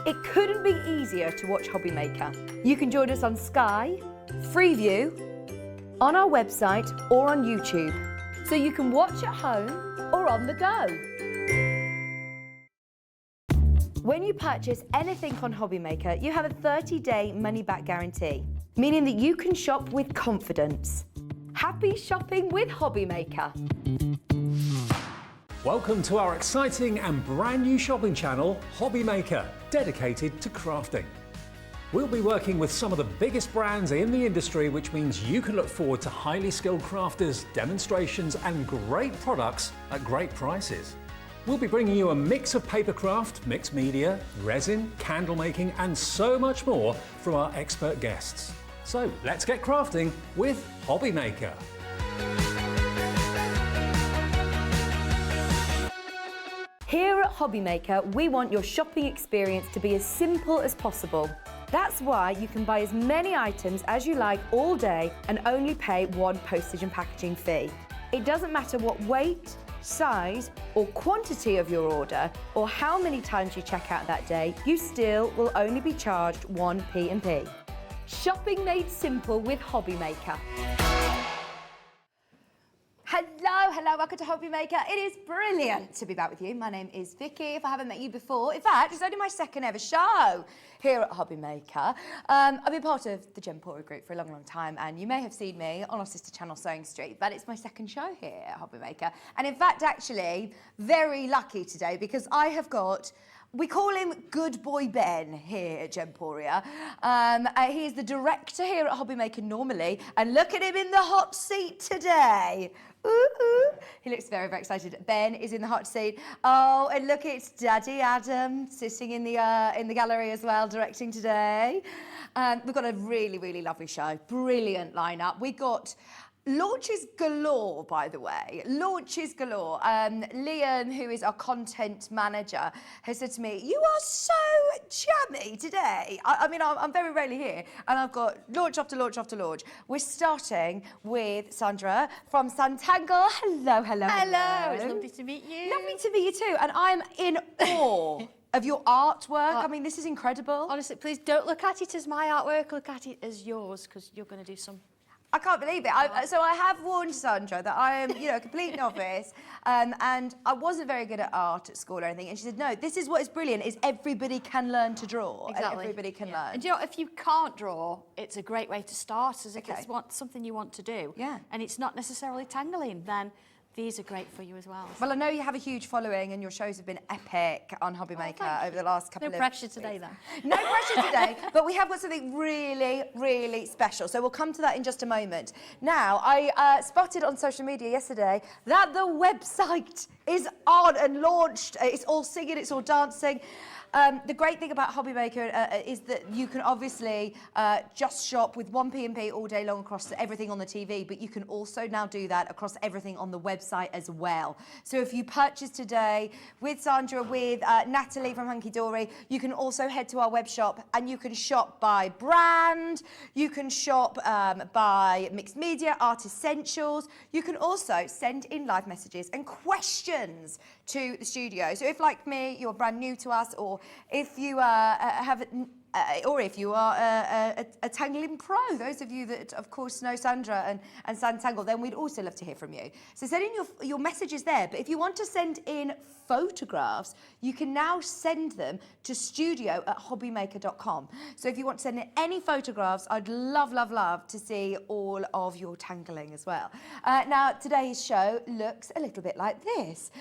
It couldn't be easier to watch Hobby Maker. You can join us on Sky, Freeview, on our website or on YouTube, so you can watch at home or on the go. When you purchase anything on Hobby Maker, you have a 30-day money-back guarantee, meaning that you can shop with confidence. Happy shopping with Hobby Maker. Welcome to our exciting and brand new shopping channel, Hobby Maker, dedicated to crafting. We'll be working with some of the biggest brands in the industry, which means you can look forward to highly skilled crafters, demonstrations and great products at great prices. We'll be bringing you a mix of papercraft, mixed media, resin, candle making and so much more from our expert guests. So let's get crafting with Hobby Maker. Here at Hobby Maker, we want your shopping experience to be as simple as possible. That's why you can buy as many items as you like all day and only pay one postage and packaging fee. It doesn't matter what weight, size or quantity of your order or how many times you check out that day, you still will only be charged one P&P. Shopping made simple with Hobby Maker. Hello, welcome to Hobby Maker. It is brilliant to be back with you. My name is Vicky, if I haven't met you before. In fact, it's only my second ever show here at Hobby Maker. I've been part of the Gempora group for a long time, and you may have seen me on our sister channel, Sewing Street, but it's my second show here at Hobby Maker. And in fact, actually, very lucky today because I have got, we call him Good Boy Ben here at Gemporia. He is the director here at Hobby Maker normally, and look at him in the hot seat today. Ooh. He looks very, very excited. Ben is in the hot seat. Oh, and look, it's Daddy Adam sitting in the gallery as well, directing today. We've got a really, really lovely show. Brilliant lineup. We got launches galore, by the way. Launches galore. Liam, who is our content manager, has said to me, "You are so jammy today." I mean, I'm very rarely here, and I've got launch after launch after launch. We're starting with Sandra from Sanntangle. Hello. Hello, it's lovely to meet you. Lovely to meet you too, and I'm in awe of your artwork. I mean, this is incredible. Honestly, please don't look at it as my artwork, look at it as yours, because you're going to do some. I can't believe it. So I have warned Sandra that I am, a complete novice, and I wasn't very good at art at school or anything. And she said, no, this is what is brilliant, is everybody can learn to draw. Exactly. And everybody can learn. And if you can't draw, it's a great way to start, as if it's something you want to do. Yeah. And it's not necessarily tangling, then these are great for you as well. Well, I know you have a huge following and your shows have been epic on Hobby Maker over the last couple of No pressure today, then. No pressure today, but we have got something really, really special. So we'll come to that in just a moment. Now, I spotted on social media yesterday that the website is on and launched. It's all singing, it's all dancing. The great thing about Hobby Maker is that you can obviously just shop with one P&P all day long across everything on the TV, but you can also now do that across everything on the website as well. So if you purchase today with Sandra, with Natalie from Hunkydory, you can also head to our web shop and you can shop by brand, you can shop by mixed media, art essentials. You can also send in live messages and questions to the studio. So if, like me, you're brand new to us, or if you if you are a tangling pro, those of you that, of course, know Sandra and Sanntangle, then we'd also love to hear from you. So send in your messages there. But if you want to send in photographs, you can now send them to studio@hobbymaker.com. So if you want to send in any photographs, I'd love to see all of your tangling as well. Now, today's show looks a little bit like this.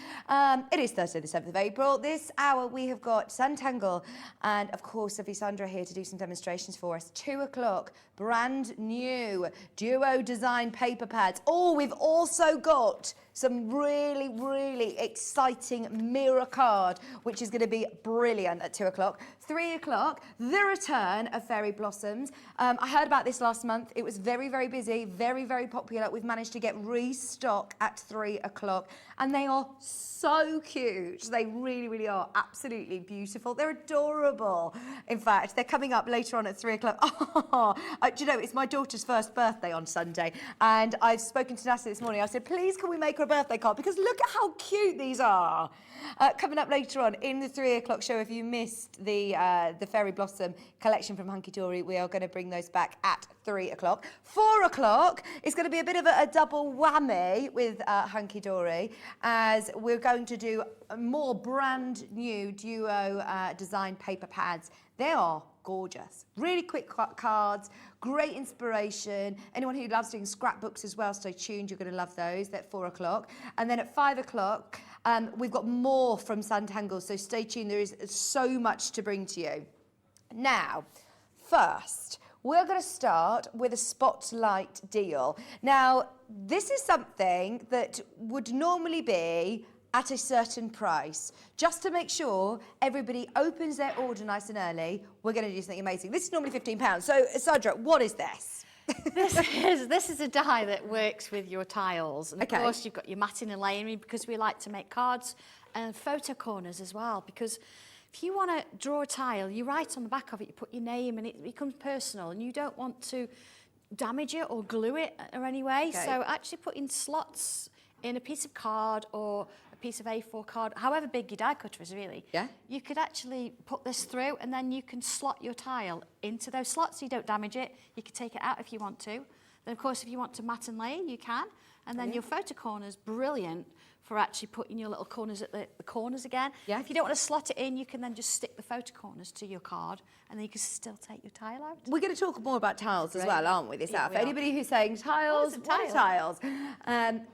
It is Thursday, the 7th of April. This hour, we have got Sanntangle and, of course, Sophie Sandra here to do some demonstrations for us. 2 o'clock, brand new duo design paper pads. Oh, we've also got some really, really exciting mirror card, which is going to be brilliant at 2 o'clock. 3 o'clock, the return of Fairy Blossoms. I heard about this last month. It was very, very busy, very, very popular. We've managed to get restock at 3 o'clock, and they are so cute. They really, really are absolutely beautiful. They're adorable. In fact, they're coming up later on at 3 o'clock. Oh, do you know, it's my daughter's first birthday on Sunday, and I've spoken to Natalie this morning. I said, please, can we make her a birthday card because look at how cute these are. Coming up later on in the 3 o'clock show, if you missed the Fairy Blossom collection from Hunky Dory, we are going to bring those back at 3 o'clock. 4 o'clock is going to be a bit of a double whammy with Hunky Dory, as we're going to do more brand new duo design paper pads. They are gorgeous. Really quick cards, great inspiration. Anyone who loves doing scrapbooks as well, stay tuned. You're going to love those at 4 o'clock. And then at 5 o'clock, we've got more from Sanntangle, so stay tuned. There is so much to bring to you. Now, first, we're going to start with a spotlight deal. Now, this is something that would normally be at a certain price. Just to make sure everybody opens their order nice and early, we're going to do something amazing. This is normally £15. So, Sandra, what is this? This is a die that works with your tiles. And of course, you've got your matting and layering, because we like to make cards and photo corners as well. Because if you want to draw a tile, you write on the back of it, you put your name, and it becomes personal, and you don't want to damage it or glue it or any way. So actually putting slots in a piece of card or a piece of A4 card, however big your die cutter is really, you could actually put this through, and then you can slot your tile into those slots so you don't damage it. You can take it out if you want to. Then of course if you want to mat and lay, you can. And then your photo corner's brilliant for actually putting your little corners at the corners again. If you don't want to slot it in, you can then just stick the photo corners to your card, and then you can still take your tile out. We're going to talk more about tiles as well, aren't we, this hour? For anybody who's saying tiles, what are tiles?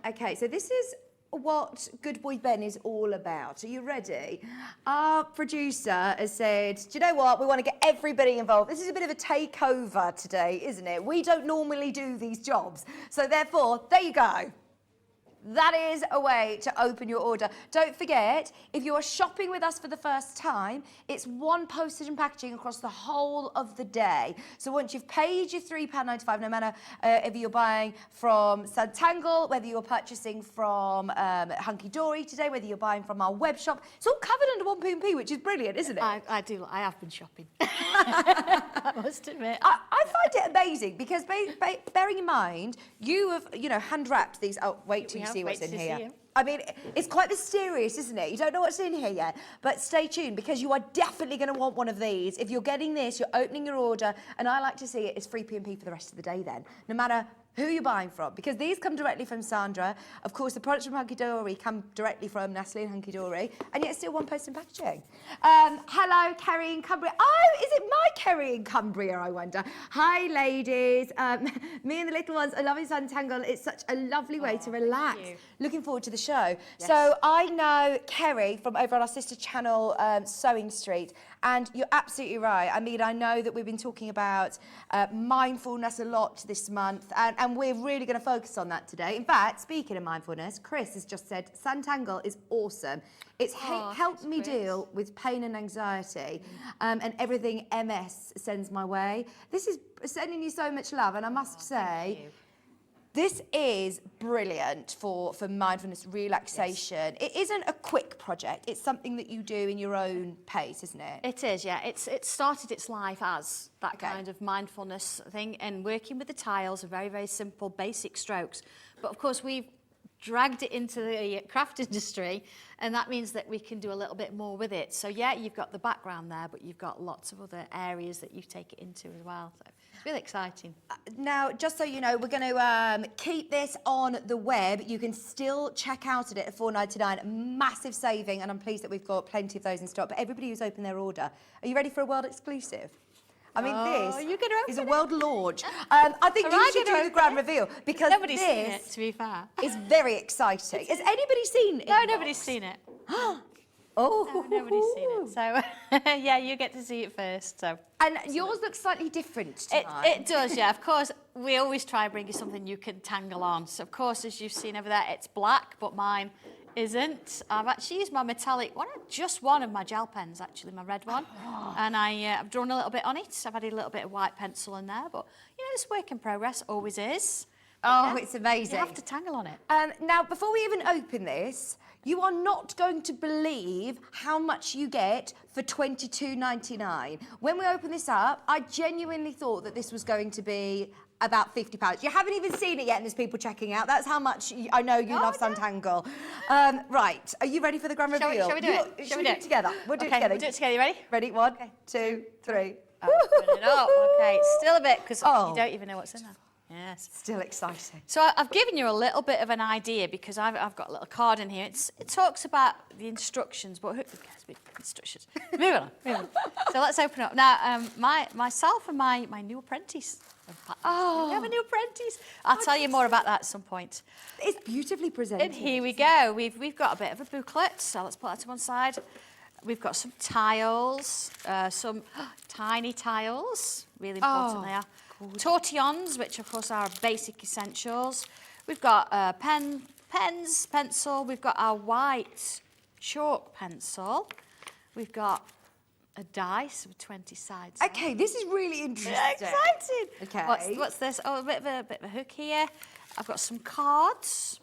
Okay, so this is what Good Boy Ben is all about. Are you ready? Our producer has said, do you know what? We want to get everybody involved. This is a bit of a takeover today, isn't it? We don't normally do these jobs. So therefore, there you go. That is a way to open your order. Don't forget, if you are shopping with us for the first time, it's one postage and packaging across the whole of the day. So once you've paid your £3.95, no matter if you're buying from Sanntangle, whether you're purchasing from Hunky Dory today, whether you're buying from our web shop, it's all covered under one P&P, which is brilliant, isn't it? I have been shopping. I must admit. I find it amazing because bearing in mind, you have, hand wrapped these. Oh, wait till you see what's in here. I mean, it's quite mysterious, isn't it? You don't know what's in here yet, but stay tuned because you are definitely going to want one of these. If you're getting this, you're opening your order, and I like to see it as free P&P for the rest of the day then, no matter who you're buying from, because these come directly from Sandra. Of course, the products from Hunky Dory come directly from Natalie and Hunky Dory, and yet still one post and packaging. Hello, Kerry in Cumbria. Oh, is it my Kerry in Cumbria, I wonder? Hi, ladies. Me and the little ones are loving Sanntangle. It's such a lovely way to relax. Looking forward to the show. Yes. So I know Kerry from over on our sister channel, Sewing Street, and you're absolutely right. I mean, I know that we've been talking about mindfulness a lot this month, and we're really going to focus on that today. In fact, speaking of mindfulness, Chris has just said Sanntangle is awesome. It's helped me deal with pain and anxiety and everything MS sends my way. This is sending you so much love, and I must say, this is brilliant for mindfulness, relaxation. Yes. It isn't a quick project. It's something that you do in your own pace, isn't it? It is, yeah. It started its life as that kind of mindfulness thing, and working with the tiles are very, very simple, basic strokes. But of course, we've dragged it into the craft industry, and that means that we can do a little bit more with it. So yeah, you've got the background there, but you've got lots of other areas that you take it into as well. So it's really exciting. Now, just so you know, we're going to keep this on the web. You can still check out at it at £4.99. Massive saving, and I'm pleased that we've got plenty of those in stock. But everybody who's opened their order, are you ready for a world exclusive? I mean, this is a world launch. I think you should do the grand reveal because nobody's seen it, to be fair. It's very exciting. Has anybody seen it? No, nobody's seen it. Oh, no, nobody's seen it. So, yeah, you get to see it first. So. And yours looks slightly different to mine. It does, yeah. Of course, we always try and bring you something you can tangle on. So, of course, as you've seen over there, it's black, but mine isn't. I've actually used my metallic one, just one of my gel pens, actually, my red one. And I've drawn a little bit on it. I've added a little bit of white pencil in there, but, it's work in progress, always is. Oh, it's amazing. You have to tangle on it. Now, before we even open this, you are not going to believe how much you get for £22.99. When we opened this up, I genuinely thought that this was going to be about £50. You haven't even seen it yet, and there's people checking out. That's how much I know you love Sanntangle. Right, are you ready for the grand reveal? Shall we do it? Shall we do it together? We'll do it together. We'll do it together. You ready? Ready? 1, 2, 3. Oh, put it up. Okay, it's still a bit because you don't even know what's in there. Yes. Still exciting. So I've given you a little bit of an idea because I've got a little card in here. It talks about the instructions, but who cares about instructions? Move on. So let's open up. Now, myself and my new apprentice. Oh. We have a new apprentice. I'll tell you more about that at some point. It's beautifully presented. And here we go. We've got a bit of a booklet, so let's put that to one side. We've got some tiles, some tiny tiles, really important they are. Tortillons, which of course are basic essentials. We've got pens, pencil. We've got our white chalk pencil. We've got a dice with 20 sides. Okay, this is really interesting. Exciting. Okay. What's this? Oh, a bit of a hook here. I've got some cards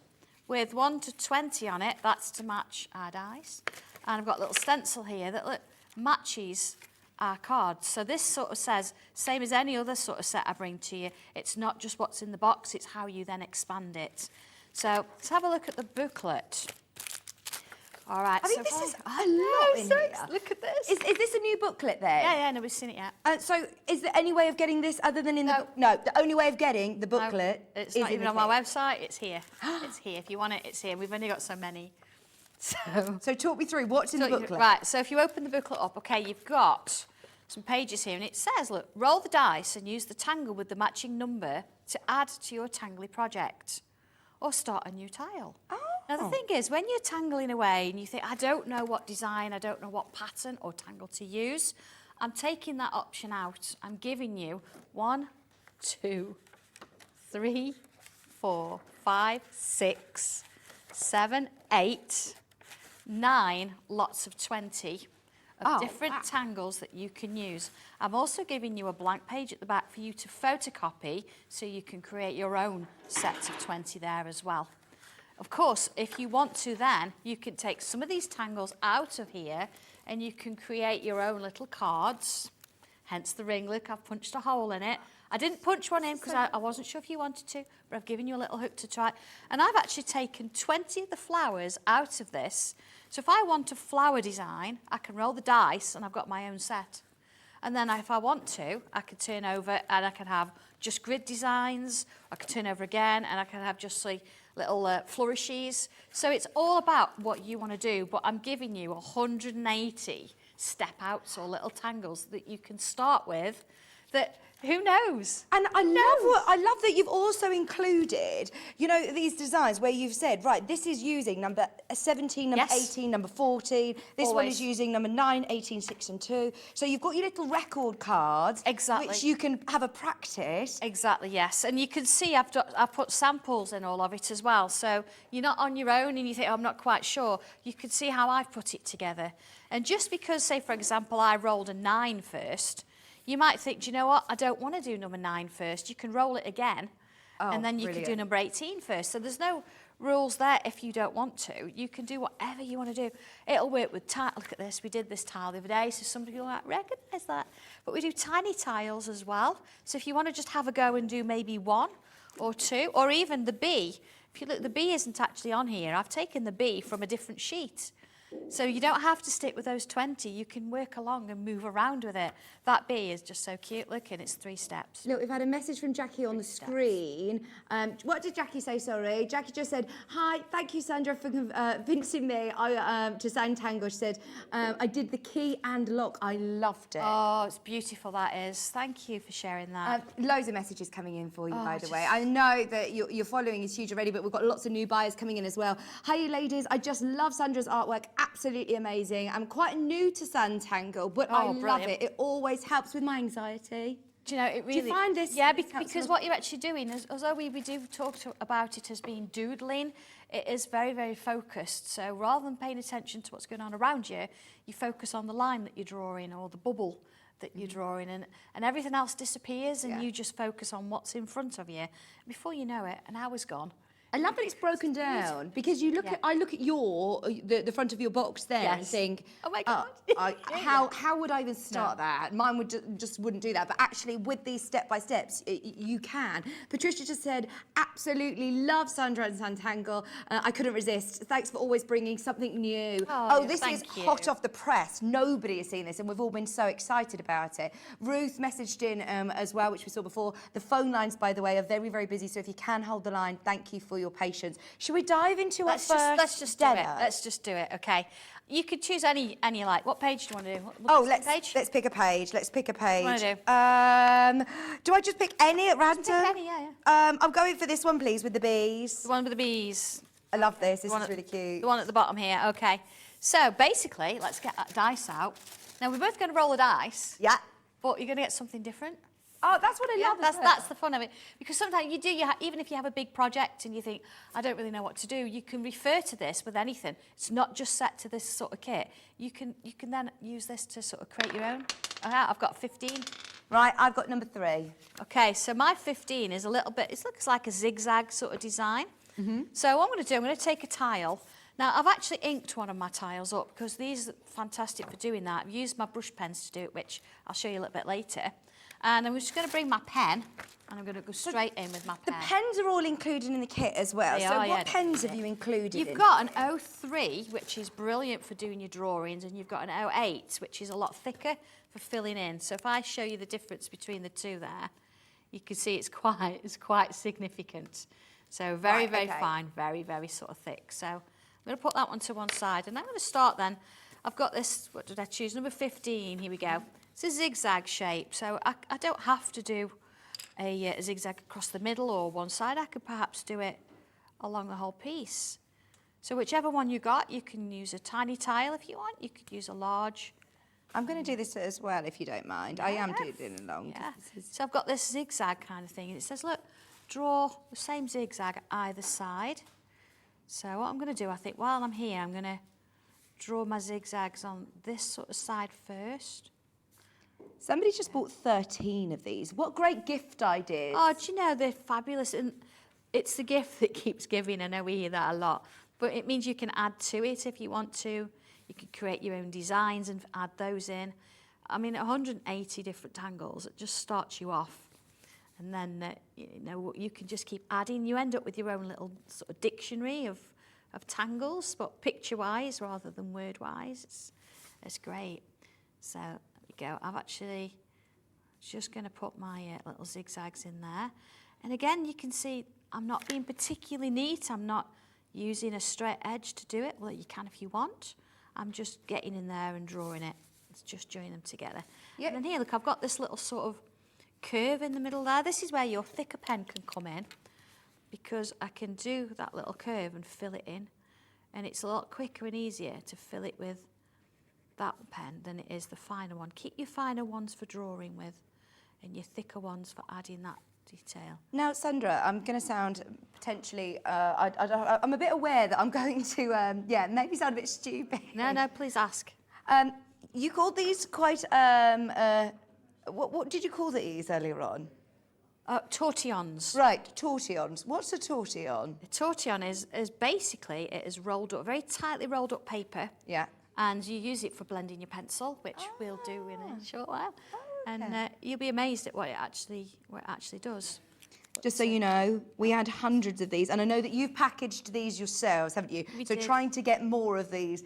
with 1 to 20 on it. That's to match our dice. And I've got a little stencil here that matches our cards. So this sort of says, same as any other sort of set I bring to you, it's not just what's in the box, it's how you then expand it. So let's have a look at the booklet. All right. I mean, this is a lot in here. Look at this. Is this a new booklet then? Yeah, no, we've seen it yet. So is there any way of getting this other than in the... No, the only way of getting the booklet it's is not in even the on my kit. website, it's here. It's here. If you want it, it's here. We've only got so many. So talk me through, what's in the booklet? Right, so if you open the booklet up, okay, you've got some pages here, and it says, look, roll the dice and use the tangle with the matching number to add to your tangly project or start a new tile. Oh. Now, the thing is, when you're tangling away and you think, I don't know what design, I don't know what pattern or tangle to use, I'm taking that option out. I'm giving you 1, 2, 3, 4, 5, 6, 7, 8, 9 lots of 20 of different tangles that you can use. I'm also giving you a blank page at the back for you to photocopy so you can create your own set of 20 there as well. Of course, if you want to then, you can take some of these tangles out of here and you can create your own little cards, hence the ring. Look, I've punched a hole in it. I didn't punch one in because I wasn't sure if you wanted to, but I've given you a little hook to try. And I've actually taken 20 of the flowers out of this. So if I want a flower design, I can roll the dice and I've got my own set. And then if I want to, I can turn over and I can have just grid designs. I can turn over again and I can have just like little flourishes. So it's all about what you want to do, but I'm giving you 180 step outs or little tangles that you can start with that who knows? And I love that you've also included, you know, these designs where you've said, right, this is using number 17, number 18, number 14. This one is using number 9, 18, 6 and 2. So you've got your little record cards. Exactly. Which you can have a practice. Exactly, yes. And you can see I've put samples in all of it as well. So you're not on your own and you think, oh, I'm not quite sure. You can see how I've put it together. And just because, say, for example, I rolled a 9 first, you might think, do you know what, I don't want to do number 9 first. You can roll it again, and then you can do number 18 first. So there's no rules there if you don't want to. You can do whatever you want to do. It'll work with tile. Look at this. We did this tile the other day, so somebody will recognise that. But we do tiny tiles as well. So if you want to just have a go and do maybe 1 or 2, or even the bee. If you look, the bee isn't actually on here. I've taken the bee from a different sheet. So you don't have to stick with those 20. You can work along and move around with it. That bee is just so cute looking. It's 3 steps. Look, we've had a message from Jackie on the screen. What did Jackie say, sorry? Jackie just said, hi, thank you, Sandra, for convincing me to Sanntangle. She said, I did the key and lock. I loved it. Oh, it's beautiful, that is. Thank you for sharing that. Loads of messages coming in for you, by the way. I know that your following is huge already, but we've got lots of new buyers coming in as well. Hi, ladies. I just love Sandra's artwork. Absolutely amazing. I'm quite new to Sanntangle, but I love it. It always helps with my anxiety. Do you know, it really... Do you find this... Yeah, because what you're actually doing is, although we do talk about it as being doodling, it is very, very focused. So rather than paying attention to what's going on around you, you focus on the line that you're drawing or the bubble that you're drawing, and everything else disappears and you just focus on what's in front of you. Before you know it, an hour's gone I love that it's broken down because you look at I look at the front of your box there and think, oh my God, how would I even start that? Mine would just wouldn't do that. But actually, with these step by steps, you can. Patricia just said, absolutely love Sandra and Sanntangle. I couldn't resist. Thanks for always bringing something new. Oh, this is hot off the press. Nobody has seen this, and we've all been so excited about it. Ruth messaged in as well, which we saw before. The phone lines, by the way, are very, very busy. So if you can hold the line, thank you for your patience. Should we dive into our first let's just do it. Let's just do it. Okay. You could choose any you like. What page do you want to do? Let's pick a page. Let's pick a page. What do you want to do? Do I just pick any at random? Pick any, yeah. I'm going for this one, please, with the bees. The one with the bees. I love this. This is really cute. The one at the bottom here. Okay. So basically, let's get that dice out. Now we're both going to roll a dice. Yeah. But you're going to get something different. Oh, that's what I love. That's the fun of it. Because sometimes even if you have a big project and you think, I don't really know what to do, you can refer to this with anything. It's not just set to this sort of kit. You can then use this to sort of create your own. I've got 15. Right, I've got number 3. Okay, so my 15 is a little bit, it looks like a zigzag sort of design. So what I'm going to do, I'm going to take a tile. Now, I've actually inked one of my tiles up because these are fantastic for doing that. I've used my brush pens to do it, which I'll show you a little bit later. And I'm just going to bring my pen, and I'm going to go straight in with my pen. The pens are all included in the kit as well. What pens have you included? You've got an 03, which is brilliant for doing your drawings, and you've got an 08, which is a lot thicker for filling in. So if I show you the difference between the two there, you can see it's quite significant. So very fine, very, very sort of thick. So I'm going to put that one to one side, and I'm going to start then. I've got this, what did I choose? Number 15, here we go. It's a zigzag shape, so I don't have to do a zigzag across the middle or one side. I could perhaps do it along the whole piece. So whichever one you got, you can use a tiny tile if you want. You could use a large. I'm going to do this as well, if you don't mind. I am doing it along. Yeah. So I've got this zigzag kind of thing, and it says, look, draw the same zigzag either side. So what I'm going to do, I think, while I'm here, I'm going to draw my zigzags on this sort of side first. Somebody just bought 13 of these. What great gift ideas. Oh, do you know, they're fabulous. And it's the gift that keeps giving. I know we hear that a lot. But it means you can add to it if you want to. You can create your own designs and add those in. I mean, 180 different tangles. It just starts you off. And then, you can just keep adding. You end up with your own little sort of dictionary of tangles, but picture-wise rather than word-wise. It's great. So go. I'm actually just going to put my little zigzags in there. And again, you can see I'm not being particularly neat. I'm not using a straight edge to do it. Well, you can if you want. I'm just getting in there and drawing it. It's just joining them together. Yep. And then here, look, I've got this little sort of curve in the middle there. This is where your thicker pen can come in because I can do that little curve and fill it in. And it's a lot quicker and easier to fill it with that pen than it is the finer one. Keep your finer ones for drawing with and your thicker ones for adding that detail. Now, Sandra, I'm going to sound potentially, I'm a bit aware that I'm going to, maybe sound a bit stupid. No, please ask. You called these quite, what did you call these earlier on? Tortillons. Right, tortillons. What's a tortillon? A tortillon is basically, it is rolled up, very tightly rolled up paper. Yeah. And you use it for blending your pencil, which we'll do in a short while. And you'll be amazed at what it actually does. Just so you know, we had hundreds of these, and I know that you've packaged these yourselves, haven't you? We so did. Trying to get more of these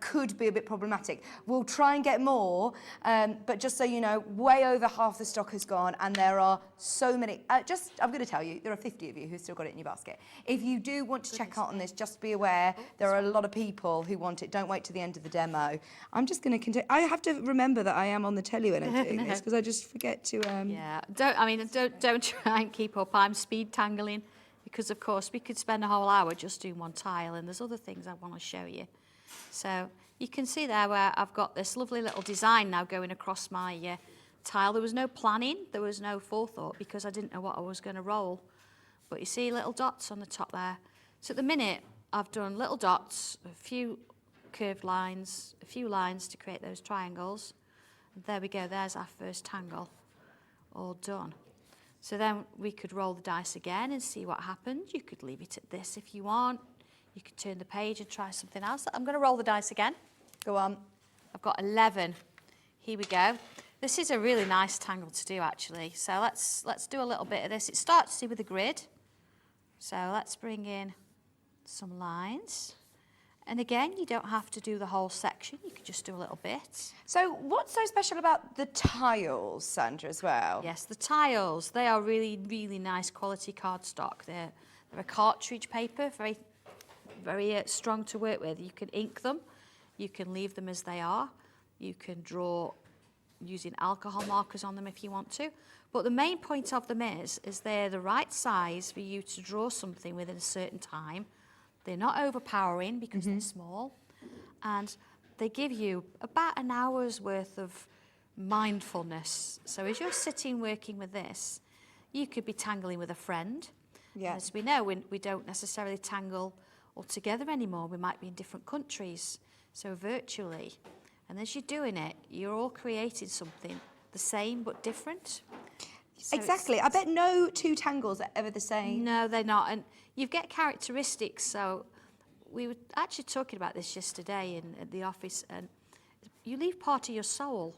could be a bit problematic. We'll try and get more, but just so you know, way over half the stock has gone, and there are so many. I'm going to tell you, there are 50 of you who've still got it in your basket. If you do want to check out on this, just be aware there are a lot of people who want it. Don't wait to the end of the demo. I'm just going to continue. I have to remember that I am on the telly when I'm doing this because I just forget to. Yeah, don't try and keep up. I'm speed tangling because, of course, we could spend a whole hour just doing one tile, and there's other things I want to show you. So you can see there where I've got this lovely little design now going across my tile. There was no planning, there was no forethought because I didn't know what I was going to roll. But you see little dots on the top there. So at the minute, I've done little dots, a few curved lines, a few lines to create those triangles. And there we go, there's our first tangle, all done. So then we could roll the dice again and see what happened. You could leave it at this if you want. You could turn the page and try something else. I'm going to roll the dice again. Go on. I've got 11. Here we go. This is a really nice tangle to do, actually. So let's do a little bit of this. It starts with a grid. So let's bring in some lines. And again, you don't have to do the whole section. You could just do a little bit. So what's so special about the tiles, Sandra, as well? Yes, the tiles, they are really, really nice quality cardstock. They're a cartridge paper, very strong to work with. You can ink them. You can leave them as they are. You can draw using alcohol markers on them if you want to. But the main point of them is they're the right size for you to draw something within a certain time. They're not overpowering because they're small. And they give you about an hour's worth of mindfulness. So as you're sitting working with this, you could be tangling with a friend. Yeah. As we know, we don't necessarily tangle all together anymore. We might be in different countries, so virtually. And as you're doing it, you're all creating something the same but different. So exactly. I bet no two tangles are ever the same. No, they're not. And you get characteristics. So we were actually talking about this yesterday at the office, and you leave part of your soul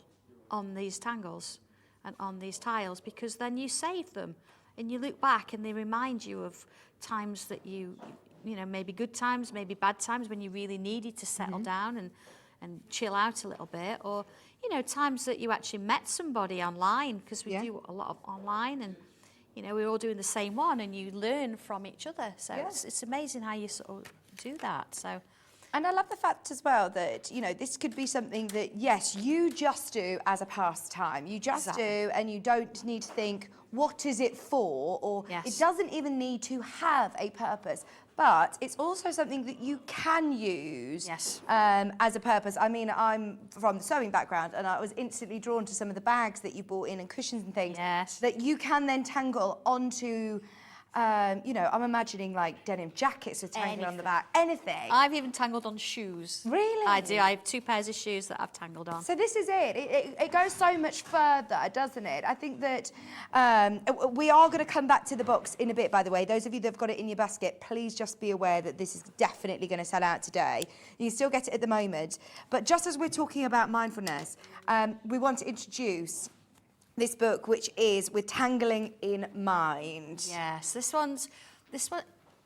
on these tangles and on these tiles, because then you save them and you look back and they remind you of times that you know, maybe good times, maybe bad times when you really needed to settle down and chill out a little bit, or, you know, times that you actually met somebody online, because we do a lot of online, and, you know, we're all doing the same one, and you learn from each other. So it's amazing how you sort of do that. So. And I love the fact as well that, you know, this could be something that, yes, you just do as a pastime. You just do, and you don't need to think, what is it for? Or it doesn't even need to have a purpose. But it's also something that you can use as a purpose. I mean, I'm from the sewing background, and I was instantly drawn to some of the bags that you brought in and cushions and things that you can then tangle onto. You know, I'm imagining like denim jackets with tangling on the back, anything. I've even tangled on shoes. Really? I do. I have 2 pairs of shoes that I've tangled on. So this is it. It goes so much further, doesn't it? I think that we are going to come back to the box in a bit, by the way. Those of you that have got it in your basket, please just be aware that this is definitely going to sell out today. You can still get it at the moment. But just as we're talking about mindfulness, we want to introduce this book, which is With Tangling in Mind. Yes, this one,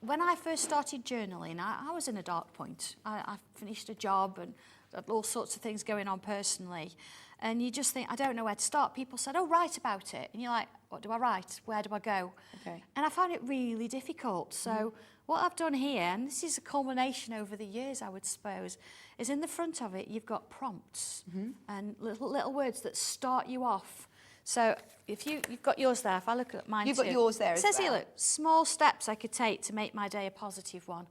when I first started journaling, I was in a dark point. I finished a job and had all sorts of things going on personally. And you just think, I don't know where to start. People said, oh, write about it. And you're like, what do I write? Where do I go? Okay. And I found it really difficult. So what I've done here, and this is a culmination over the years, I would suppose, is in the front of it, you've got prompts and little words that start you off. So if you've got yours there, if I look at mine You've got yours there as well. It says here, look, small steps I could take to make my day a positive one.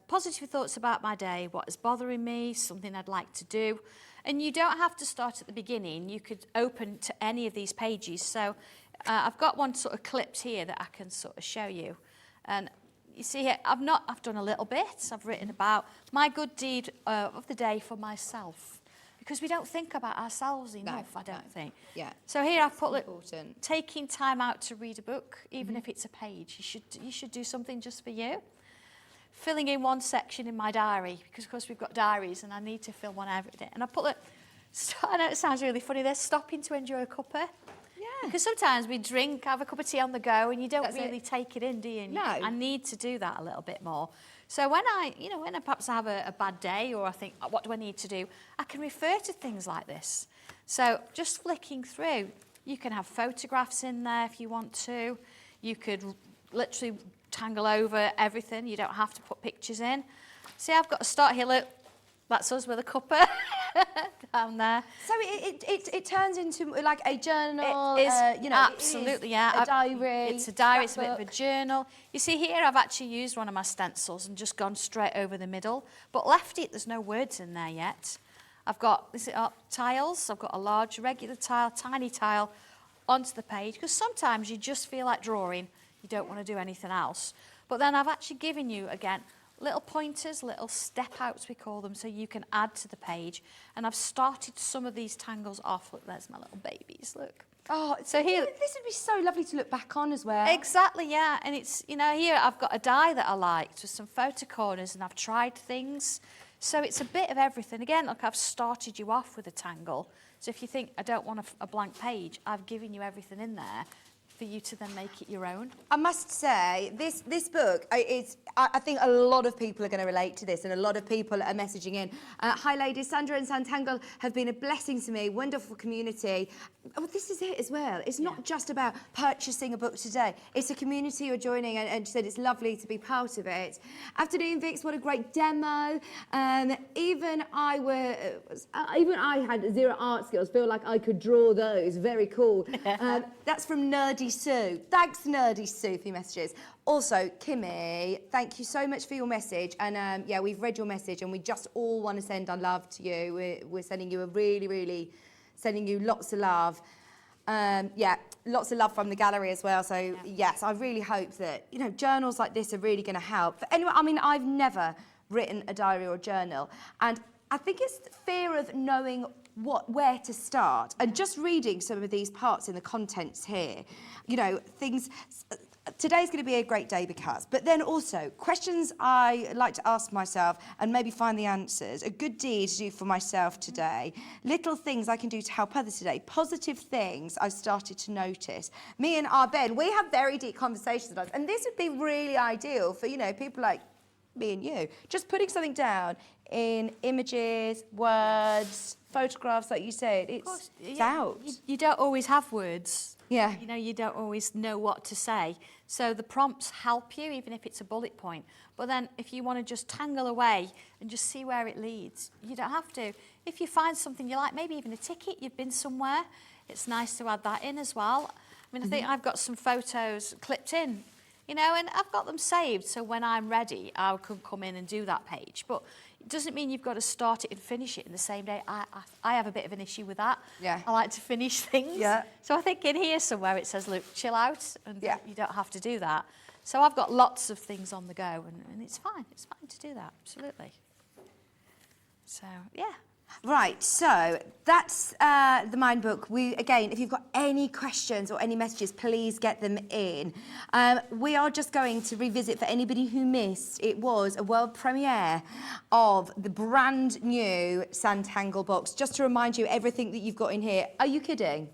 Positive thoughts about my day, what is bothering me, something I'd like to do. And you don't have to start at the beginning. You could open to any of these pages. So I've got one sort of clipped here that I can sort of show you. And you see here, I've done a little bit. I've written about my good deed of the day for myself. Because we don't think about ourselves enough, I don't think. Yeah. So here I've put important. Taking time out to read a book, even if it's a page. You should do something just for you. Filling in one section in my diary, because of course we've got diaries and I need to fill one every day. And I put I know it sounds really funny, they're stopping to enjoy a cuppa. Yeah. Because sometimes we have a cup of tea on the go and you don't really take it in, do you? No. I need to do that a little bit more. So when I perhaps have a bad day, or I think, what do I need to do? I can refer to things like this. So just flicking through, you can have photographs in there if you want to. You could literally tangle over everything. You don't have to put pictures in. See, I've got to start here. Look, that's us with a cuppa down there. So it turns into like a journal. It is, it absolutely, is a diary. It's a diary. It's a bit of a journal. You see here, I've actually used one of my stencils and just gone straight over the middle, but left it. There's no words in there yet. I've got tiles. I've got a large regular tile, tiny tile onto the page, because sometimes you just feel like drawing. You don't want to do anything else. But then I've actually given you, again, little pointers, little step outs we call them, so you can add to the page. And I've started some of these tangles off. Look, there's my little babies, look. Oh, so here, this would be so lovely to look back on as well. Exactly, yeah. And it's, you know, here I've got a die that I liked with some photo corners, and I've tried things. So it's a bit of everything. Again, look, I've started you off with a tangle. So if you think, I don't want a blank page, I've given you everything in there for you to then make it your own. I must say, this book, I think a lot of people are going to relate to this, and a lot of people are messaging in. Hi ladies, Sandra and Sanntangle have been a blessing to me, wonderful community. Oh, this is it as well. It's not just about purchasing a book today. It's a community you're joining, and she said it's lovely to be part of it. Afternoon, Vix, what a great demo. Even I had zero art skills, feel like I could draw those. Very cool. That's from Nerdy Sue. Thanks, Nerdy Sue, for your messages. Also, Kimmy, thank you so much for your message. And yeah, we've read your message, and we just all want to send our love to you. We're sending you a really sending you lots of love. Yeah, lots of love from the gallery as well. So yes, I really hope that, you know, journals like this are really going to help. For anyone, I mean, I've never written a diary or a journal, and I think it's the fear of knowing where to start, and just reading some of these parts in the contents here, you know, things. Today's going to be a great day because, but then also questions I like to ask myself and maybe find the answers. A good deed to do for myself today. Little things I can do to help others today. Positive things I've started to notice. Me and our Ben, we have very deep conversations about this, and this would be really ideal for, you know, people like me and you. Just putting something down in images, words, photographs, like you said. It's out. You don't always have words. Yeah. You know, you don't always know what to say. So the prompts help you, even if it's a bullet point. But then if you want to just tangle away and just see where it leads, you don't have to. If you find something you like, maybe even a ticket, you've been somewhere, it's nice to add that in as well. I mean, I think I've got some photos clipped in, you know, and I've got them saved, so when I'm ready, I can come in and do that page. But it doesn't mean you've got to start it and finish it in the same day. I have a bit of an issue with that. Yeah. I like to finish things. Yeah. So I think in here somewhere it says, look, chill out, and you don't have to do that. So I've got lots of things on the go, and it's fine. It's fine to do that, absolutely. So, yeah. Right, so that's the Mind Book. Again, if you've got any questions or any messages, please get them in. We are just going to revisit, for anybody who missed, it was a world premiere of the brand new Sanntangle box. Just to remind you, everything that you've got in here. Are you kidding?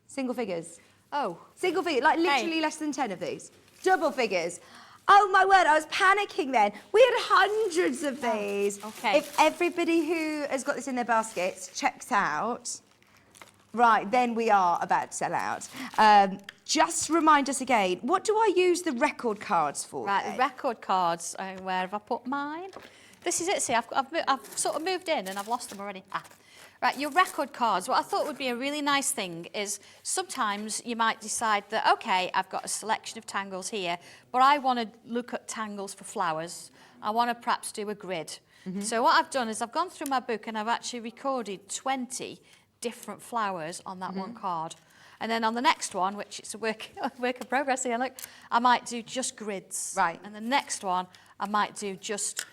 Single figures? Oh. Single figures, like literally less than 10 of these. Double figures. Oh my word, I was panicking then. We had hundreds of these. Okay. If everybody who has got this in their baskets checks out, right, then we are about to sell out. Just remind us again, what do I use the record cards for? Right, then? the record cards, where have I put mine? This is it, see, I've sort of moved in and I've lost them already. Right, your record cards, what I thought would be a really nice thing is sometimes you might decide that, okay, I've got a selection of tangles here, but I want to look at tangles for flowers. I want to perhaps do a grid. So what I've done is I've gone through my book and I've actually recorded 20 different flowers on that one card. And then on the next one, which is a work in progress here, look, I might do just grids. Right. And the next one, I might do just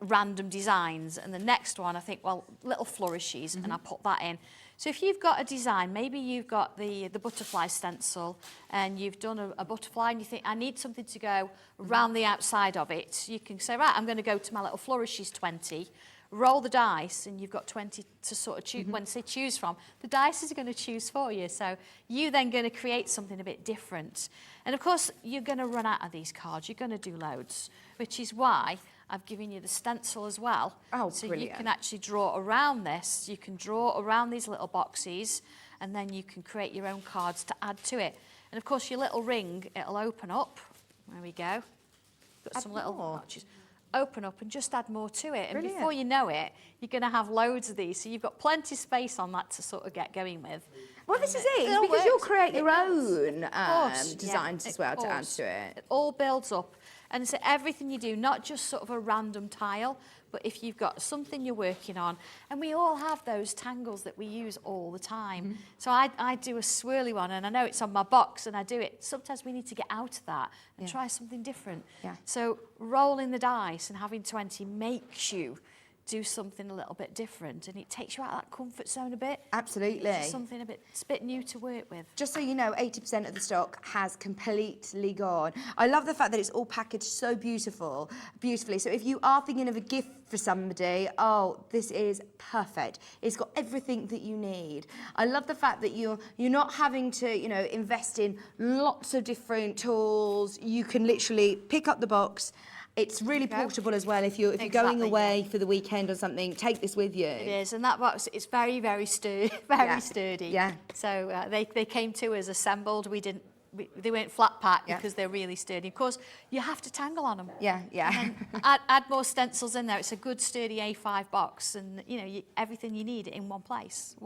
random designs, and the next one I think, well, little flourishes, and I put that in. So if you've got a design, maybe you've got the butterfly stencil and you've done a butterfly and you think, I need something to go around the outside of it, you can say, right, I'm going to go to my little flourishes 20, roll the dice, and you've got 20 to sort of choose, when they choose from. The dice is going to choose for you, so you then going to create something a bit different. And of course, you're going to run out of these cards, you're going to do loads, which is why I've given you the stencil as well. Oh, so brilliant. you can actually draw around this, you can draw around these little boxes, and then you can create your own cards to add to it. And of course, your little ring, it'll open up. There we go. Got some little notches. Open up and just add more to it. And Brilliant. before you know it, you're going to have loads of these. So you've got plenty of space on that to sort of get going with. Well, this is it, all because you'll works. create your It does. own Of course, designs yeah, as well of to add course. to it. It all builds up. And so everything you do, not just sort of a random tile, but if you've got something you're working on, and we all have those tangles that we use all the time. So I do a swirly one, and I know it's on my box, and I do it. Sometimes we need to get out of that and try something different. So rolling the dice and having 20 makes you do something a little bit different, and it takes you out of that comfort zone a bit. Absolutely. It's something it's a bit new to work with. Just so you know, 80% of the stock has completely gone. I love the fact that it's all packaged so beautifully. So if you are thinking of a gift for somebody, oh, this is perfect. It's got everything that you need. I love the fact that you're not having to, you know, invest in lots of different tools. You can literally pick up the box. It's really portable as well. If you're going away for the weekend or something, take this with you. It is, and that box, it's very, very sturdy. Sturdy. Yeah. So they came to us assembled. They weren't flat pack because they're really sturdy. Of course, you have to tangle on them. Yeah. And add more stencils in there. It's a good sturdy A5 box, and you know everything you need in one place.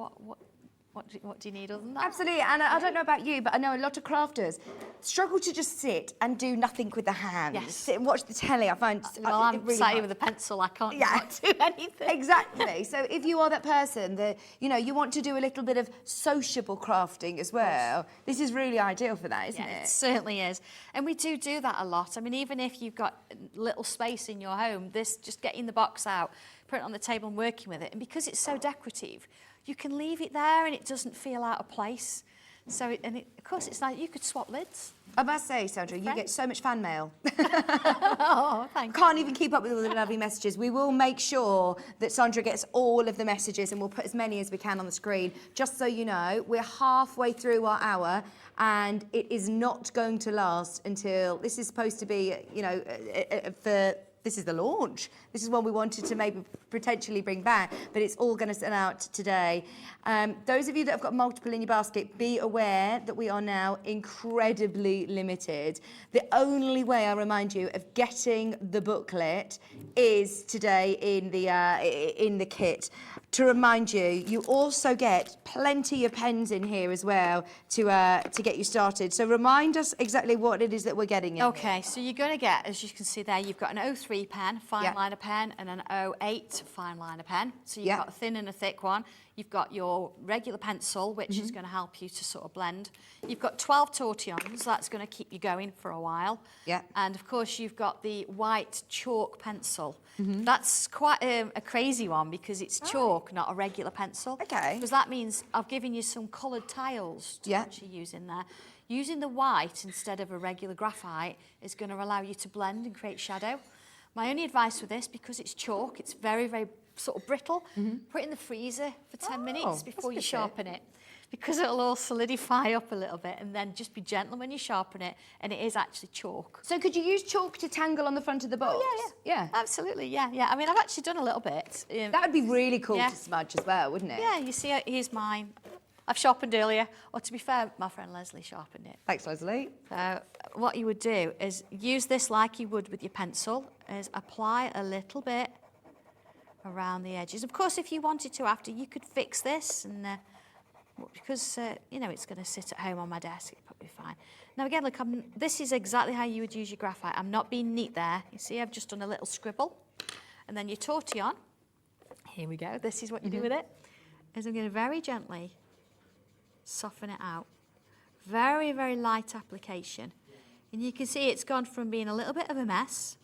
What do you need other than that? Absolutely, and I don't know about you, but I know a lot of crafters struggle to just sit and do nothing with their hands. Yes. Sit and watch the telly. I find well, I'm really sat here with a pencil. I can't not do anything. Exactly. So if you are that person that you want to do a little bit of sociable crafting as well, this is really ideal for that, isn't it? It certainly is, and we do that a lot. I mean, even if you've got little space in your home, just getting the box out, put it on the table and working with it, and because it's so decorative, you can leave it there and it doesn't feel out of place. So, of course, it's like you could swap lids. I must say, Sandra, you get so much fan mail. Oh, thank you. Can't even keep up with all the lovely messages. We will make sure that Sandra gets all of the messages, and we'll put as many as we can on the screen. Just so you know, we're halfway through our hour, and it is not going to last until this is supposed to be, this is the launch. This is one we wanted to maybe potentially bring back, but it's all going to sell out today. Those of you that have got multiple in your basket, be aware that we are now incredibly limited. The only way, I remind you, of getting the booklet is today in the kit. To remind you, you also get plenty of pens in here as well to get you started. So remind us exactly what it is that we're getting in. Okay, so you're going to get, as you can see there, you've got an 03 pen, fine liner pen, and an 08 fine liner pen. So you've got a thin and a thick one. You've got your regular pencil, which is going to help you to sort of blend. You've got 12 tortillons, that's going to keep you going for a while. Yeah. And of course, you've got the white chalk pencil. That's quite a crazy one because it's chalk, not a regular pencil. Okay. Because that means I've given you some coloured tiles to actually use in there. Using the white instead of a regular graphite is going to allow you to blend and create shadow. My only advice with this, because it's chalk, it's very, very sort of brittle, put it in the freezer for 10 minutes before you sharpen it, because it'll all solidify up a little bit, and then just be gentle when you sharpen it, and it is actually chalk. So could you use chalk to tangle on the front of the box? Oh, yeah. Absolutely, yeah. I mean, I've actually done a little bit. That would be really cool to smudge as well, wouldn't it? Yeah, you see, here's mine. I've sharpened earlier, or to be fair, my friend Leslie sharpened it. Thanks, Leslie. So what you would do is use this like you would with your pencil, is apply a little bit around the edges. Of course, if you wanted to after, you could fix this, and because, it's going to sit at home on my desk, it's probably fine. Now again, look, this is exactly how you would use your graphite. I'm not being neat there. You see, I've just done a little scribble. And then your tortillon, here we go, this is what you do with it, is I'm going to very gently soften it out. Very, very light application. And you can see it's gone from being a little bit of a mess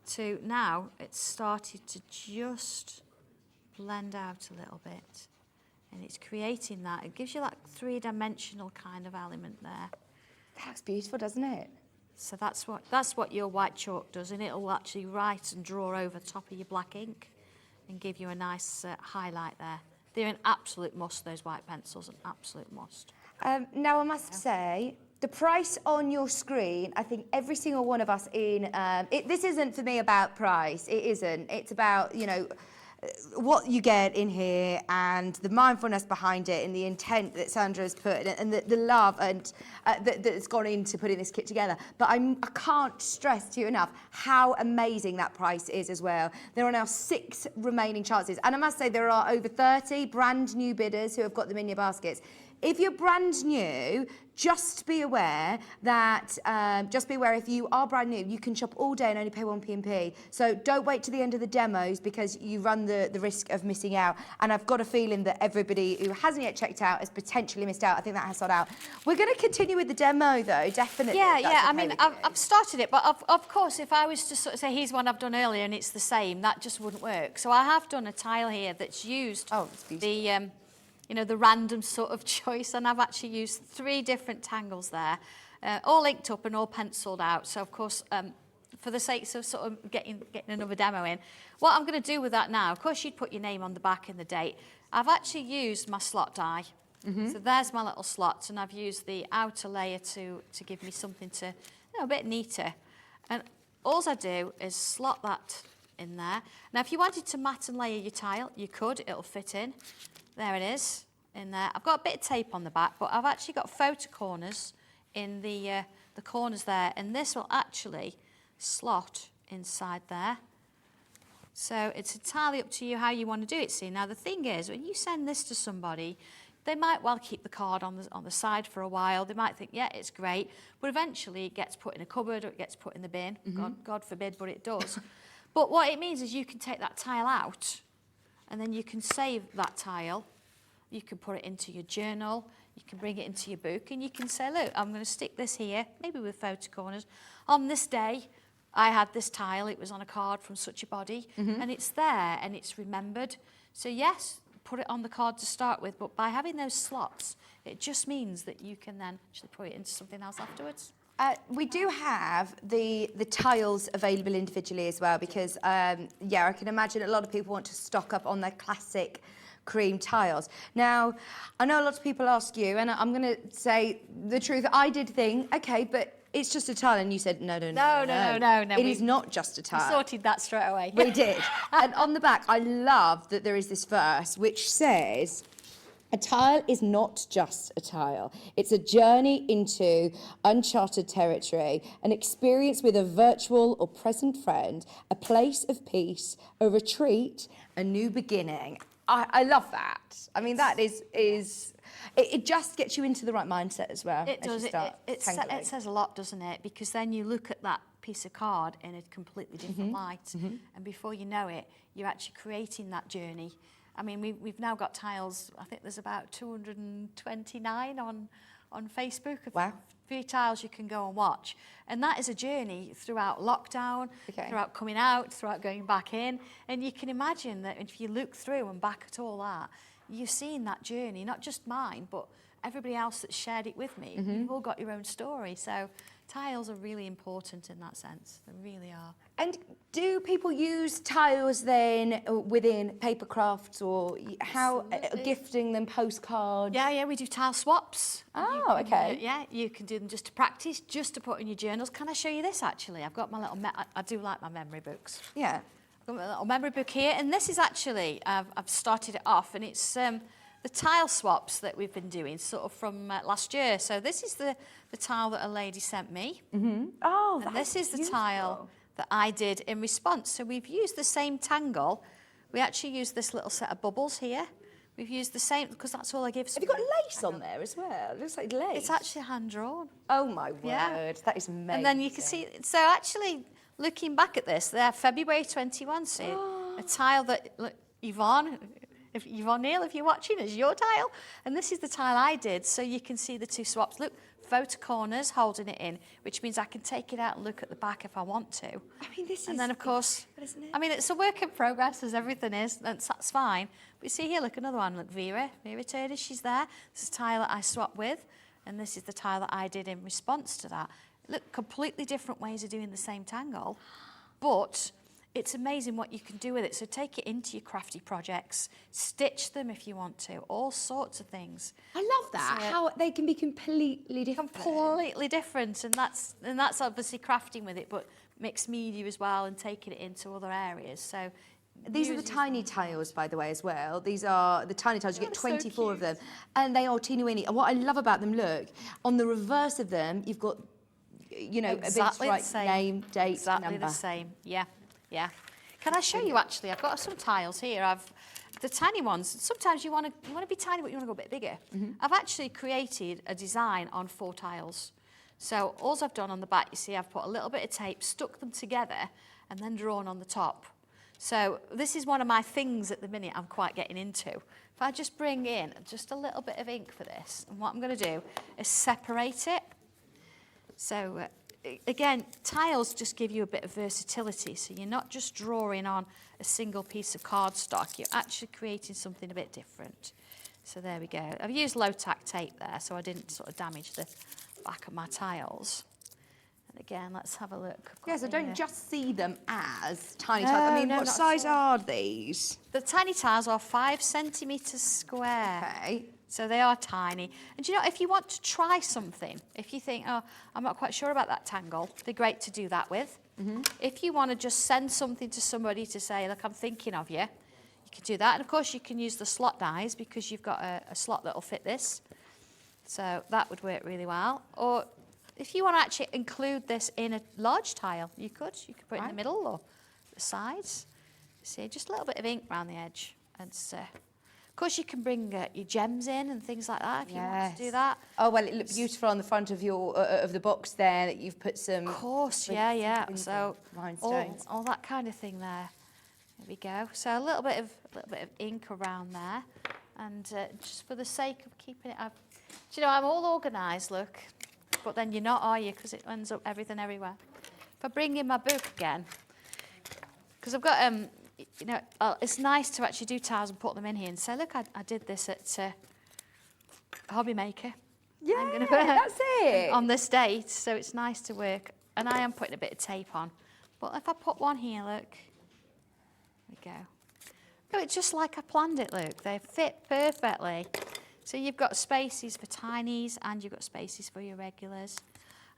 to now it's started to just blend out a little bit. And it's creating that. It gives you that three-dimensional kind of element there. That looks beautiful, doesn't it? So that's what your white chalk does, and it'll actually write and draw over the top of your black ink and give you a nice highlight there. They're an absolute must, those white pencils, an absolute must. Now, I must say, the price on your screen, I think every single one of us this isn't for me about price, it isn't. It's about, what you get in here and the mindfulness behind it and the intent that Sandra has put and the love and that's gone into putting this kit together. But I can't stress to you enough how amazing that price is as well. There are now 6 remaining chances. And I must say there are over 30 brand new bidders who have got them in your baskets. If you're brand new, just be aware that, if you are brand new, you can shop all day and only pay 1p&p. So don't wait to the end of the demos because you run the risk of missing out. And I've got a feeling that everybody who hasn't yet checked out has potentially missed out. I think that has sold out. We're going to continue with the demo though, definitely. Yeah. I mean, I've started it, but of course, if I was to sort of say, here's one I've done earlier and it's the same, that just wouldn't work. So I have done a tile here that's used the the random sort of choice, and I've actually used 3 different tangles there, all inked up and all penciled out. So of course, for the sakes of sort of getting another demo in, what I'm going to do with that now, of course you'd put your name on the back and the date. I've actually used my slot die. So there's my little slots, and I've used the outer layer to give me something to, a bit neater. And all I do is slot that in there. Now if you wanted to mat and layer your tile, you could, it'll fit in. There it is, in there. I've got a bit of tape on the back, but I've actually got photo corners in the corners there, and this will actually slot inside there. So it's entirely up to you how you want to do it. See, now the thing is, when you send this to somebody, they might well keep the card on the side for a while. They might think, yeah, it's great, but eventually it gets put in a cupboard or it gets put in the bin. God forbid, but it does. But what it means is you can take that tile out, and then you can save that tile. You can put it into your journal. You can bring it into your book, and you can say, look, I'm going to stick this here, maybe with photo corners. On this day, I had this tile. It was on a card from such a body, and it's there, and it's remembered. So yes, put it on the card to start with, but by having those slots, it just means that you can then actually put it into something else afterwards. We do have the tiles available individually as well because, I can imagine a lot of people want to stock up on their classic cream tiles. Now, I know a lot of people ask you, and I'm going to say the truth, I did think, okay, but it's just a tile, and you said, no. It is not just a tile. We sorted that straight away. We did. And on the back, I love that there is this verse which says, a tile is not just a tile. It's a journey into uncharted territory, an experience with a virtual or present friend, a place of peace, a retreat, a new beginning. I love that. I mean, that is it just gets you into the right mindset as well. It does. It says a lot, doesn't it? Because then you look at that piece of card in a completely different light, and before you know it, you're actually creating that journey. I mean, we've now got tiles. I think there's about 229 on Facebook. Wow. Few tiles you can go and watch, and that is a journey throughout lockdown, throughout coming out, throughout going back in. And you can imagine that if you look through and back at all that, you're seeing that journey, not just mine, but everybody else that shared it with me. You've all got your own story. So tiles are really important in that sense. They really are. And do people use tiles then within paper crafts, or how gifting them postcards? Yeah, we do tile swaps. Oh, okay. You can do them just to practice, just to put in your journals. Can I show you this actually? I've got my little, I do like my memory books. Yeah. I've got my little memory book here, and this is actually, I've started it off, and it's the tile swaps that we've been doing sort of from last year. So this is the tile that a lady sent me. Oh, and this is the tile that I did in response. So we've used the same tangle. We actually used this little set of bubbles here. We've used the same, because that's all I give. Have you got lace on there as well? It looks like lace. It's actually hand-drawn. Oh, my word. That is amazing. And then you can see, so actually, looking back at this, there, February 21, so a tile that, look, Yvonne Neal, if you're watching, is your tile. And this is the tile I did, so you can see the two swaps. Look, photo corners holding it in, which means I can take it out and look at the back if I want to. I mean, this is... And then, of course, isn't it? I mean, it's a work in progress, as everything is, that's fine. But you see here, look, another one, look, Vera Turner, she's there. This is a tile that I swapped with, and this is the tile that I did in response to that. Look, completely different ways of doing the same tangle, but it's amazing what you can do with it. So take it into your crafty projects, stitch them if you want to, all sorts of things. I love that, So, how they can be completely different. Completely different, and that's obviously crafting with it, but mixed media as well and taking it into other areas. So these are the tiny tiles, by the way, as well. These are the tiny tiles. You get 24 of them, and they are teeny-weeny. And what I love about them, look, on the reverse of them, you've got, you know, exactly a big striped name, date, exactly number. The same. Yeah. Can I show you actually? I've got some tiles here. the tiny ones, sometimes you want to be tiny, but you want to go a bit bigger. I've actually created a design on 4 tiles. So all I've done on the back, you see, I've put a little bit of tape, stuck them together, and then drawn on the top. So this is one of my things at the minute I'm quite getting into. If I just bring in just a little bit of ink for this, and what I'm going to do is separate it. So again, tiles just give you a bit of versatility. So you're not just drawing on a single piece of cardstock, you're actually creating something a bit different. So there we go. I've used low-tack tape there, so I didn't sort of damage the back of my tiles. And again, let's have a look. Yeah, so don't just see them as tiny tiles. I mean, what size are these? The tiny tiles are 5 centimetres square. Okay. So they are tiny. And you know, if you want to try something, if you think, oh, I'm not quite sure about that tangle, they're great to do that with. If you want to just send something to somebody to say, look, I'm thinking of you, you can do that. And of course, you can use the slot dies because you've got a slot that'll fit this. So that would work really well. Or if you want to actually include this in a large tile, you could. You could put it in the middle or the sides. See, just a little bit of ink around the edge. And of course, you can bring your gems in and things like that if you want to do that. Oh, well, it looked beautiful on the front of your of the box there that you've put some... Of course, yeah. So rhinestones. all that kind of thing there. There we go. So a little bit of ink around there. And just for the sake of keeping it... Do you know, I'm all organised, look. But then you're not, are you? Because it ends up everything everywhere. If I bring in my book again, because I've got, you know, it's nice to actually do tiles and put them in here and say, look, I did this at Hobby Maker. Yeah, that's it. On this date, so it's nice to work. And I am putting a bit of tape on. But if I put one here, look, there we go. Oh, it's just like I planned it, look. They fit perfectly. So you've got spaces for tinies and you've got spaces for your regulars.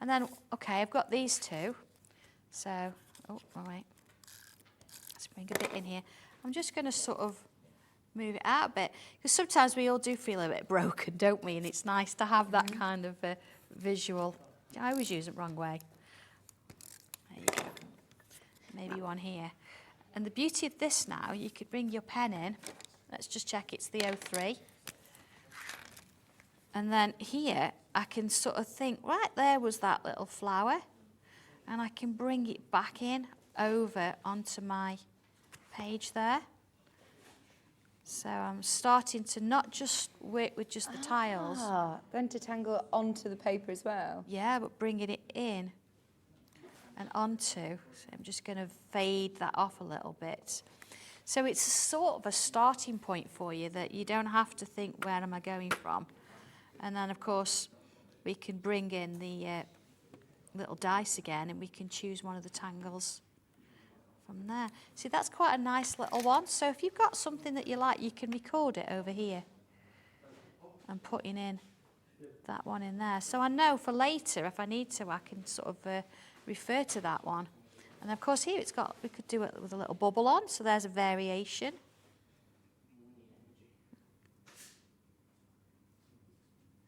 And then, okay, I've got these two. So, oh, wait. Let's bring a bit in here. I'm just going to sort of move it out a bit. Because sometimes we all do feel a bit broken, don't we? And it's nice to have that kind of visual. I always use it the wrong way. There you go. Maybe one here. And the beauty of this now, you could bring your pen in. Let's just check it's the 03. And then here, I can sort of think, right there was that little flower. And I can bring it back in over onto my page there. So I'm starting to not just work with just the tiles. Going to tangle onto the paper as well. Yeah, but bringing it in and onto. So I'm just going to fade that off a little bit. So it's sort of a starting point for you that you don't have to think, where am I going from? And then, of course, we can bring in the little dice again and we can choose one of the tangles from there. See, that's quite a nice little one. So if you've got something that you like, you can record it over here and putting in that one in there. So I know for later, if I need to, I can sort of refer to that one. And, of course, here it's got, we could do it with a little bubble on. So there's a variation.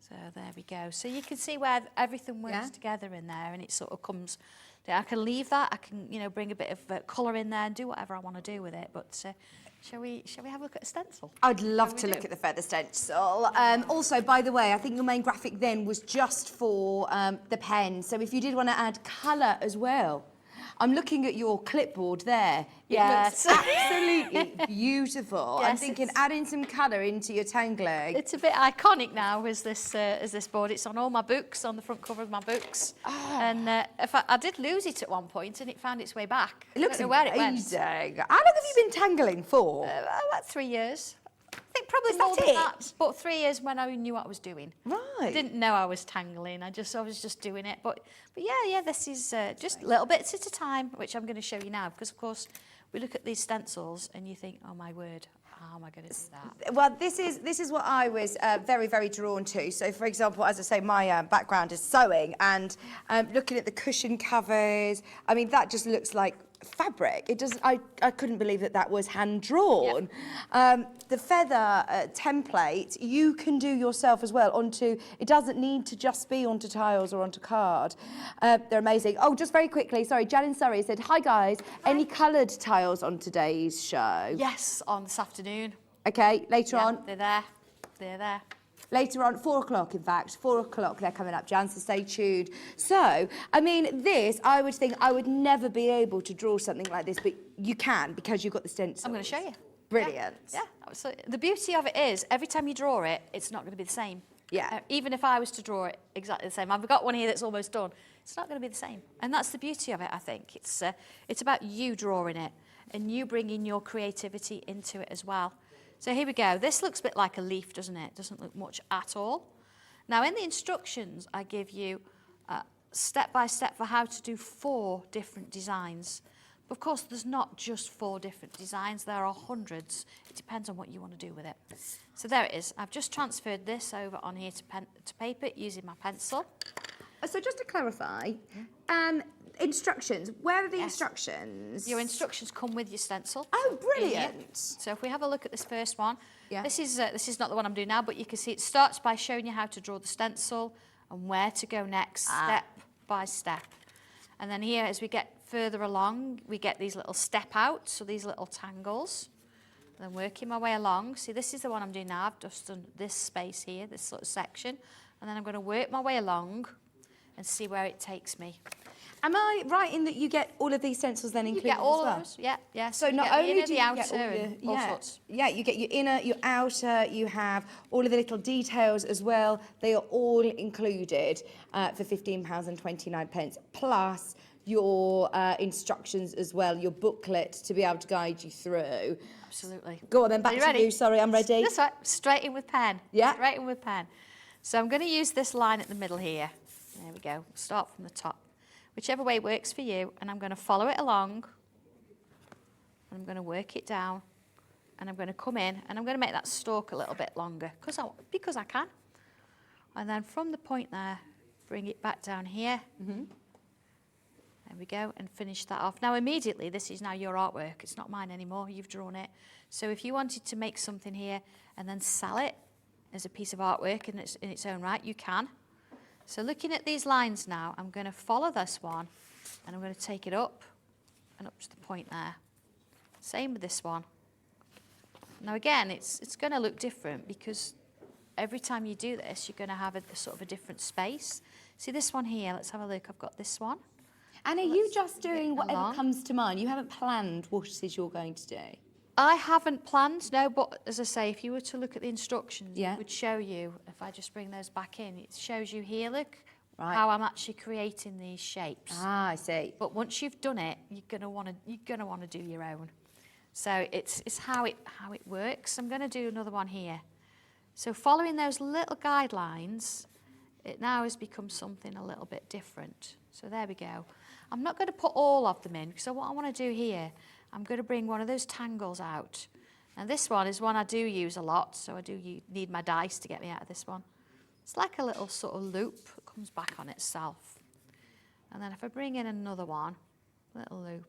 So there we go. So you can see where everything works together in there, and it sort of comes. I can leave that. I can, you know, bring a bit of colour in there and do whatever I want to do with it. But shall we have a look at a stencil? I'd love to look at the feather stencil. Also, by the way, I think your main graphic then was just for the pen. So if you did want to add colour as well. I'm looking at your clipboard there. It looks absolutely beautiful. Yes, I'm thinking adding some colour into your tangling. It's a bit iconic now as this board. It's on all my books, on the front cover of my books. Oh. And I did lose it at one point and it found its way back. It looks I don't know where it went. amazing. How long have you been tangling for? About 3 years. I think probably Is more that than it? that. But 3 years when I knew what I was doing. Right. I didn't know I was tangling. I was just doing it. But yeah, this is just little bits at a time, which I'm going to show you now. Because, of course, we look at these stencils and you think, oh, my word, how am I going to do that? Well, this is what I was very, very drawn to. So, for example, as I say, my background is sewing. And looking at the cushion covers, I mean, that just looks like fabric. It does. I couldn't believe that was hand drawn. Yep. The feather template you can do yourself as well onto. It doesn't need to just be onto tiles or onto card. They're amazing. Oh, just very quickly. Sorry, Jan in Surrey said, "Hi guys. Any coloured tiles on today's show?" Yes, on this afternoon. Okay, later on. They're there. They're there. Later on, 4 o'clock, in fact. 4 o'clock, they're coming up, Jan, so stay tuned. So, I mean, this, I would think I would never be able to draw something like this, but you can because you've got the stencil. I'm going to show you. Brilliant. Yeah, absolutely. The beauty of it is, every time you draw it, it's not going to be the same. Yeah. Even if I was to draw it exactly the same, I've got one here that's almost done. It's not going to be the same, and that's the beauty of it. I think it's about you drawing it and you bringing your creativity into it as well. So here we go. This looks a bit like a leaf, doesn't it? It doesn't look much at all. Now, in the instructions, I give you step by step for how to do 4 different designs. But of course, there's not just 4 different designs. There are hundreds. It depends on what you want to do with it. So there it is. I've just transferred this over on here to paper using my pencil. So just to clarify, instructions, where are the instructions? Your instructions come with your stencil. Oh, brilliant. So if we have a look at this first one, Yeah. this is not the one I'm doing now, but you can see it starts by showing you how to draw the stencil and where to go next, step by step. And then here, as we get further along, we get these little step outs, so these little tangles. Then working my way along. See, this is the one I'm doing now. I've just done this space here, this sort of section. And then I'm going to work my way along and see where it takes me. Am I right in that you get all of these stencils then included You get all as well? of those, yeah, yeah. So you not get the only inner, do the you outer, get all and all sorts. Yeah, you get your inner, your outer, you have all of the little details as well. They are all included for £15.29, plus your instructions as well, your booklet to be able to guide you through. Absolutely. Go on then, back Are you to ready? you. Sorry, I'm ready. That's right, straight in with pen. Yeah. Straight in with pen. So I'm going to use this line at the middle here. There we go. Start from the top. Whichever way works for you, and I'm going to follow it along. And I'm going to work it down. And I'm going to come in, and I'm going to make that stalk a little bit longer, because I can. And then from the point there, bring it back down here. There we go, and finish that off. Now immediately, this is now your artwork. It's not mine anymore, you've drawn it. So if you wanted to make something here and then sell it as a piece of artwork in its own right, you can. So looking at these lines now, I'm going to follow this one, and I'm going to take it up and up to the point there. Same with this one. Now again, it's going to look different because every time you do this, you're going to have a sort of a different space. See this one here, let's have a look. I've got this one. And are you just doing whatever along. comes to mind? You haven't planned what it is you're going to do? I haven't planned, no, but as I say, if you were to look at the instructions, Yeah. it would show you, if I just bring those back in, it shows you here, look, Right. how I'm actually creating these shapes. Ah, I see. But once you've done it, you're gonna want to do your own. So it's how it works. I'm going to do another one here. So following those little guidelines, it now has become something a little bit different. So there we go. I'm not going to put all of them in, because what I want to do here, I'm going to bring one of those tangles out. And this one is one I do use a lot, so I do need my dice to get me out of this one. It's like a little sort of loop that comes back on itself. And then if I bring in another one, little loop,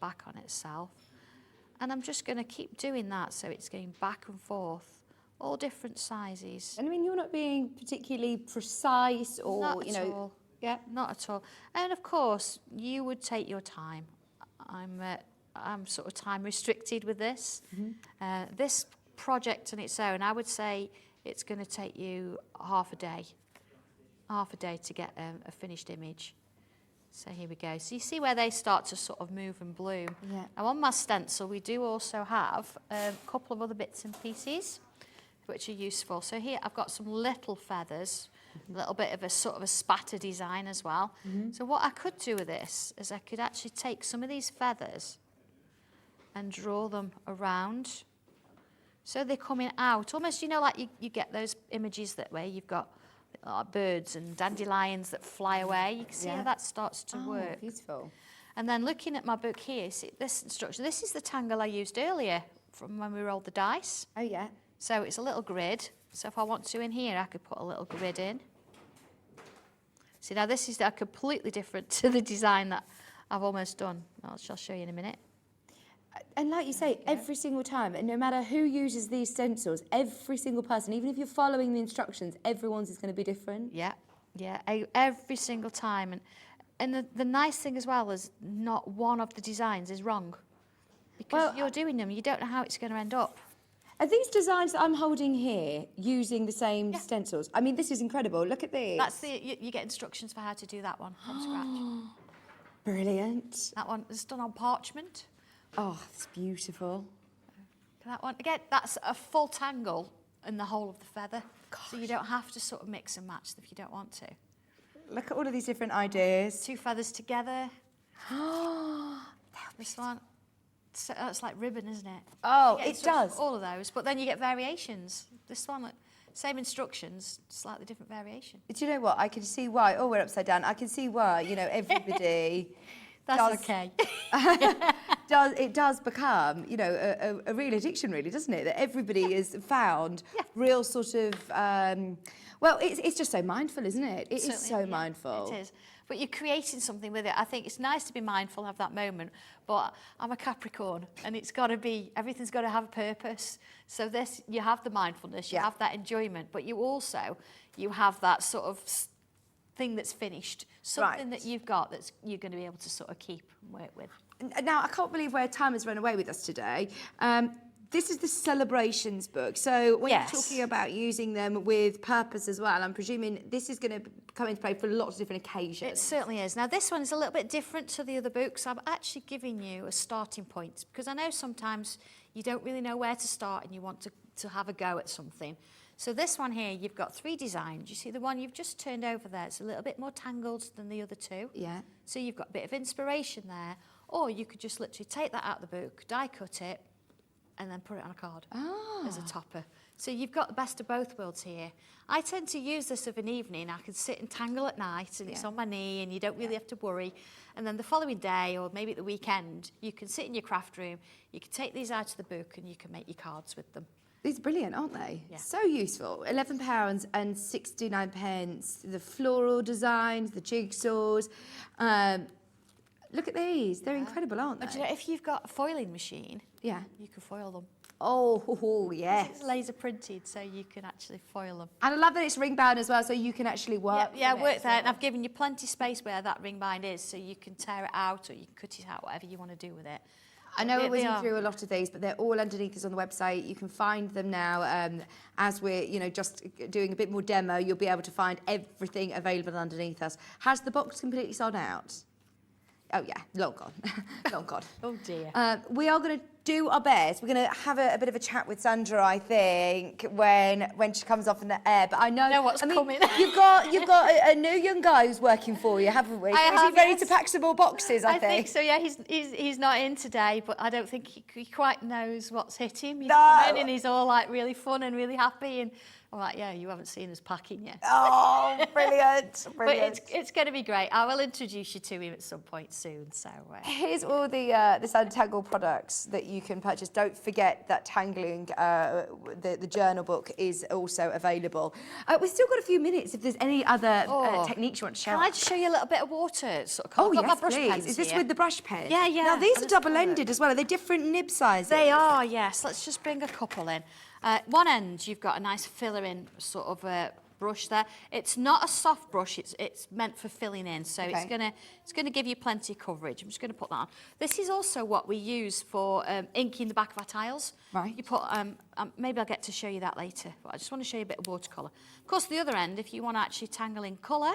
back on itself. And I'm just going to keep doing that, so it's going back and forth, all different sizes. And I mean, you're not being particularly precise or, Not you at know. all. Yeah. Not at all. And of course, you would take your time. I'm sort of time restricted with this. This project on its own, I would say it's going to take you half a day to get a finished image. So here we go. So you see where they start to sort of move and bloom. Yeah. Now on my stencil, we do also have a couple of other bits and pieces which are useful. So here I've got some little feathers, a little bit of a sort of a spatter design as well. So what I could do with this is I could actually take some of these feathers and draw them around. So they're coming out, almost, you know, like you get those images that way you've got birds and dandelions that fly away. You can see how that starts to work. Beautiful. And then looking at my book here, see this instruction, this is the tangle I used earlier from when we rolled the dice. Oh, yeah. So it's a little grid. So if I want to in here, I could put a little grid in. See, now this is completely different to the design that I've almost done. I'll show you in a minute. And like you say, every single time, and no matter who uses these stencils, every single person, even if you're following the instructions, everyone's is going to be different. Yeah, yeah, every single time. And the nice thing as well is not one of the designs is wrong. Because you're doing them, you don't know how it's going to end up. Are these designs that I'm holding here using the same stencils? I mean, this is incredible. Look at these. That's you get instructions for how to do that one from scratch. Brilliant. That one is done on parchment. Oh, it's beautiful. That one, again, that's a full tangle in the whole of the feather. So you don't have to sort of mix and match if you don't want to. Look at all of these different ideas. 2 feathers together. This one. So that's like ribbon, isn't it? Oh, it does. All of those, but then you get variations. This one, same instructions, slightly different variation. Do you know what? I can see why. Oh, we're upside down. I can see why. You know, everybody. That's okay. It does become, you know, a real addiction, really, doesn't it? That everybody has found real sort of. Well, it's just so mindful, isn't it? It is so mindful. It is. But you're creating something with it. I think it's nice to be mindful, have that moment. But I'm a Capricorn, and it's got to be, everything's got to have a purpose. So this, you have the mindfulness, you have that enjoyment, but you have that sort of thing that's finished, something that you've got that's you're going to be able to sort of keep and work with. Now, I can't believe where time has run away with us today. This is the celebrations book. So when you're talking about using them with purpose as well, I'm presuming this is going to come into play for lots of different occasions. It certainly is. Now, this one is a little bit different to the other books. I'm actually giving you a starting point because I know sometimes you don't really know where to start and you want to have a go at something. So this one here, you've got 3 designs. You see the one you've just turned over there? It's a little bit more tangled than the other 2. Yeah. So you've got a bit of inspiration there. Or you could just literally take that out of the book, die cut it, and then put it on a card as a topper. So you've got the best of both worlds here. I tend to use this of an evening. I can sit and tangle at night and it's on my knee and you don't really have to worry. And then the following day or maybe at the weekend, you can sit in your craft room, you can take these out of the book and you can make your cards with them. These are brilliant, aren't they? Yeah. So useful. £11 and 69 pence. The floral designs, the jigsaws. Look at these. They're incredible, aren't they? But you know, if you've got a foiling machine, yeah, you can foil them. Oh, yes. It's laser printed, so you can actually foil them. And I love that it's ring bound as well, so you can actually work. Yeah, work there. And I've given you plenty of space where that ring bind is, so you can tear it out or you can cut it out, whatever you want to do with it. I know we're whizzing through a lot of these, but they're all underneath us on the website. You can find them now. As we're, you know, just doing a bit more demo, you'll be able to find everything available underneath us. Has the box completely sold out? Oh yeah, long gone, long gone. Oh dear. We are going to do our best. We're going to have a bit of a chat with Sandra, I think, when she comes off in the air. But I know what's coming. You've got a new young guy who's working for you, haven't we? Is he ready to pack some more boxes? I think so. Yeah, he's not in today, but I don't think he quite knows what's hit him. He's No. come in and he's all like really fun and really happy and. I'm like, yeah, you haven't seen us packing yet. Oh, brilliant, brilliant. But it's going to be great. I will introduce you to him at some point soon. So here's all the Sanntangle products that you can purchase. Don't forget that tangling, the journal book is also available. We've still got a few minutes if there's any other techniques you want to share. Can I just show you a little bit of water? Sort of, Oh, I've got yes, my brush please. pens Is this here. with the brush pen? Yeah, yeah. Now, these I'll are just double-ended as well. Are they different nib sizes? They are, yes. Let's just bring a couple in. One end, you've got a nice filler-in sort of brush there. It's not a soft brush. It's meant for filling in, so it's gonna give you plenty of coverage. I'm just gonna put that on. This is also what we use for inking the back of our tiles. Right. You put maybe I'll get to show you that later, but I just want to show you a bit of watercolour. Of course, the other end, if you want to actually tangle in colour,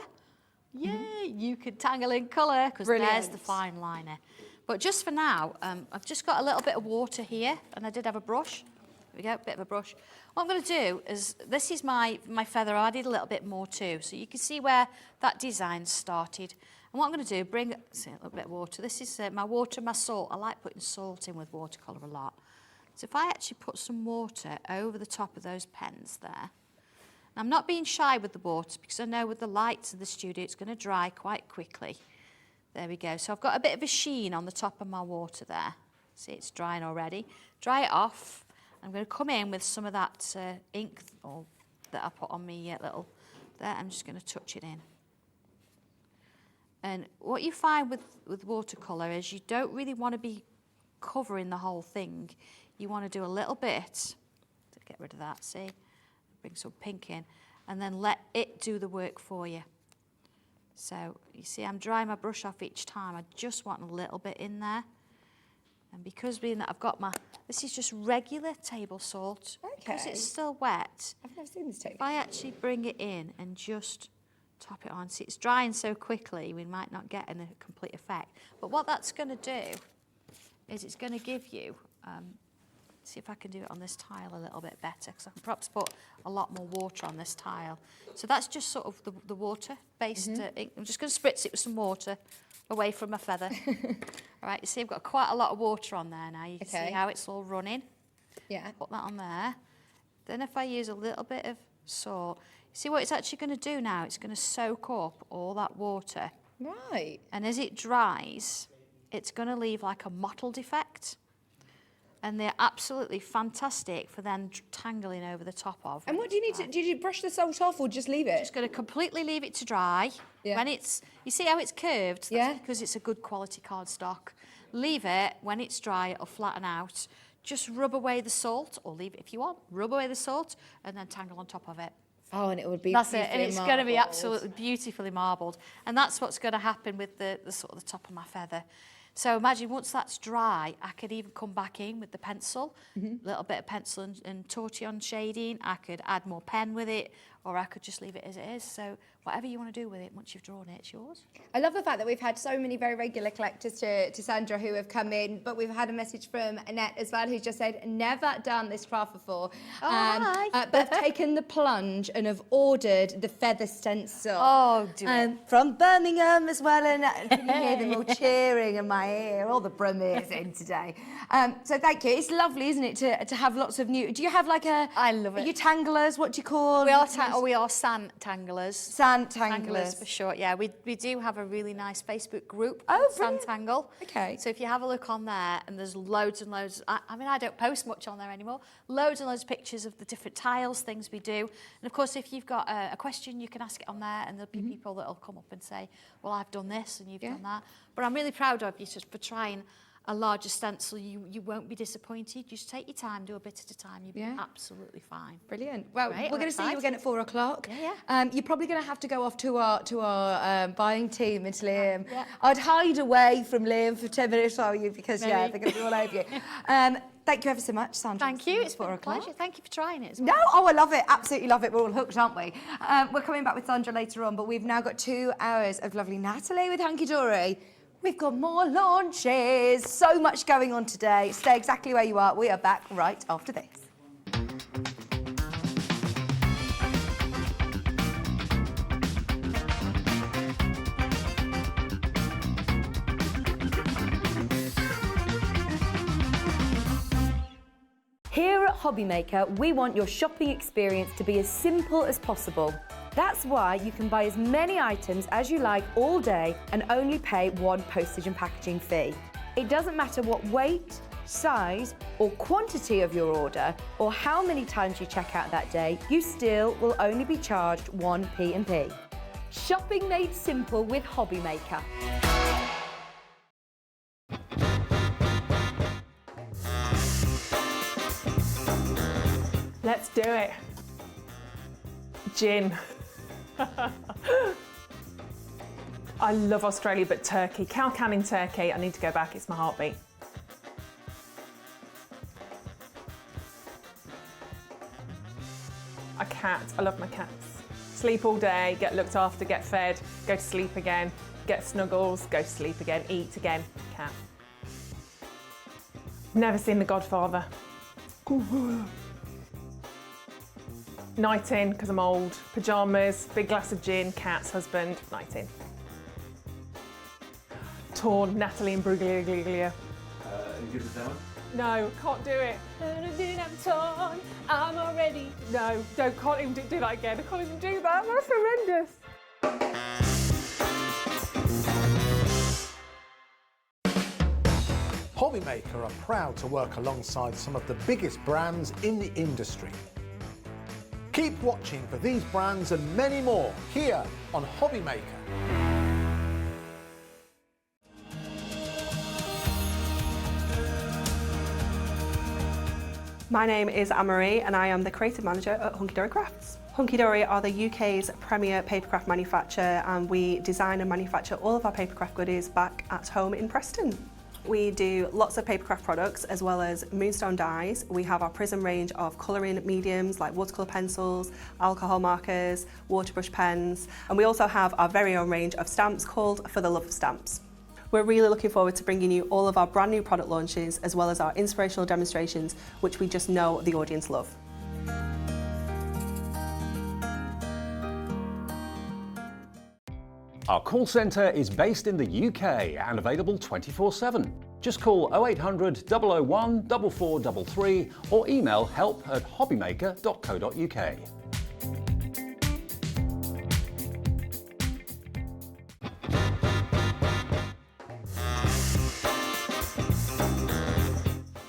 you could tangle in colour because there's the fine liner. But just for now, I've just got a little bit of water here, and I did have a brush. There we go, bit of a brush. What I'm going to do is, this is my feather. I did a little bit more too, so you can see where that design started. And what I'm going to do, bring a little bit of water. This is my water, my salt. I like putting salt in with watercolour a lot. So if I actually put some water over the top of those pens there, and I'm not being shy with the water because I know with the lights in the studio it's going to dry quite quickly. There we go. So I've got a bit of a sheen on the top of my water there. See, it's drying already. Dry it off. I'm going to come in with some of that ink that I put on me little there. I'm just going to touch it in. And what you find with watercolour is you don't really want to be covering the whole thing. You want to do a little bit to get rid of that, see? Bring some pink in and then let it do the work for you. So you see I'm drying my brush off each time. I just want a little bit in there. And because being that I've got this is just regular table salt. Okay. Because it's still wet. I've never seen this technique. If I actually bring it in and just top it on, see it's drying so quickly we might not get a complete effect. But what that's going to do is it's going to give you, see if I can do it on this tile a little bit better, because I can perhaps put a lot more water on this tile. So that's just sort of the water-based ink. I'm just going to spritz it with some water away from my feather. All right, you see I've got quite a lot of water on there now. You can see how it's all running. Yeah. Put that on there. Then if I use a little bit of salt, see what it's actually going to do now? It's going to soak up all that water. Right. And as it dries, it's going to leave like a mottled effect. And they're absolutely fantastic for then tangling over the top of. And what do you need to, do you brush the salt off or just leave it? Just going to completely leave it to dry. Yeah. When it's, you see how it's curved? Yeah. That's because it's a good quality cardstock. Leave it, when it's dry, it'll flatten out. Just rub away the salt, or leave it if you want. Rub away the salt and then tangle on top of it. Oh, and it would be That's it, and it's going to be marbled. absolutely beautifully marbled. And that's what's going to happen with the sort of the top of my feather. So imagine once that's dry, I could even come back in with the pencil, a little bit of pencil and tortillon shading. I could add more pen with it, or I could just leave it as it is. So whatever you want to do with it, once you've drawn it, it's yours. I love the fact that we've had so many very regular collectors to Sandra who have come in, but we've had a message from Annette as well, who just said, never done this craft before, hi. but have taken the plunge and have ordered the feather stencil. Oh, do it. From Birmingham as well, and you can hear them all cheering in my ear, all the Brummies in today. So thank you. It's lovely, isn't it, to have lots of new... Do you have like a... I love it. Are you tanglers? What do you call... We are Sanntanglers. Sanntanglers. For short, yeah. We do have a really nice Facebook group Oh, called brilliant. Sanntangle. Okay. So if you have a look on there, and there's loads and loads, I mean, I don't post much on there anymore, loads and loads of pictures of the different tiles, things we do. And of course, if you've got a question, you can ask it on there, and there'll be people that'll come up and say, well, I've done this and you've done that. But I'm really proud of you for trying a larger stencil. You won't be disappointed. Just take your time, do a bit at a time. You'll be absolutely fine. Brilliant. Well, Great, we're going I'm to see you again at 4 o'clock. Yeah. You're probably going to have to go off to our buying team into Liam. I'd hide away from Liam for 10 minutes, are you? Because, they're going to be all over you. Thank you ever so much, Sandra. Thank you. It's been 4 a o'clock. pleasure. Thank you for trying it as well. No, I love it. Absolutely love it. We're all hooked, aren't we? We're coming back with Sandra later on, but we've now got 2 hours of lovely Natalie with Hunkydory. We've got more launches. So much going on today. Stay exactly where you are. We are back right after this. Here at Hobbymaker, we want your shopping experience to be as simple as possible. That's why you can buy as many items as you like all day and only pay 1 postage and packaging fee. It doesn't matter what weight, size or quantity of your order or how many times you check out that day, you still will only be charged 1 P&P. Shopping made simple with Hobbymaker. Let's do it. Gin. I love Australia, but Turkey. Cow Canning Turkey. I need to go back. It's my heartbeat. A cat. I love my cats. Sleep all day, get looked after, get fed, go to sleep again, get snuggles, go to sleep again, eat again. Cat. Never seen The Godfather. Night in, because I'm old. Pyjamas, big glass of gin, cats, husband, night in. Torn, Natalie and Bruglia. You give us that one? No, can't do it. I'm torn, I'm already. No, can't even do that again. I can't even do that. That's horrendous. Hobbymaker are proud to work alongside some of the biggest brands in the industry. Keep watching for these brands and many more here on Hobbymaker. My name is Anne-Marie and I am the creative manager at Hunkydory Crafts. Hunkydory are the UK's premier papercraft manufacturer and we design and manufacture all of our papercraft goodies back at home in Preston. We do lots of papercraft products as well as moonstone dyes. We have our Prism range of colouring mediums like watercolour pencils, alcohol markers, waterbrush pens, and we also have our very own range of stamps called For the Love of Stamps. We're really looking forward to bringing you all of our brand new product launches as well as our inspirational demonstrations, which we just know the audience love. Our call centre is based in the UK and available 24/7. Just call 0800 001 4433 or email help@hobbymaker.co.uk.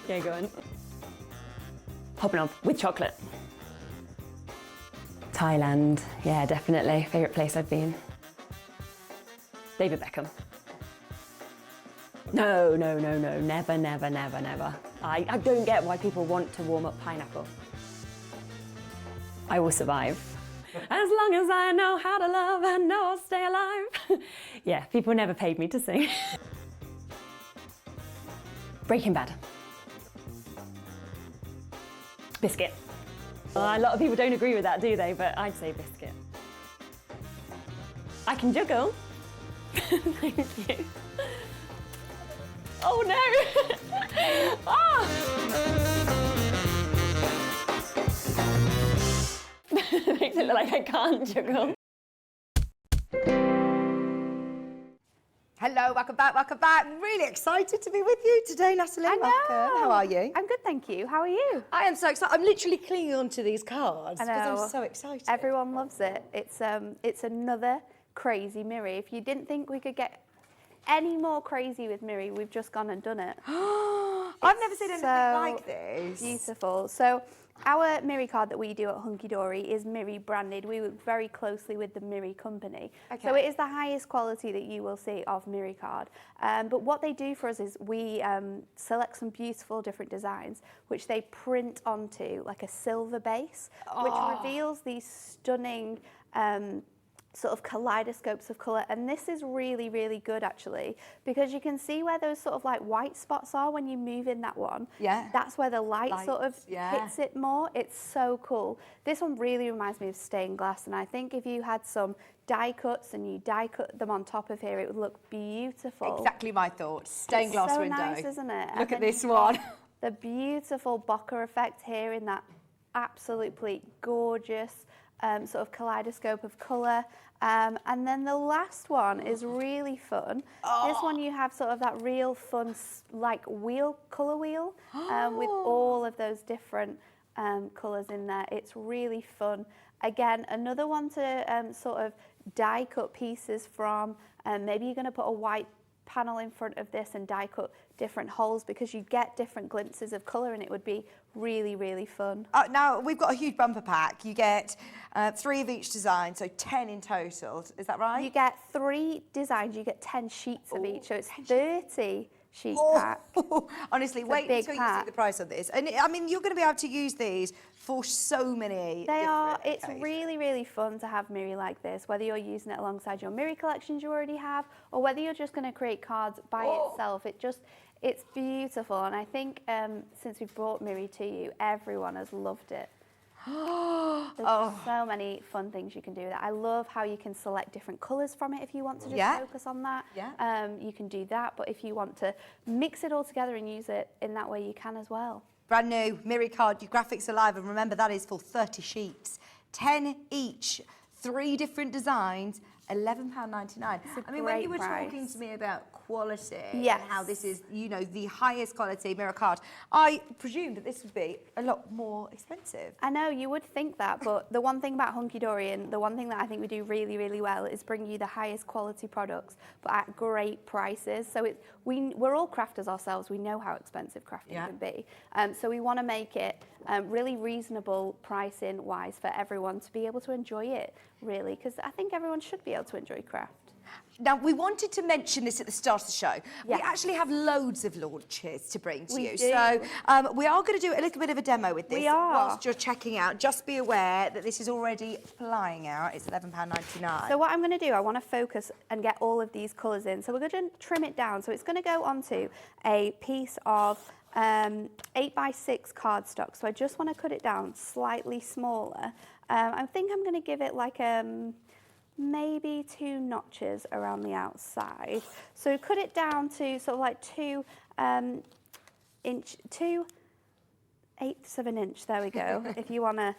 Yeah, go on. Popping off with chocolate. Thailand, yeah, definitely. Favourite place I've been. David Beckham. No, never. I don't get why people want to warm up pineapple. I will survive. As long as I know how to love, I know I'll stay alive. Yeah, people never paid me to sing. Breaking Bad. Biscuit. A lot of people don't agree with that, do they? But I'd say biscuit. I can juggle. Thank you. Oh no! Oh. Makes it look like I can't juggle. Hello, welcome back. Really excited to be with you today, Natalie. I know. Welcome. How are you? I'm good, thank you. How are you? I am so excited. I'm literally clinging onto these cards I because know. I'm so excited. Everyone loves it. It's another crazy Miri. If you didn't think we could get any more crazy with Miri, we've just gone and done it. I've never seen anything like this. Beautiful. So our Miri card that we do at Hunkydory is Miri branded. We work very closely with the Miri company. Okay. So it is the highest quality that you will see of Miri card. But what they do for us is we select some beautiful different designs, which they print onto like a silver base, which reveals these stunning sort of kaleidoscopes of colour, and this is really, really good actually, because you can see where those sort of like white spots are when you move in that one. Yeah. That's where the light sort of hits it more. It's so cool. This one really reminds me of stained glass, and I think if you had some die cuts and you die cut them on top of here, it would look beautiful. Exactly my thoughts. Stained glass so window. Nice, isn't it? Look And at then this you've got one. The beautiful bokeh effect here in that absolutely gorgeous sort of kaleidoscope of colour. And then the last one is really fun. This one you have sort of that real fun, like colour wheel, with all of those different colours in there. It's really fun. Again, another one to sort of die cut pieces from. Maybe you're going to put a white panel in front of this and die cut different holes, because you get different glimpses of colour, and it would be really, really fun. Now, we've got a huge bumper pack. You get 3 of each design, so 10 in total. Is that right? You get 3 designs, you get 10 sheets of each, so it's 30 sheet pack. Honestly, It's a wait big until you pack. see the price of this. And I mean, you're going to be able to use these for so many They are. different It's occasions. really, really fun to have Miri like this, whether you're using it alongside your Miri collections you already have, or whether you're just going to create cards by itself. It's beautiful, and I think since we've brought Miri to you, everyone has loved it. There's so many fun things you can do with it. I love how you can select different colours from it if you want to just focus on that. Yeah. You can do that, but if you want to mix it all together and use it in that way, you can as well. Brand new Miri card, your graphics are live, and remember that is for 30 sheets, 10 each, 3 different designs, £11.99. I mean, when you were great talking price. to me about quality Yes. and how this is, you know, the highest quality Miri card, I presumed that this would be a lot more expensive. I know, you would think that, but the one thing about Hunkydory, and the one thing that I think we do really, really well, is bring you the highest quality products, but at great prices. So we're all crafters ourselves. We know how expensive crafting can be. So we want to make it really reasonable pricing-wise for everyone to be able to enjoy it, really, because I think everyone should be able to enjoy craft. Now, we wanted to mention this at the start of the show. Yeah. We actually have loads of launches to bring to We you. do. So we are going to do a little bit of a demo with this We are. whilst you're checking out. Just be aware that this is already flying out. It's £11.99. So what I'm going to do, I want to focus and get all of these colours in. So we're going to trim it down. So it's going to go onto a piece of 8x6 cardstock. So I just want to cut it down slightly smaller. I think I'm going to give it like maybe 2 notches around the outside. So cut it down to sort of like 2 2/8 of an inch. There we go. If you wanna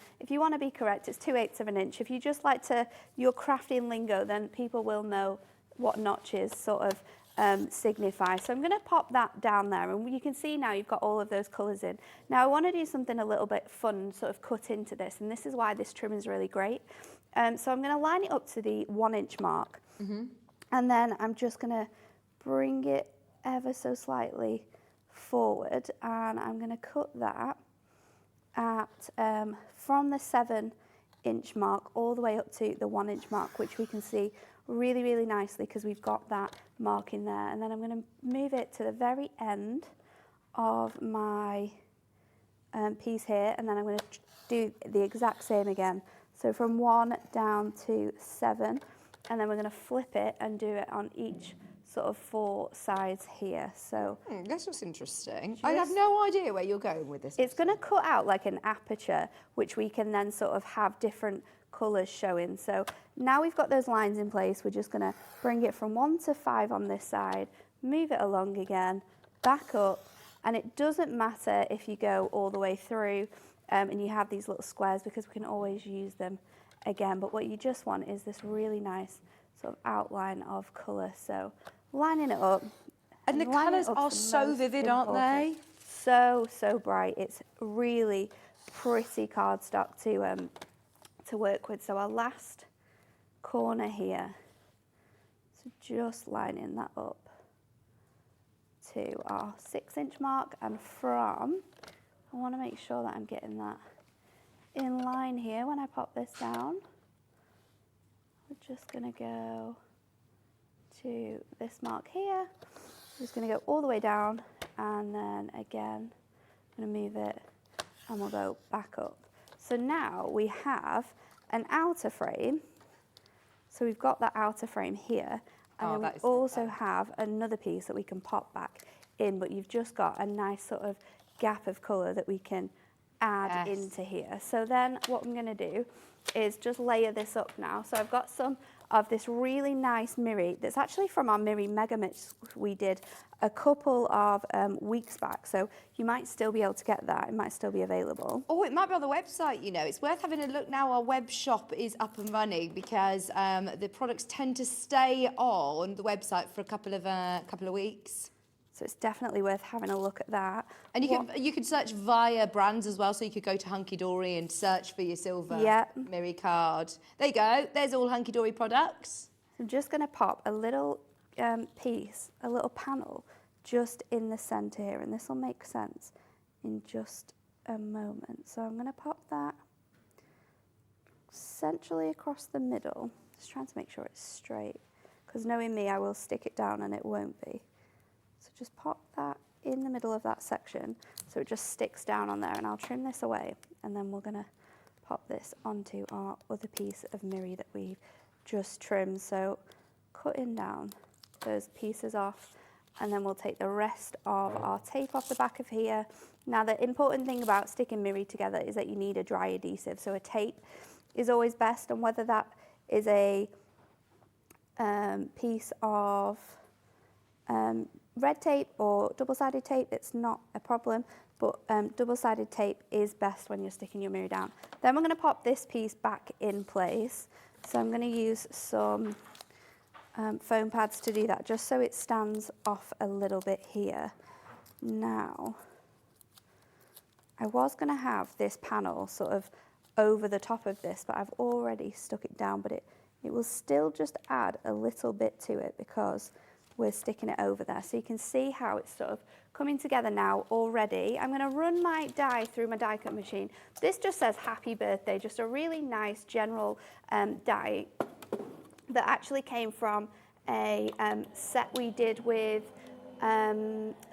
be correct, it's 2/8 of an inch. If you just like to your crafting lingo, then people will know what notches sort of signify. So I'm going to pop that down there, and you can see now you've got all of those colours in. Now I want to do something a little bit fun, sort of cut into this, and this is why this trim is really great. So I'm going to line it up to the 1 inch mark, and then I'm just going to bring it ever so slightly forward, and I'm going to cut that at from the 7 inch mark all the way up to the 1 inch mark, which we can see really, really nicely because we've got that mark in there. And then I'm going to move it to the very end of my piece here, and then I'm going to do the exact same again. So from 1 down to 7, and then we're going to flip it and do it on each sort of 4 sides here. So this was interesting. I have no idea where you're going with this. it's going to cut out like an aperture, which we can then sort of have different colours showing. So now we've got those lines in place, we're just going to bring it from 1 to 5 on this side, move it along again, back up, and it doesn't matter if you go all the way through and you have these little squares, because we can always use them again. But what you just want is this really nice sort of outline of colour. So lining it up. And the colours are so vivid, aren't they? So, so bright. It's really pretty cardstock to work with. So our last corner here, so just lining that up to our 6 inch mark, and from, I want to make sure that I'm getting that in line here when I pop this down. We're just going to go to this mark here. I'm just going to go all the way down, and then again I'm going to move it, and we'll go back up. So now we have an outer frame. So we've got that outer frame here, and then we also have another piece that we can pop back in, but you've just got a nice sort of gap of colour that we can add into here. So then what I'm going to do is just layer this up now. So I've got some of this really nice mirri that's actually from our mirri mega mix we did a couple of weeks back. So you might still be able to get that. It might still be available. Oh, it might be on the website, you know. It's worth having a look now. Our web shop is up and running because the products tend to stay on the website for a couple of weeks. So it's definitely worth having a look at that. And you can search via brands as well. So you could go to Hunkydory and search for your silver mirri card. There you go. There's all Hunkydory products. I'm just going to pop a little piece, a little panel, just in the centre here, and this will make sense in just a moment. So I'm going to pop that centrally across the middle, just trying to make sure it's straight, because knowing me, I will stick it down and it won't be. So just pop that in the middle of that section so it just sticks down on there, and I'll trim this away, and then we're going to pop this onto our other piece of mirri that we've just trimmed. So cutting down those pieces off, and then we'll take the rest of our tape off the back of here. Now the important thing about sticking mirri together is that you need a dry adhesive, so a tape is always best, and whether that is a piece of red tape or double-sided tape, it's not a problem, but double-sided tape is best when you're sticking your mirri down. Then we're going to pop this piece back in place, so I'm going to use some foam pads to do that, just so it stands off a little bit here. Now, I was going to have this panel sort of over the top of this, but I've already stuck it down, but it will still just add a little bit to it because we're sticking it over there. So you can see how it's sort of coming together now already. I'm going to run my die through my die cut machine. This just says happy birthday, just a really nice general die that actually came from a set we did with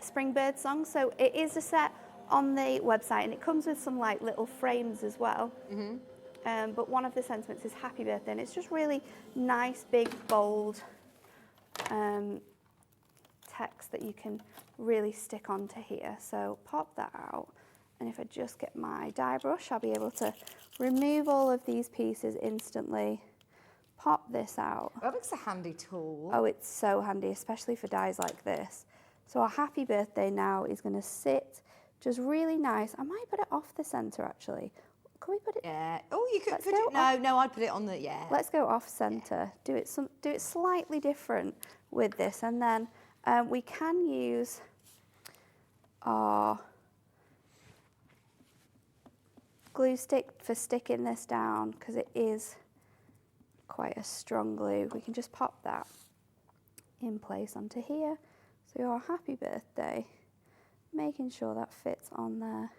Spring Bird Song. So it is a set on the website, and it comes with some like little frames as well. But one of the sentiments is happy birthday, and it's just really nice, big, bold text that you can really stick onto here. So pop that out, and if I just get my die brush, I'll be able to remove all of these pieces instantly. Pop this out. That looks a handy tool. Oh, it's so handy, especially for dies like this. So our happy birthday now is going to sit just really nice. I might put it off the centre actually. Can we put it? Yeah. Oh, you could Let's put go it. No, I'd put it on the. Yeah. Let's go off centre. Do it slightly different with this, and then we can use our glue stick for sticking this down because it is quite a strong glue. We can just pop that in place onto here. So your happy birthday, making sure that fits on there.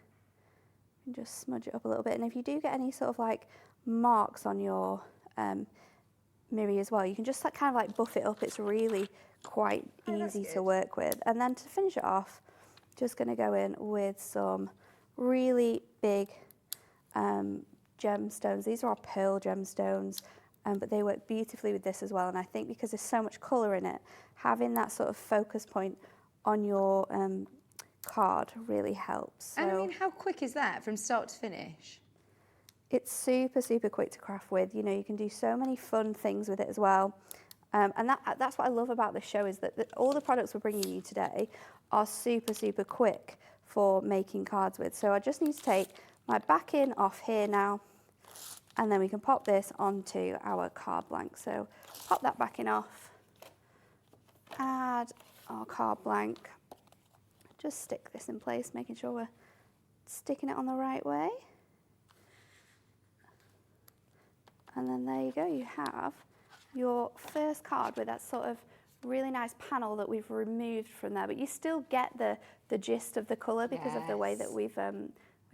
And just smudge it up a little bit. And if you do get any sort of like marks on your mirror as well, you can just like, kind of like buff it up. It's really quite easy to work with. And then to finish it off, just going to go in with some really big gemstones. These are our pearl gemstones, but they work beautifully with this as well. And I think because there's so much colour in it, having that sort of focus point on your card really helps. So And I mean, how quick is that from start to finish? it's super, super quick to craft with. You know, you can do so many fun things with it as well. And that's what I love about this show is that all the products we're bringing you today are super, super quick for making cards with. So I just need to take my backing off here now, and then we can pop this onto our card blank. So pop that backing off, add our card blank, just stick this in place, making sure we're sticking it on the right way. And then there you go, you have your first card with that sort of really nice panel that we've removed from there, but you still get the gist of the colour because of the way that we've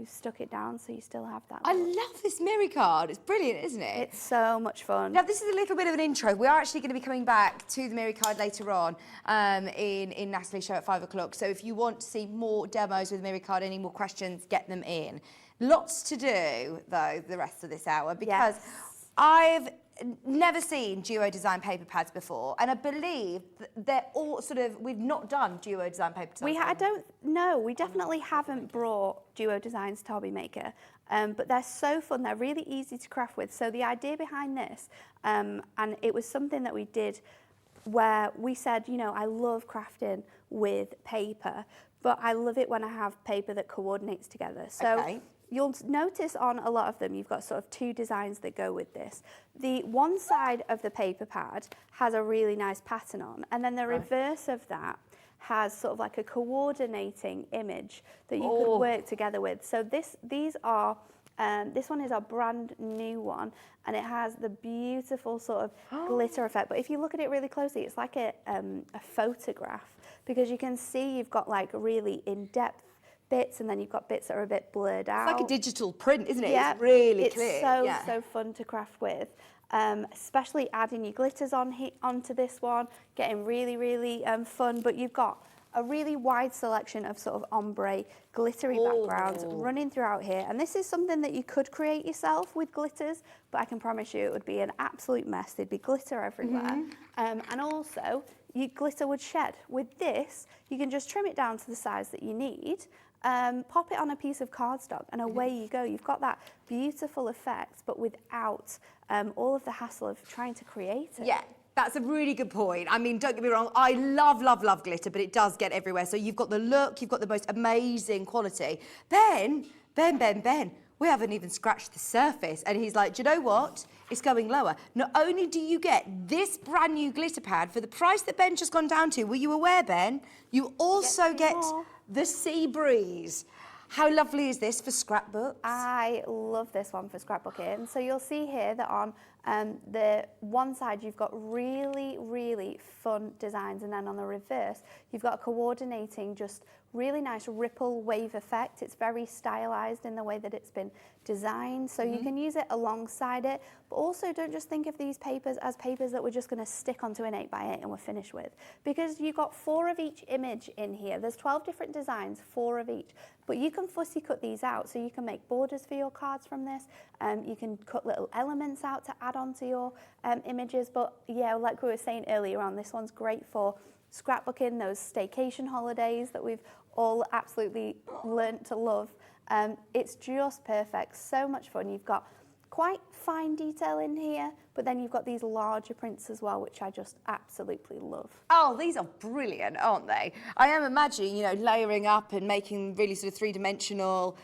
stuck it down, so you still have that. I love this mirror card. It's brilliant, isn't it? It's so much fun. Now, this is a little bit of an intro. We are actually going to be coming back to the mirror card later on in Natalie's show at 5 o'clock. So if you want to see more demos with the mirror card, any more questions, get them in. Lots to do, though, the rest of this hour, because I've never seen duo design paper pads before, and I believe they're all sort of, we've not done duo design paper pads. I don't know, we definitely haven't brought duo designs to Hobby Maker, but they're so fun, they're really easy to craft with. So the idea behind this, and it was something that we did where we said, you know, I love crafting with paper, but I love it when I have paper that coordinates together. So you'll notice on a lot of them, you've got sort of two designs that go with this. The one side of the paper pad has a really nice pattern on, and then the reverse of that has sort of like a coordinating image that you could work together with. So these are, this one is our brand new one, and it has the beautiful sort of glitter effect. But if you look at it really closely, it's like a photograph, because you can see you've got like really in-depth bits, and then you've got bits that are a bit blurred out. It's like a digital print, isn't it? Yeah, it's really clear. It's so fun to craft with, especially adding your glitters onto this one, getting really, really fun. But you've got a really wide selection of sort of ombre, glittery backgrounds running throughout here. And this is something that you could create yourself with glitters, but I can promise you it would be an absolute mess. There'd be glitter everywhere. And also, your glitter would shed. With this, you can just trim it down to the size that you need, pop it on a piece of cardstock, and away you go. You've got that beautiful effect, but without all of the hassle of trying to create it. Yeah, that's a really good point. I mean, don't get me wrong, I love, love, love glitter, but it does get everywhere. So you've got the look, you've got the most amazing quality. Ben, we haven't even scratched the surface. And he's like, do you know what? It's going lower. Not only do you get this brand new glitter pad for the price that Ben's just gone down to, were you aware, Ben? You also get the Sea Breeze. How lovely is this for scrapbooks? I love this one for scrapbooking. So you'll see here that on the one side you've got really, really fun designs, and then on the reverse you've got a coordinating just really nice ripple wave effect. It's very stylized in the way that it's been designed, so you can use it alongside it, but also don't just think of these papers as papers that we're just going to stick onto an 8x8 and we're finished with, because you've got 4 of each image in here. There's 12 different designs, 4 of each, but you can fussy cut these out, so you can make borders for your cards from this. You can cut little elements out to add onto your images, but yeah, like we were saying earlier on, this one's great for scrapbooking, those staycation holidays that we've all absolutely learnt to love. It's just perfect, so much fun. You've got quite fine detail in here, but then you've got these larger prints as well, which I just absolutely love. Oh, these are brilliant, aren't they? I am imagining, you know, layering up and making really sort of three-dimensional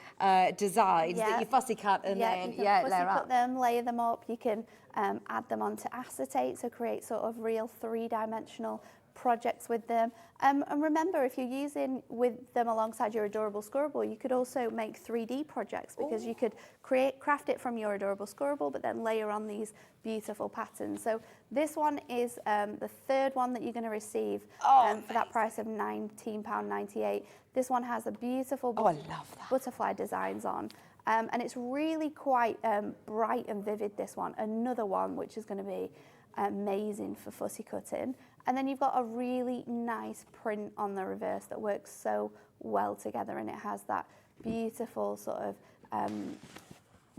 designs that you fussy cut and then, you can fussy layer cut up. them, layer them up. You can add them onto acetate to create sort of real three-dimensional projects with them. And remember, if you're using with them alongside your Adorable Scorable, you could also make 3D projects, because you could craft it from your Adorable Scorable, but then layer on these beautiful patterns. So this one is the 3rd one that you're going to receive for that price of £19.98. This one has a beautiful butterfly designs on. And it's really quite bright and vivid, this one. Another one which is going to be amazing for fussy cutting. And then you've got a really nice print on the reverse that works so well together, and it has that beautiful sort of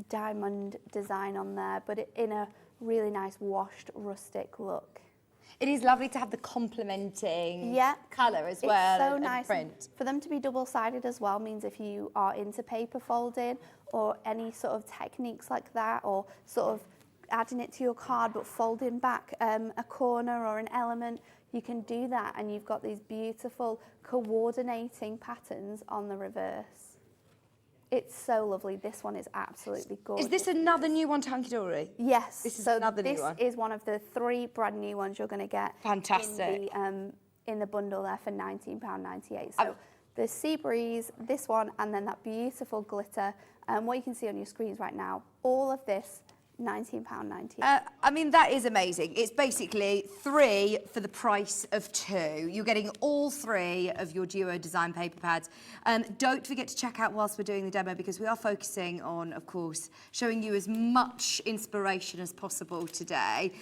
diamond design on there, but in a really nice washed rustic look. It is lovely to have the complementing colour as well. It's so and nice. Print. For them to be double-sided as well means if you are into paper folding or any sort of techniques like that, or sort of adding it to your card but folding back a corner or an element, you can do that, and you've got these beautiful coordinating patterns on the reverse. It's so lovely. This one is absolutely gorgeous. Is this another new one to Hunkydory? Yes. This is another new one. This is one of the 3 brand new ones you're going to get. Fantastic. In the bundle there for £19.98. So the Sea Breeze, this one, and then that beautiful glitter. What you can see on your screens right now, all of this £19.98. I mean, that is amazing. It's basically 3 for the price of 2. You're getting all 3 of your Duo design paper pads. Don't forget to check out whilst we're doing the demo, because we are focusing on, of course, showing you as much inspiration as possible today.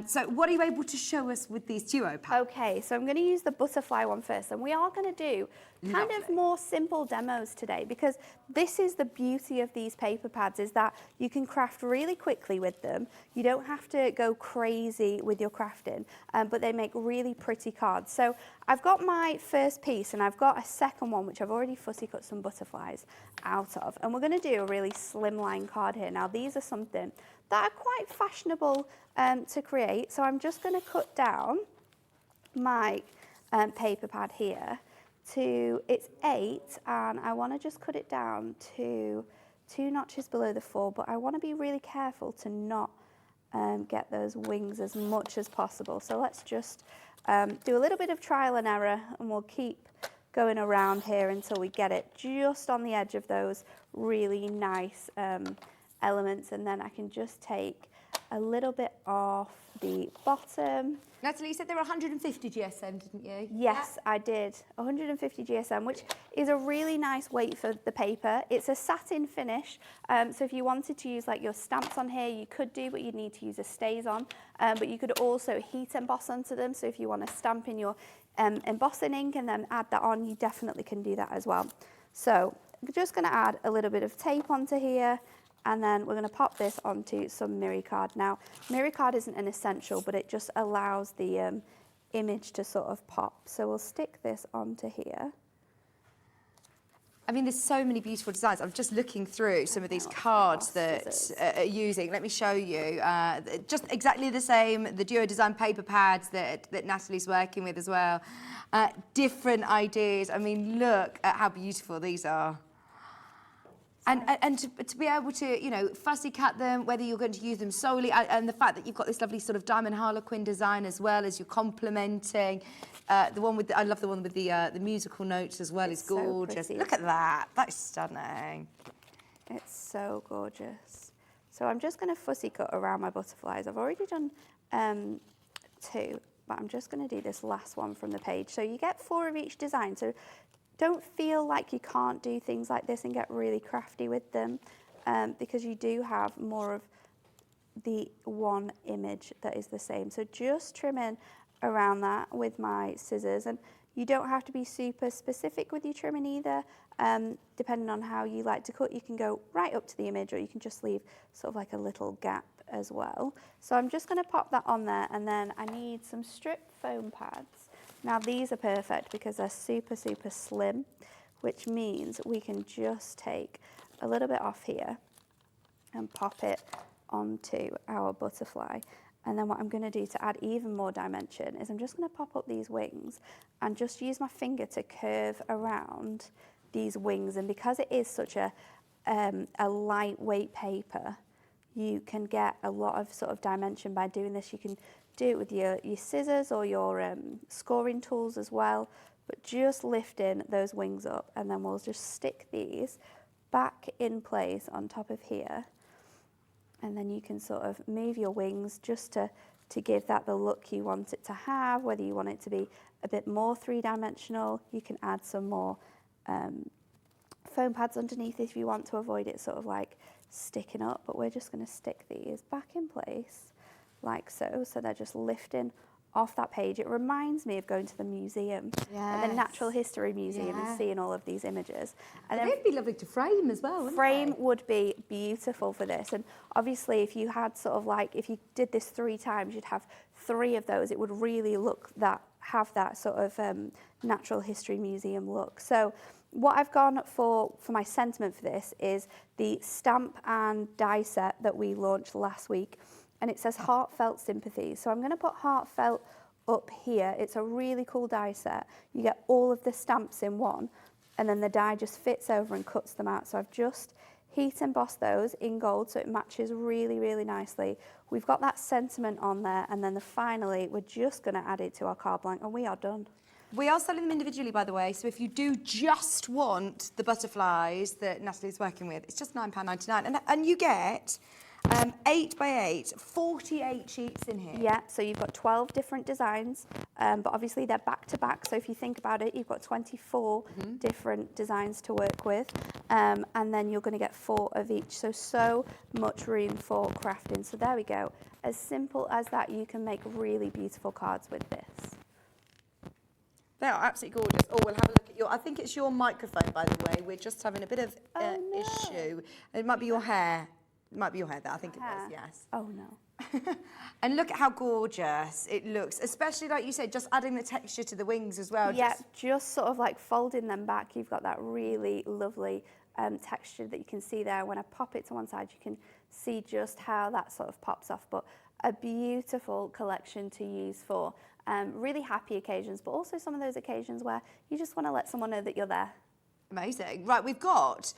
So what are you able to show us with these Duo pads? Okay, so I'm going to use the butterfly one first, and we are going to do kind of more simple demos today, because this is the beauty of these paper pads, is that you can craft really quickly with them. You don't have to go crazy with your crafting, but they make really pretty cards. So I've got my first piece, and I've got a second one which I've already fussy cut some butterflies out of, and we're going to do a really slimline card here. Now these are something that are quite fashionable to create, so I'm just going to cut down my paper pad here to, it's 8, and I want to just cut it down to 2 notches below the 4, but I want to be really careful to not get those wings as much as possible. So let's just do a little bit of trial and error, and we'll keep going around here until we get it just on the edge of those really nice elements, and then I can just take a little bit off the bottom. Natalie, you said there were 150 GSM, didn't you? Yes, I did. 150 GSM, which is a really nice weight for the paper. It's a satin finish, so if you wanted to use like your stamps on here, you could do, but you'd need to use a StazOn. But you could also heat emboss onto them, so if you want to stamp in your embossing ink and then add that on, you definitely can do that as well. So I'm just going to add a little bit of tape onto here, and then we're going to pop this onto some mirror card. Now, mirror card isn't an essential, but it just allows the image to sort of pop. So we'll stick this onto here. I mean, there's so many beautiful designs. I'm just looking through some of these cards that are using. Let me show you. Just exactly the same, the Duo design paper pads that Natalie's working with as well. Different ideas. I mean, look at how beautiful these are. And to be able to, you know, fussy cut them, whether you're going to use them solely, and the fact that you've got this lovely sort of diamond harlequin design as well as you're complementing. The one with, I love the one with the musical notes as well. It's gorgeous. So look at that. That is stunning. It's so gorgeous. So I'm just going to fussy cut around my butterflies. I've already done 2, but I'm just going to do this last one from the page. So you get 4 of each design. So don't feel like you can't do things like this and get really crafty with them, because you do have more of the one image that is the same. So just trimming around that with my scissors, and you don't have to be super specific with your trimming either. Depending on how you like to cut, you can go right up to the image, or you can just leave sort of like a little gap as well. So I'm just going to pop that on there, and then I need some strip foam pads. Now these are perfect because they're super, super slim, which means we can just take a little bit off here and pop it onto our butterfly. And then what I'm going to do to add even more dimension is I'm just going to pop up these wings and just use my finger to curve around these wings. And because it is such a lightweight paper, you can get a lot of sort of dimension by doing this. You can do it with your scissors or your scoring tools as well, but just lifting those wings up, and then we'll just stick these back in place on top of here. And then you can sort of move your wings just to give that the look you want it to have, whether you want it to be a bit more three-dimensional. You can add some more foam pads underneath if you want to avoid it sort of like sticking up, but we're just going to stick these back in place like so. So they're just lifting off that page. It reminds me of going to the museum, the Natural History Museum, and seeing all of these images. And then They'd be lovely to frame as well, wouldn't frame they? would be beautiful for this. And obviously if you had sort of like, if you did this 3 times, you'd have 3 of those. It would really have that sort of Natural History Museum look. So what I've gone for my sentiment for this is the stamp and die set that we launched last week. And it says heartfelt sympathies. So I'm going to put heartfelt up here. It's a really cool die set. You get all of the stamps in one, and then the die just fits over and cuts them out. So I've just heat embossed those in gold so it matches really, really nicely. We've got that sentiment on there, and then finally we're just going to add it to our card blank, and we are done. We are selling them individually, by the way, so if you do just want the butterflies that Natalie's working with, it's just £9.99, and you get 8 by 8, 48 sheets in here. Yeah, so you've got 12 different designs, but obviously they're back to back. So if you think about it, you've got 24 different designs to work with, and then you're going to get 4 of each. So much room for crafting. So there we go. As simple as that, you can make really beautiful cards with this. They are absolutely gorgeous. Oh, we'll have a look at I think it's your microphone, by the way. We're just having a bit of issue. It might be your hair. It might be your hair there, I think it was, yes. Oh, no. And look at how gorgeous it looks, especially, like you said, just adding the texture to the wings as well. Yeah, just sort of like folding them back, you've got that really lovely texture that you can see there. When I pop it to one side, you can see just how that sort of pops off. But a beautiful collection to use for really happy occasions, but also some of those occasions where you just want to let someone know that you're there. Amazing. Right, we've got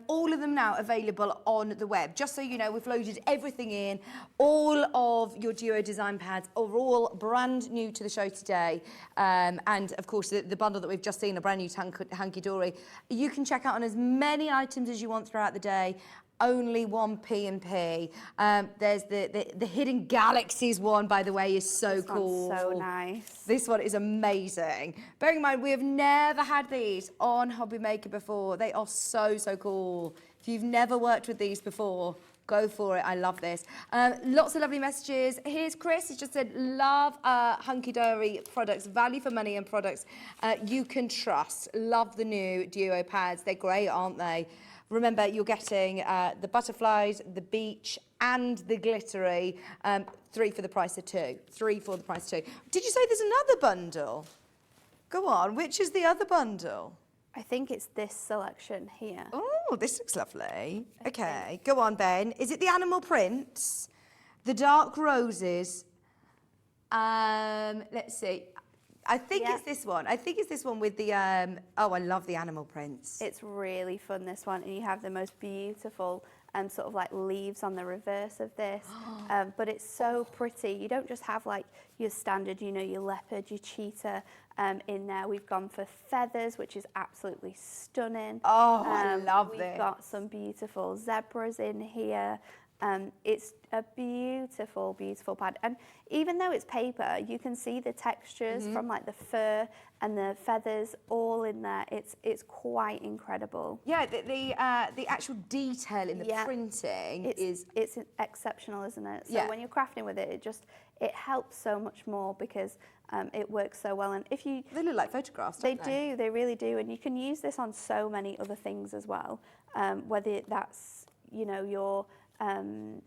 all of them now available on the web. Just so you know, we've loaded everything in. All of your Duo design pads are all brand new to the show today. And of course, the bundle that we've just seen, a brand new Hunkydory, you can check out on as many items as you want throughout the day. Only one P&P. There's the Hidden Galaxies one, by the way, is so cool. This one's so nice. This one is amazing. Bearing in mind, we have never had these on Hobby Maker before. They are so cool. If you've never worked with these before, go for it. I love this. Lots of lovely messages. Here's Chris. He's just said, love Hunkydory products, value for money and products you can trust. Love the new Duo pads. They're great, aren't they? Remember, you're getting the butterflies, the beach, and the glittery. 3 for the price of 2. 3 for the price of 2. Did you say there's another bundle? Go on. Which is the other bundle? I think it's this selection here. Oh, this looks lovely. Okay, go on, Ben. Is it the animal prints? The dark roses? Let's see. I think it's this one. I think it's this one with the, oh, I love the animal prints. It's really fun, this one, and you have the most beautiful sort of like leaves on the reverse of this, but it's so pretty. You don't just have like your standard, you know, your leopard, your cheetah in there. We've gone for feathers, which is absolutely stunning. Oh, I love this. We've got some beautiful zebras in here. It's a beautiful, beautiful pad. And even though it's paper, you can see the textures from like the fur and the feathers all in there. It's quite incredible. Yeah, the actual detail in the printing is... It's exceptional, isn't it? So Yeah. when you're crafting with it, it helps so much more because it works so well. And if you... They look like photographs, don't they? They really do. And you can use this on so many other things as well. Whether that's, you know, you're going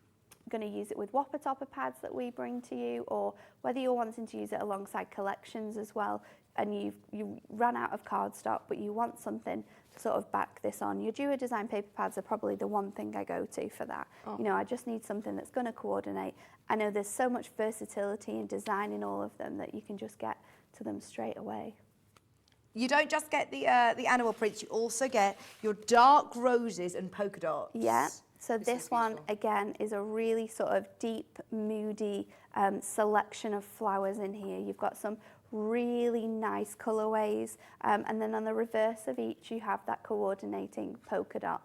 to use it with whopper topper pads that we bring to you, or whether you're wanting to use it alongside collections as well, and you run out of cardstock, but you want something to sort of back this on. Your Duo Design paper pads are probably the one thing I go to for that. You know, I just need something that's going to coordinate. I know there's so much versatility in designing all of them that you can just get to them straight away. You don't just get the animal prints, you also get your dark roses and polka dots. Yeah. So this one, again, is a really sort of deep, moody selection of flowers in here. You've got some really nice colourways. And then on the reverse of each, you have that coordinating polka dot.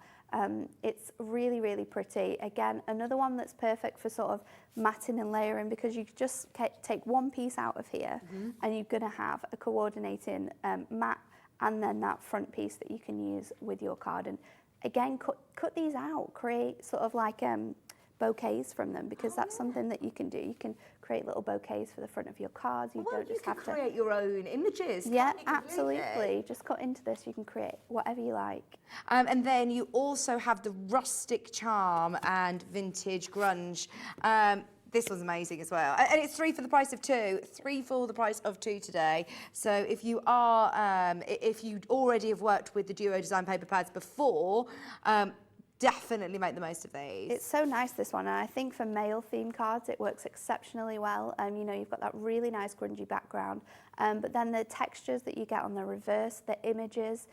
It's really, really pretty. Again, another one that's perfect for sort of matting and layering, because you just take one piece out of here and you're going to have a coordinating mat and then that front piece that you can use with your card. And again, cut these out, create sort of like bouquets from them, because that's something that you can do. You can create little bouquets for the front of your cards. You don't just have to create your own images. Yeah, absolutely. Just cut into this, you can create whatever you like. And then you also have the rustic charm and vintage grunge. This was amazing as well. And it's 3 for the price of 2. 3 for the price of 2 today. So if you are, if you already have worked with the Duo Design paper pads before, definitely make the most of these. It's so nice, this one, and I think for male theme cards it works exceptionally well. You know, you've got that really nice grungy background, but then the textures that you get on the reverse, the images,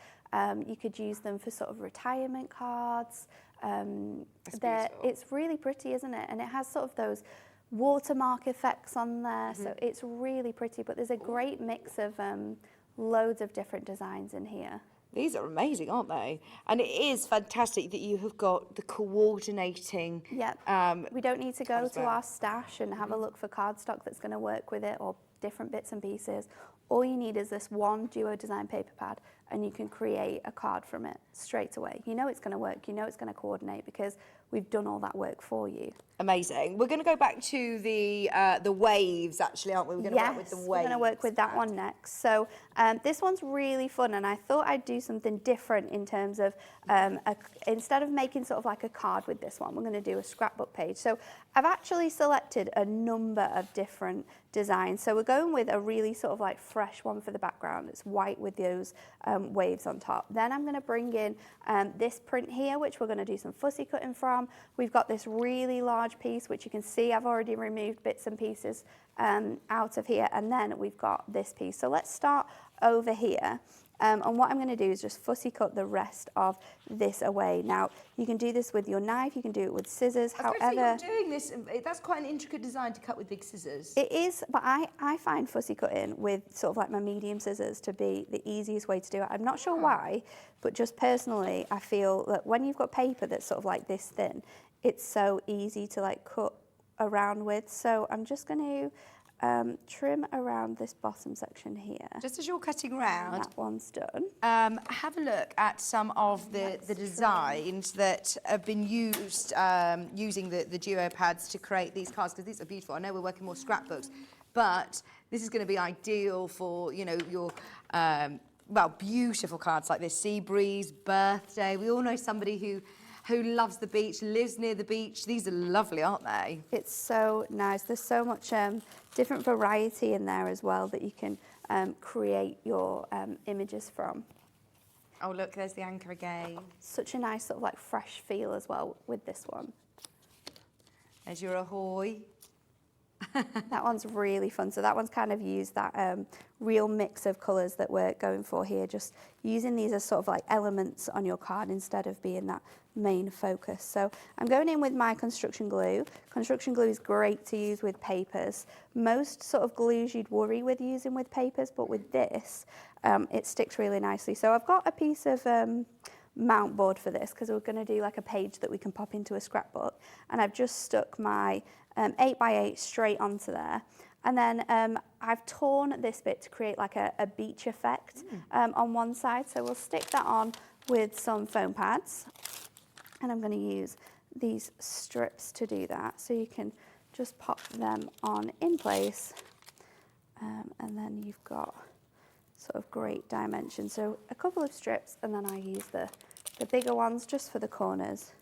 you could use them for sort of retirement cards. It's really pretty, isn't it? And it has sort of those watermark effects on there, so it's really pretty, but there's a great mix of loads of different designs in here. These are amazing, aren't they? And it is fantastic that you have got the coordinating. Yep. We don't need to go to our stash and have a look for cardstock that's going to work with it, or different bits and pieces. All you need is this one Duo Design paper pad, and you can create a card from it straight away. You know it's going to work. You know it's going to coordinate because we've done all that work for you. Amazing. We're going to go back to the waves, actually, aren't we? We're going to work with the waves. We're going to work with that one next. So this one's really fun, and I thought I'd do something different in terms of, instead of making sort of like a card with this one, we're going to do a scrapbook page. So I've actually selected a number of different designs. So we're going with a really sort of like fresh one for the background. It's white with those waves on top. Then I'm going to bring in this print here, which we're going to do some fussy cutting from. We've got this really large piece, which you can see I've already removed bits and pieces out of here, and then we've got this piece. So let's start over here. And what I'm going to do is just fussy cut the rest of this away. Now, you can do this with your knife, you can do it with scissors, however... You're doing this, that's quite an intricate design to cut with big scissors. It is, but I find fussy cutting with sort of like my medium scissors to be the easiest way to do it. I'm not sure why, but just personally, I feel that when you've got paper that's sort of like this thin, it's so easy to like cut around with. So I'm just going to trim around this bottom section here. Just as you're cutting around, that one's done. Have a look at some of the designs that have been used using the Duo pads to create these cards, because these are beautiful. I know we're working more scrapbooks, but this is going to be ideal for, you know, your well, beautiful cards like this. Sea breeze, birthday. We all know somebody who loves the beach, lives near the beach. These are lovely, aren't they? It's so nice. There's so much different variety in there as well that you can create your images from. Oh, look, there's the anchor again. Such a nice sort of like fresh feel as well with this one. There's your ahoy. That one's really fun. So that one's kind of used that real mix of colours that we're going for here, just using these as sort of like elements on your card instead of being that main focus. So I'm going in with my construction glue. Construction glue is great to use with papers. Most sort of glues you'd worry with using with papers, but with this, it sticks really nicely. So I've got a piece of mount board for this because we're going to do like a page that we can pop into a scrapbook, and I've just stuck my 8x8 straight onto there. And then I've torn this bit to create like a beach effect on one side. So we'll stick that on with some foam pads. And I'm going to use these strips to do that. So you can just pop them on in place. And then you've got sort of great dimension. So a couple of strips, and then I use the bigger ones just for the corners,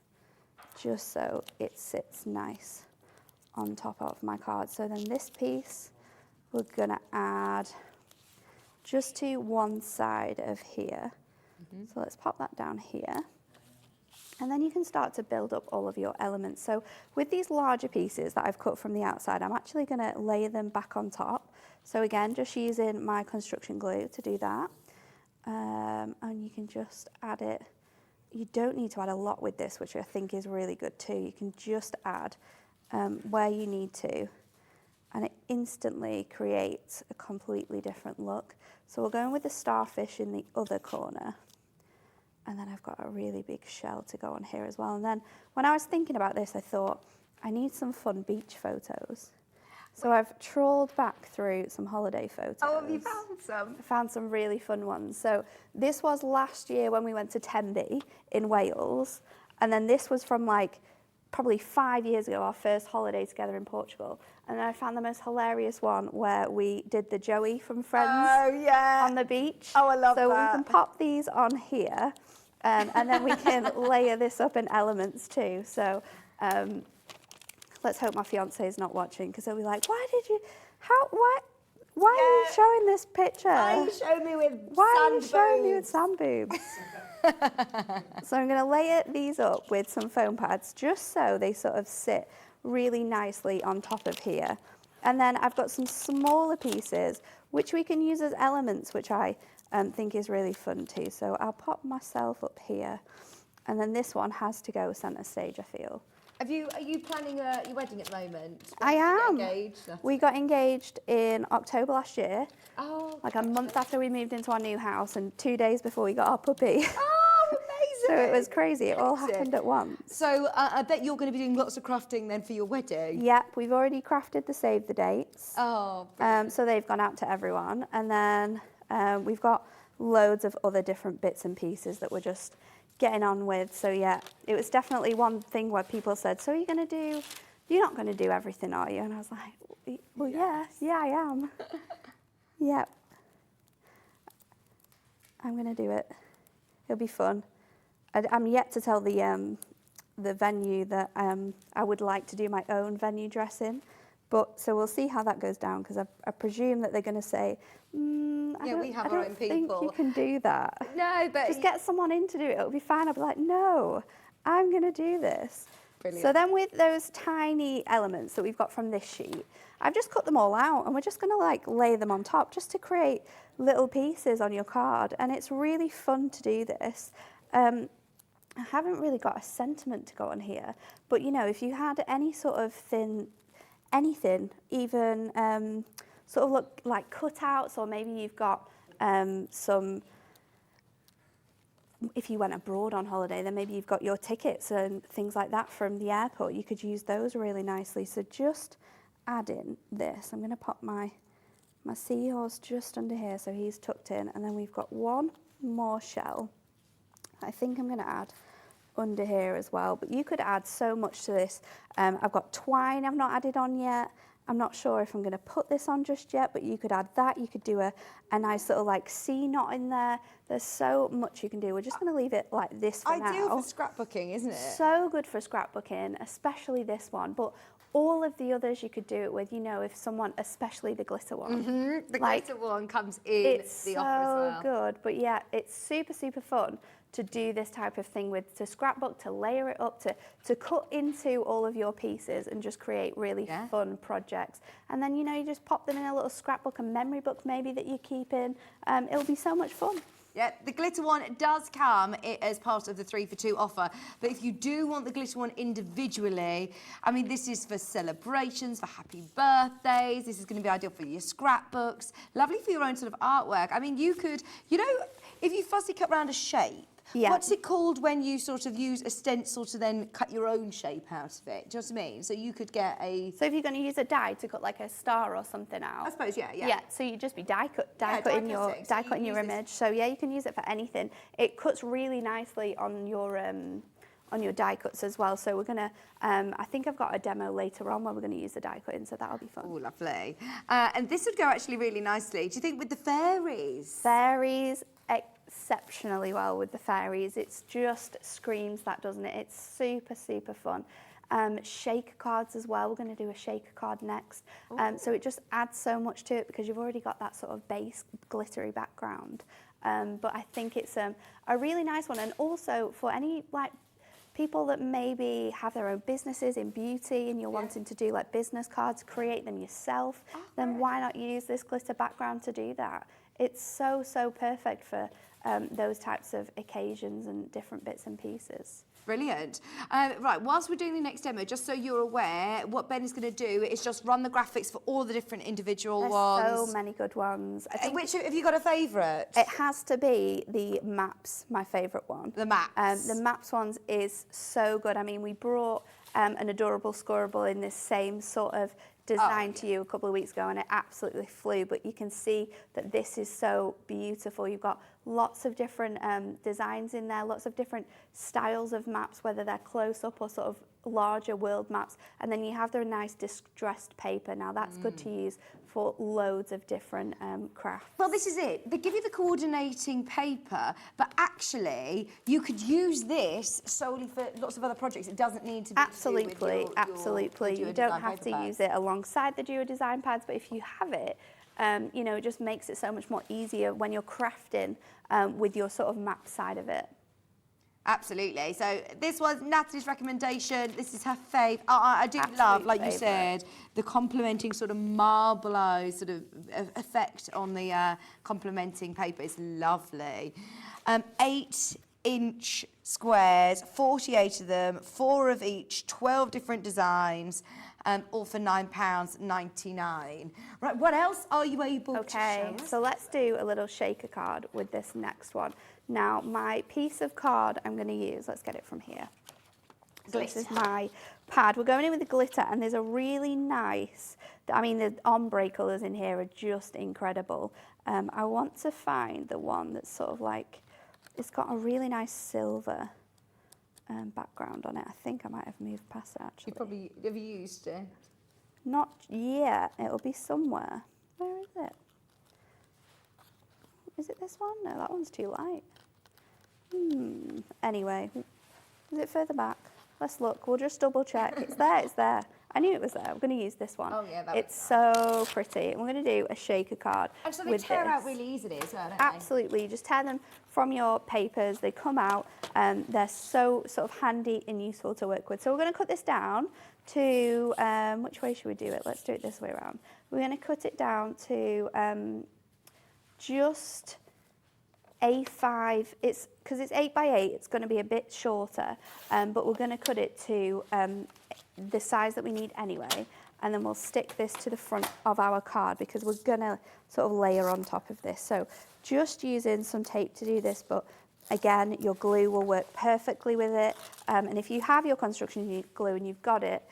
just so it sits nice on top of my card. So then this piece we're gonna add just to one side of here. So let's pop that down here. And then you can start to build up all of your elements. So with these larger pieces that I've cut from the outside, I'm actually gonna layer them back on top. So again, just using my construction glue to do that. And you can just add it. You don't need to add a lot with this, which I think is really good too. You can just add where you need to, and it instantly creates a completely different look. So we're going with the starfish in the other corner. And then I've got a really big shell to go on here as well. And then when I was thinking about this, I thought, I need some fun beach photos. So I've trawled back through some holiday photos. Oh, have you found some? I found some really fun ones. So this was last year when we went to Tenby in Wales. And then this was from like probably 5 years ago, our first holiday together in Portugal. And then I found the most hilarious one where we did the Joey from Friends on the beach. Oh, I love that. So we can pop these on here, and then we can layer this up in elements too. So let's hope my fiance is not watching, because he'll be like, why are you showing this picture? Why are you showing me with Why sand are you showing me with boobs? sand boobs? So I'm going to layer these up with some foam pads just so they sort of sit really nicely on top of here. And then I've got some smaller pieces which we can use as elements, which I think is really fun too. So I'll pop myself up here, and then this one has to go centre stage, I feel. Are you planning your wedding at the moment? I am. Engaged? We got engaged in October last year. Oh, Like a month after we moved into our new house and 2 days before we got our puppy. oh, amazing! So it was crazy. It all happened at once. So I bet you're going to be doing lots of crafting then for your wedding. Yep, we've already crafted the save the dates. Oh, So they've gone out to everyone. And then we've got loads of other different bits and pieces that we're just getting on with. So yeah, it was definitely one thing where people said, so you're not going to do everything, are you? And I was like, well, yeah, I am. Yep. I'm going to do it. It'll be fun. I'm yet to tell the venue that I would like to do my own venue dressing. But so we'll see how that goes down, because I presume that they're going to say, we have our own I don't think people. you can do that. No, but Just get someone in to do it. It'll be fine. I'll be like, no, I'm going to do this. Brilliant. So then with those tiny elements that we've got from this sheet, I've just cut them all out, and we're just going to like lay them on top just to create little pieces on your card. And it's really fun to do this. I haven't really got a sentiment to go on here, but you know, if you had any sort of anything, even sort of look like cutouts, or maybe you've got some, if you went abroad on holiday, then maybe you've got your tickets and things like that from the airport. You could use those really nicely. So just add in this. I'm going to pop my seahorse just under here, so he's tucked in, and then we've got one more shell. I think I'm going to add under here as well, but you could add so much to this. I've got twine I've not added on yet. I'm not sure if I'm going to put this on just yet, but you could add that. You could do a nice little like C knot in there. There's so much you can do. We're just going to leave it like this for now. ideal for scrapbooking, isn't it? So good for scrapbooking, especially this one. But all of the others you could do it with, you know, if someone, especially the glitter one. The like, glitter one comes in it's the offer as well. so good. But yeah, it's super, super fun to do this type of thing with, to scrapbook, to layer it up, to cut into all of your pieces and just create really fun projects. And then, you know, you just pop them in a little scrapbook, a memory book maybe that you keep in. It'll be so much fun. Yeah, the glitter one does come as part of the 3 for 2 offer. But if you do want the glitter one individually, I mean, this is for celebrations, for happy birthdays. This is going to be ideal for your scrapbooks. Lovely for your own sort of artwork. I mean, you could, you know, if you fussy cut round a shape, Yeah. What's it called when you sort of use a stencil to then cut your own shape out of it? Do you know what I mean? So you could get a... So if you're going to use a die to cut like a star or something out. I suppose, yeah. Yeah, so you just be die cutting your image. So yeah, you can use it for anything. It cuts really nicely on your die cuts as well. So we're gonna, I think I've got a demo later on where we're gonna use the die cutting, so that'll be fun. Oh, lovely. And this would go actually really nicely. Do you think with the fairies? Fairies, exceptionally well with the fairies. It's just screams that, doesn't it? It's super, super fun. Shaker cards as well. We're going to do a shaker card next. So it just adds so much to it because you've already got that sort of base glittery background. But I think it's a really nice one. And also for any like people that maybe have their own businesses in beauty and you're wanting to do like business cards, create them yourself, then why not use this glitter background to do that? It's so, so perfect for those types of occasions and different bits and pieces. Brilliant. Right, whilst we're doing the next demo, just so you're aware, what Ben is going to do is just run the graphics for all the different individual ones. There's so many good ones. Which, have you got a favourite? It has to be the maps, my favourite one. The maps. The maps ones is so good. I mean, we brought an adorable scorable in this same sort of design to you a couple of weeks ago and it absolutely flew, but you can see that this is so beautiful. You've got lots of different designs in there, lots of different styles of maps, whether they're close up or sort of larger world maps, and then you have the nice distressed paper. Now that's good to use for loads of different crafts. Well, this is it. They give you the coordinating paper, but actually you could use this solely for lots of other projects. It doesn't need to be absolutely. You don't have to use it alongside the Duo design pads, but if you have it, you know, it just makes it so much more easier when you're crafting with your sort of map side of it. Absolutely. So this was Natalie's recommendation. This is her fave. I do love, like you said, the complementing sort of marbleized sort of effect on the complementing paper is lovely. 8-inch squares, 48 of them, 4 of each, 12 different designs, all for £9.99. Right, what else are you able to show us? So let's do a little shaker card with this next one. Now, my piece of card I'm going to use, let's get it from here. So this is my pad. We're going in with the glitter, and there's a really nice, I mean, the ombre colours in here are just incredible. I want to find the one that's sort of like, it's got a really nice silver background on it. I think I might have moved past it, actually. You probably, have you used it? Not yet. It'll be somewhere. Where is it? Is it this one? No, that one's too light. Anyway, is it further back? Let's look. We'll just double check. It's there, it's there. I knew it was there. I'm going to use this one. Oh, yeah, it's so pretty. And we're going to do a shaker card and so they with tear this. out really easily as well, don't Absolutely. You just tear them from your papers. They come out. They're so sort of handy and useful to work with. So we're going to cut this down to, which way should we do it? Let's do it this way around. We're going to cut it down to just A5, it's because it's 8 by 8, it's going to be a bit shorter, but we're going to cut it to the size that we need anyway, and then we'll stick this to the front of our card because we're going to sort of layer on top of this. So just using some tape to do this, but again, your glue will work perfectly with it, and if you have your construction glue and you've got it,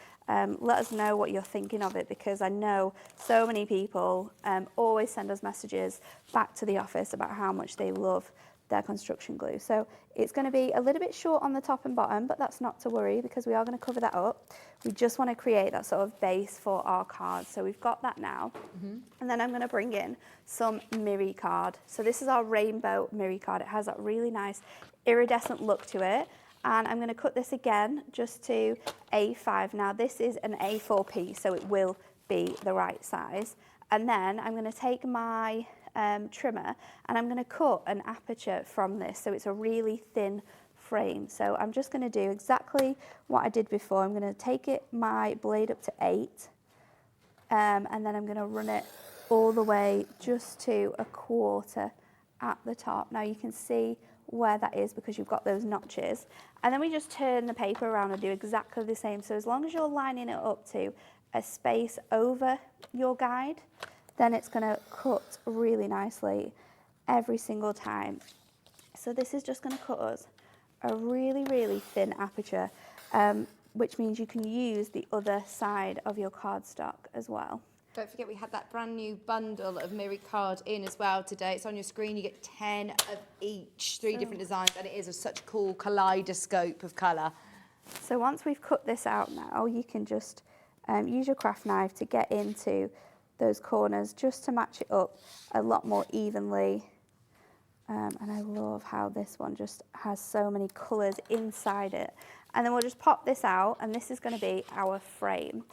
let us know what you're thinking of it, because I know so many people always send us messages back to the office about how much they love their construction glue. So it's going to be a little bit short on the top and bottom, but that's not to worry because we are going to cover that up. We just want to create that sort of base for our card. So we've got that now. And then I'm going to bring in some mirror card. So this is our rainbow mirror card. It has that really nice iridescent look to it. And I'm going to cut this again just to A5. Now this is an A4 piece, so it will be the right size. And then I'm going to take my trimmer and I'm going to cut an aperture from this, so it's a really thin frame. So I'm just going to do exactly what I did before. I'm going to take my blade up to 8, and then I'm going to run it all the way just to a quarter at the top. Now you can see where that is because you've got those notches, and then we just turn the paper around and do exactly the same. So as long as you're lining it up to a space over your guide, then it's going to cut really nicely every single time. So this is just going to cut us a really, really thin aperture, which means you can use the other side of your cardstock as well. Don't forget we had that brand new bundle of Miri card in as well today. It's on your screen. You get 10 of each, 3 different designs, and it is such a cool kaleidoscope of colour. So once we've cut this out now, you can just use your craft knife to get into those corners just to match it up a lot more evenly. And I love how this one just has so many colours inside it. And then we'll just pop this out, and this is going to be our frame.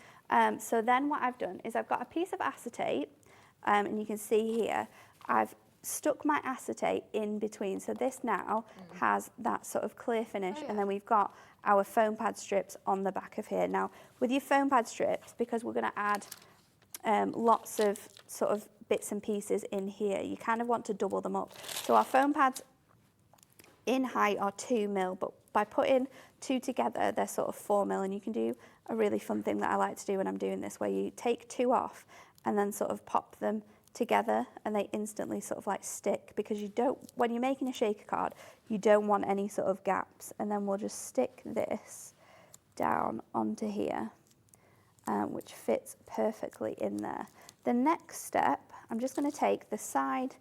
So then what I've done is I've got a piece of acetate, and you can see here, I've stuck my acetate in between. So this now has that sort of clear finish, and then we've got our foam pad strips on the back of here. Now, with your foam pad strips, because we're going to add lots of sort of bits and pieces in here, you kind of want to double them up. So our foam pads in height are 2 mil, but by putting 2 together, they're sort of 4 mil, and you can do a really fun thing that I like to do when I'm doing this, where you take 2 off and then sort of pop them together, and they instantly sort of like stick, because you don't, when you're making a shaker card, you don't want any sort of gaps. And then we'll just stick this down onto here, which fits perfectly in there. The next step, I'm just going to take the side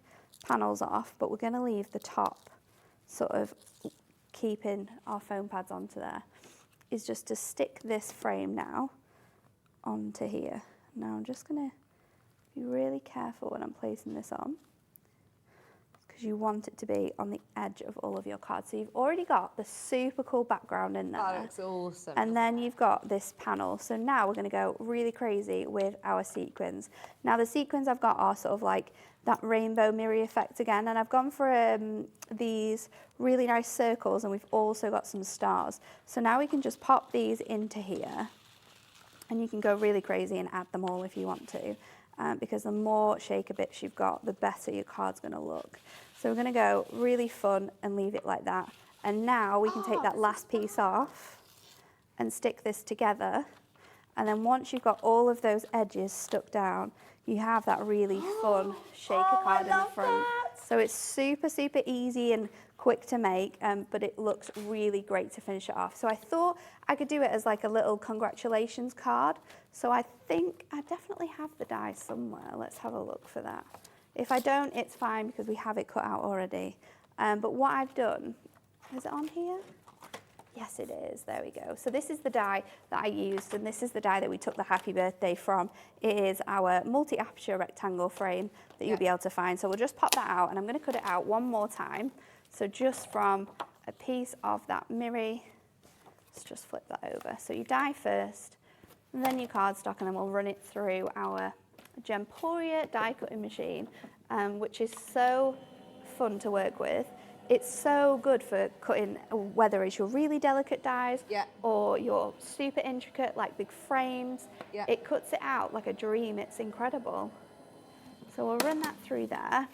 panels off, but we're going to leave the top sort of keeping our foam pads onto there, is just to stick this frame now onto here. Now I'm just going to be really careful when I'm placing this on, because you want it to be on the edge of all of your cards. So you've already got the super cool background in there. That looks awesome. And then you've got this panel. So now we're going to go really crazy with our sequins. Now the sequins I've got are sort of like that rainbow mirror effect again, and I've gone for these really nice circles, and we've also got some stars. So now we can just pop these into here, and you can go really crazy and add them all if you want to, because the more shaker bits you've got, the better your card's going to look. So we're going to go really fun and leave it like that. And now we can take that last piece off and stick this together. And then once you've got all of those edges stuck down, you have that really fun shaker card in the front. So it's super, super easy and quick to make, but it looks really great to finish it off. So I thought I could do it as like a little congratulations card. So I think I definitely have the die somewhere. Let's have a look for that. If I don't, it's fine, because we have it cut out already. But what I've done, is it on here? Yes, it is. There we go. So this is the die that I used, and this is the die that we took the happy birthday from. It is our multi-aperture rectangle frame that you'll be able to find. So we'll just pop that out, and I'm going to cut it out one more time. So just from a piece of that mirror, let's just flip that over. So you die first, and then your cardstock, and then we'll run it through our Gemporia die cutting machine, which is so fun to work with. It's so good for cutting, whether it's your really delicate dies or your super intricate, like big frames. It cuts it out like a dream. It's incredible. So we'll run that through there.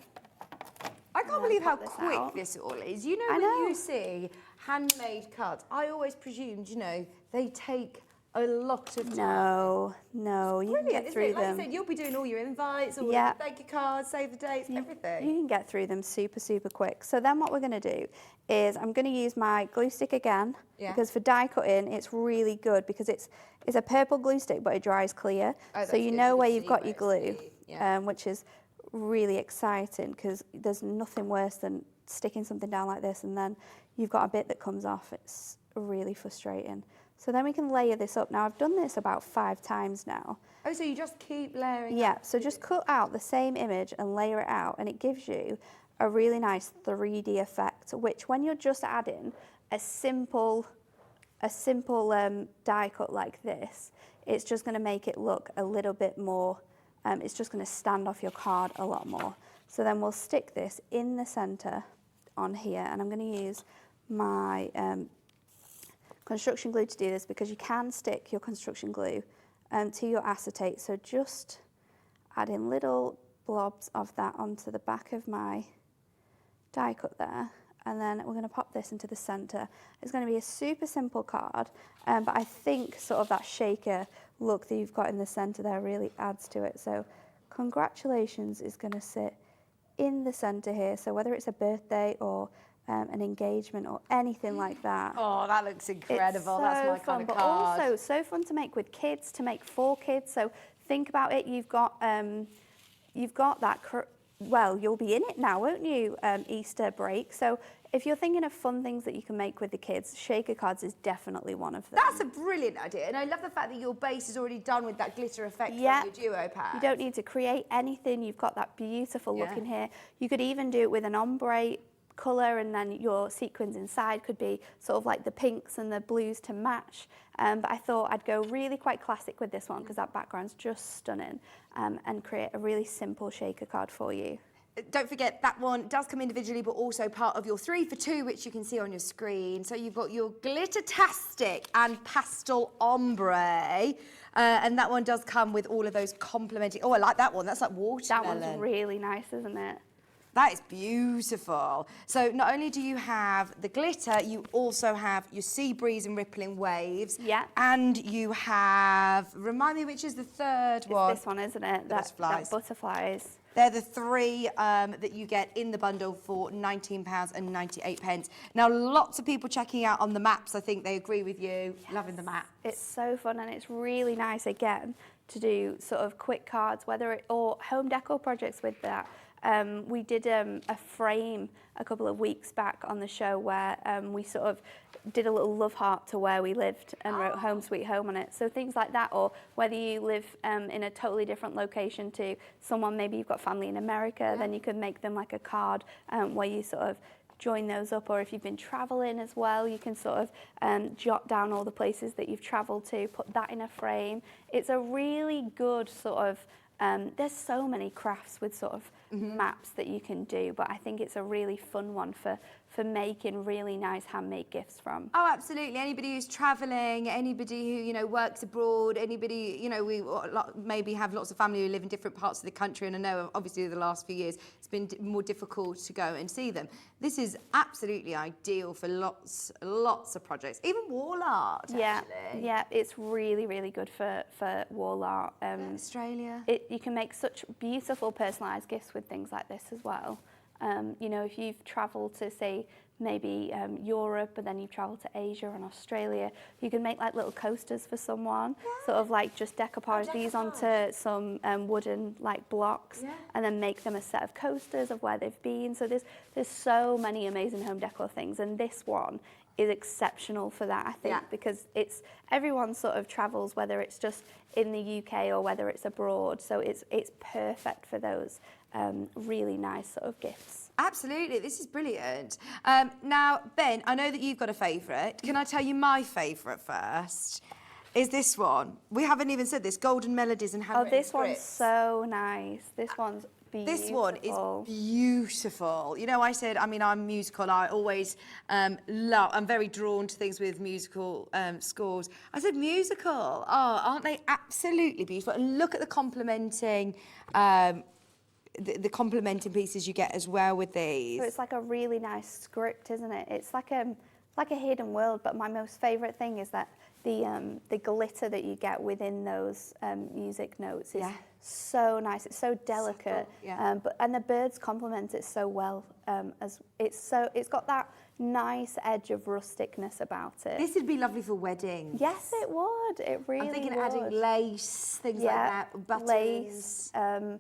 I can't believe how quick this all is. You know, when you see handmade cards, I always presumed, you know, they take a lot of time. No, you can get through them. Like you said, you'll be doing all your invites, all your thank you cards, save the dates, everything. You can get through them super, super quick. So then what we're going to do is I'm going to use my glue stick again, because for die cutting, it's really good, because it's a purple glue stick, but it dries clear. So you know where you've got your glue, which is really exciting, because there's nothing worse than sticking something down like this and then you've got a bit that comes off. It's really frustrating. So then we can layer this up. Now I've done this about 5 times now. Oh, so you just keep layering? Yeah, so just cut out the same image and layer it out, and it gives you a really nice 3D effect, which when you're just adding a simple die cut like this, it's just going to make it look a little bit more, it's just going to stand off your card a lot more. So then we'll stick this in the center on here, and I'm going to use my construction glue to do this, because you can stick your construction glue to your acetate. So just adding little blobs of that onto the back of my die cut there, and then we're going to pop this into the center. It's going to be a super simple card, but I think sort of that shaker look that you've got in the center there really adds to it. So congratulations is going to sit in the center here. So whether it's a birthday or an engagement or anything like that. Oh, that looks incredible. It's That's my so kind fun, of but card. also so fun to make with kids, to make for kids. So think about it. You've got that. Well, you'll be in it now, won't you? Easter break. So if you're thinking of fun things that you can make with the kids, shaker cards is definitely one of them. That's a brilliant idea, and I love the fact that your base is already done with that glitter effect Yeah. from your duo pad. You don't need to create anything. You've got that beautiful look in here. You could even do it with an ombre colour, and then your sequins inside could be sort of like the pinks and the blues to match. But I thought I'd go really quite classic with this one because that background's just stunning, and create a really simple shaker card for you. Don't forget that one does come individually, but also part of your 3 for 2, which you can see on your screen. So you've got your Glittertastic and Pastel Ombre, and that one does come with all of those complementing. Oh, I like that one. That's like watermelon. That one's really nice, isn't it? That is beautiful. So not only do you have the glitter, you also have your sea breeze and rippling waves. Yeah. And you have, remind me which is the third one. It's this one, isn't it? That butterflies. They're the 3 that you get in the bundle for £19.98. Now, lots of people checking out on the maps. I think they agree with you. Yes. Loving the map. It's so fun, and it's really nice, again, to do sort of quick cards, or home decor projects with that. We did a frame a couple of weeks back on the show where we sort of did a little love heart to where we lived and wrote Home Sweet Home on it. So things like that, or whether you live in a totally different location to someone, maybe you've got family in America, then you could make them like a card where you sort of join those up, or if you've been traveling as well, you can sort of jot down all the places that you've traveled to, put that in a frame. It's a really good sort of, there's so many crafts with sort of maps that you can do, but I think it's a really fun one for making really nice handmade gifts from. Oh, absolutely. Anybody who's travelling, anybody who, you know, works abroad, anybody, you know, we maybe have lots of family who live in different parts of the country, and I know obviously the last few years it's been more difficult to go and see them. This is absolutely ideal for lots of projects, even wall art, actually. Yeah, it's really, really good for wall art. Australia. You can make such beautiful personalised gifts with things like this as well. You know, if you've travelled to, say, maybe Europe, but then you've travelled to Asia and Australia, you can make like little coasters for someone, sort of like just decoupage these onto some wooden like blocks, and then make them a set of coasters of where they've been. So there's so many amazing home decor things, and this one is exceptional for that, I think, because everyone sort of travels, whether it's just in the UK or whether it's abroad, so it's perfect for those really nice sort of gifts. Absolutely, this is brilliant. Now, Ben, I know that you've got a favourite. Can I tell you my favourite first? Is this one. We haven't even said this, Golden Melodies and Handwritten This one's so nice. This one's beautiful. This one is beautiful. You know, I said, I mean, I'm musical. I always I'm very drawn to things with musical scores. I said musical. Oh, aren't they absolutely beautiful? And look at the complementing the complementing pieces you get as well with these. So it's like a really nice script, isn't it? It's like a hidden world, but my most favourite thing is that the glitter that you get within those music notes is so nice. It's so delicate, and the birds complement it so well. As it's got that nice edge of rusticness about it. This would be lovely for weddings. Yes, it would. It really would. I'm thinking adding lace, things like that, buttons. Lace,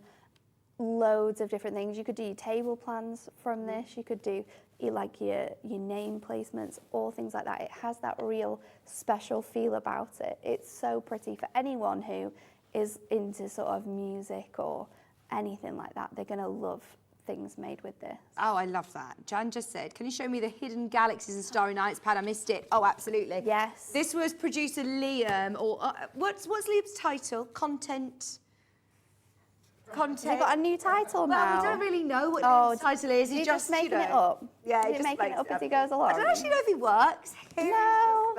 loads of different things. You could do your table plans from this. You could do like your name placements, all things like that. It has that real special feel about it. It's so pretty for anyone who is into sort of music or anything like that. They're going to love things made with this. Oh, I love that. Jan just said, can you show me the Hidden Galaxies and Starry Nights pad? I missed it. Oh, absolutely. Yes. This was producer Liam, or what's Liam's title? Content. You've got a new title now. Well, we don't really know what Liam's title is. He's just making it up. Yeah, he's making it up as he goes along. I don't actually know if he works. No,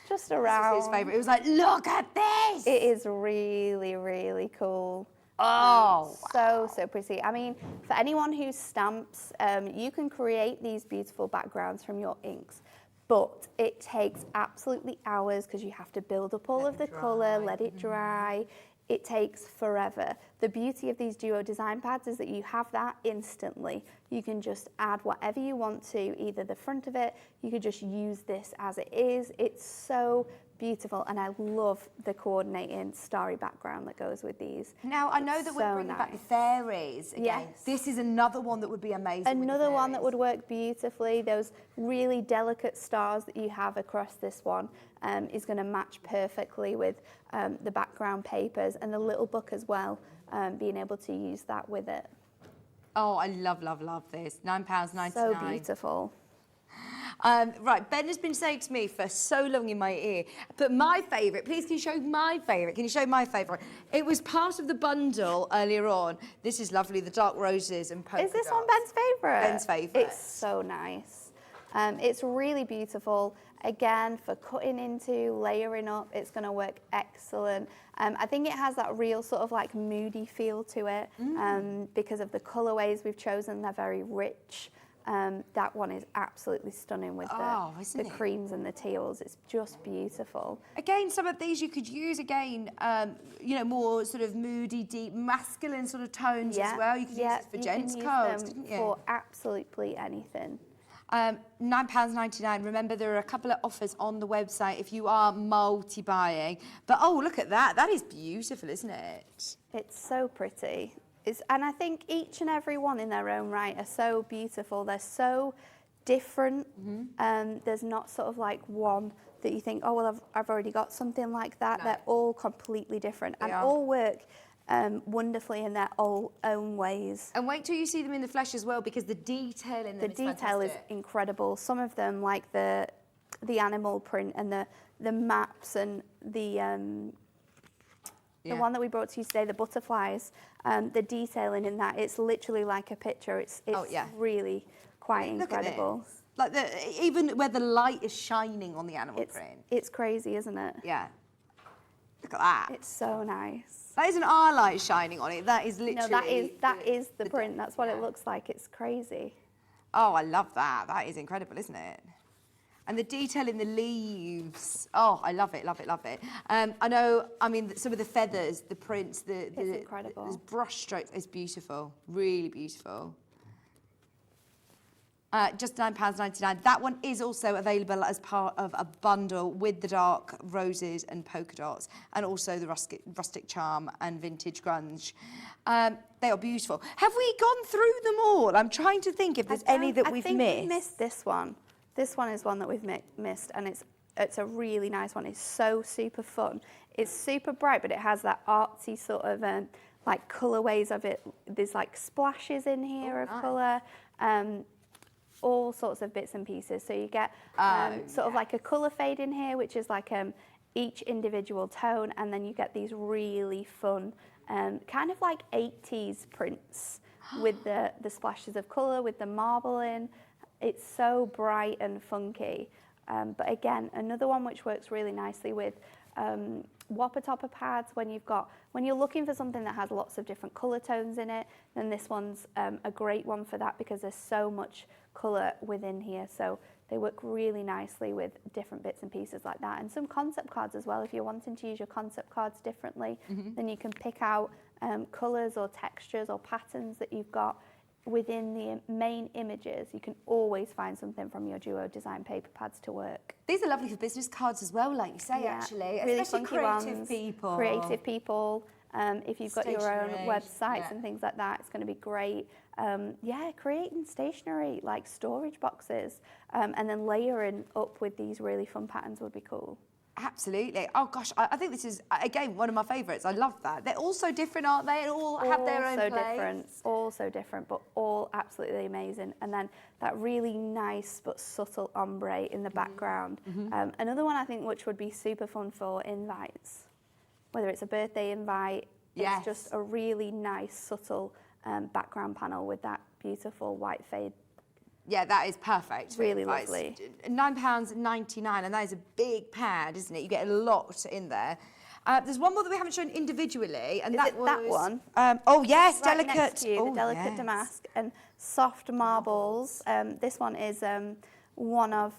just around. This is his favourite. It was like, look at this. It is really, really cool. Oh, so pretty. I mean, for anyone who stamps, you can create these beautiful backgrounds from your inks, but it takes absolutely hours because you have to build up all of the colour, let it dry. it takes forever. The beauty of these duo design pads is that you have that instantly. You can just add whatever you want to, either the front of it, you could just use this as it is. It's so beautiful, and I love the coordinating starry background that goes with these. Now, I know that we're bringing back the fairies again. Yes. This is another one that would be amazing. Another one that would work beautifully. Those really delicate stars that you have across this one is going to match perfectly with the background papers and the little book as well, being able to use that with it. Oh, I love, love, love this. £9.99. So beautiful. Right, Ben has been saying to me for so long in my ear, but my favourite, please can you show my favourite? Can you show my favourite? It was part of the bundle earlier on. This is lovely, the dark roses and polka Is this dots. one Ben's favourite? Ben's favourite. It's so nice. It's really beautiful. Again, for cutting into, layering up, it's going to work excellent. I think it has that real sort of like moody feel to it because of the colourways we've chosen. They're very rich. That one is absolutely stunning with the creams and the teals. It's just beautiful. Again, some of these you could use again, you know, more sort of moody, deep, masculine sort of tones as well. You could use this for gents' codes, didn't you? For absolutely anything. £9.99. Remember, there are a couple of offers on the website if you are multi-buying. But oh, look at that. That is beautiful, isn't it? It's so pretty. And I think each and every one in their own right are so beautiful. They're so different. There's not sort of like one that you think, oh, well, I've already got something like that. No. They're all completely different and all work wonderfully in their own ways. And wait till you see them in the flesh as well, because the detail in them is incredible. Some of them, like the animal print and the maps and the one that we brought to you today, the butterflies, the detailing in that, it's literally like a picture. It's really quite incredible. Like even where the light is shining on the animal print. It's crazy, isn't it? Yeah. Look at that. It's so nice. That isn't our light shining on it. That is literally... No, that is the print. That's what it looks like. It's crazy. Oh, I love that. That is incredible, isn't it? And the detail in the leaves. Oh, I love it, love it, love it. I know, I mean, some of the feathers, the prints, it's incredible. The brush strokes, it's beautiful. Really beautiful. Just £9.99. That one is also available as part of a bundle with the dark roses and polka dots, and also the rustic charm and vintage grunge. They are beautiful. Have we gone through them all? I'm trying to think if there's any that we've missed. I think we missed this one. This one is one that we've missed, and it's a really nice one. It's so super fun. It's super bright, but it has that artsy sort of like colourways of it. There's like splashes in here of colour. All sorts of bits and pieces. So you get sort of like a colour fade in here, which is like each individual tone, and then you get these really fun, kind of like 80s prints with the splashes of colour, with the marbling. It's so bright and funky. But again, another one which works really nicely with whopper topper pads. When you're looking for something that has lots of different colour tones in it, then this one's a great one for that, because there's so much colour within here. So they work really nicely with different bits and pieces like that. And some concept cards as well. If you're wanting to use your concept cards differently, then you can pick out colours or textures or patterns that you've got within the main images. You can always find something from your duo design paper pads to work. These are lovely for business cards as well, like you say, actually. Really especially creative people. Creative people. If you've got your own websites and things like that, it's going to be great. Creating stationery, like storage boxes, and then layering up with these really fun patterns would be cool. Absolutely. Oh gosh, I think this is, again, one of my favourites. I love that. They're all so different, aren't they? And all have their own place. All so different, but all absolutely amazing. And then that really nice but subtle ombre in the background. Another one I think which would be super fun for invites, whether it's a birthday invite, it's just a really nice subtle background panel with that beautiful white fade. Yeah, that is perfect. Really lovely. £9.99, and that is a big pad, isn't it? You get a lot in there. There's one more that we haven't shown individually, and that one? Oh yes, right delicate. Next to you, the delicate damask and soft marbles. This one is one of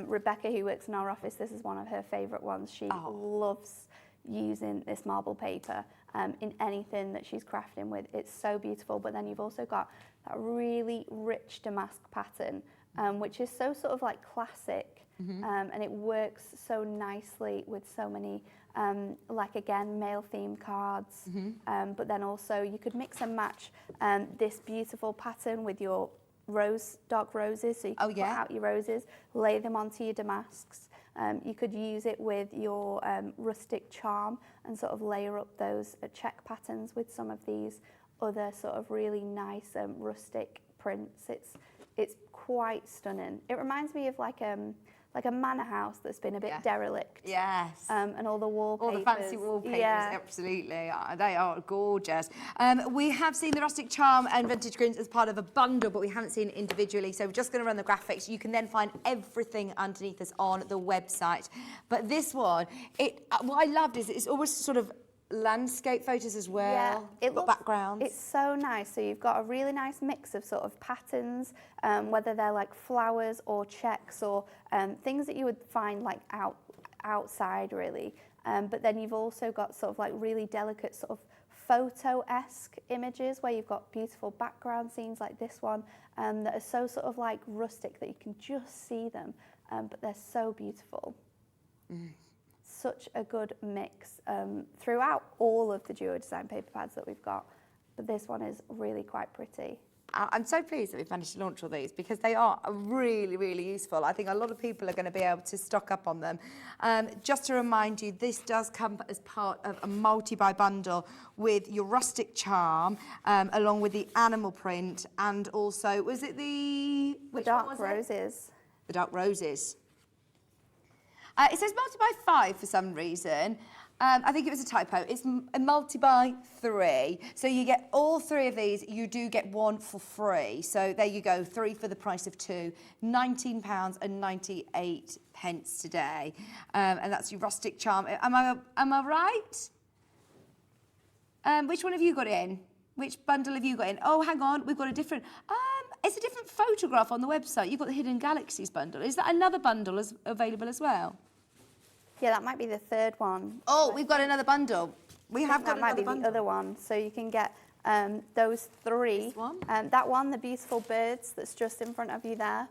Rebecca, who works in our office. This is one of her favourite ones. She loves using this marble paper, in anything that she's crafting with. It's so beautiful, but then you've also got that really rich damask pattern, which is so sort of like classic, and it works so nicely with so many, like again, male themed cards, but then also you could mix and match this beautiful pattern with your dark roses, so you can put out your roses, lay them onto your damasks. You could use it with your rustic charm and sort of layer up those check patterns with some of these other sort of really nice rustic prints. It's quite stunning. It reminds me of like a manor house that's been a bit derelict. Yes. And all the wallpapers. All the fancy wallpapers, absolutely. They are gorgeous. We have seen the rustic charm and vintage greens as part of a bundle, but we haven't seen it individually. So we're just going to run the graphics. You can then find everything underneath us on the website. But this one, what I loved is it's almost sort of landscape photos as well. Yeah, it looks, backgrounds. It's so nice. So you've got a really nice mix of sort of patterns, whether they're like flowers or checks or things that you would find like outside really. But then you've also got sort of like really delicate sort of photo-esque images where you've got beautiful background scenes like this one that are so sort of like rustic that you can just see them, but they're so beautiful. Such a good mix throughout all of the duo design paper pads that we've got, but this one is really quite pretty. I'm so pleased that we've managed to launch all these because they are really, really useful. I think a lot of people are going to be able to stock up on them. Just to remind you, this does come as part of a multi-buy bundle with your rustic charm, along with the animal print, and also, was it the dark roses? The dark roses. It says multi-buy 5 for some reason. I think it was a typo. It's a multi-buy 3. So you get all 3 of these. You do get 1 for free. So there you go, 3 for the price of 2. £19.98 today. And that's your rustic charm. Am I right? Which one have you got in? Which bundle have you got in? Oh, hang on, we've got a different... it's a different photograph on the website. You've got the Hidden Galaxies bundle. Is that another bundle available as well? Yeah, that might be the third one. Oh, we've got another bundle. We have got another bundle. That might be the other one. So you can get those 3. This one? That one, the beautiful birds that's just in front of you there.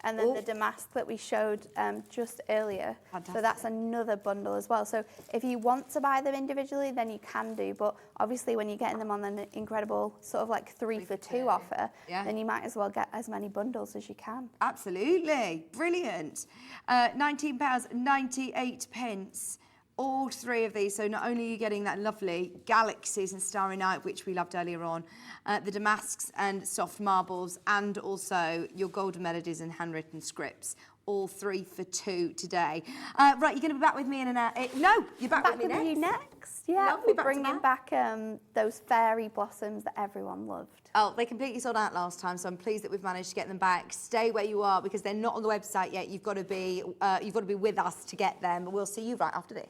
And then the damask that we showed just earlier. Fantastic. So that's another bundle as well. So if you want to buy them individually, then you can do. But obviously when you're getting them on an incredible sort of like 3 for 2 offer, then you might as well get as many bundles as you can. Absolutely. Brilliant. £19.98. All 3 of these, so not only are you getting that lovely Galaxies and Starry Night, which we loved earlier on, the damasks and soft marbles, and also your golden melodies and handwritten scripts, all 3 for 2 today. Right, you're going to be back with me in an hour. No, you're back with me next. You next. Yeah, Lovely, we're bringing back those fairy blossoms that everyone loved. Oh, they completely sold out last time, so I'm pleased that we've managed to get them back. Stay where you are because they're not on the website yet. You've got to be with us to get them. We'll see you right after this.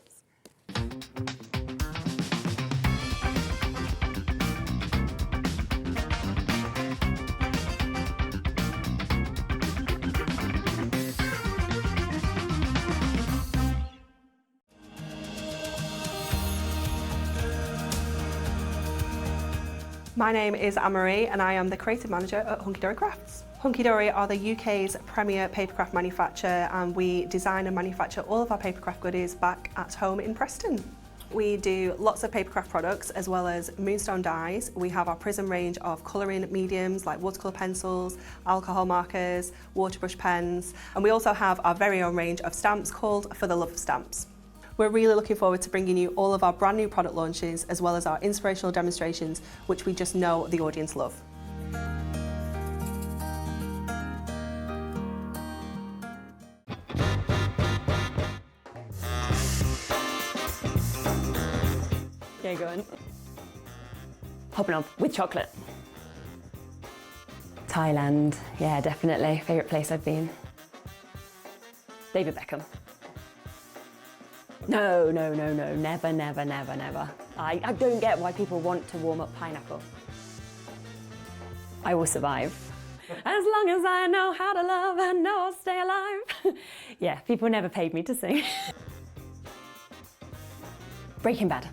My name is Anne-Marie and I am the creative manager at Hunkydory Crafts. Hunkydory are the UK's premier papercraft manufacturer, and we design and manufacture all of our papercraft goodies back at home in Preston. We do lots of papercraft products as well as moonstone dyes. We have our Prism range of colouring mediums like watercolour pencils, alcohol markers, waterbrush pens, and we also have our very own range of stamps called For the Love of Stamps. We're really looking forward to bringing you all of our brand new product launches as well as our inspirational demonstrations, which we just know the audience love. Yeah, go on. Hopping up with chocolate. Thailand, yeah, definitely. Favourite place I've been. David Beckham. No, never. I don't get why people want to warm up pineapple. I will survive. As long as I know how to love, I know I'll stay alive. Yeah, people never paid me to sing. Breaking Bad.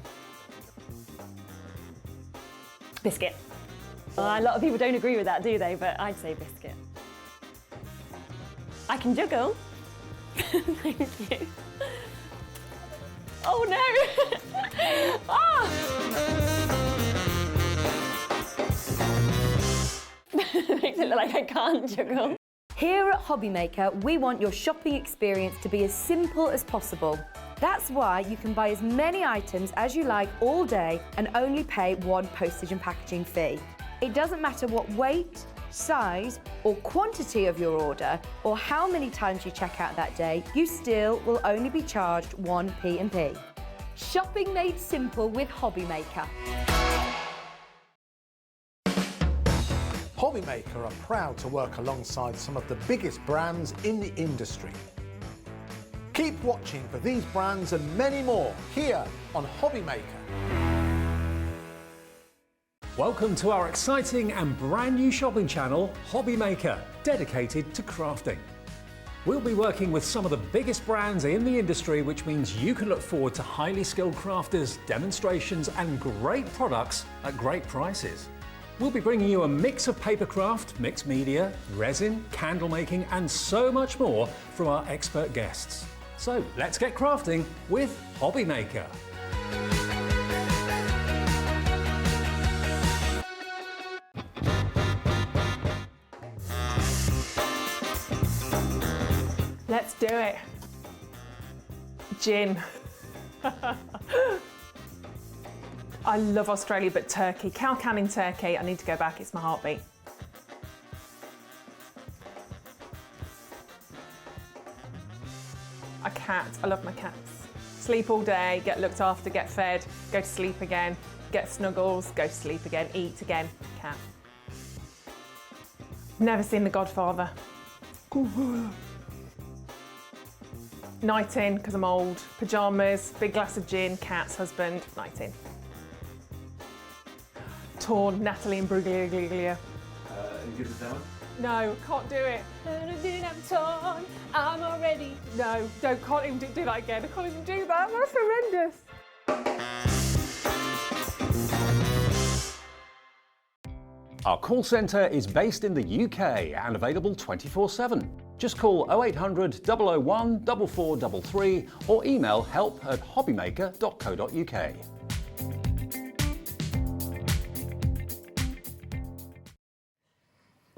Biscuit. A lot of people don't agree with that, do they? But I'd say biscuit. I can juggle. Thank you. Oh no! Oh! Makes it look like I can't juggle. Here at Hobbymaker, we want your shopping experience to be as simple as possible. That's why you can buy as many items as you like all day and only pay one postage and packaging fee. It doesn't matter what weight, size or quantity of your order or how many times you check out that day, you still will only be charged one P&P. Shopping made simple with Hobbymaker. Hobbymaker are proud to work alongside some of the biggest brands in the industry. Keep watching for these brands and many more here on Hobbymaker. Welcome to our exciting and brand new shopping channel, Hobbymaker, dedicated to crafting. We'll be working with some of the biggest brands in the industry, which means you can look forward to highly skilled crafters, demonstrations and great products at great prices. We'll be bringing you a mix of papercraft, mixed media, resin, candle making and so much more from our expert guests. So let's get crafting with Hobbymaker. Let's do it. Gin. I love Australia, but Turkey. Cow can in Turkey. I need to go back. It's my heartbeat. A cat. I love my cats. Sleep all day, get looked after, get fed, go to sleep again, get snuggles, go to sleep again, eat again. Cat. Never seen The Godfather. Night in, because I'm old. Pyjamas, big glass of gin, cats, husband, night in. Torn, Natalie and Bruglia. You give us that one? No, can't do it. I'm torn, I'm already. No, can't even do that again. I can't even do that. That's horrendous. Our call centre is based in the UK and available 24/7. Just call 0800 001 4433 or email help@hobbymaker.co.uk.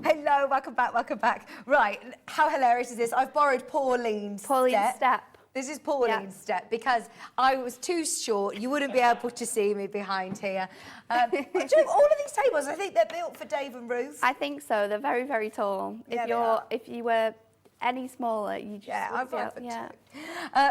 Hello, welcome back. Right, how hilarious is this? I've borrowed Pauline's step. This is Pauline's step because I was too short. You wouldn't be able to see me behind here. Do you know, all of these tables, I think they're built for Dave and Ruth. I think so. They're very, very tall. Yeah, If you were any smaller, you just I'm 5 foot 2. yeah.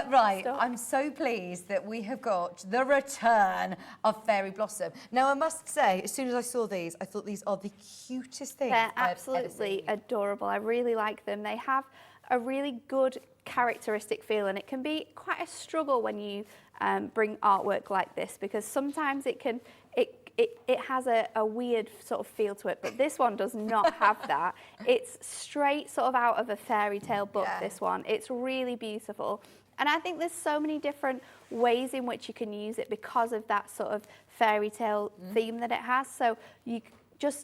Right, Stop. I'm so pleased that we have got the return of Fairy Blossom. Now, I must say, as soon as I saw these, I thought these are the cutest things They're I've ever absolutely seen. adorable. I really like them. They have a really good characteristic feel, and it can be quite a struggle when you bring artwork like this, because sometimes it has a weird sort of feel to it, but this one does not have that. It's straight sort of out of a fairy tale book, this one. It's really beautiful. And I think there's so many different ways in which you can use it because of that sort of fairy tale theme that it has. So you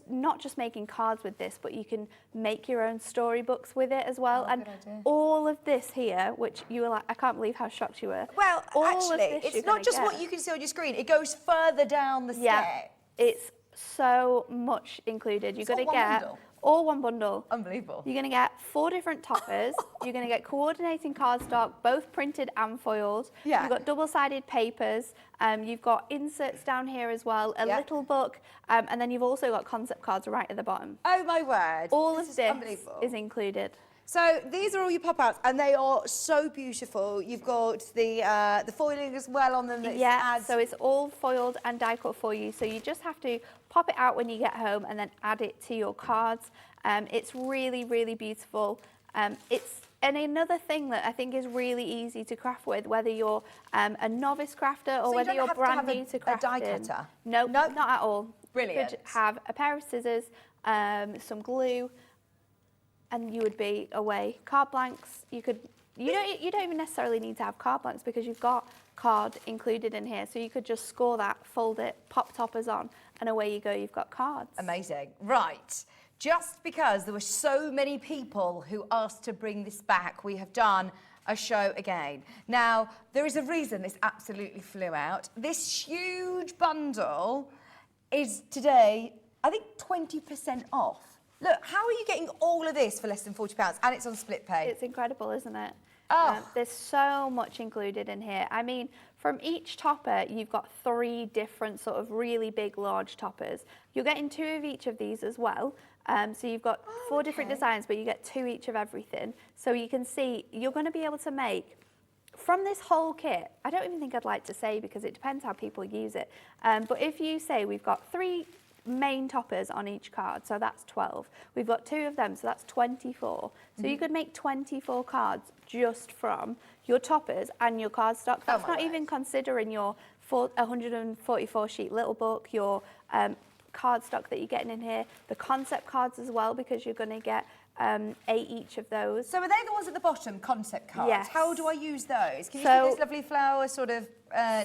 not just making cards with this, but you can make your own storybooks with it as well. And all of this here, which you were like, I can't believe how shocked you were. Well, actually, it's not just what you can see on your screen. It goes further down the steps. It's so much included. You're going to get all one bundle. Unbelievable. You're going to get 4 different toppers. You're going to get coordinating cardstock, both printed and foiled. Yeah. You've got double-sided papers. You've got inserts down here as well, a little book, and then you've also got concept cards right at the bottom. Oh my word. All of this is included. So these are all your pop-outs, and they are so beautiful. You've got the foiling as well on them. So it's all foiled and die cut for you. So you just have to pop it out when you get home and then add it to your cards. It's really, really beautiful. And another thing that I think is really easy to craft with, whether you're a novice crafter or whether you're brand new to crafting. A die cutter? No, not at all. Brilliant. You could have a pair of scissors, some glue, and you would be away. Card blanks, you could You don't even necessarily need to have card blanks because you've got card included in here. So you could just score that, fold it, pop toppers on, and away you go, you've got cards. Amazing. Right. Just because there were so many people who asked to bring this back, we have done a show again. Now, there is a reason this absolutely flew out. This huge bundle is today, I think, 20% off. Look, how are you getting all of this for less than £40? And it's on split pay. It's incredible, isn't it? Oh. There's so much included in here. I mean, from each topper, you've got 3 different sort of really big, large toppers. You're getting 2 of each of these as well. So you've got 4 different designs, but you get 2 each of everything. So you can see you're going to be able to make, from this whole kit, I don't even think I'd like to say because it depends how people use it. But if you say we've got 3 main toppers on each card, so that's 12. We've got 2 of them, so that's 24. So you could make 24 cards just from your toppers and your cardstock. That's not even considering your 144 sheet little book, your cardstock that you're getting in here, the concept cards as well, because you're going to get 8 each of those. So are they the ones at the bottom, concept cards? Yes. How do I use those? Can you see this lovely flower sort of...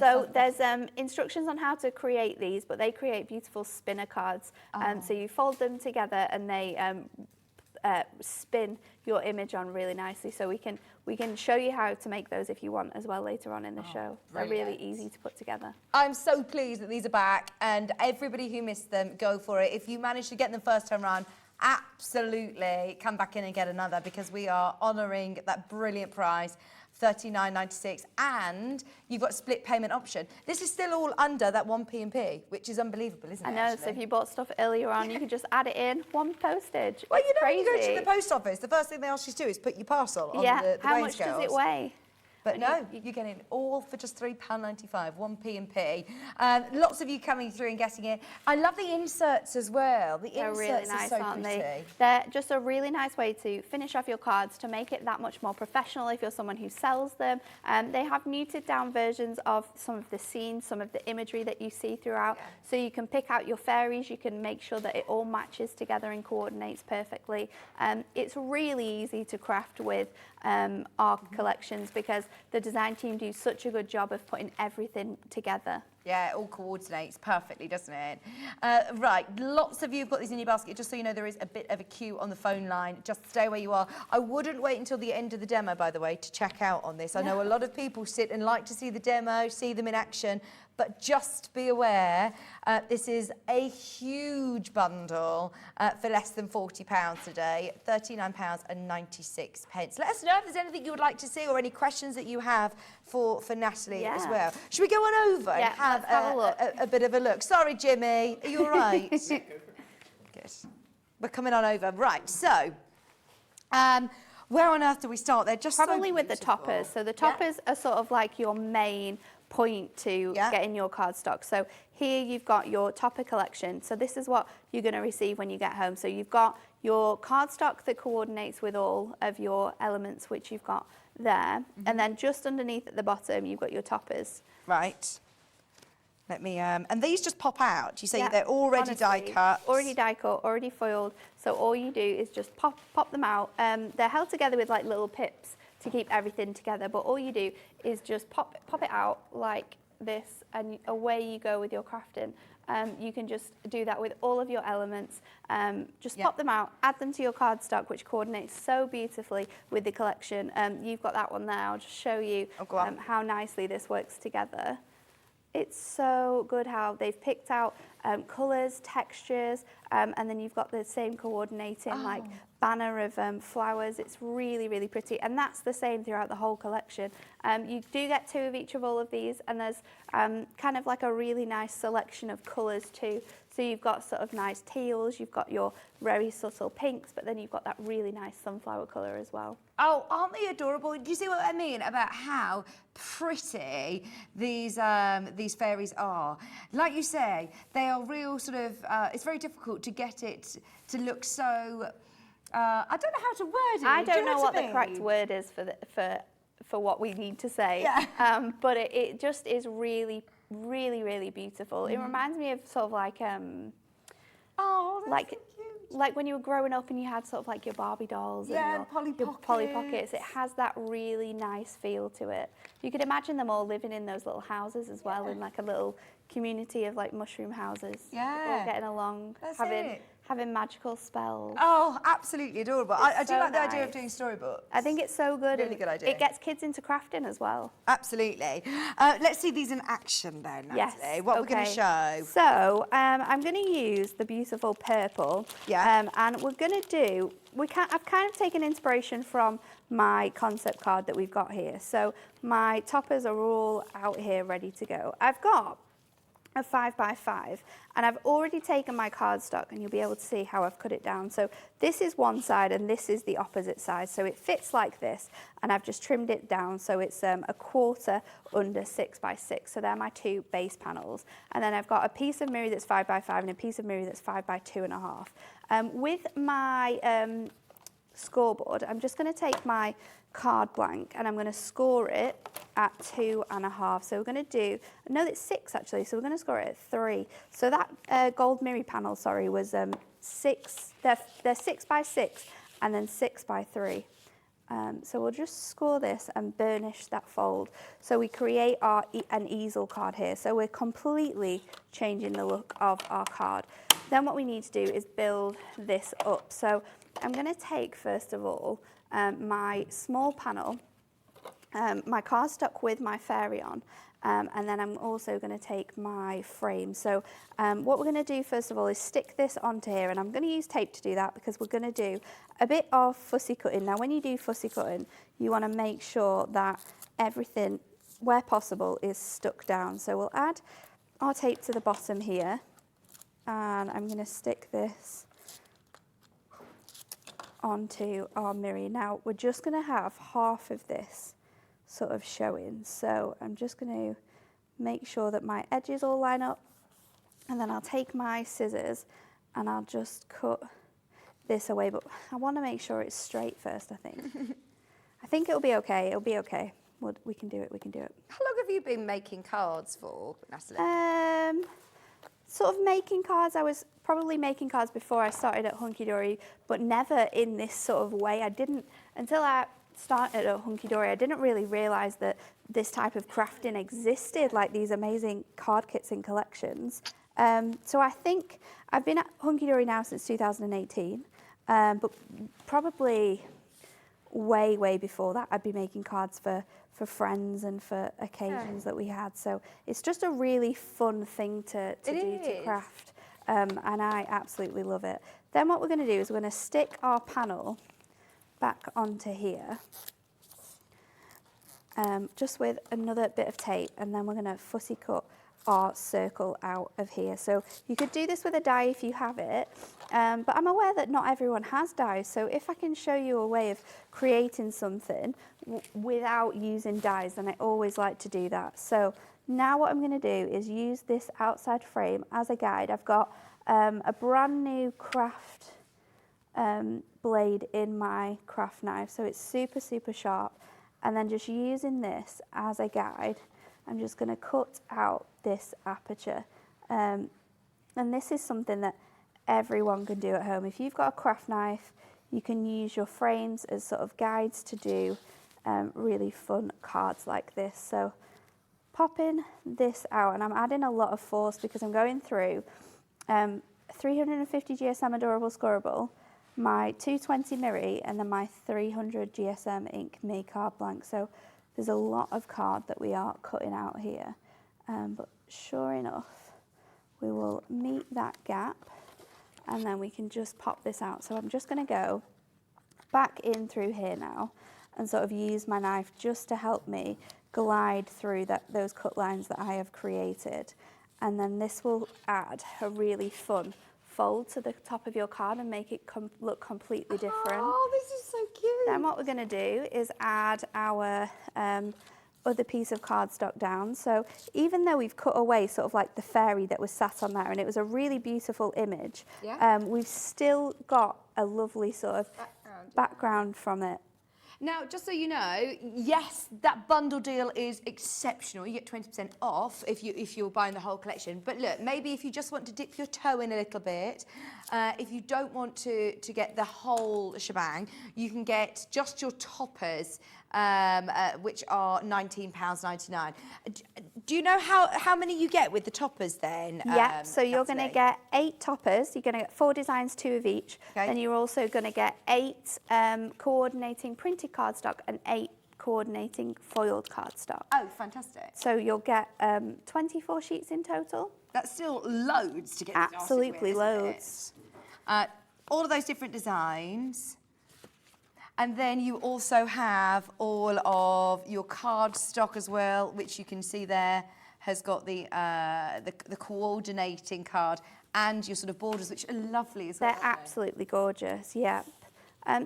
so there's instructions on how to create these, but they create beautiful spinner cards. So you fold them together and they spin your image on really nicely. So we can show you how to make those if you want as well later on in the show. Brilliant. They're really easy to put together. I'm so pleased that these are back, and everybody who missed them, go for it. If you manage to get them first time round, absolutely come back in and get another, because we are honouring that brilliant prize, $39.96, and you've got a split payment option. This is still all under that 1p&p, which is unbelievable, isn't it? I know, actually? so if you bought stuff earlier on, you could just add it in, 1 postage. Well, It's you know, when you go crazy. to the post office, the first thing they ask you to do is put your parcel on the how weighing much does scales. it weigh? But no, you're getting it all for just £3.95, 1p&p. Lots of you coming through and getting it. I love the inserts as well. The They're inserts really nice, are so aren't pretty. they? They're just a really nice way to finish off your cards, to make it that much more professional if you're someone who sells them. They have muted down versions of some of the scenes, some of the imagery that you see throughout. So you can pick out your fairies, you can make sure that it all matches together and coordinates perfectly. It's really easy to craft with our collections because the design team do such a good job of putting everything together. Yeah, it all coordinates perfectly, doesn't it? Right, lots of you have got these in your basket. Just so you know, there is a bit of a queue on the phone line. Just stay where you are. I wouldn't wait until the end of the demo, by the way, to check out on this. I know a lot of people sit and like to see the demo, see them in action, but just be aware, this is a huge bundle for less than £40 today, £39.96. Let us know if there's anything you would like to see or any questions that you have for Natalie as well. Should we go on over and have a look? A bit of a look? Sorry, Jimmy, are you all right? Good. We're coming on over. Right, so, where on earth do we start? They're just Probably so with the toppers. So the toppers are sort of like your main point to getting your cardstock. So here you've got your topper collection. So this is what you're going to receive when you get home. So you've got your cardstock that coordinates with all of your elements, which you've got there. And then just underneath at the bottom, you've got your toppers. Right. Let me, and these just pop out. You say they're already die cut. Already die cut, already foiled. So all you do is just pop them out. They're held together with like little pips to keep everything together, but all you do is just pop it out like this, and away you go with your crafting. You can just do that with all of your elements. Just pop them out, add them to your cardstock, which coordinates so beautifully with the collection. You've got that one there. I'll just show you how nicely this works together. It's so good how they've picked out colours, textures, and then you've got the same coordinating like banner of flowers. It's really, really pretty, and that's the same throughout the whole collection. You do get 2 of each of all of these, and there's kind of like a really nice selection of colours too. So you've got sort of nice teals, you've got your very subtle pinks, but then you've got that really nice sunflower colour as well. Oh, aren't they adorable? Do you see what I mean about how pretty these fairies are? Like you say, they are real sort of, it's very difficult to get it to look so, I don't know how to word it. I don't know what I the mean? correct word is for what we need to say, but it just is really, really, really beautiful. It reminds me of sort of like, oh, that's like, so cute. like when you were growing up and you had sort of like your Barbie dolls Yeah, and your Polly Pockets. It has that really nice feel to it. You could imagine them all living in those little houses as well, in like a little community of like mushroom houses. Yeah. All getting along, That's having it. having magical spells. Oh, absolutely adorable. I do so like the idea of nice. doing storybooks. I think it's so good. Really and good idea. It gets kids into crafting as well. Absolutely. Let's see these in action then, Natalie. Yes. What we're going to show. So I'm going to use the beautiful purple. Yeah. And we're going to do. I've kind of taken inspiration from my concept card that we've got here. So my toppers are all out here ready to go. I've got a 5x5 and I've already taken my cardstock, and you'll be able to see how I've cut it down. So this is one side and this is the opposite side, so it fits like this, and I've just trimmed it down so it's a quarter under 6x6. So they're my two base panels, and then I've got a piece of mirror that's 5x5 and a piece of mirror that's 5x2.5. With my scoreboard, I'm just going to take my card blank and I'm going to score it at 2.5. So we're going to do, no, it's 6 actually, so we're going to score it at 3. So that gold mirror panel, sorry, was 6, they're 6x6 and then 6x3. So we'll just score this and burnish that fold. So we create an easel card here. So we're completely changing the look of our card. Then what we need to do is build this up. So I'm going to take, first of all, my small panel, my cardstock with my fairy on, and then I'm also going to take my frame. So what we're going to do first of all is stick this onto here, and I'm going to use tape to do that because we're going to do a bit of fussy cutting. Now when you do fussy cutting, you want to make sure that everything, where possible, is stuck down. So we'll add our tape to the bottom here, and I'm going to stick this onto our mirror. Now we're just going to have half of this sort of showing, so I'm just going to make sure that my edges all line up, and then I'll take my scissors and I'll just cut this away, but I want to make sure it's straight first. I think it'll be okay. We can do it. How long have you been making cards for, Natalie? Sort of making cards, I was probably making cards before I started at Hunkydory, but never in this sort of way. Until I started at Hunkydory, I didn't really realise that this type of crafting existed, like these amazing card kits and collections. So I think I've been at Hunkydory now since 2018, but probably way before that I'd be making cards for friends and for occasions that we had. So it's just a really fun thing to craft, and I absolutely love it. Then what we're going to do is we're going to stick our panel back onto here, just with another bit of tape, and then we're going to fussy cut our circle out of here. So you could do this with a die if you have it, but I'm aware that not everyone has dies, so if I can show you a way of creating something without using dies, then I always like to do that. So now what I'm going to do is use this outside frame as a guide. I've got a brand new craft blade in my craft knife, so it's super sharp, and then just using this as a guide, I'm just going to cut out this aperture, and this is something that everyone can do at home. If you've got a craft knife, you can use your frames as sort of guides to do really fun cards like this. So popping this out, and I'm adding a lot of force because I'm going through 350 GSM Adorable Scorable, my 220 Miri, and then my 300 GSM Ink Me Card Blank. So there's a lot of card that we are cutting out here, but sure enough, we will meet that gap, and then we can just pop this out. So I'm just going to go back in through here now and sort of use my knife just to help me glide through those cut lines that I have created, and then this will add a really fun fold to the top of your card and make it look completely different. Oh, this is so cute. Then what we're going to do is add our other piece of cardstock down. So even though we've cut away sort of like the fairy that was sat on there, and it was a really beautiful image, we've still got a lovely sort of background from it. Now, just so you know, yes, that bundle deal is exceptional. You get 20% off if you're buying the whole collection. But look, maybe if you just want to dip your toe in a little bit, if you don't want to get the whole shebang, you can get just your toppers, which are £19.99. Do you know how many you get with the toppers then? Yeah, so you're going to Natalie? get 8 toppers. You're going to get 4 designs, 2 of each. Okay. Then you're also going to get 8 coordinating printed cardstock and 8 coordinating foiled cardstock. Oh, fantastic. So you'll get 24 sheets in total. That's still loads to get started with, Absolutely isn't loads. it? All of those different designs. And then you also have all of your cardstock as well, which you can see there has got the coordinating card and your sort of borders, which are lovely as well. They're absolutely gorgeous, yeah.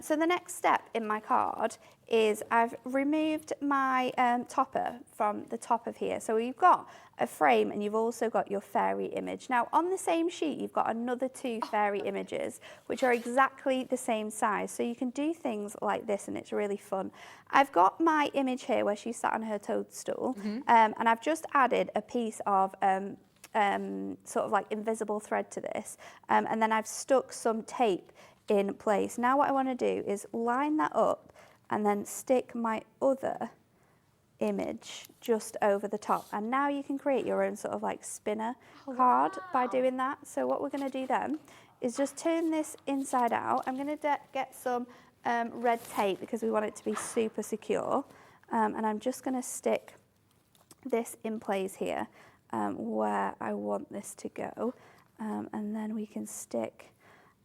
So the next step in my card is I've removed my topper from the top of here. So you've got a frame and you've also got your fairy image. Now on the same sheet you've got another 2 fairy images which are exactly the same size. So you can do things like this and it's really fun. I've got my image here where she sat on her toadstool and I've just added a piece of sort of like invisible thread to this and then I've stuck some tape in place. Now what I want to do is line that up and then stick my other image just over the top, and now you can create your own sort of like spinner card by doing that. So what we're going to do then is just turn this inside out. I'm going to get some red tape because we want it to be super secure, and I'm just going to stick this in place here where I want this to go, and then we can stick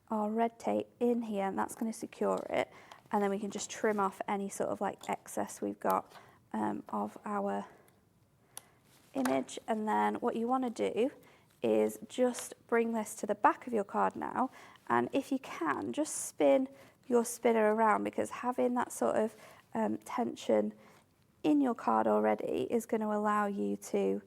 our red tape in here and that's going to secure it, and then we can just trim off any sort of like excess we've got of our image. And then what you want to do is just bring this to the back of your card now, and if you can just spin your spinner around, because having that sort of tension in your card already is going to allow you to,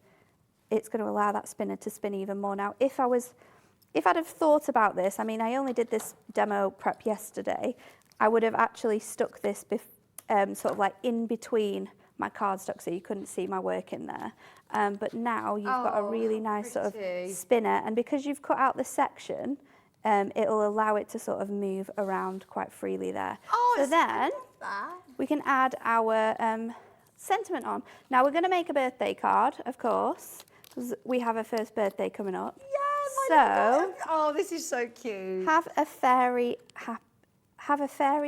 it's going to allow that spinner to spin even more. Now if I'd have thought about this, I mean, I only did this demo prep yesterday, I would have actually stuck this sort of like in between my cardstock so you couldn't see my work in there. But now you've got a really nice sort of spinner, and because you've cut out the section, it'll allow it to sort of move around quite freely there. So then we can add our sentiment on. Now we're going to make a birthday card, of course, because we have a first birthday coming up. So, oh, this is so cute. Have a fairy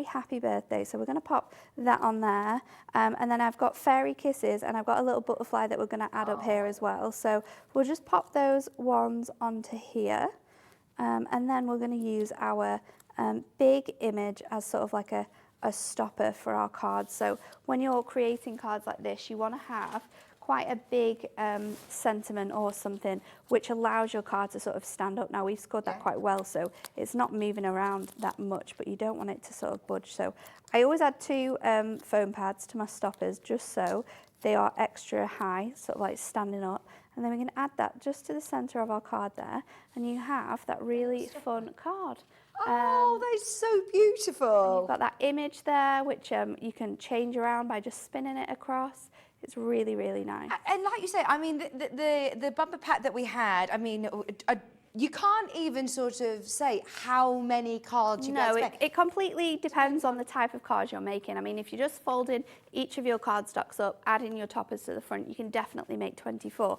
happy birthday. So we're going to pop that on there, and then I've got fairy kisses, and I've got a little butterfly that we're going to add up here as well. So we'll just pop those ones onto here, and then we're going to use our big image as sort of like a stopper for our cards. So when you're creating cards like this, you want to have quite a big sentiment or something which allows your card to sort of stand up. Now we've scored that quite well, so it's not moving around that much, but you don't want it to sort of budge. So I always add 2 foam pads to my stoppers just so they are extra high, sort of like standing up, and then we can add that just to the centre of our card there, and you have that really fun card. Oh, that's so beautiful. You've got that image there which you can change around by just spinning it across. It's really, really nice. And like you say, I mean, the bumper pack that we had, I mean, you can't even sort of say how many cards you can expect. It completely depends on the type of card you're making. I mean, if you're just folding each of your cardstocks up, adding your toppers to the front, you can definitely make 24.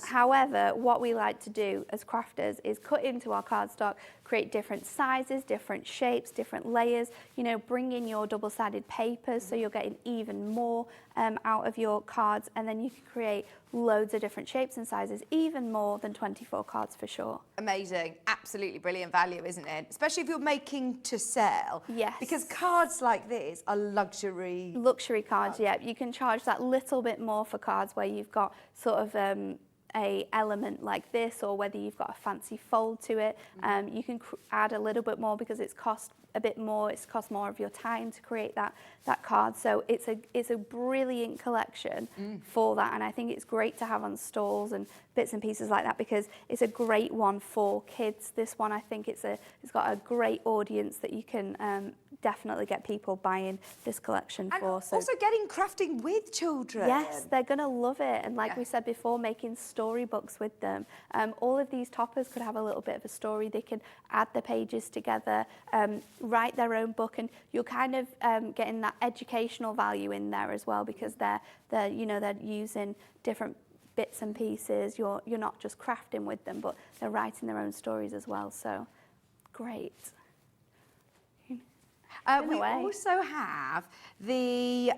However, what we like to do as crafters is cut into our cardstock, create different sizes, different shapes, different layers, you know, bring in your double-sided papers so you're getting even more out of your cards, and then you can create loads of different shapes and sizes, even more than 24 cards for sure. Amazing, absolutely brilliant value, isn't it? Especially if you're making to sell. Yes. Because cards like this are luxury. Luxury cards, yeah. You can charge that little bit more for cards where you've got sort of a element like this, or whether you've got a fancy fold to it. You can add a little bit more because it's cost a bit more. It's cost more of your time to create that card. So it's a brilliant collection for that, and I think it's great to have on stalls and bits and pieces like that, because it's a great one for kids. This one, I think it's got a great audience that you can definitely get people buying this collection And for. So also getting crafting with children. yes, they're going to love it. And like we said before, making storybooks with them. All of these toppers could have a little bit of a story. They can add the pages together, write their own book, and you're kind of getting that educational value in there as well, because they're using different bits and pieces. You're not just crafting with them, but they're writing their own stories as well. So great. We also have the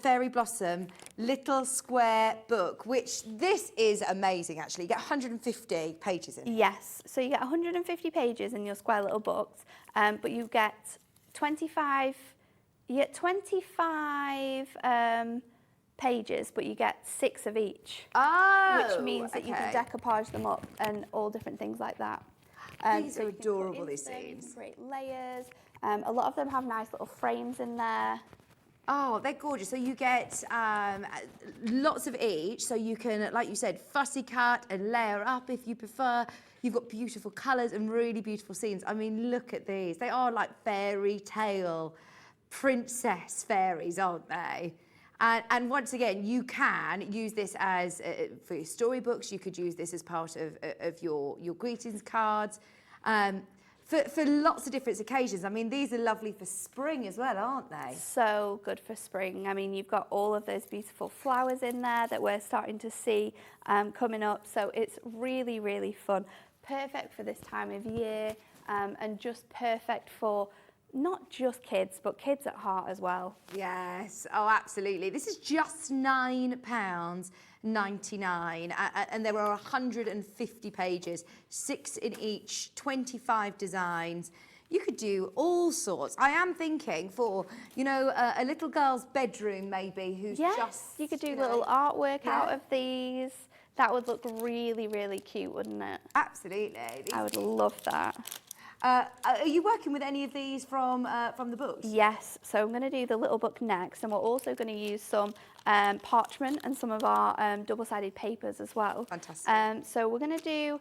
Fairy Blossom little square book, which this is amazing actually. You get 150 pages in it. Yes, so you get 150 pages in your square little books, but you get 25 pages, but you get 6 of each. Oh, which means that you can decoupage them up and all different things like that. These are adorable, these scenes. Great layers. A lot of them have nice little frames in there. Oh, they're gorgeous. So you get lots of each. So you can, like you said, fussy cut and layer up if you prefer. You've got beautiful colours and really beautiful scenes. I mean, look at these. They are like fairy tale princess fairies, aren't they? And once again, you can use this as for your storybooks. You could use this as part of your greetings cards. For lots of different occasions. I mean, these are lovely for spring as well, aren't they? So good for spring. I mean, you've got all of those beautiful flowers in there that we're starting to see coming up. So it's really, really fun. Perfect for this time of year, and just perfect for not just kids, but kids at heart as well. Yes, oh, absolutely. This is just £9.99, and there are 150 pages, 6 in each, 25 designs. You could do all sorts. I am thinking for, a little girl's bedroom maybe who's just... you could do little artwork out of these. That would look really, really cute, wouldn't it? Absolutely. I would love that. Are you working with any of these from the books? Yes, so I'm going to do the little book next, and we're also going to use some parchment and some of our double-sided papers as well. Fantastic. So we're going to do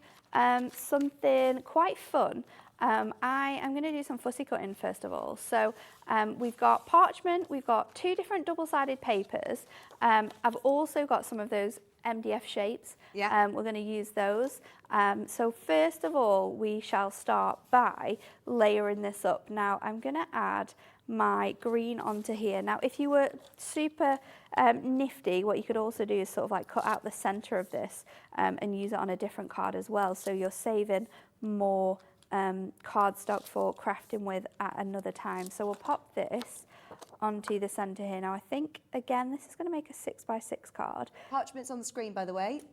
something quite fun. I am going to do some fussy cutting first of all. So we've got parchment, we've got 2 different double-sided papers. I've also got some of those MDF shapes. Yeah. We're going to use those. So first of all, we shall start by layering this up. Now I'm going to add my green onto here. Now if you were super nifty, what you could also do is sort of like cut out the center of this and use it on a different card as well. So you're saving more cardstock for crafting with at another time. So we'll pop this onto the center here. Now I think, again, this is going to make a 6x6 card. Parchment's on the screen, by the way.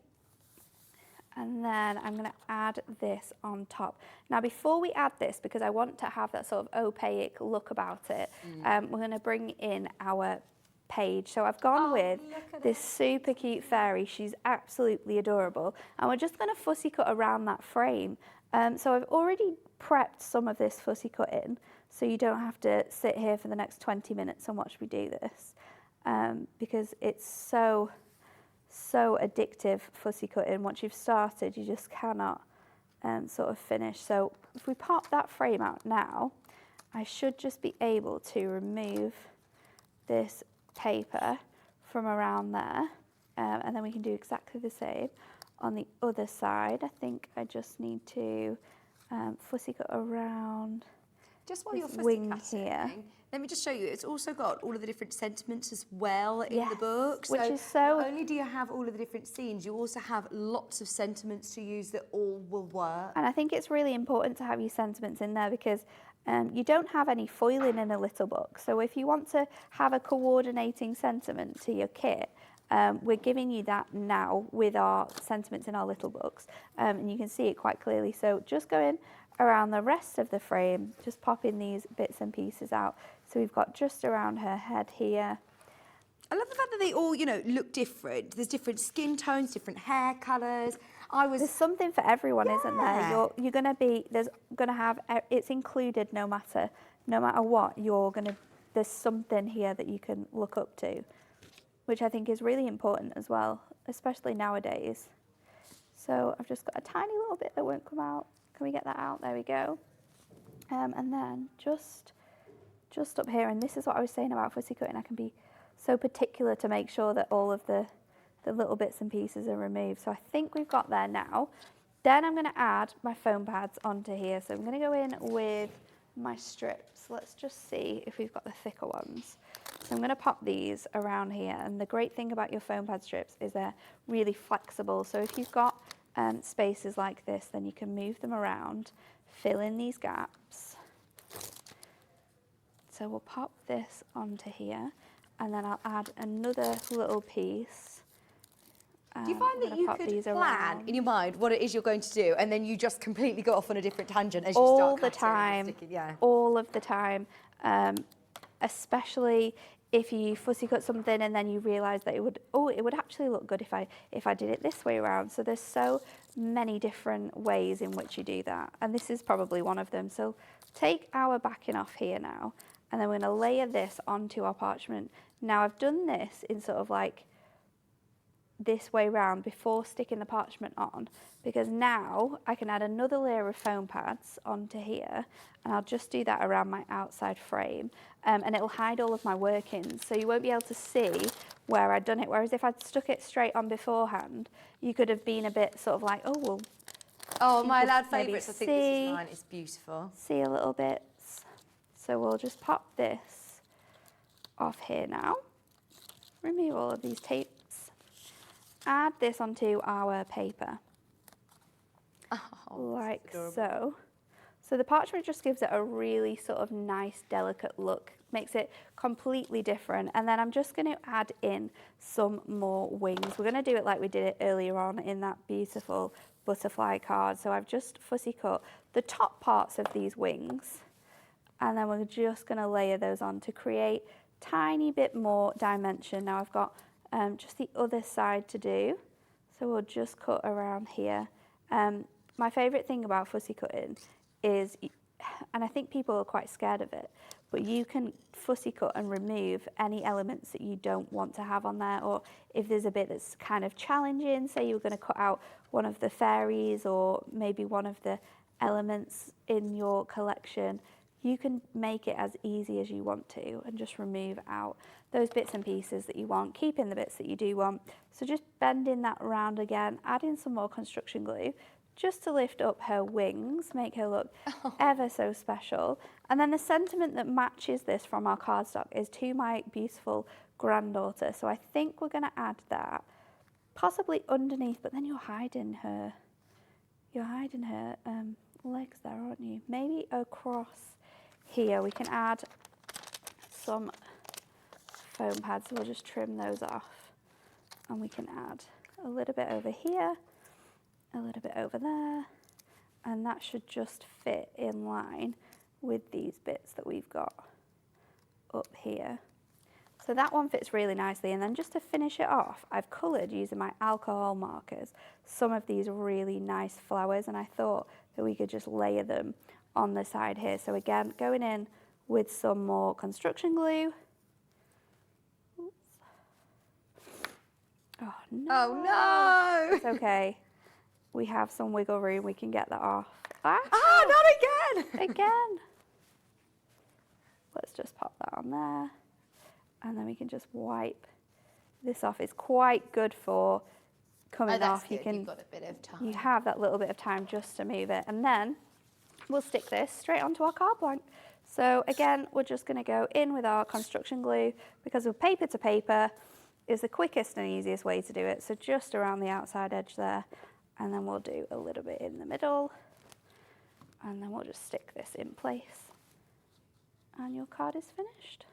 And then I'm going to add this on top. Now before we add this, because I want to have that sort of opaque look about it, we're going to bring in our page. So I've gone with this super cute fairy. She's absolutely adorable. And we're just going to fussy cut around that frame. So I've already prepped some of this fussy cut in, so you don't have to sit here for the next 20 minutes and watch me do this, because it's so addictive, fussy cutting. Once you've started, you just cannot sort of finish. So if we pop that frame out now, I should just be able to remove this paper from around there, and then we can do exactly the same on the other side. I think I just need to fussy cut around just while you're wing here. Let me just show you. It's also got all of the different sentiments as well in the book. Which is so... Not only do you have all of the different scenes, you also have lots of sentiments to use that all will work. And I think it's really important to have your sentiments in there, because you don't have any foiling in a little book. So if you want to have a coordinating sentiment to your kit, we're giving you that now with our sentiments in our little books, and you can see it quite clearly. So just going around the rest of the frame, just popping these bits and pieces out. So we've got just around her head here. I love the fact that they all, you know, look different. There's different skin tones, different hair colours. There's something for everyone, isn't there? You're gonna be, there's gonna have, it's included no matter what, there's something here that you can look up to, which I think is really important as well, especially nowadays. So I've just got a tiny little bit that won't come out. Can we get that out? There we go. And then just up here, and this is what I was saying about fussy cutting, I can be so particular to make sure that all of the little bits and pieces are removed. So I think we've got there now. Then I'm going to add my foam pads onto here. So I'm going to go in with my strips. Let's just see if we've got the thicker ones. So I'm going to pop these around here. And the great thing about your foam pad strips is they're really flexible. So if you've got spaces like this, then you can move them around, fill in these gaps. So we'll pop this onto here, and then I'll add another little piece. Do you find that you could plan in your mind what it is you're going to do, and then you just completely go off on a different tangent as you start cutting? All of the time, especially if you fussy cut something and then you realise that it would actually look good if I did it this way around. So there's so many different ways in which you do that, and this is probably one of them. So take our backing off here now, and then we're going to layer this onto our parchment. Now I've done this in sort of like this way round before sticking the parchment on, because now I can add another layer of foam pads onto here, and I'll just do that around my outside frame, and it'll hide all of my workings, so you won't be able to see where I'd done it. Whereas if I'd stuck it straight on beforehand, you could have been a bit sort of like, oh well. Oh, my loud favourites. I think this is mine. It's beautiful. See a little bits. So we'll just pop this off here now. Remove all of these tapes. Add this onto our paper, like so. So the parchment just gives it a really sort of nice, delicate look, makes it completely different. And then I'm just going to add in some more wings. We're going to do it like we did it earlier on in that beautiful butterfly card. So I've just fussy cut the top parts of these wings, and then we're just going to layer those on to create tiny bit more dimension. Now I've got just the other side to do, so we'll just cut around here. My favourite thing about fussy cutting is, and I think people are quite scared of it, but you can fussy cut and remove any elements that you don't want to have on there, or if there's a bit that's kind of challenging, say you're going to cut out one of the fairies or maybe one of the elements in your collection, you can make it as easy as you want to and just remove out those bits and pieces that you want, keep in the bits that you do want. So just bending that around again, adding some more construction glue just to lift up her wings, make her look ever so special. And then the sentiment that matches this from our cardstock is to my beautiful granddaughter. So I think we're going to add that possibly underneath, but then you're hiding her legs there, aren't you? Maybe across here we can add some foam pads, so we'll just trim those off, and we can add a little bit over here, a little bit over there, and that should just fit in line with these bits that we've got up here. So that one fits really nicely. And then just to finish it off, I've coloured using my alcohol markers some of these really nice flowers, and I thought that we could just layer them on the side here. So again, going in with some more construction glue. Oops. Oh no! Oh no! It's okay. We have some wiggle room. We can get that off. Ah, not again! Again. Let's just pop that on there, and then we can just wipe this off. It's quite good for coming off. You've got a bit of time. You have that little bit of time just to move it, and then we'll stick this straight onto our card blank. So again, we're just going to go in with our construction glue, because with paper to paper is the quickest and easiest way to do it. So just around the outside edge there, and then we'll do a little bit in the middle, and then we'll just stick this in place, and your card is finished.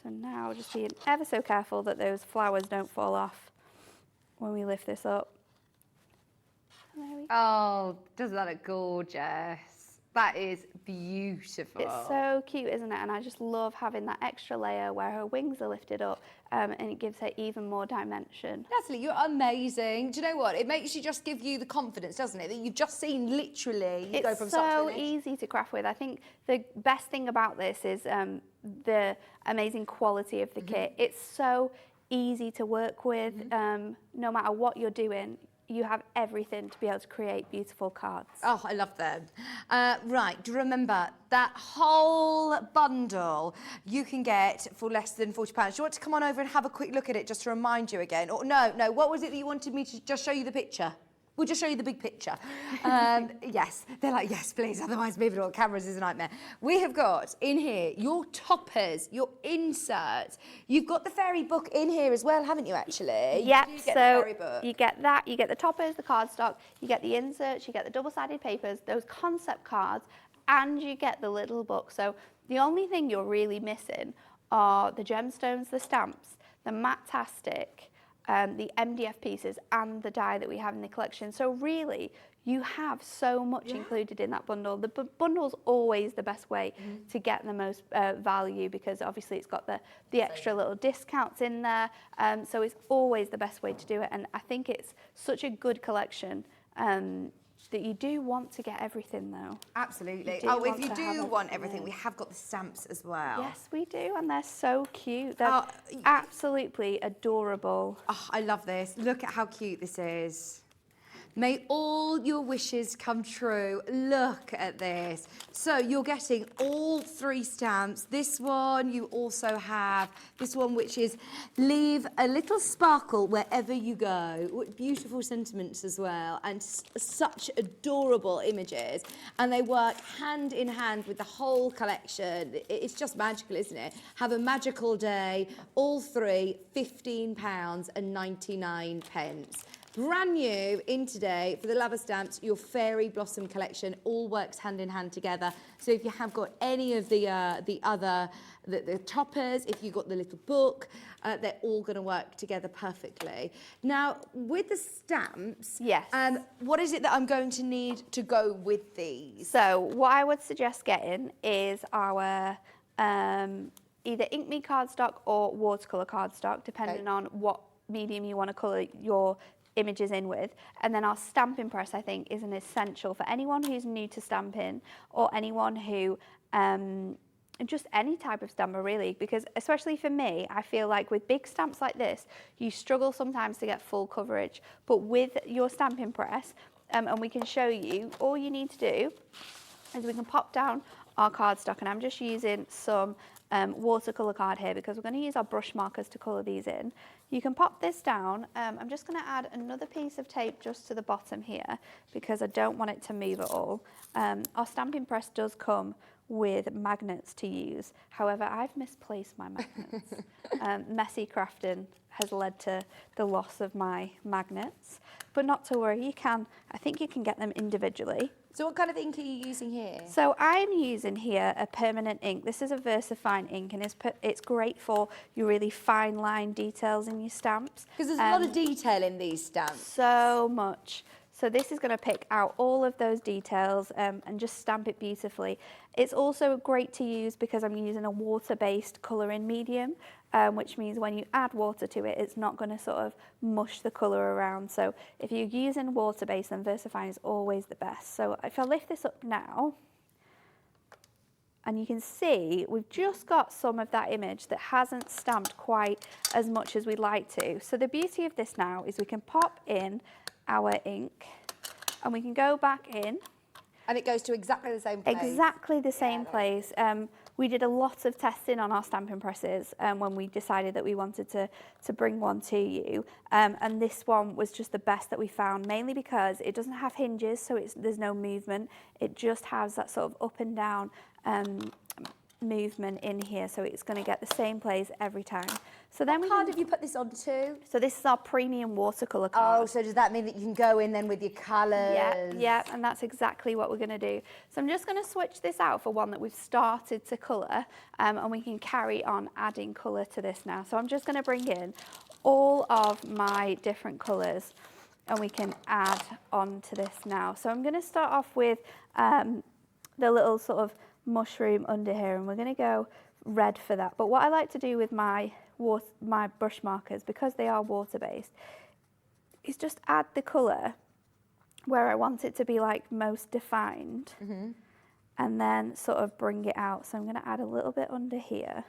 So now just being ever so careful that those flowers don't fall off when we lift this up. There we go. Oh, doesn't that look gorgeous? That is beautiful. It's so cute, isn't it? And I just love having that extra layer where her wings are lifted up, and it gives her even more dimension. Natalie, you're amazing. Do you know what? It makes you just give you the confidence, doesn't it? That you've just seen literally you go from start to It's so finish. easy to craft with. I think the best thing about this is the amazing quality of the kit. It's so easy to work with. No matter what you're doing, you have everything to be able to create beautiful cards. Oh, I love them. Right, remember that whole bundle you can get for less than £40. Do you want to come on over and have a quick look at it just to remind you again? Or no, what was it that you wanted me to just show you the picture? We'll just show you the big picture. Yes, they're like, yes, please, otherwise moving all cameras is a nightmare. We have got in here your toppers, your inserts. You've got the fairy book in here as well, haven't you, actually? Yep, You do get the so fairy book. you get that, you get the toppers, the cardstock, you get the inserts, you get the double-sided papers, those concept cards, and you get the little book. So the only thing you're really missing are the gemstones, the stamps, the matte-tastic, the MDF pieces and the die that we have in the collection. So really, you have so much included in that bundle. The bundle's always the best way to get the most value, because obviously it's got the extra little discounts in there. So it's always the best way to do it. And I think it's such a good collection that you do want to get everything, though. Absolutely. You Oh, do if you want to have do everything want everything, in. we have got the stamps as well. Yes, we do, and they're so cute. They're absolutely adorable. Oh, I love this. Look at how cute this is. May all your wishes come true. Look at this. So you're getting all 3 stamps. This one, you also have this one, which is leave a little sparkle wherever you go. What beautiful sentiments as well, and such adorable images. And they work hand in hand with the whole collection. It's just magical, isn't it? Have a magical day. All 3, £15.99. Brand new in today for the Lover Stamps, your Fairy Blossom collection, all works hand in hand together. So if you have got any of the other toppers, if you've got the little book, they're all going to work together perfectly. Now, with the stamps, yes. What is it that I'm going to need to go with these? So what I would suggest getting is our either Inkme cardstock or watercolour cardstock, depending on what medium you want to colour your images in with. And then our stamping press, I think, is an essential for anyone who's new to stamping, or anyone who just any type of stamper really, because especially for me, I feel like with big stamps like this, you struggle sometimes to get full coverage. But with your stamping press, and we can show you, all you need to do is we can pop down our cardstock, and I'm just using some watercolour card here because we're going to use our brush markers to colour these in. You can pop this down. I'm just going to add another piece of tape just to the bottom here because I don't want it to move at all. Our stamping press does come with magnets to use. However, I've misplaced my magnets. Messy crafting has led to the loss of my magnets, but not to worry, I think you can get them individually. So what kind of ink are you using here? So I'm using here a permanent ink. This is a VersaFine ink, and it's great for your really fine line details in your stamps. Because there's a lot of detail in these stamps. So much. So this is going to pick out all of those details and just stamp it beautifully. It's also great to use because I'm using a water-based colouring medium, which means when you add water to it, it's not going to sort of mush the colour around. So if you're using water-based, then VersaFine is always the best. So if I lift this up now, and you can see we've just got some of that image that hasn't stamped quite as much as we'd like to. So the beauty of this now is we can pop in our ink and we can go back in. And it goes to exactly the same place. Exactly the same place. We did a lot of testing on our stamping presses when we decided that we wanted to bring one to you. And this one was just the best that we found, mainly because it doesn't have hinges, so there's no movement. It just has that sort of up and down movement in here, so it's going to get the same place every time. So then what card have you put this on to? So this is our premium watercolour card. Oh, so does that mean that you can go in then with your colours? Yeah, and that's exactly what we're going to do. So I'm just going to switch this out for one that we've started to colour, and we can carry on adding colour to this now. So I'm just going to bring in all of my different colours, and we can add on to this now. So I'm going to start off with the little sort of mushroom under here, and we're going to go red for that. But what I like to do with my brush markers, because they are water-based, is just add the colour where I want it to be like most defined, and then sort of bring it out. So I'm going to add a little bit under here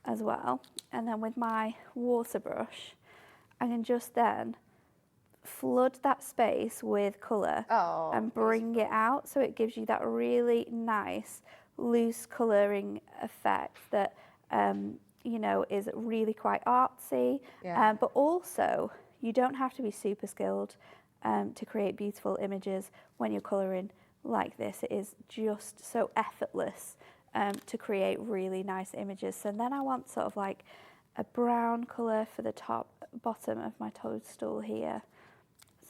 as well, and then with my water brush I can just then flood that space with colour and bring it out, so it gives you that really nice loose colouring effect that you know, is really quite artsy, but also you don't have to be super skilled to create beautiful images when you're colouring like this. It is just so effortless to create really nice images. So then I want sort of like a brown colour for the bottom of my toadstool here.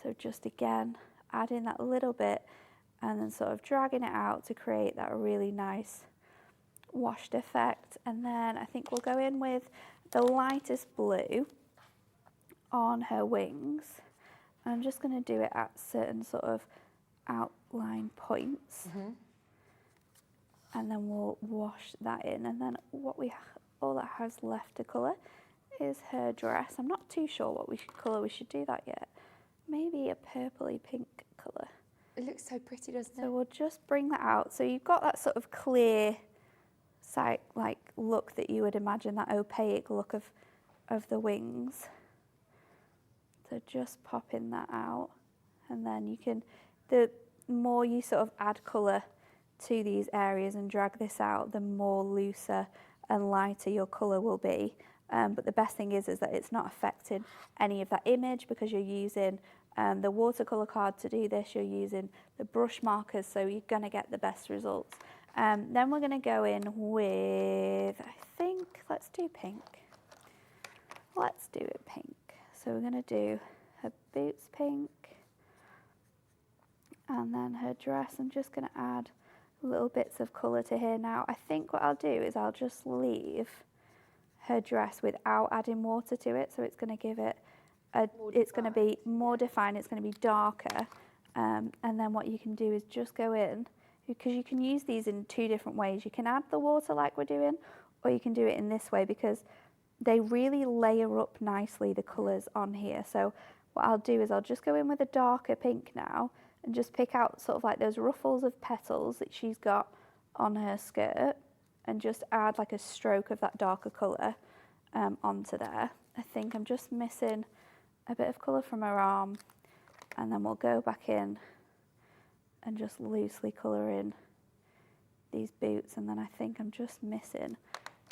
So just again, adding that little bit and then sort of dragging it out to create that really nice washed effect. And then I think we'll go in with the lightest blue on her wings. I'm just going to do it at certain sort of outline points, and then we'll wash that in. And then all that has left to colour is her dress. I'm not too sure what colour we should do that yet. Maybe a purpley pink colour. It looks so pretty, doesn't it? So we'll just bring that out. So you've got that sort of clear like look that you would imagine, that opaque look of the wings. So just popping that out, and then you can, the more you sort of add colour to these areas and drag this out, the more looser and lighter your colour will be. But the best thing is that it's not affecting any of that image, because you're using the watercolour card to do this, you're using the brush markers, so you're going to get the best results. Then we're going to go in with, I think, let's do pink. Let's do it pink. So we're going to do her boots pink, and then her dress. I'm just going to add little bits of colour to here. Now I think what I'll do is I'll just leave her dress without adding water to it, so it's going to give it it's going to be more defined, it's going to be darker, and then what you can do is just go in, because you can use these in two different ways. You can add the water like we're doing, or you can do it in this way, because they really layer up nicely the colours on here. So what I'll do is I'll just go in with a darker pink now and just pick out sort of like those ruffles of petals that she's got on her skirt, and just add like a stroke of that darker colour onto there. I think I'm just missing a bit of colour from her arm, and then we'll go back in and just loosely colour in these boots, and then I think I'm just missing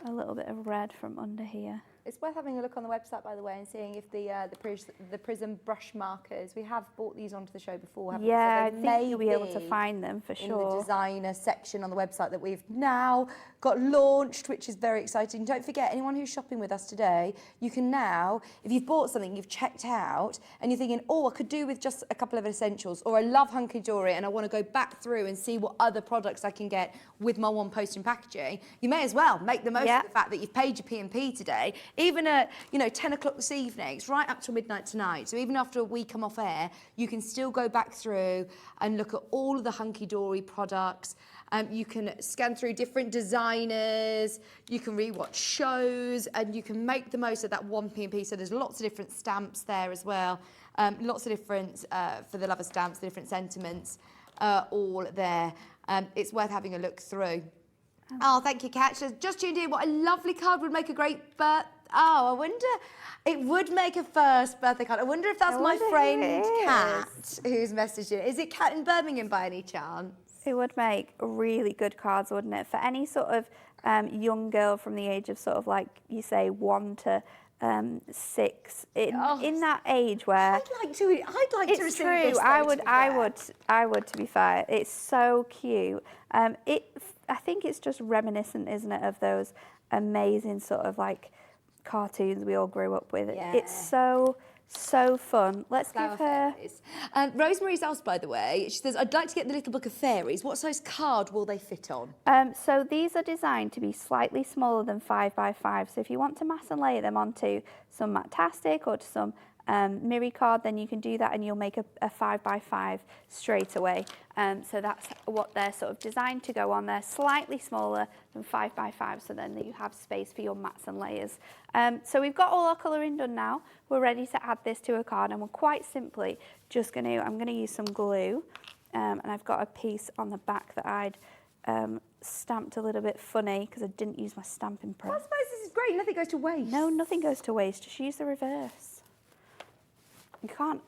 a little bit of red from under here. It's worth having a look on the website, by the way, and seeing if the Prism brush markers, we have brought these onto the show before, haven't we? Yeah, So I think you'll be able to find them for sure. In the designer section on the website that we've now got launched, which is very exciting. Don't forget, anyone who's shopping with us today, you can now, if you've bought something you've checked out and you're thinking, oh, I could do with just a couple of essentials, or I love Hunky Dory and I want to go back through and see what other products I can get with my one post and packaging, you may as well make the most of the fact that you've paid your P&P today, even at 10 o'clock this evening. It's right up till midnight tonight. So even after we come off air, you can still go back through and look at all of the Hunky Dory products. You can scan through different designers, you can rewatch shows, and you can make the most of that one P&P. So there's lots of different stamps there as well. Lots of different, for the lover stamps, the different sentiments, all there. It's worth having a look through. Oh, thank you, Kat. Just tuned in. What a lovely card. Would make a great I wonder, it would make a first birthday card. I wonder if that's my friend Kat who's messaged it. Is it Kat in Birmingham by any chance? It would make really good cards, wouldn't it? For any sort of young girl from the age of sort of like, you say, 1 to 6, in that age where I'd like to receive this. Though, I would. To be fair, it's so cute. I think it's just reminiscent, isn't it, of those amazing sort of like cartoons we all grew up with. Yeah. It's so fun. Let's give her... Rosemary's asked, by the way, she says, I'd like to get the little book of fairies. What size card will they fit on? So these are designed to be slightly smaller than 5x5. So if you want to mass and layer them onto some Matastic or to some Miri card, then you can do that and you'll make a 5x5 straight away. So that's what they're sort of designed to go on. They're slightly smaller than 5x5, so then you have space for your mats and layers. So we've got all our colouring done now. We're ready to add this to a card, and we're quite simply just I'm going to use some glue, and I've got a piece on the back that I'd stamped a little bit funny because I didn't use my stamping press. I suppose this is great. Nothing goes to waste. No, nothing goes to waste. Just use the reverse. You can't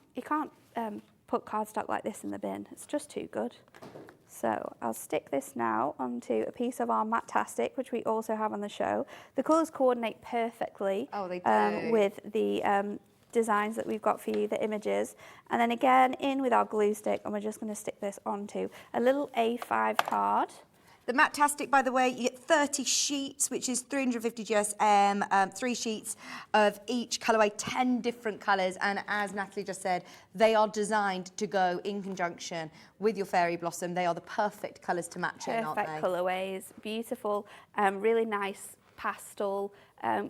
put cardstock like this in the bin. It's just too good. So I'll stick this now onto a piece of our Mattastic, which we also have on the show. The colours coordinate perfectly with the designs that we've got for you, the images. And then again, in with our glue stick, and we're just going to stick this onto a little A5 card. The Mattastic, by the way, you get 30 sheets, which is 350 GSM, 3 sheets of each colourway, 10 different colours, and as Natalie just said, they are designed to go in conjunction with your fairy blossom. They are the perfect colours to match it, aren't they? Perfect colourways, beautiful, really nice pastel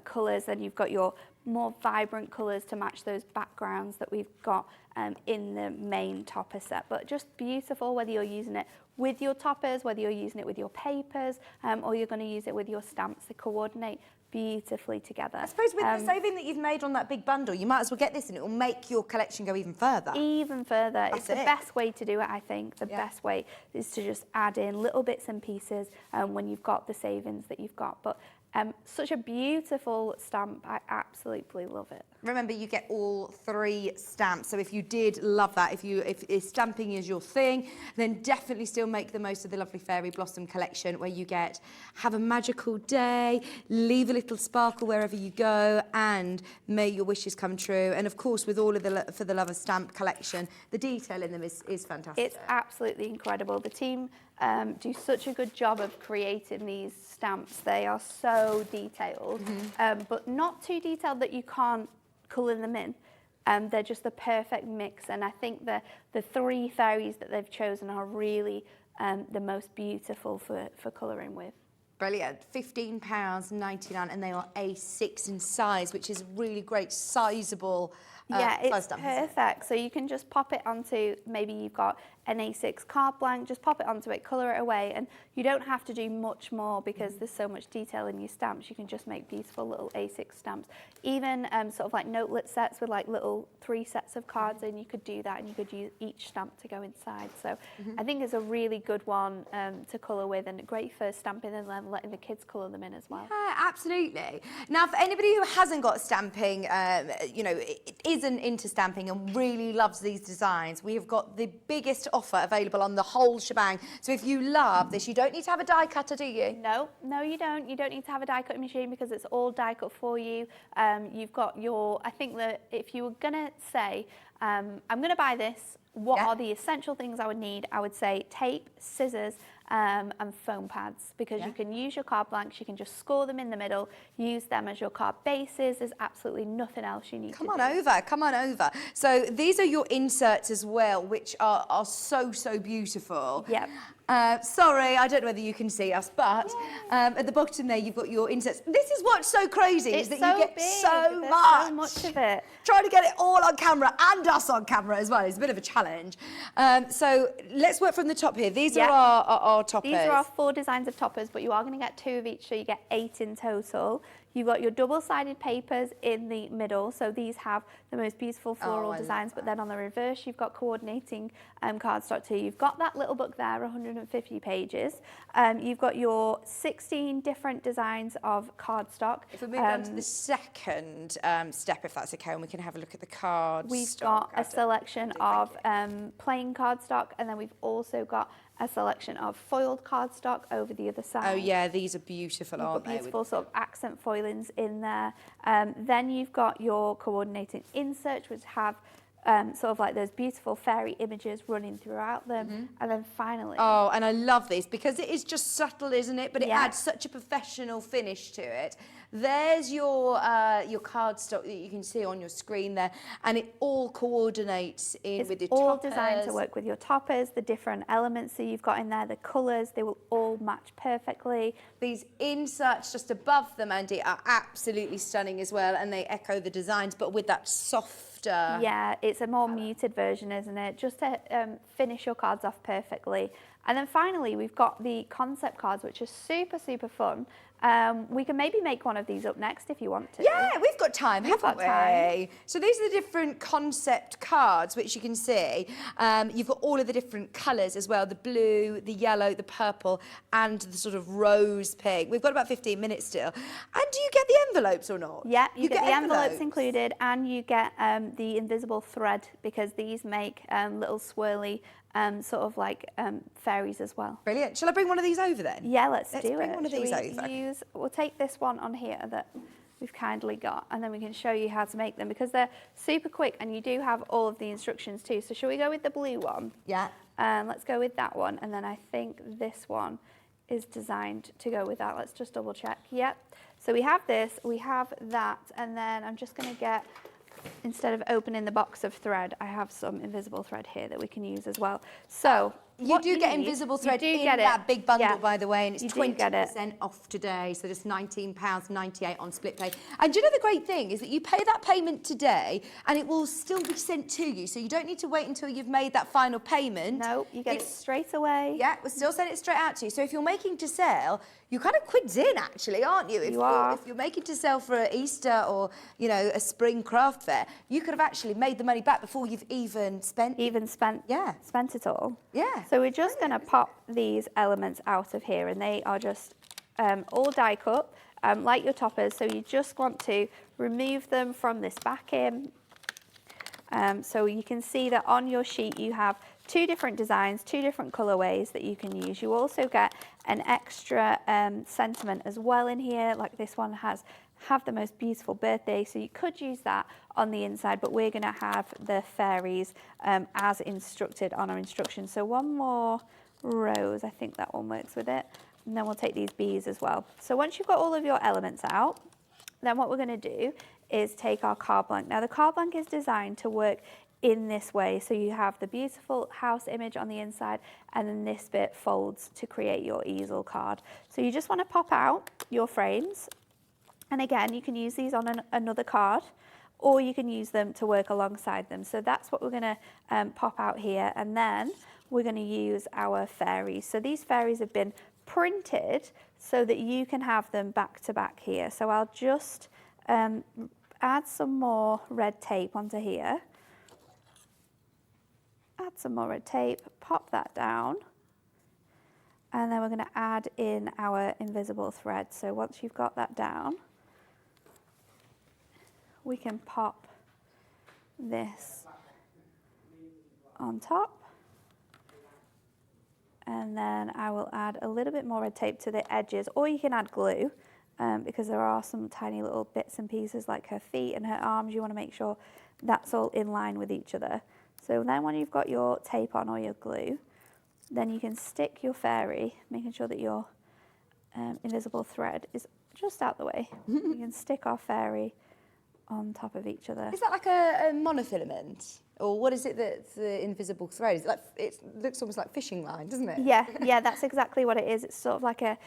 colours, and you've got your more vibrant colours to match those backgrounds that we've got in the main topper set. But just beautiful, whether you're using it with your toppers, whether you're using it with your papers, or you're going to use it with your stamps. They coordinate beautifully together. I suppose with the saving that you've made on that big bundle, you might as well get this and it will make your collection go even further. Even further. That's it's the best way to do it, I think. The best way is to just add in little bits and pieces when you've got the savings that you've got. But such a beautiful stamp. I absolutely love it. Remember, you get all 3 stamps. So if you did love that, if stamping is your thing, then definitely still make the most of the lovely Fairy Blossom collection, where you get have a magical day, leave a little sparkle wherever you go, and may your wishes come true. And of course, with all of the For the Love of Stamp collection, the detail in them is fantastic. It's absolutely incredible. The team do such a good job of creating these stamps. They are so detailed, but not too detailed that you can't colour them in. They're just the perfect mix, and I think the 3 fairies that they've chosen are really the most beautiful for colouring with. Brilliant. £15.99, and they are A6 in size, which is really great, sizable. Yeah, it's stamp, perfect. So you can just pop it onto, maybe you've got an A6 card blank, just pop it onto it, colour it away, and you don't have to do much more because there's so much detail in your stamps. You can just make beautiful little A6 stamps. Even sort of like notelet sets with like little 3 sets of cards in, you could do that, and you could use each stamp to go inside. So I think it's a really good one to colour with, and great for stamping and then letting the kids colour them in as well. Yeah, absolutely. Now, for anybody who hasn't got stamping, isn't into stamping and really loves these designs, we have got the biggest offer available on the whole shebang. So if you love this, you don't need to have a die cutter, do you? No, you don't. You don't need to have a die cutting machine because it's all die cut for you. You've got I think that if you were going to say, I'm going to buy this, what are the essential things I would need? I would say tape, scissors, and foam pads, because you can use your card blanks, you can just score them in the middle, use them as your card bases. There's absolutely nothing else you need to do. Come on over. So these are your inserts as well, which are so beautiful. Yep. Sorry, I don't know whether you can see us, but at the bottom there you've got your inserts. This is what's so crazy, is that you get so much of it. Trying to get it all on camera and us on camera as well is a bit of a challenge. So let's work from the top here. These are our toppers. These are our 4 designs of toppers, but you are going to get 2 of each, so you get 8 in total. You've got your double-sided papers in the middle, so these have the most beautiful floral designs, but then on the reverse you've got coordinating cardstock too. You've got that little book there, 150 pages. You've got your 16 different designs of cardstock. If we move on to the second step, if that's okay, and we can have a look at the cardstock. We've got a selection of plain cardstock, and then we've also got a selection of foiled cardstock over the other side. Oh yeah, these are beautiful, aren't they? Beautiful sort of accent foilings in there. Then you've got your coordinating inserts, which have sort of like those beautiful fairy images running throughout them. And then finally... Oh, and I love this because it is just subtle, isn't it? But it adds such a professional finish to it. There's your cardstock that you can see on your screen there, and it all coordinates in with your toppers. It's all designed to work with your toppers, the different elements that you've got in there, the colours, they will all match perfectly. These inserts just above them, Andy, are absolutely stunning as well, and they echo the designs, but with that soft softer. Yeah, it's a more muted version, isn't it? Just to finish your cards off perfectly. And then finally, we've got the concept cards, which are super, super fun. We can maybe make one of these up next if you want to. Yeah, we've got time, haven't we? time. So these are the different concept cards, which you can see. You've got all of the different colours as well, the blue, the yellow, the purple, and the sort of rose pink. We've got about 15 minutes still. And do you get the envelopes or not? Yeah, you get the envelopes included, and you get the invisible thread, because these make little swirly sort of like fairies as well. Brilliant. Shall I bring one of these over then? Yeah, let's do it. Bring one of these over. We'll take this one on here that we've kindly got, and then we can show you how to make them, because they're super quick and you do have all of the instructions too. So shall we go with the blue one? Yeah. Let's go with that one, and then I think this one is designed to go with that. Let's just double check. Yep. So we have this, we have that, and then I'm just going to get, instead of opening the box of thread, I have some invisible thread here that we can use as well. So you do get invisible thread in that big bundle, by the way, and it's 20% off today, so just £19.98 on split pay. And do you know the great thing is that you pay that payment today and it will still be sent to you, so you don't need to wait until you've made that final payment. No, you get it straight away. Yeah, we'll still send it straight out to you. So if you're making to sell, you're kind of quids in actually, aren't you? If you're making to sell for Easter or, you know, a spring craft fair, you could have actually made the money back before you've even spent spent it all. Yeah. So we're just going to pop these elements out of here, and they are just all die cut, like your toppers. So you just want to remove them from this backing. So you can see that on your sheet you have two different designs, two different colorways that you can use. You also get an extra sentiment as well in here, like this one has "Have the most beautiful birthday," so you could use that on the inside, but we're going to have the fairies as instructed on our instructions. So one more rose, I think that one works with it, and then we'll take these bees as well. So once you've got all of your elements out, then what we're going to do is take our card blank. Now the card blank is designed to work in this way, so you have the beautiful house image on the inside, and then this bit folds to create your easel card. So you just want to pop out your frames. And again, you can use these on another card, or you can use them to work alongside them. So that's what we're going to pop out here. And then we're going to use our fairies. So these fairies have been printed so that you can have them back to back here. So I'll just add some more red tape onto here. Add some more red tape, pop that down. And then we're going to add in our invisible thread. So once you've got that down, we can pop this on top, and then I will add a little bit more red tape to the edges, or you can add glue because there are some tiny little bits and pieces like her feet and her arms. You want to make sure that's all in line with each other. So then when you've got your tape on or your glue, then you can stick your fairy, making sure that your invisible thread is just out the way. You can stick our fairy on top of each other. Is that like a monofilament? Or what is it that's the invisible thread? Is it like, it looks almost like fishing line, doesn't it? Yeah, that's exactly what it is. It's sort of like a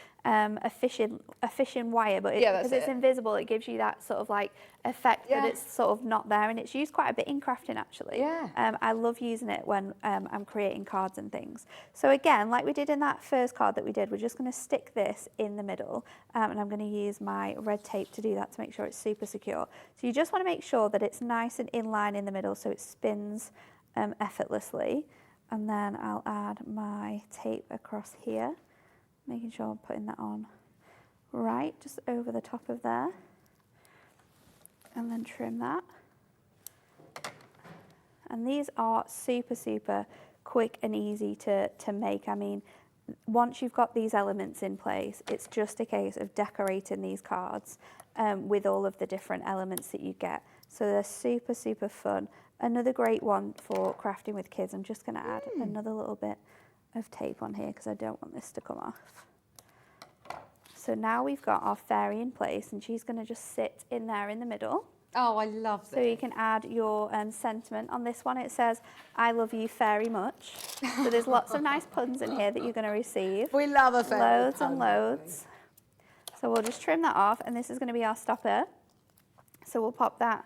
fishing wire, but because it's invisible, it gives you that sort of like effect that it's sort of not there, and it's used quite a bit in crafting actually. Yeah. I love using it when I'm creating cards and things. So again, like we did in that first card that we did, we're just going to stick this in the middle, and I'm going to use my red tape to do that to make sure it's super secure. So you just want to make sure that it's nice and in line in the middle so it spins effortlessly, and then I'll add my tape across here, making sure I'm putting that on right just over the top of there, and then trim that. And these are super quick and easy to make. I mean, once you've got these elements in place, it's just a case of decorating these cards with all of the different elements that you get. So they're super fun. Another great one for crafting with kids. I'm just going to add another little bit of tape on here because I don't want this to come off. So now we've got our fairy in place, and she's going to just sit in there in the middle. Oh, I love this. So you can add your sentiment. On this one it says, "I love you very much." So there's lots of nice puns in here that you're going to receive. We love a fairy. Loads and loads. So we'll just trim that off, and this is going to be our stopper. So we'll pop that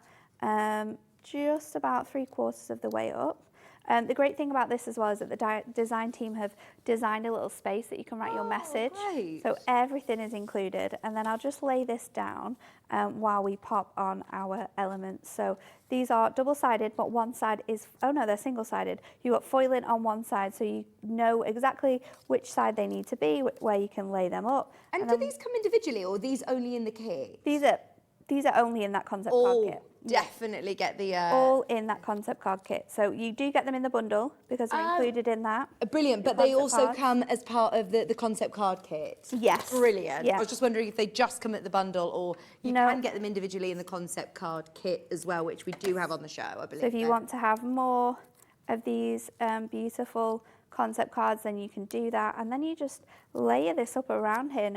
just about 3/4 of the way up. The great thing about this as well is that the design team have designed a little space that you can write your message. Great. So everything is included. And then I'll just lay this down while we pop on our elements. So these are double-sided, but one side is, oh no, they're single-sided. You've got foiling on one side, so you know exactly which side they need to be, where you can lay them up. And do these come individually, or are these only in the kit? These are only in that concept card kit. Definitely get the... All in that concept card kit. So you do get them in the bundle because they're included in that. Brilliant, but they also come as part of the concept card kit. Yes. Brilliant. Yeah. I was just wondering if they just come at the bundle, or you can get them individually in the concept card kit as well, which we do have on the show, I believe. So if you want to have more of these beautiful concept cards, then you can do that. And then you just layer this up around here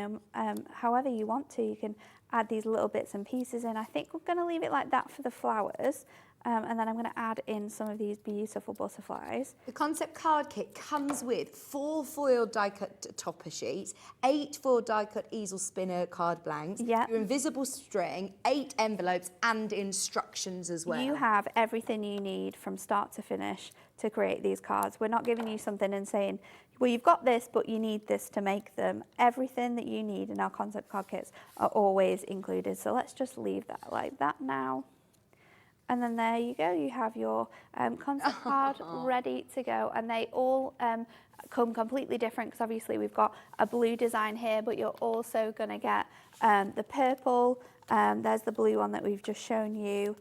however you want to. You can add these little bits and pieces in. I think we're going to leave it like that for the flowers. And then I'm going to add in some of these beautiful butterflies. The concept card kit comes with 4 foiled die-cut topper sheets, 8 foiled die-cut easel spinner card blanks, your invisible string, 8 envelopes, and instructions as well. You have everything you need from start to finish to create these cards. We're not giving you something and saying, well, you've got this, but you need this to make them. Everything that you need in our concept card kits are always included. So let's just leave that like that now. And then there you go, you have your concept card ready to go. And they all come completely different, because obviously we've got a blue design here, but you're also going to get the purple. There's the blue one that we've just shown you.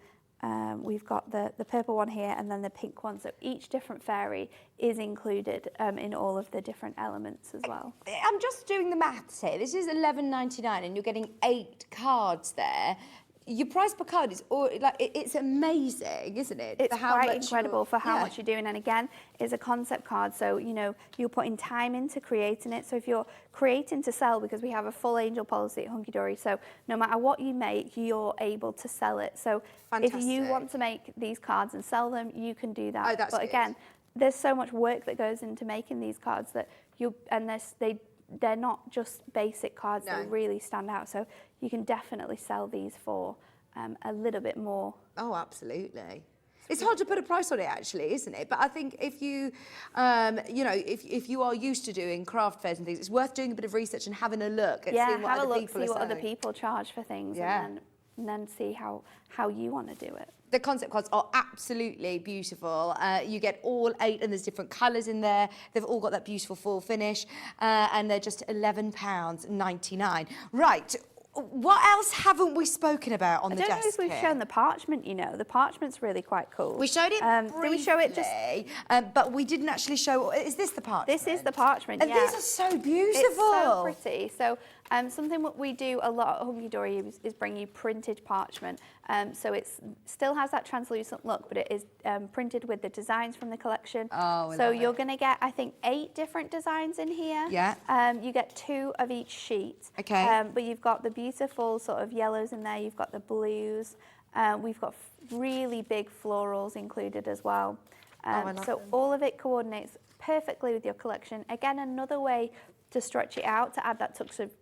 We've got the purple one here, and then the pink one. So each different fairy is included in all of the different elements as well. I'm just doing the maths here. This is $11.99 and you're getting 8 cards there. Your price per card is it's amazing, isn't it? It's quite incredible for how much you're doing. And again, it's a concept card, so you know you're putting time into creating it. So if you're creating to sell, because we have a full angel policy at Hunkydory, so no matter what you make, you're able to sell it. So if you want to make these cards and sell them, you can do that. Oh, that's but again, there's so much work that goes into making these cards that they're not just basic cards. They really stand out. So you can definitely sell these for a little bit more. Oh, absolutely. It's hard to put a price on it, actually, isn't it? But I think if you, if you are used to doing craft fairs and things, it's worth doing a bit of research and having a look at seeing what other people are saying. See what other people charge for things, and then see how you want to do it. The concept cards are absolutely beautiful. You get all 8, and there's different colours in there. They've all got that beautiful full finish, and they're just £11.99. Right. What else haven't we spoken about on the desk? I don't know if we've shown the parchment, the parchment's really quite cool. We showed it briefly, did we show it just... but we didn't actually show... Is this the parchment? This is the parchment, and these are so beautiful. It's so pretty. So something that we do a lot at Hunkydory is bring you printed parchment. So it still has that translucent look, but it is printed with the designs from the collection. Oh, so you're going to get, I think, 8 different designs in here. Yeah. You get 2 of each sheet. Okay. But you've got the beautiful sort of yellows in there. You've got the blues. We've got really big florals included as well. So all of it coordinates perfectly with your collection. Again, another way to stretch it out, to add that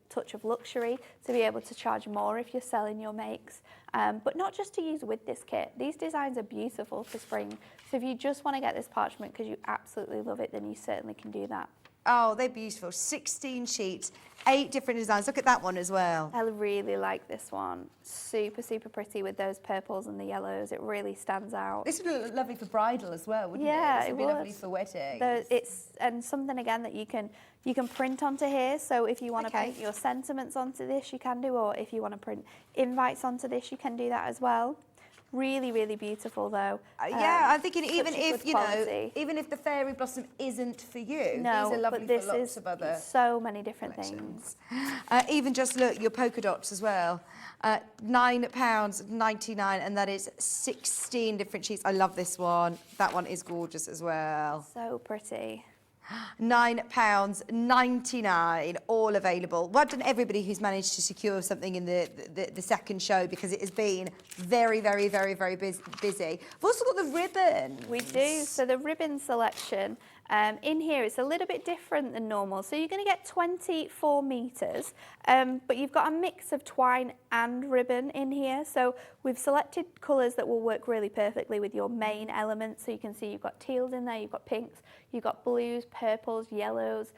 touch of luxury, to be able to charge more if you're selling your makes. But not just to use with this kit. These designs are beautiful for spring. So if you just want to get this parchment because you absolutely love it, then you certainly can do that. Oh, they're beautiful. 16 sheets, 8 different designs. Look at that one as well. I really like this one. Super, super pretty with those purples and the yellows. It really stands out. This would look lovely for bridal as well, wouldn't it? Yeah, it would be lovely for weddings. And something again that you can print onto here. So if you want to print your sentiments onto this, you can do, or if you want to print invites onto this, you can do that as well. Really, really beautiful though. I'm thinking even if even if the fairy blossom isn't for you, these are lovely for lots of other. So many different things. Even just look, your polka dots as well. £9.99, and that is 16 different sheets. I love this one. That one is gorgeous as well. So pretty. £9.99, all available. Well done everybody who's managed to secure something in the second show, because it has been very, very, very, very busy. We've also got the ribbon. We do. So the ribbon selection In here, it's a little bit different than normal. So you're going to get 24 metres, but you've got a mix of twine and ribbon in here. So we've selected colours that will work really perfectly with your main elements. So you can see you've got teals in there, you've got pinks, you've got blues, purples, yellows.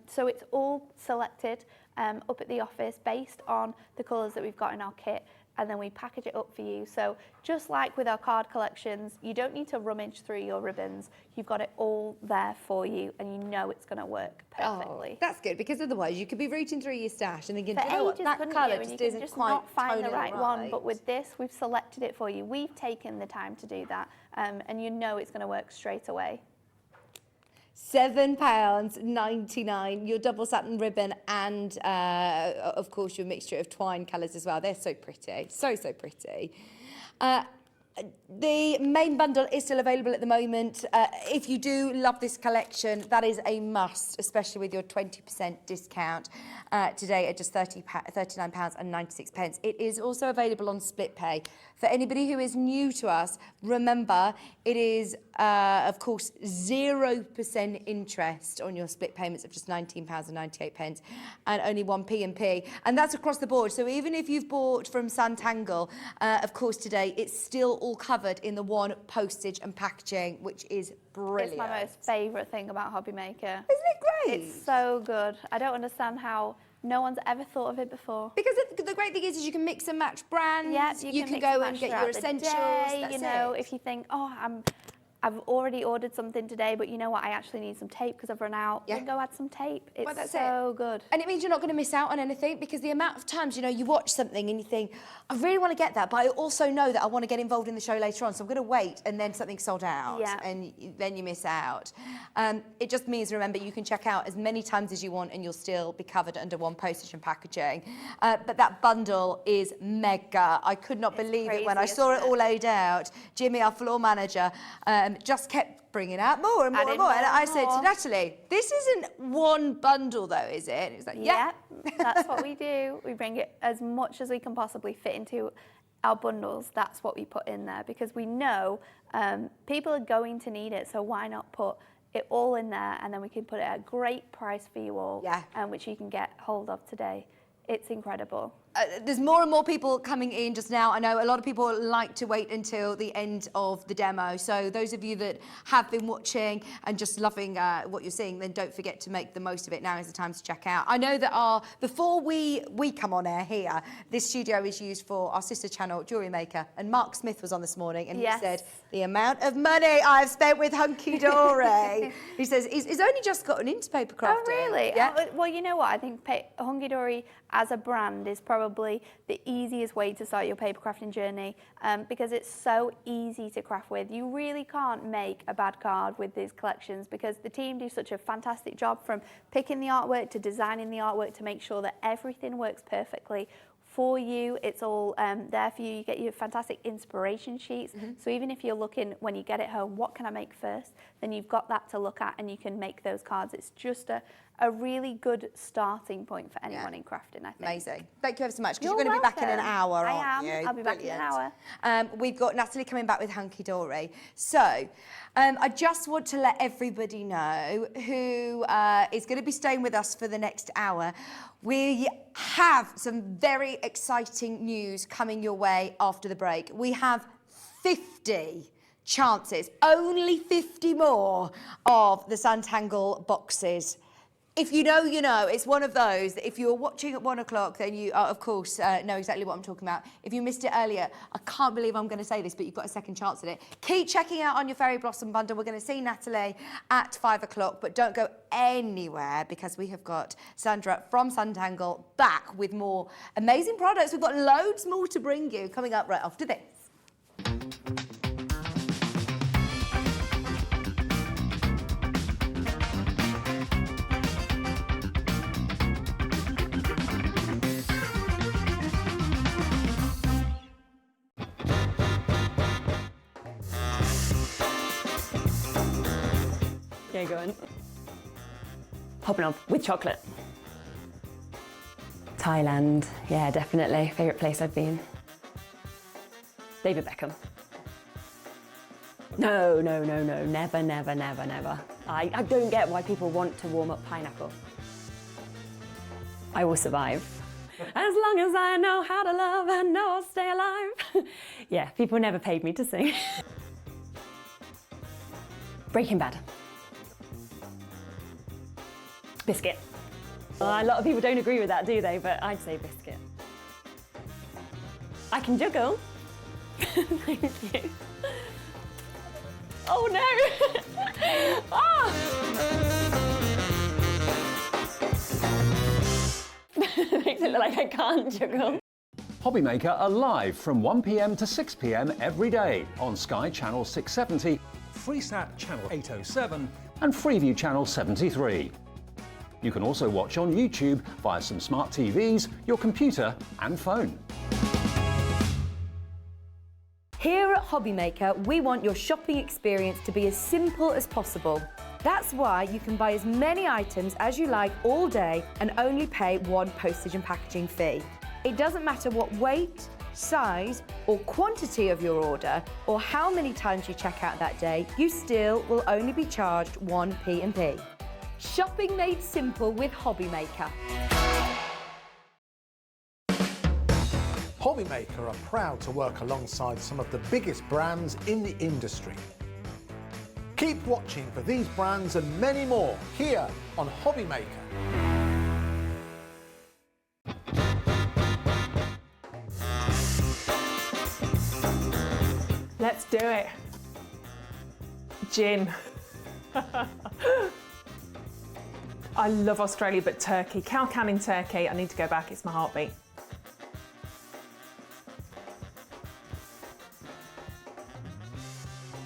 So it's all selected up at the office based on the colours that we've got in our kit, and then we package it up for you. So just like with our card collections, you don't need to rummage through your ribbons. You've got it all there for you, and you know it's going to work perfectly. Oh, that's good, because otherwise you could be rooting through your stash and thinking, For you know what, ages, that couldn't colour you? And just you isn't can just quite not find the tonally right one. But with this, we've selected it for you. We've taken the time to do that, and you know it's going to work straight away. £7.99, your double satin ribbon, and of course your mixture of twine colours as well. They're so pretty, so pretty. The main bundle is still available at the moment. If you do love this collection, that is a must, especially with your 20% discount today at just £39.96. It is also available on split pay. For anybody who is new to us, remember it is, of course, 0% interest on your split payments of just £19.98 and only 1p&p. And that's across the board. So even if you've bought from Sanntangle, of course, today, it's still all covered in the one postage and packaging, which is brilliant. It's my most favourite thing about Hobby Maker. Isn't it great? It's so good. I don't understand how no one's ever thought of it before. Because the great thing is you can mix and match brands. Yes, you can go and get your essentials. You know, if you think, oh, I've already ordered something today, but you know what, I actually need some tape because I've run out. Yeah. Then go add some tape. It's Well, that's so good. And it means you're not going to miss out on anything, because the amount of times, you know, you watch something and you think, I really want to get that, but I also know that I want to get involved in the show later on, so I'm going to wait, and then something's sold out, Yeah. and then you miss out. It just means, remember, you can check out as many times as you want and you'll still be covered under one postage and packaging. But that bundle is mega. I could not believe it when I saw it all laid out. Jimmy, our floor manager, just kept bringing out more and more and more. And I said to Natalie, this isn't one bundle though, is it? And it was like, yeah. That's what we do. We bring it as much as we can possibly fit into our bundles. That's what we put in there, because we know people are going to need it. So why not put it all in there, and then we can put it at a great price for you all, which you can get hold of today. It's incredible. There's more and more people coming in just now. I know a lot of people like to wait until the end of the demo. So those of you that have been watching and just loving what you're seeing, then don't forget to make the most of it. Now is the time to check out. I know that before we come on air here, this studio is used for our sister channel, Jewelry Maker. And Mark Smith was on this morning, and he said, the amount of money I've spent with Hunkydory. He says he's only just gotten into paper crafting. Oh, really? Yeah. Well, you know what? I think Hunkydory as a brand is probably the easiest way to start your paper crafting journey, because it's so easy to craft with. You really can't make a bad card with these collections, because the team do such a fantastic job from picking the artwork to designing the artwork to make sure that everything works perfectly for you. It's all there for you. You get your fantastic inspiration sheets. So even if you're looking when you get it home, what can I make first? Then you've got that to look at, and you can make those cards. It's just a really good starting point for anyone in crafting, I think. Amazing. Thank you ever so much, because You're you're going to be back in an welcome. hour, I aren't am. you? I'll be back in an hour. We've got Natalie coming back with Hunkydory. So I just want to let everybody know who is going to be staying with us for the next hour. We have some very exciting news coming your way after the break. We have 50 chances, only 50 more of the Sanntangle boxes. If you know, you know. It's one of those that if you were watching at 1 o'clock, then you, of course, know exactly what I'm talking about. If you missed it earlier, I can't believe I'm going to say this, but you've got a second chance at it. Keep checking out on your Fairy Blossom bundle. We're going to see Natalie at 5 o'clock, but don't go anywhere, because we have got Sandra from Sanntangle back with more amazing products. We've got loads more to bring you coming up right after this. Yeah, go on. Popping off with chocolate. Thailand, yeah, definitely. Favourite place I've been. David Beckham. No, never. I don't get why people want to warm up pineapple. I will survive. As long as I know how to love, I know I'll stay alive. Yeah, people never paid me to sing. Breaking Bad. Biscuit. A lot of people don't agree with that, do they? But I'd say biscuit. I can juggle. Thank you. Oh no! Makes it look like I can't juggle. Hobbymaker are live from 1 p.m. to 6 p.m. every day on Sky Channel 670, Freesat Channel 807, and Freeview Channel 73. You can also watch on YouTube via some smart TVs, your computer and phone. Here at Hobbymaker, we want your shopping experience to be as simple as possible. That's why you can buy as many items as you like all day and only pay one postage and packaging fee. It doesn't matter what weight, size or quantity of your order or how many times you check out that day, you still will only be charged one P&P. Shopping made simple with Hobbymaker. Hobbymaker are proud to work alongside some of the biggest brands in the industry. Keep watching for these brands and many more here on Hobbymaker. Let's do it. Gin. I love Australia, but Turkey. Cow Canning Turkey, I need to go back, it's my heartbeat.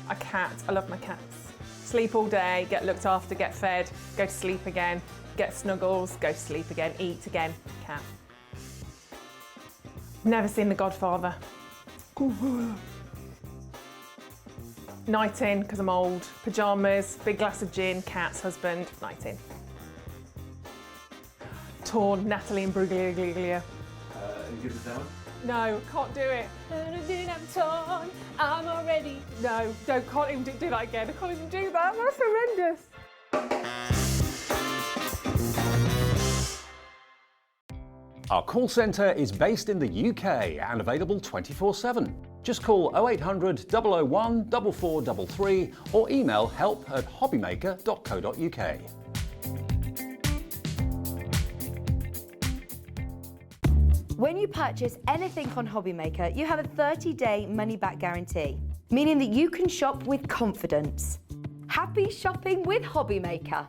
A cat, I love my cats. Sleep all day, get looked after, get fed, go to sleep again, get snuggles, go to sleep again, eat again, cat. Never seen The Godfather. Night in, because I'm old. Pyjamas, big glass of gin, cats, husband, night in. Torn, Natalie and Bruglia. You give us that one? No, can't do it. I'm torn, I'm already. No, can't even do that again. I can't even do that, that's horrendous. Our call centre is based in the UK and available 24/7. Just call 0800 001 4433 or email help@hobbymaker.co.uk. When you purchase anything on Hobbymaker, you have a 30-day money-back guarantee, meaning that you can shop with confidence. Happy shopping with Hobbymaker.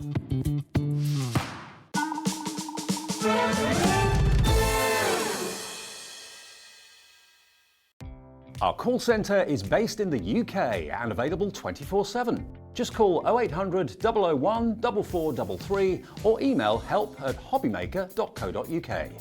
Our call centre is based in the UK and available 24/7. Just call 0800 001 4433 or email help@hobbymaker.co.uk.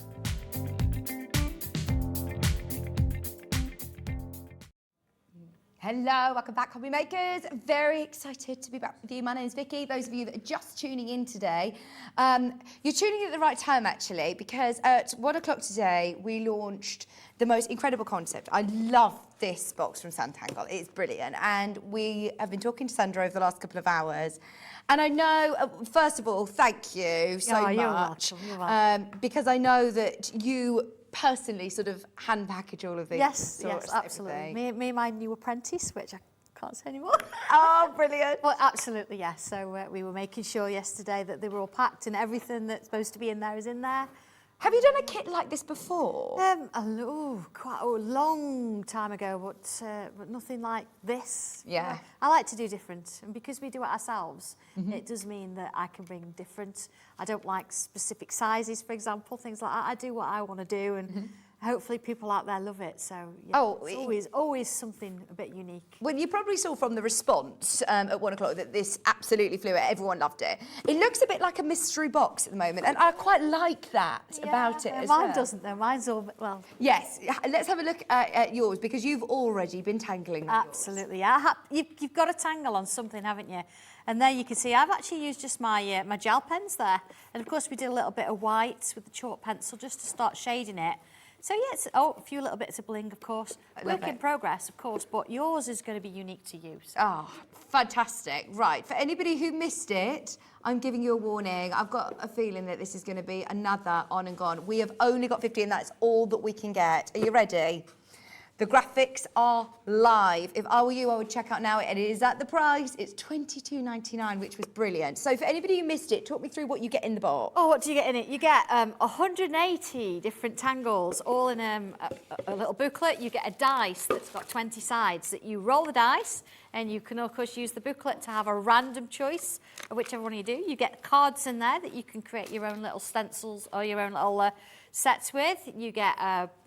Hello, welcome back, Hobbymakers. Very excited to be back with you. My name is Vicky. Those of you that are just tuning in today, you're tuning in at the right time, actually, because at 1 o'clock today, we launched the most incredible concept. I love this box from Sanntangle. It's brilliant. And we have been talking to Sandra over the last couple of hours. And I know, first of all, thank you so much. You're welcome, you're welcome. Because I know that you personally sort of hand package all of these. Yes, absolutely. Me and my new apprentice, which I can't say anymore. Oh, brilliant. Well, absolutely, yes. So we were making sure yesterday that they were all packed and everything that's supposed to be in there is in there. Have you done a kit like this before? Quite a long time ago, but nothing like this. Yeah. I like to do different, and because we do it ourselves, it does mean that I can bring different. I don't like specific sizes, for example, things like that. I do what I want to do, and hopefully people out there love it. So yeah, it's always something a bit unique. Well, you probably saw from the response at 1 o'clock that this absolutely flew. Everyone loved it. It looks a bit like a mystery box at the moment, and I quite like that about it as well. Mine doesn't though. Mine's all well. Yes, let's have a look at yours because you've already been tangling with Absolutely, yeah. You've got to tangle on something, haven't you? And there you can see I've actually used just my my gel pens there, and of course we did a little bit of white with the chalk pencil just to start shading it. So yes, a few little bits of bling, of course. love Work in it. progress, of course, but yours is going to be unique to you. So. Oh, fantastic. Right, for anybody who missed it, I'm giving you a warning. I've got a feeling that this is going to be another on and gone. We have only got 50 and that's all that we can get. Are you ready? The graphics are live. If I were you, I would check out now, and it is at the price. It's $22.99, which was brilliant. So for anybody who missed it, talk me through what you get in the box. Oh, what do you get in it? You get 180 different tangles, all in a little booklet. You get a dice that's got 20 sides that you roll the dice, and you can, of course, use the booklet to have a random choice of whichever one you do. You get cards in there that you can create your own little stencils or your own little sets with. You get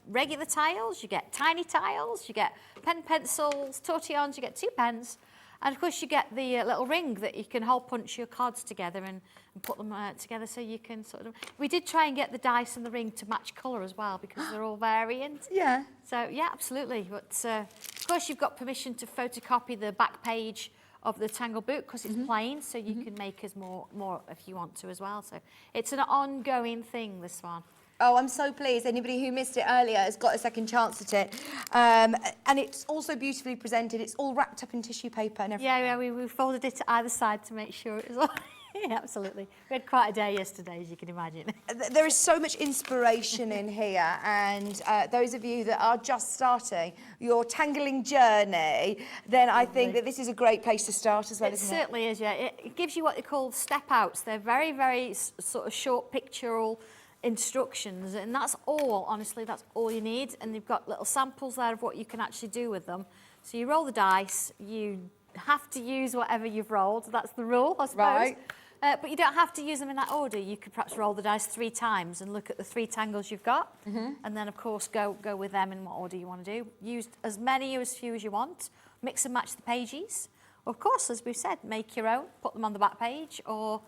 regular tiles, you get tiny tiles, you get pen pencils, tortillons, you get 2 pens, and of course you get the little ring that you can hole punch your cards together and put them together so you can sort of... We did try and get the dice and the ring to match colour as well because they're all variant. Yeah. So yeah, absolutely. But of course you've got permission to photocopy the back page of the Tangle book because it's plain, so you can make as more if you want to as well. So it's an ongoing thing, this one. Oh, I'm so pleased. Anybody who missed it earlier has got a second chance at it. And it's also beautifully presented. It's all wrapped up in tissue paper and everything. Yeah, we folded it to either side to make sure it was all... Yeah, absolutely. We had quite a day yesterday, as you can imagine. There is so much inspiration in here, and those of you that are just starting your tangling journey, then I think that this is a great place to start as well, It isn't it? certainly is, yeah. It gives you what they call step outs. They're very, very sort of short pictorial instructions, and that's all, honestly, that's all you need. And they've got little samples there of what you can actually do with them. So you roll the dice, you have to use whatever you've rolled. That's the rule, I suppose. Right. But you don't have to use them in that order. You could perhaps roll the dice 3 times and look at the 3 tangles you've got, and then, of course, go with them in what order you want to do. Use as many or as few as you want. Mix and match the pages. Of course, as we've said, make your own. Put them on the back page, or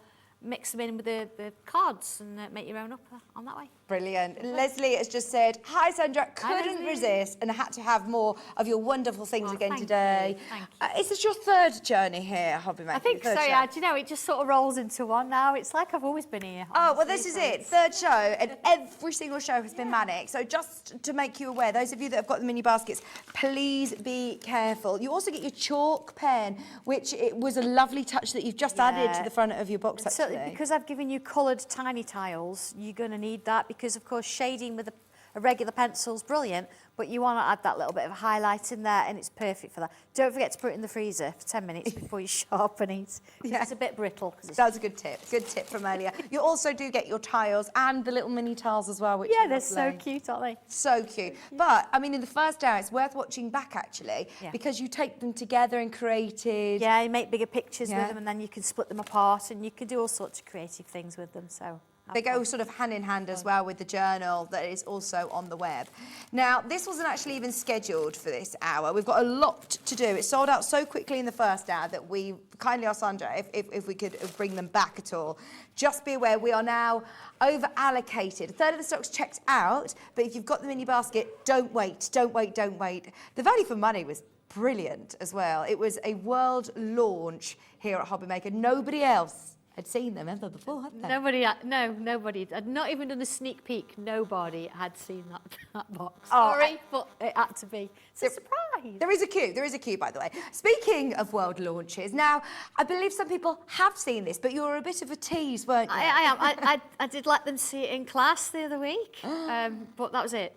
mix them in with the cards and make your own up on that way. Brilliant. Leslie has just said, hi Sandra, couldn't resist and had to have more of your wonderful things again today. Thank you. Is this your 3rd journey here, Hobby Maker? I think so, yeah. Do you know, it just sort of rolls into one now. It's like I've always been here. Oh, well, honestly, this is it. 3rd show, and every single show has been manic. So just to make you aware, those of you that have got the mini baskets, please be careful. You also get your chalk pen, which it was a lovely touch that you've just added to the front of your box, So actually. because I've given you coloured tiny tiles, you're going to need that because, of course, shading with a regular pencil is brilliant, but you want to add that little bit of highlight in there, and it's perfect for that. Don't forget to put it in the freezer for 10 minutes before you sharpen it. Yeah. It's a bit brittle. That was a good tip. Good tip from earlier. You also do get your tiles and the little mini tiles as well, which Yeah, are they're so lovely. cute, aren't they? So cute. But, I mean, in the first hour, it's worth watching back, actually, because you take them together and created... Yeah, you make bigger pictures Yeah. with them, and then you can split them apart, and you can do all sorts of creative things with them, so... They go sort of hand in hand as well with the journal that is also on the web. Now, this wasn't actually even scheduled for this hour. We've got a lot to do. It sold out so quickly in the first hour that we kindly asked Sandra if we could bring them back at all. Just be aware, we are now over-allocated. A third of the stock's checked out, but if you've got the mini basket, don't wait, don't wait, don't wait. The value for money was brilliant as well. It was a world launch here at Hobby Maker. Nobody else had seen them ever before, had they? Nobody, nobody. I'd not even done a sneak peek. Nobody had seen that box. Oh, Sorry, but it had to be. It's a surprise. There is a queue, by the way. Speaking of world launches, now, I believe some people have seen this, but you were a bit of a tease, weren't you? I am. I did let them see it in class the other week, but that was it.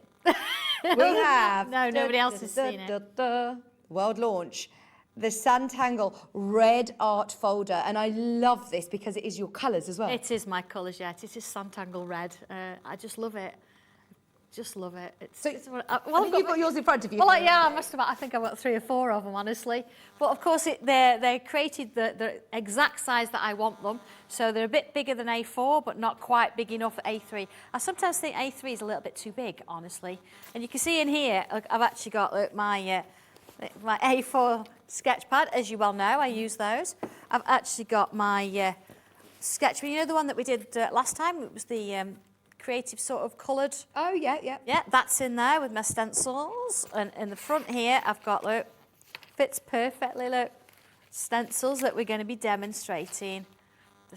We have... No, nobody else has seen it. World launch. The Sanntangle red art folder, and I love this because it is your colours as well. It is my colours, yeah. It is Sanntangle red. I just love it. Just love it. It's, So, it's, I think you've got yours in front of you. Well, yeah, I must have. I think I've got 3 or 4 of them, honestly. But of course, they created the exact size that I want them. So they're a bit bigger than A4, but not quite big enough for A3. I sometimes think A3 is a little bit too big, honestly. And you can see in here, I've actually got my A4 sketch pad, as you well know, I use those. I've actually got my sketch, you know the one that we did last time? It was the creative sort of coloured. Oh, yeah, yeah. Yeah, that's in there with my stencils. And in the front here, I've got, look, fits perfectly, look, stencils that we're going to be demonstrating.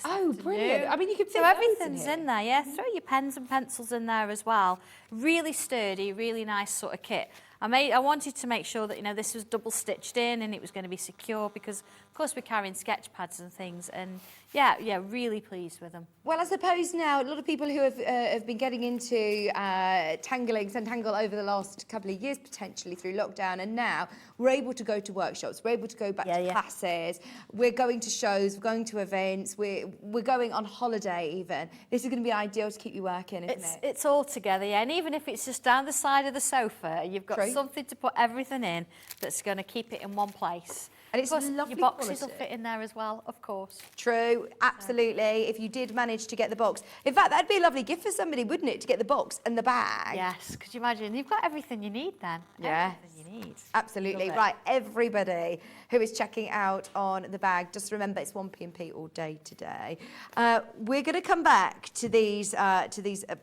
this Oh, brilliant. afternoon. I mean, you could fit So loads everything's here. in there, yeah. Throw your pens and pencils in there as well. Really sturdy, really nice sort of kit. I wanted to make sure that, you know, this was double stitched in and it was going to be secure because, of course, we're carrying sketch pads and things. And yeah, really pleased with them. Well, I suppose now a lot of people who have been getting into Sanntangle over the last couple of years, potentially through lockdown, and now we're able to go to workshops, we're able to go back to classes, we're going to shows, we're going to events, we're going on holiday even. This is going to be ideal to keep you working, isn't it? It's all together, yeah. And even if it's just down the side of the sofa, you've got something to put everything in that's going to keep it in one place. And it's lovely. lovely Your boxes quality. will fit in there as well, of course. True, absolutely. If you did manage to get the box. In fact, that'd be a lovely gift for somebody, wouldn't it, to get the box and the bag? Yes, could you imagine? You've got everything you need then. Yes. Everything you need. Absolutely. Love it. Right, everybody who is checking out on the bag, just remember it's 1P&P all day today. We're going to come back to these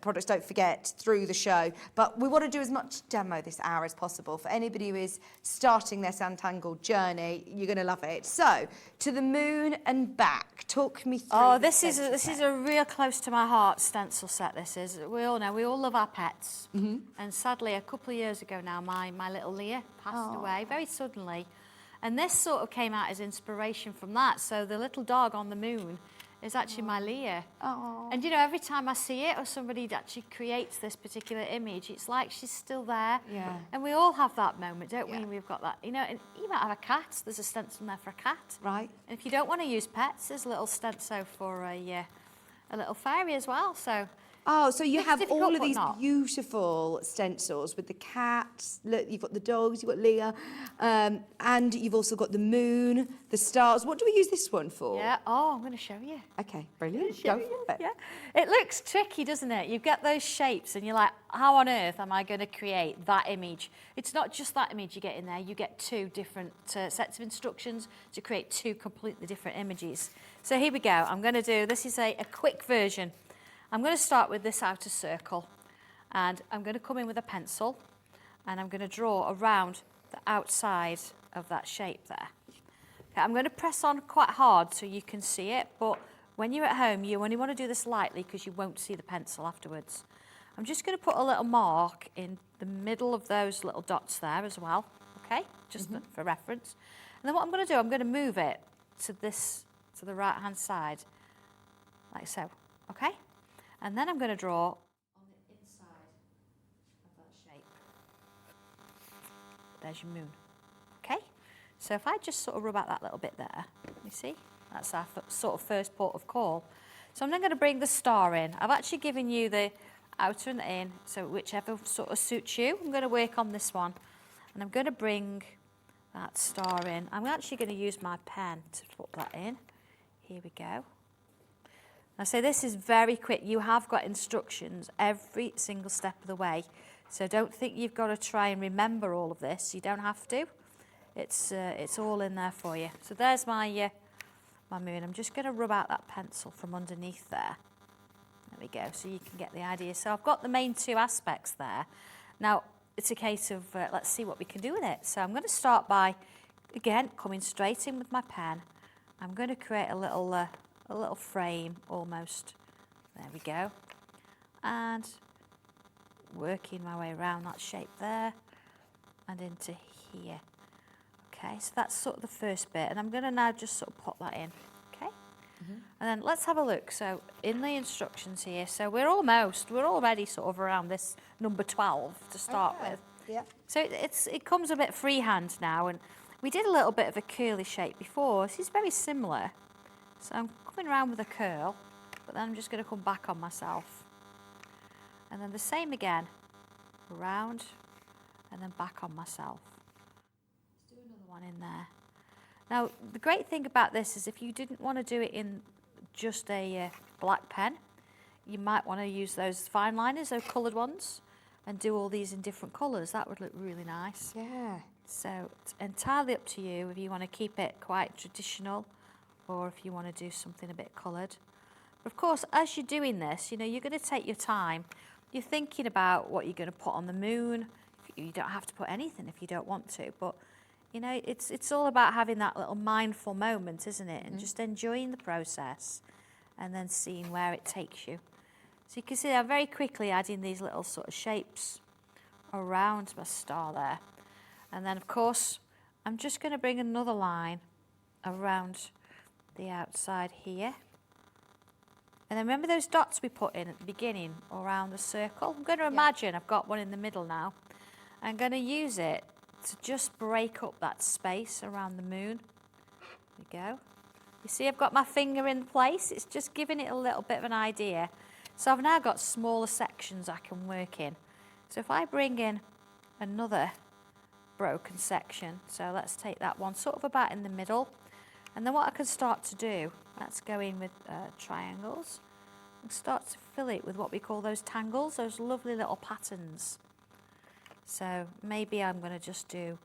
products, don't forget, through the show. But we want to do as much demo this hour as possible. For anybody who is starting their Sanntangle journey, you're going to love it. So, to the moon and back. Talk me through. Oh, this is a real close to my heart stencil set. This is. We all know, we all love our pets. And sadly, a couple of years ago now, my little Leah passed away very suddenly. And this sort of came out as inspiration from that. So the little dog on the moon is actually my Leah. And you know, every time I see it or somebody actually creates this particular image, it's like she's still there. Yeah. And we all have that moment, don't we? We've got that, you know, and you might have a cat, there's a stencil in there for a cat. Right. And if you don't want to use pets, there's a little stencil for a little fairy as well. So Oh, so you It's have difficult, all of but these not. beautiful stencils with the cats. Look, you've got the dogs, you've got Leah, and you've also got the moon, the stars. What do we use this one for? yeah, oh, I'm going to show you. Okay, brilliant. Go for it. Yeah, it looks tricky, doesn't it? You get those shapes and you're like, how on earth am I going to create that image? It's not just that image you get in there, you get two different sets of instructions to create two completely different images. So here we go. I'm going to do, this is a quick version. I'm going to start with this outer circle and I'm going to come in with a pencil and I'm going to draw around the outside of that shape there. Okay, I'm going to press on quite hard so you can see it, but when you're at home you only want to do this lightly because you won't see the pencil afterwards. I'm just going to put a little mark in the middle of those little dots there as well, okay, just for reference. And then what I'm going to do, I'm going to move it to the right hand side like so, okay? And then I'm going to draw on the inside of that shape. There's your moon. Okay? So if I just sort of rub out that little bit there, you see? That's our sort of first port of call. So I'm then going to bring the star in. I've actually given you the outer and the in, so whichever sort of suits you. I'm going to work on this one. And I'm going to bring that star in. I'm actually going to use my pen to put that in. Here we go. Now, so this is very quick. You have got instructions every single step of the way. So don't think you've got to try and remember all of this. You don't have to. It's all in there for you. So there's my my moon. I'm just going to rub out that pencil from underneath there. There we go. So you can get the idea. So I've got the main two aspects there. Now, it's a case of let's see what we can do with it. So I'm going to start by, again, coming straight in with my pen. I'm going to create a little frame almost. There we go. And working my way around that shape there and into here. Okay, so that's sort of the first bit. And I'm going to now just sort of pop that in. Okay. And then let's have a look. So in the instructions here, so we're already sort of around this number 12 to start with. Yeah. So it comes a bit freehand now, and we did a little bit of a curly shape before. This is very similar. So I'm coming around with a curl, but then I'm just going to come back on myself. And then the same again, around, and then back on myself. Let's do another one in there. Now, the great thing about this is if you didn't want to do it in just a black pen, you might want to use those fine liners, those coloured ones, and do all these in different colours. That would look really nice. Yeah. So it's entirely up to you if you want to keep it quite traditional or if you want to do something a bit coloured. But of course, as you're doing this, you know, you're going to take your time. You're thinking about what you're going to put on the moon. You don't have to put anything if you don't want to, but you know, it's all about having that little mindful moment, isn't it? And just enjoying the process and then seeing where it takes you. So you can see I'm very quickly adding these little sort of shapes around my star there. And then of course, I'm just going to bring another line around the outside here. And then remember those dots we put in at the beginning around the circle? I'm going to imagine I've got one in the middle now. I'm going to use it to just break up that space around the moon. There we go. You see I've got my finger in place. It's just giving it a little bit of an idea. So I've now got smaller sections I can work in. So if I bring in another broken section, so let's take that one sort of about in the middle. And then what I can start to do, let's go in with triangles and start to fill it with what we call those tangles, those lovely little patterns. So maybe I'm going to just do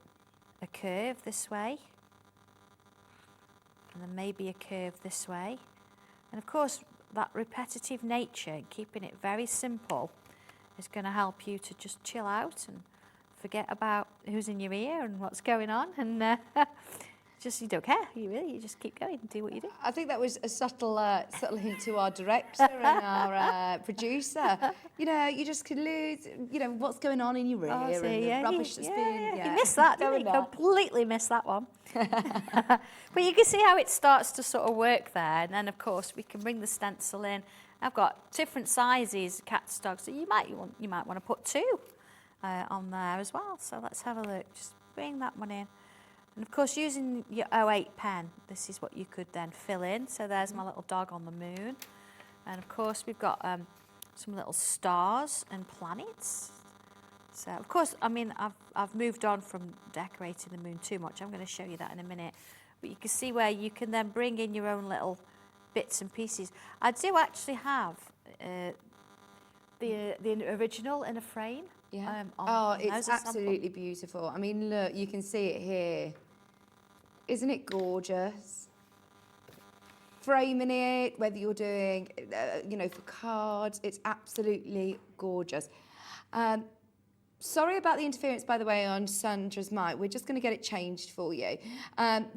a curve this way, and then maybe a curve this way. And of course, that repetitive nature, keeping it very simple, is going to help you to just chill out and forget about who's in your ear and what's going on, and just you don't care. You just keep going and do what you do. I think that was a subtle hint to our director and our producer. You know, you just could lose, you know, what's going on in your ear and the rubbish that's been... You missed that, didn't you? Completely missed that one. But you can see how it starts to sort of work there. And then, of course, we can bring the stencil in. I've got different sizes, cats, dogs, so you might want to put two on there as well. So let's have a look. Just bring that one in. And of course, using your 08 pen, this is what you could then fill in. So there's my little dog on the moon. And of course, we've got some little stars and planets. So of course, I mean, I've moved on from decorating the moon too much. I'm going to show you that in a minute. But you can see where you can then bring in your own little bits and pieces. I do actually have the original in a frame. Yeah. Oh, it's absolutely beautiful. I mean, look, you can see it here. Isn't it gorgeous? Framing it, whether you're doing, you know, for cards, it's absolutely gorgeous. Sorry about the interference, by the way, on Sandra's mic. We're just going to get it changed for you.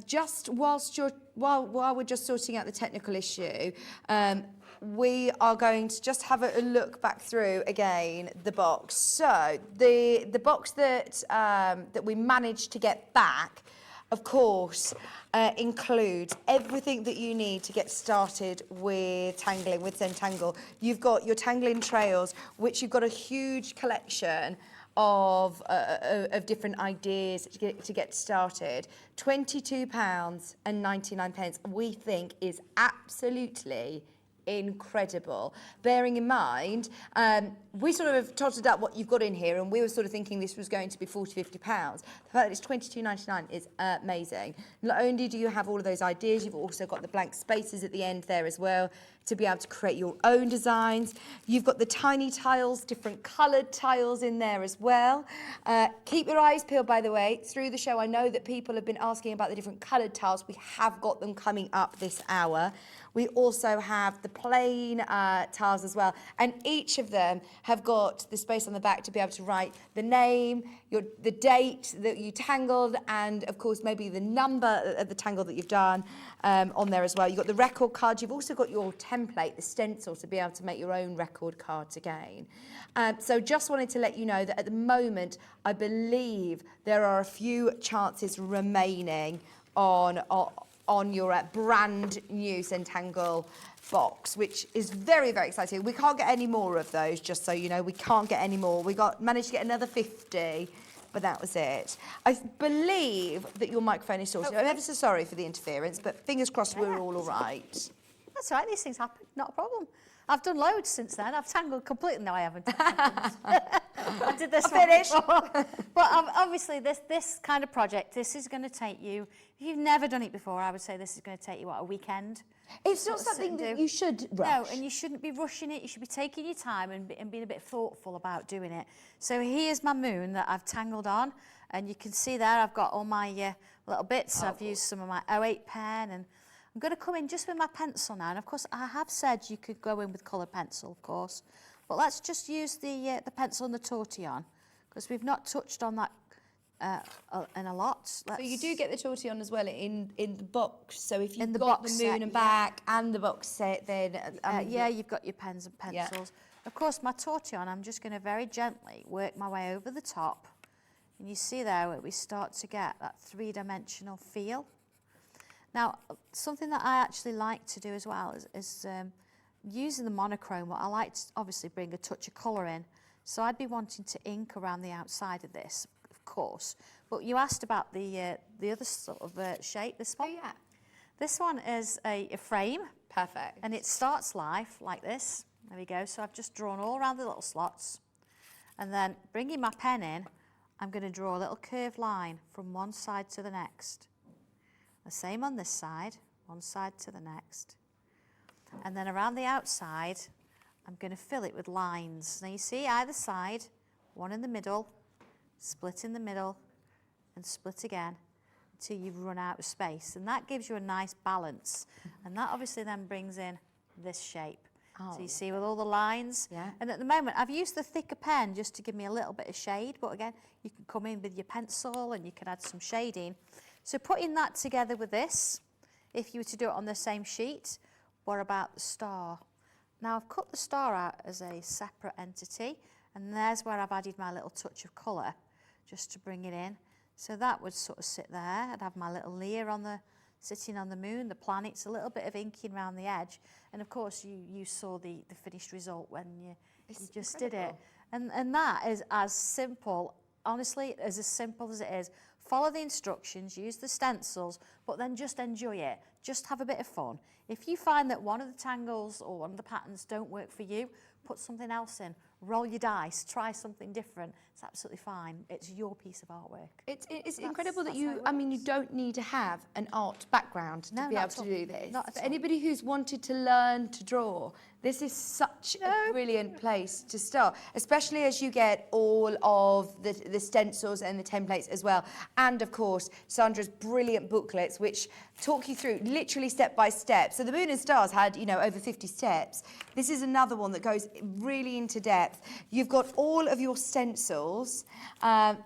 Just whilst while we're just sorting out the technical issue, we are going to just have a look back through again the box. So the box that that we managed to get back, of course, includes everything that you need to get started with tangling, with Sanntangle. You've got your tangling trails, which you've got a huge collection of different ideas to get started. £22.99 we think is absolutely incredible. Bearing in mind, we sort of totted up what you've got in here, and we were sort of thinking this was going to be £40, £50. The fact that it's £22.99 is amazing. Not only do you have all of those ideas, you've also got the blank spaces at the end there as well to be able to create your own designs. You've got the tiny tiles, different coloured tiles in there as well. Keep your eyes peeled, by the way, through the show. I know that people have been asking about the different coloured tiles. We have got them coming up this hour. We also have the plain tiles as well, and each of them have got the space on the back to be able to write the name, the date that you tangled, and of course maybe the number of the tangle that you've done on there as well. You've got the record cards. You've also got your template, the stencil, to be able to make your own record cards again. So just wanted to let you know that at the moment, I believe there are a few chances remaining on your brand new Sanntangle box, which is very, very exciting. We can't get any more of those, just so you know. We can't get any more. We managed to get another 50, but that was it. I believe that your microphone is sorted. I'm ever so sorry for the interference, but fingers crossed we're all right. That's all right, these things happen, not a problem. I've done loads since then. I've tangled completely. No, I haven't. I did this one finished. But obviously, this kind of project, this is going to take you, if you've never done it before, I would say this is going to take you, what, a weekend? It's not something that you should rush. No, and you shouldn't be rushing it. You should be taking your time and being a bit thoughtful about doing it. So here's my moon that I've tangled on, and you can see there I've got all my little bits. I've used some of my 08 pen, and I'm going to come in just with my pencil now. And of course, I have said you could go in with coloured pencil, of course. But let's just use the pencil and the tortillon, because we've not touched on that and a lot. So you do get the tortillon as well in the box. So if you've In the got box the moon set, and yeah. back and the box set, then Yeah, you've got your pens and pencils. Of course, my tortillon, I'm just going to very gently work my way over the top. And you see there where we start to get that three-dimensional feel. Now, something that I actually like to do as well is using the monochrome. I like to obviously bring a touch of colour in. So I'd be wanting to ink around the outside of this, of course. But you asked about the other sort of shape, this one. Oh, yeah. This one is a frame. Perfect. And it starts life like this. There we go. So I've just drawn all around the little slots. And then bringing my pen in, I'm going to draw a little curved line from one side to the next. The same on this side, one side to the next. And then around the outside, I'm going to fill it with lines. Now you see either side, one in the middle, split in the middle, and split again until you've run out of space. And that gives you a nice balance. And that obviously then brings in this shape. So you see with all the lines. Yeah. And at the moment, I've used the thicker pen just to give me a little bit of shade. But again, you can come in with your pencil and you can add some shading. So putting that together with this, if you were to do it on the same sheet, what about the star? Now I've cut the star out as a separate entity, and there's where I've added my little touch of colour, just to bring it in. So that would sort of sit there. I'd have my little Lear sitting on the moon, the planets, a little bit of inking around the edge. And of course you saw the finished result when you just did it. And that is as simple, honestly, as simple as it is. Follow the instructions, use the stencils, but then just enjoy it. Just have a bit of fun. If you find that one of the tangles or one of the patterns don't work for you, put something else in. Roll your dice, try something different. It's absolutely fine. It's your piece of artwork. It's incredible that you don't need to have an art background to be able to do this. For anybody who's wanted to learn to draw, this is such a brilliant place to start, especially as you get all of the stencils and the templates as well. And of course, Sandra's brilliant booklets, which talk you through literally step by step. So the Moon and Stars had, over 50 steps. This is another one that goes really into depth. You've got all of your stencils,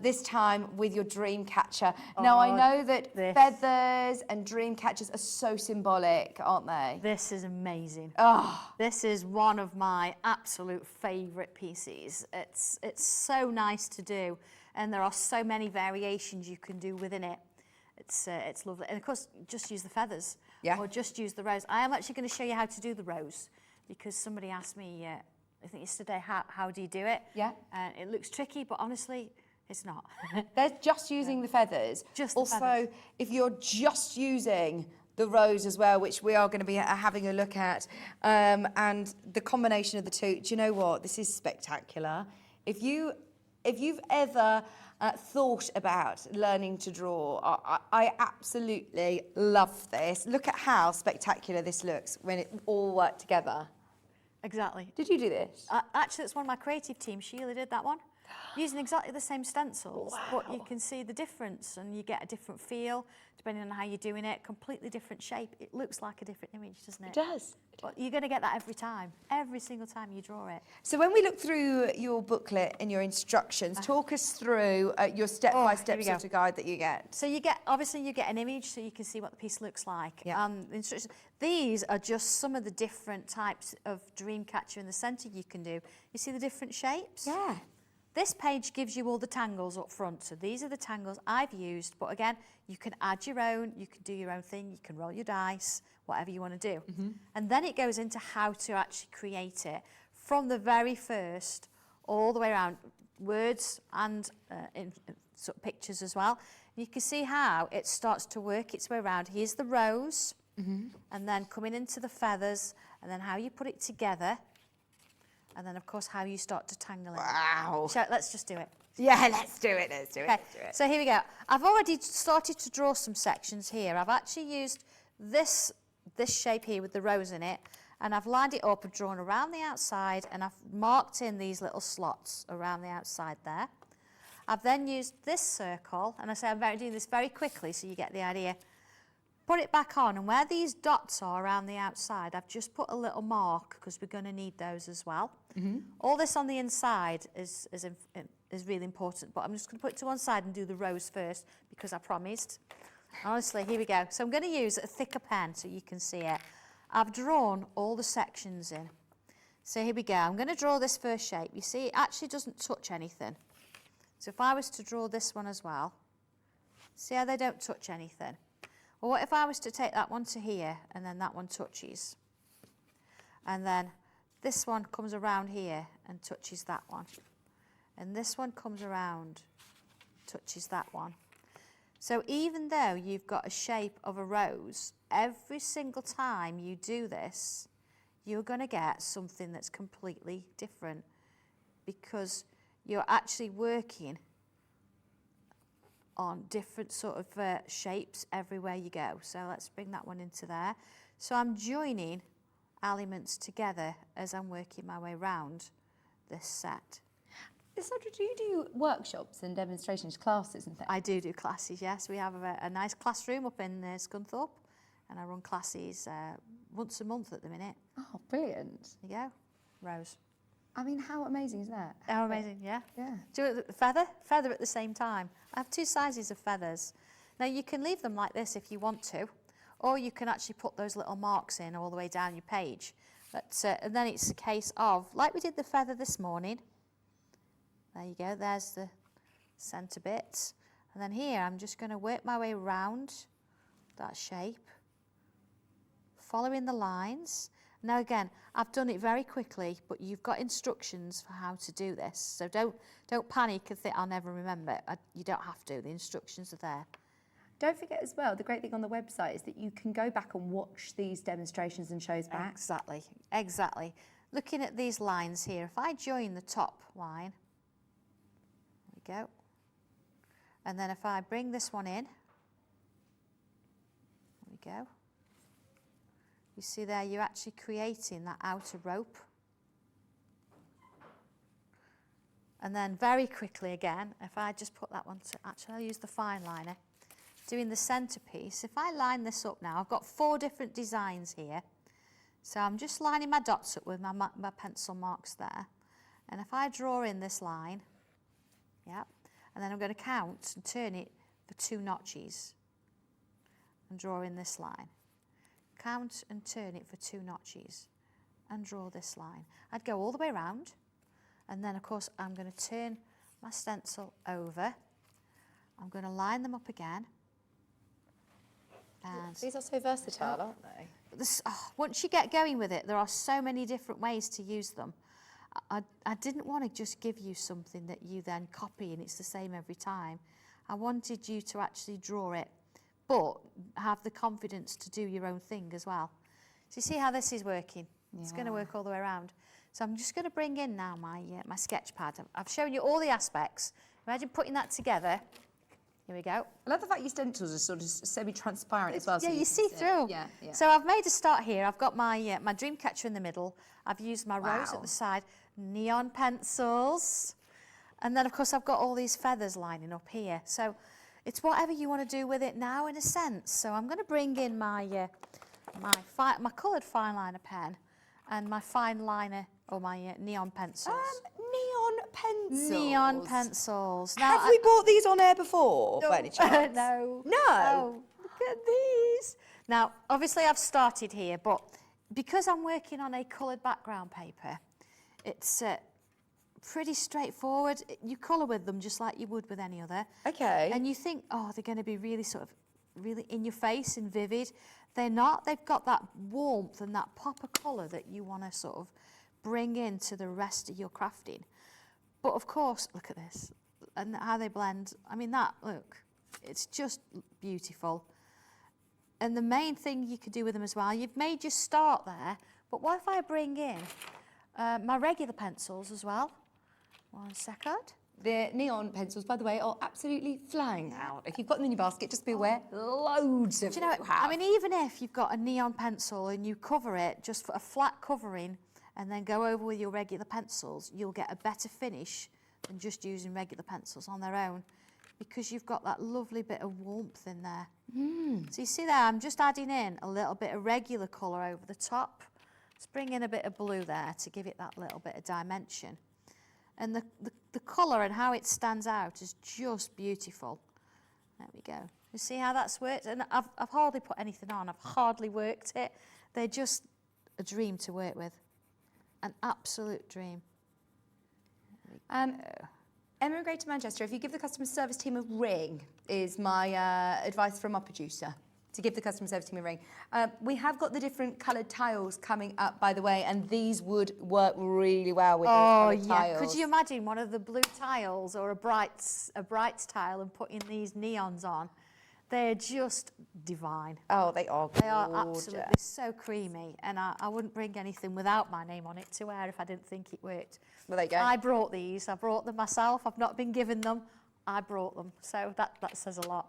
this time with your dream catcher. Now, I know that feathers and dream catchers are so symbolic, aren't they? This is amazing. Oh. This is one of my absolute favourite pieces. It's so nice to do, and there are so many variations you can do within it. It's lovely. And of course, just use the feathers, or just use the rose. I am actually going to show you how to do the rose, because somebody asked me, I think yesterday, how do you do it? Yeah. And it looks tricky, but honestly, it's not. They're just using the feathers. Just the also, feathers. if you're just using the rose as well, which we are going to be having a look at, and the combination of the two, do you know what? This is spectacular. If you've ever thought about learning to draw, I absolutely love this. Look at how spectacular this looks when it all worked together. Exactly. Did you do this? Actually, it's one of my creative team. Sheila did that one. Using exactly the same stencils, but you can see the difference, and you get a different feel depending on how you're doing it. Completely different shape. It looks like a different image, doesn't it? It does. But you're going to get that every time, every single time you draw it. So when we look through your booklet and your instructions, talk us through your step-by-step sort of guide that you get. So you get an image so you can see what the piece looks like. Yeah. The instructions. These are just some of the different types of dream catcher in the centre you can do. You see the different shapes? Yeah. This page gives you all the tangles up front. So these are the tangles I've used, but again, you can add your own, you can do your own thing, you can roll your dice, whatever you want to do. And then it goes into how to actually create it from the very first all the way around, words and in sort of pictures as well. And you can see how it starts to work its way around. Here's the rose, and then coming into the feathers, and then how you put it together. And then, of course, how you start to tangle it. Wow. So let's just do it. Yeah, let's do it. Let's do it. Okay, Let's do it. so here we go. I've already started to draw some sections here. I've actually used this shape here with the rose in it, and I've lined it up and drawn around the outside, and I've marked in these little slots around the outside there. I've then used this circle, and I say I'm doing this very quickly so you get the idea. Put it back on, and where these dots are around the outside, I've just put a little mark because we're going to need those as well. All this on the inside is is really important, but I'm just going to put it to one side and do the rose first because I promised. Honestly, here we go. So I'm going to use a thicker pen so you can see it. I've drawn all the sections in. So here we go. I'm going to draw this first shape. You see, it actually doesn't touch anything. So if I was to draw this one as well, see how they don't touch anything? Well, what if I was to take that one to here and then that one touches? And then this one comes around here and touches that one. And this one comes around, touches that one. So even though you've got a shape of a rose, every single time you do this, you're going to get something that's completely different because you're actually working on different sort of shapes everywhere you go. So let's bring that one into there. So I'm joining elements together as I'm working my way around this set. Sandra, do you do workshops and demonstrations, classes and things? I do classes, yes. We have a nice classroom up in Scunthorpe, and I run classes once a month at the minute. Oh, brilliant. There you go, Rose. I mean, how amazing is that? How amazing, yeah. Yeah. Do you want the feather? Feather at the same time. I have two sizes of feathers. Now, you can leave them like this if you want to, or you can actually put those little marks in all the way down your page. But, and then it's a case of, like we did the feather this morning, there you go, there's the centre bit. And then here, I'm just going to work my way around that shape, following the lines. Now again, I've done it very quickly, but you've got instructions for how to do this. So don't panic and think, I'll never remember. You don't have to, the instructions are there. Don't forget as well, the great thing on the website is that you can go back and watch these demonstrations and shows back. Exactly, exactly. Looking at these lines here, if I join the top line, there we go. And then if I bring this one in, there we go. You see there, you're actually creating that outer rope. And then very quickly again, if I just put that one to, actually I'll use the fine liner, doing the centerpiece. If I line this up now, I've got 4 different designs here. So I'm just lining my dots up with my pencil marks there. And if I draw in this line, yeah, and then I'm going to count and turn it for 2 notches and draw in this line. Count and turn it for 2 notches and draw this line. I'd go all the way around, and then of course I'm going to turn my stencil over. I'm going to line them up again. And these are so versatile, aren't they? Once you get going with it, there are so many different ways to use them. I didn't want to just give you something that you then copy and it's the same every time. I wanted you to actually draw it, but have the confidence to do your own thing as well. So you see how this is working? Yeah. It's going to work all the way around. So I'm just going to bring in now my sketch pad. I've shown you all the aspects. Imagine putting that together. Here we go. I love the fact your stencils are sort of semi-transparent as well. Yeah, so you see through. Yeah, yeah. So I've made a start here. I've got my my dream catcher in the middle. I've used my rose at the side, neon pencils, and then of course I've got all these feathers lining up here. So it's whatever you want to do with it now, in a sense. So I'm going to bring in my my coloured fine liner pen and my fine liner or my neon pencils. Neon pencils. Neon pencils. Now, have we bought these on air before, by any chance? No. No. Oh, look at these. Now, obviously I've started here, but because I'm working on a coloured background paper, it's pretty straightforward. You colour with them just like you would with any other. Okay. And you think, oh, they're going to be really really in your face and vivid. They're not. They've got that warmth and that pop of colour that you want to sort of bring into the rest of your crafting. But of course, look at this and how they blend. I mean, look, it's just beautiful. And the main thing you could do with them as well, you've made your start there, but what if I bring in my regular pencils as well? 1 second. The neon pencils, by the way, are absolutely flying out. If you've got them in your basket, just be aware, loads of Do you know what? I mean, even if you've got a neon pencil and you cover it, just for a flat covering, and then go over with your regular pencils, you'll get a better finish than just using regular pencils on their own, because you've got that lovely bit of warmth in there. So you see there, I'm just adding in a little bit of regular colour over the top. Let's bring in a bit of blue there to give it that little bit of dimension. And the colour and how it stands out is just beautiful. There we go. You see how that's worked? And I've hardly put anything on. I've hardly worked it. They're just a dream to work with. An absolute dream. Emma in Greater Manchester, if you give the customer service team a ring, is my advice from our producer. To give the customer service team a ring. We have got the different coloured tiles coming up, by the way, and these would work really well with those coloured tiles. Could you imagine one of the blue tiles or a brights tile and putting these neons on? They're just divine. Oh, they are gorgeous. They are absolutely so creamy, and I wouldn't bring anything without my name on it to wear if I didn't think it worked. Well, there you go. I brought these. I brought them myself. I've not been given them. I brought them, so that says a lot.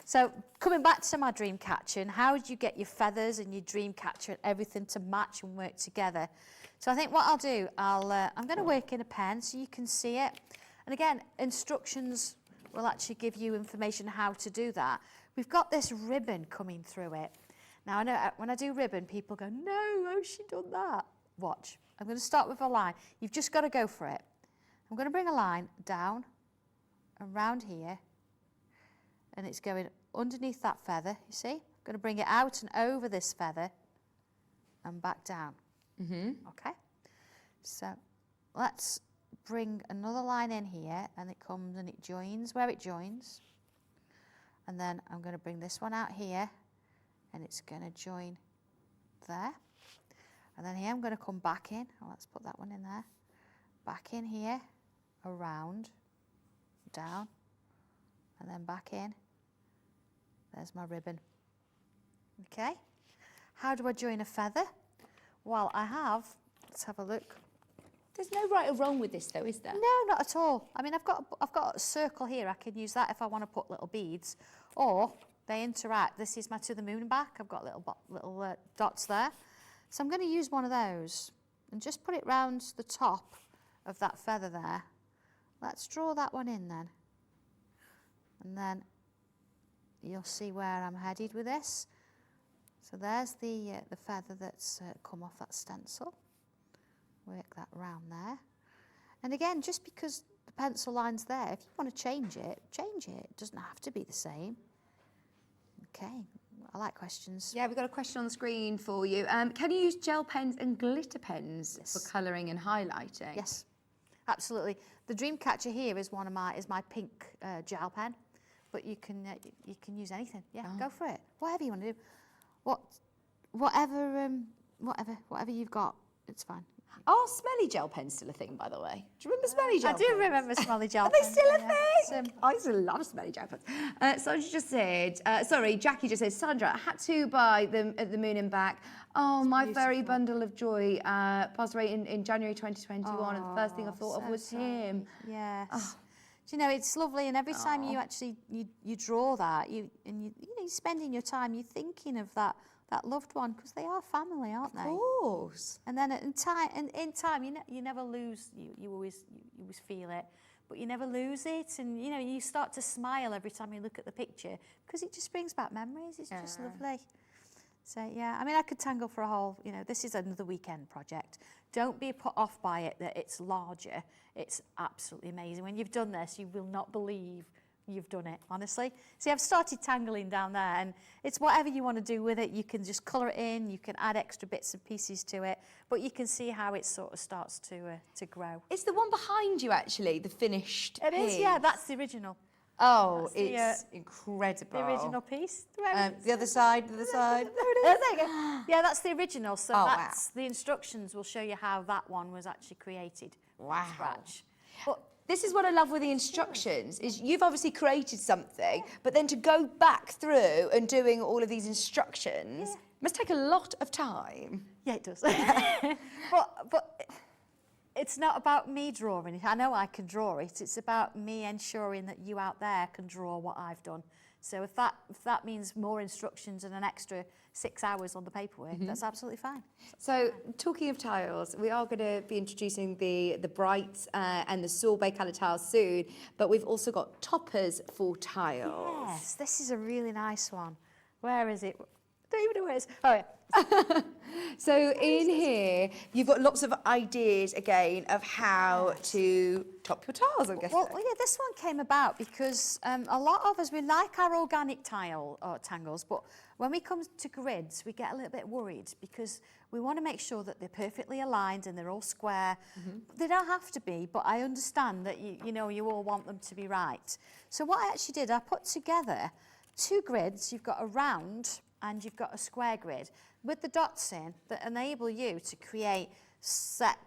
So coming back to my dream catcher, and how do you get your feathers and your dream catcher and everything to match and work together? So I think what I'll do, I'm going to work in a pen so you can see it. And again, instructions will actually give you information how to do that. We've got this ribbon coming through it. Now I know when I do ribbon, people go, no, how's she done that? Watch. I'm going to start with a line. You've just got to go for it. I'm going to bring a line down around here, and it's going underneath that feather, you see? I'm going to bring it out and over this feather and back down. Okay? So let's bring another line in here, and it comes and it joins where it joins. And then I'm going to bring this one out here, and it's going to join there. And then here I'm going to come back in. Oh, let's put that one in there. Back in here, around, down, and then back in. There's my ribbon. Okay. How do I join a feather? Well, let's have a look. There's no right or wrong with this though, is there? No, not at all. I mean, I've got a circle here. I can use that if I want to put little beads, or they interact. This is my to the moon and back. I've got little dots there. So I'm going to use one of those and just put it round the top of that feather there. Let's draw that one in then. And then you'll see where I'm headed with this. So there's the feather that's come off that stencil. Work that round there. And again, just because the pencil line's there, if you want to change it, change it. It doesn't have to be the same. Okay, I like questions. Yeah, we've got a question on the screen for you. Can you use gel pens and glitter pens for colouring and highlighting? Yes, absolutely. The dream catcher here is my pink gel pen, but you can use anything. Yeah, go for it. Whatever you want to do. Whatever you've got, it's fine. Are smelly gel pens still a thing, by the way? Do you remember smelly gel pens? I do remember smelly gel Are pens. they still a thing? I used to love smelly gel pens. Sandra just said, Jackie just said, Sandra, I had to buy them at the moon and back. Oh, it's my beautiful. Fairy bundle of joy passed away in January 2021, and the first thing I thought of was him. Yes. Oh. Do you know, it's lovely, and every time you actually you draw that, you're spending your time, you're thinking of that loved one, because they are family, aren't they? Of course. And then in time, you never lose. You always feel it, but you never lose it, and you start to smile every time you look at the picture, because it just brings back memories. It's just lovely. So yeah, I mean, I could tangle for a whole. This is another weekend project. Don't be put off by it that it's larger. It's absolutely amazing. When you've done this, you will not believe you've done it, honestly. See, I've started tangling down there, and it's whatever you want to do with it. You can just colour it in, you can add extra bits and pieces to it, but you can see how it sort of starts to grow. It's the one behind you, actually, the finished piece. It is, yeah, that's the original. Oh, it's incredible. The original piece. The other side, the other side. There you go. Yeah, that's the original, so the instructions will show you how that one was actually created from scratch. But this is what I love with the instructions, is you've obviously created something, but then to go back through and doing all of these instructions must take a lot of time. Yeah, it does. but it's not about me drawing it. I know I can draw it. It's about me ensuring that you out there can draw what I've done. So if that means more instructions and an extra 6 hours on the paperwork, that's absolutely fine. So talking of tiles, we are going to be introducing the brights and the sorbet colour tiles soon, but we've also got toppers for tiles. Yes, this is a really nice one. Where is it? I don't even know where it is. Oh, yeah. So in here, you've got lots of ideas again of how to top your tiles, I'm guessing. Well, yeah, this one came about because a lot of us, we like our organic tile or tangles, but when we come to grids, we get a little bit worried because we want to make sure that they're perfectly aligned and they're all square. They don't have to be, but I understand that you know, you all want them to be right. So what I actually did, I put together 2 grids. You've got a round and you've got a square grid with the dots in that enable you to create set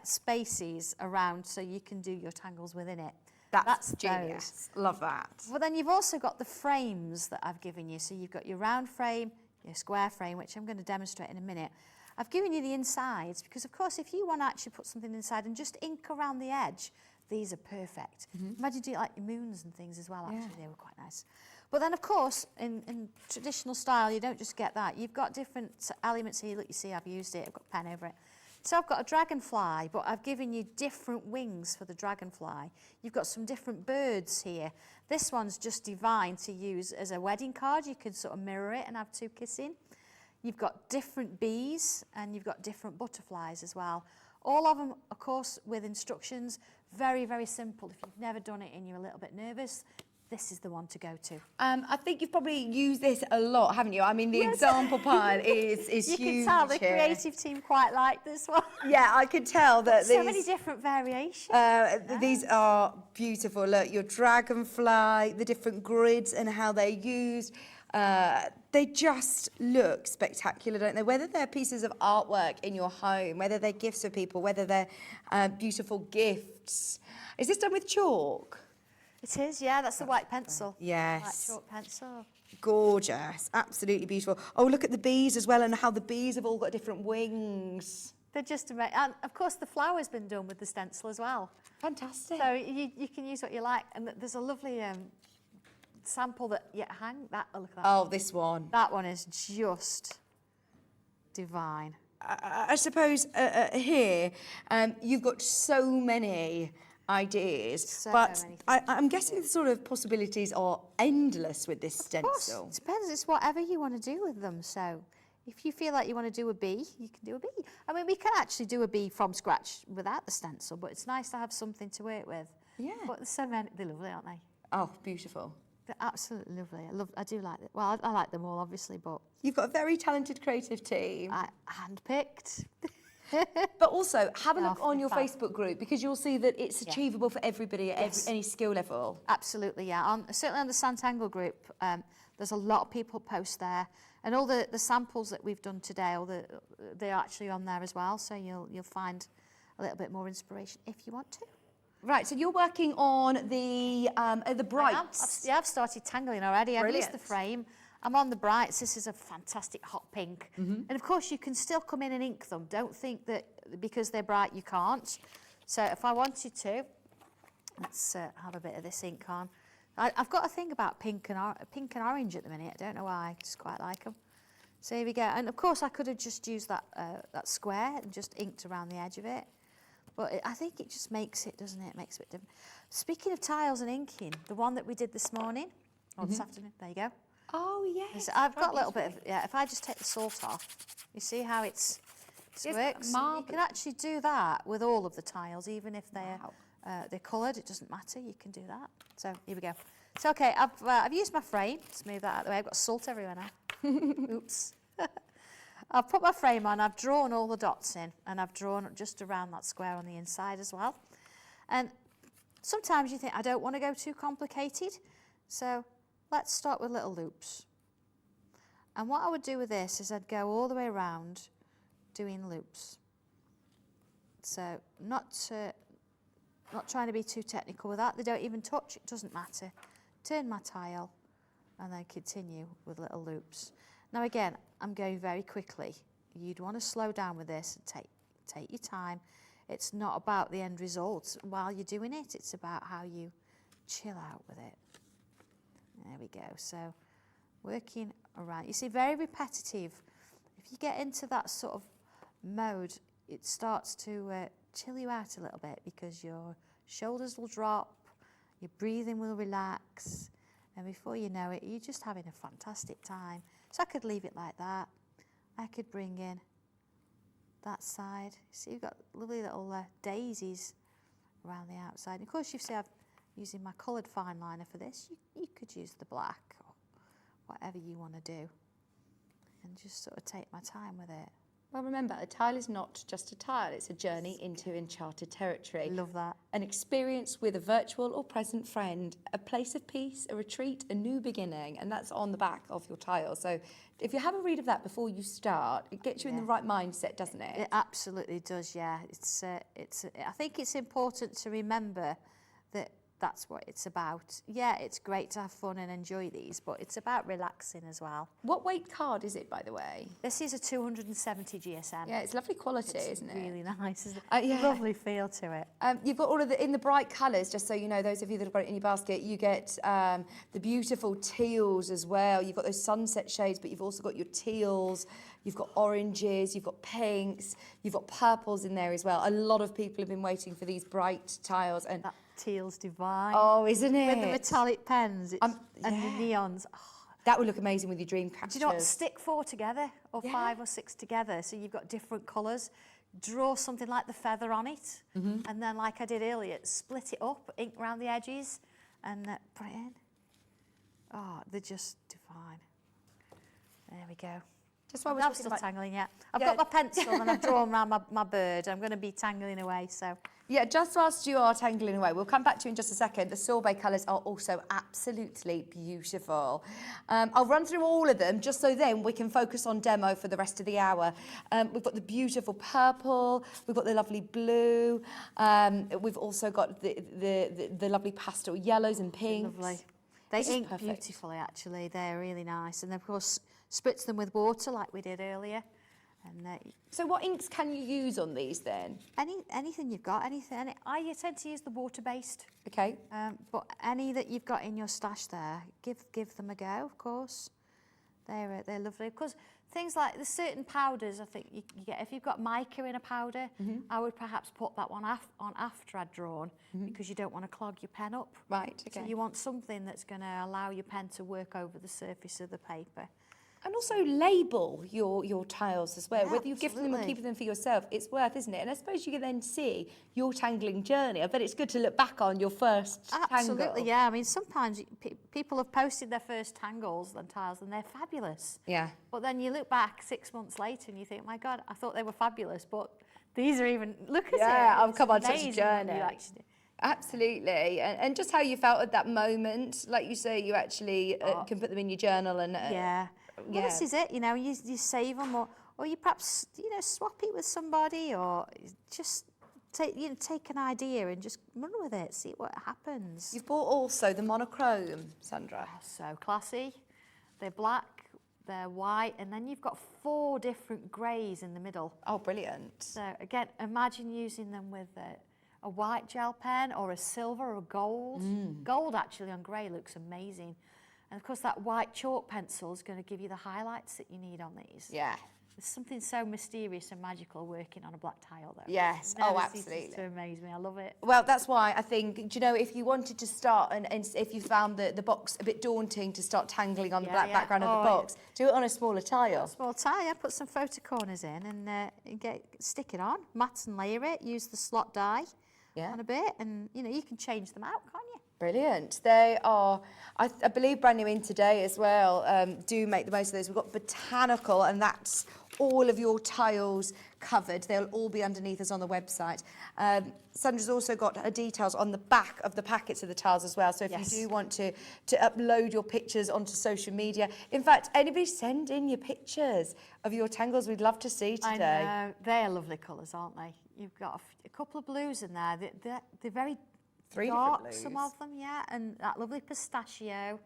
spaces around so you can do your tangles within it. That's genius. Love that. But then you've also got the frames that I've given you. So you've got your round frame, your square frame, which I'm going to demonstrate in a minute. I've given you the insides because, of course, if you want to actually put something inside and just ink around the edge, these are perfect. Imagine doing like your moons and things as well, actually. They were quite nice. But then, of course, in traditional style, you don't just get that. You've got different elements here. Look, you see I've used it. I've got a pen over it. So I've got a dragonfly, but I've given you different wings for the dragonfly. You've got some different birds here. This one's just divine to use as a wedding card. You can sort of mirror it and have 2 kissing. You've got different bees and you've got different butterflies as well. All of them, of course, with instructions. Very, very simple. If you've never done it and you're a little bit nervous, this is the one to go to. I think you've probably used this a lot, haven't you? I mean, the example pile is you huge. You can tell the here. creative team quite like this one. Yeah, I could tell that So many different variations. These are beautiful. Look, your dragonfly, the different grids and how they're used. They just look spectacular, don't they? Whether they're pieces of artwork in your home, whether they're gifts for people, whether they're beautiful gifts. Is this done with chalk? It is, yeah, that's the white pencil. Yes. White chalk pencil. Gorgeous, absolutely beautiful. Oh, look at the bees as well and how the bees have all got different wings. They're just amazing. And of course the flower's been done with the stencil as well. Fantastic. So you can use what you like. And there's a lovely sample that you hang. Look at that. Oh, this one. That one is just divine. I suppose here you've got so many ideas, but I'm guessing the sort of possibilities are endless with this stencil. Of course, it depends. It's whatever you want to do with them. So if you feel like you want to do a bee, you can do a bee. I mean, we can actually do a bee from scratch without the stencil, but it's nice to have something to work with. Yeah. But there's so many. They're lovely, aren't they? Oh, beaubeauul. They're absolutely lovely. I do like it. Well, I like them all, obviously, but you've got a very talented creative team. I handpicked. But also, have a look on your Facebook group because you'll see that it's achievable for everybody at any skill level. Absolutely, yeah. Certainly on the Sanntangle group, there's a lot of people post there. And all the samples that we've done today, they're actually on there as well. So you'll find a little bit more inspiration if you want to. Right, so you're working on the brights. I've started tangling already. I've used the frame. I'm on the brights. This is a fantastic hot pink. And of course, you can still come in and ink them. Don't think that because they're bright, you can't. So if I wanted to, let's have a bit of this ink on. I've got a thing about pink and orange at the minute. I don't know why. I just quite like them. So here we go. And of course, I could have just used that square and just inked around the edge of it. But I think it just makes it, doesn't it? It makes it a bit different. Speaking of tiles and inking, the one that we did this morning, or this afternoon, there you go. Oh, yes. So I've got a little bit of, if I just take the salt off, you see how it works? You can actually do that with all of the tiles, even if they're coloured, it doesn't matter, you can do that. So here we go. So, okay, I've used my frame to move that out of the way. I've got salt everywhere now. Oops. I've put my frame on, I've drawn all the dots in, and I've drawn just around that square on the inside as well. And sometimes you think, I don't want to go too complicated, so let's start with little loops. And what I would do with this is I'd go all the way around doing loops. So not trying to be too technical with that. They don't even touch, it doesn't matter. Turn my tile and then continue with little loops. Now again, I'm going very quickly. You'd want to slow down with this and take your time. It's not about the end result while you're doing it. It's about how you chill out with it. There we go. So working around. You see, very repetitive. If you get into that sort of mode, it starts to chill you out a little bit because your shoulders will drop, your breathing will relax, and before you know it, you're just having a fantastic time. So I could leave it like that. I could bring in that side. See, you've got lovely little daisies around the outside. And of course, you see I'm using my coloured fine liner for this. You could use the black or whatever you want to do, and just sort of take my time with it. Well, remember, a tile is not just a tile, it's a journey into enchanted territory. Love that. An experience with a virtual or present friend, a place of peace, a retreat, a new beginning, and that's on the back of your tile. So if you have a read of that before you start, it gets you in the right mindset, doesn't it? It absolutely does, yeah. I think it's important to remember that that's what it's about. Yeah, it's great to have fun and enjoy these, but it's about relaxing as well. What weight card is it, by the way? This is a 270 GSM. Yeah, it's lovely quality, isn't it? Really nice, isn't it? Yeah. Lovely feel to it. You've got all of in the bright colours, just so you know, those of you that have got it in your basket, you get the beautiful teals as well. You've got those sunset shades, but you've also got your teals, you've got oranges, you've got pinks, you've got purples in there as well. A lot of people have been waiting for these bright tiles. And that teal's divine. Oh, isn't it? With the metallic pens and the neons. Oh. That would look amazing with your dream catchers. Do you know what? Stick 4 together or 5 or 6 together, so you've got different colours. Draw something like the feather on it, and then, like I did earlier, split it up, ink around the edges, and put it in. Oh, they're just divine. There we go. Just while we're I'm still tangling yet. I've got my pencil and I've drawn around my bird. I'm going to be tangling away, so. Yeah, just whilst you are tangling away, we'll come back to you in just a second. The sorbet colours are also absolutely beautiful. I'll run through all of them just so then we can focus on demo for the rest of the hour. We've got the beautiful purple, we've got the lovely blue, we've also got the lovely pastel yellows and pinks. Lovely. They ink beautifully, actually. They're really nice. And of course, spritz them with water like we did earlier. And so what inks can you use on these then? Anything you've got, anything. I tend to use the water-based. Okay. But any that you've got in your stash there, give them a go, of course. They're lovely. Because things like the certain powders, I think you get, if you've got mica in a powder, I would perhaps put that one on after I'd drawn, because you don't want to clog your pen up. Right, okay. So you want something that's going to allow your pen to work over the surface of the paper. And also label your tiles as well. Yeah, whether you gift them or keep them for yourself, it's worth, isn't it? And I suppose you can then see your tangling journey. I bet it's good to look back on your first tangle. Absolutely, yeah. I mean, sometimes people have posted their first tangles and tiles and they're fabulous. Yeah. But then you look back 6 months later and you think, my God, I thought they were fabulous, but these are even, look at it. Yeah, I've come on such a Amazing journey. what Absolutely. And just how you felt at that moment. Like you say, you actually can put them in your journal and... yeah. Well, this is it, you know, you save them or you perhaps, you know, swap it with somebody or just take an idea and just run with it, see what happens. You've bought also the monochrome, Sandra. So classy. They're black, they're white, and then you've got 4 different greys in the middle. Oh, brilliant. So again, imagine using them with a white gel pen or a silver or gold. Gold actually on grey looks amazing. And of course that white chalk pencil is going to give you the highlights that you need on these. Yeah. There's something so mysterious and magical working on a black tile though. Yes, Never absolutely. ceases to amaze me, I love it. Well, that's why I think, do you know, if you wanted to start and if you found the box a bit daunting to start tangling on the black background of the box, do it on a smaller tile. Small tile, yeah, put some photo corners in and stick it on, mat and layer it, use the slot die on a bit, and you know, you can change them out, can't you? Brilliant. They are, I believe, brand new in today as well. Do make the most of those. We've got botanical, and that's all of your tiles covered. They'll all be underneath us on the website. Sandra's also got her details on the back of the packets of the tiles as well. So if you do want to upload your pictures onto social media, in fact, anybody send in your pictures of your tangles. We'd love to see today. I know. They're lovely colours, aren't they? You've got a couple of blues in there. They're very 3 dark, different blues. some of them, yeah, and that lovely pistachio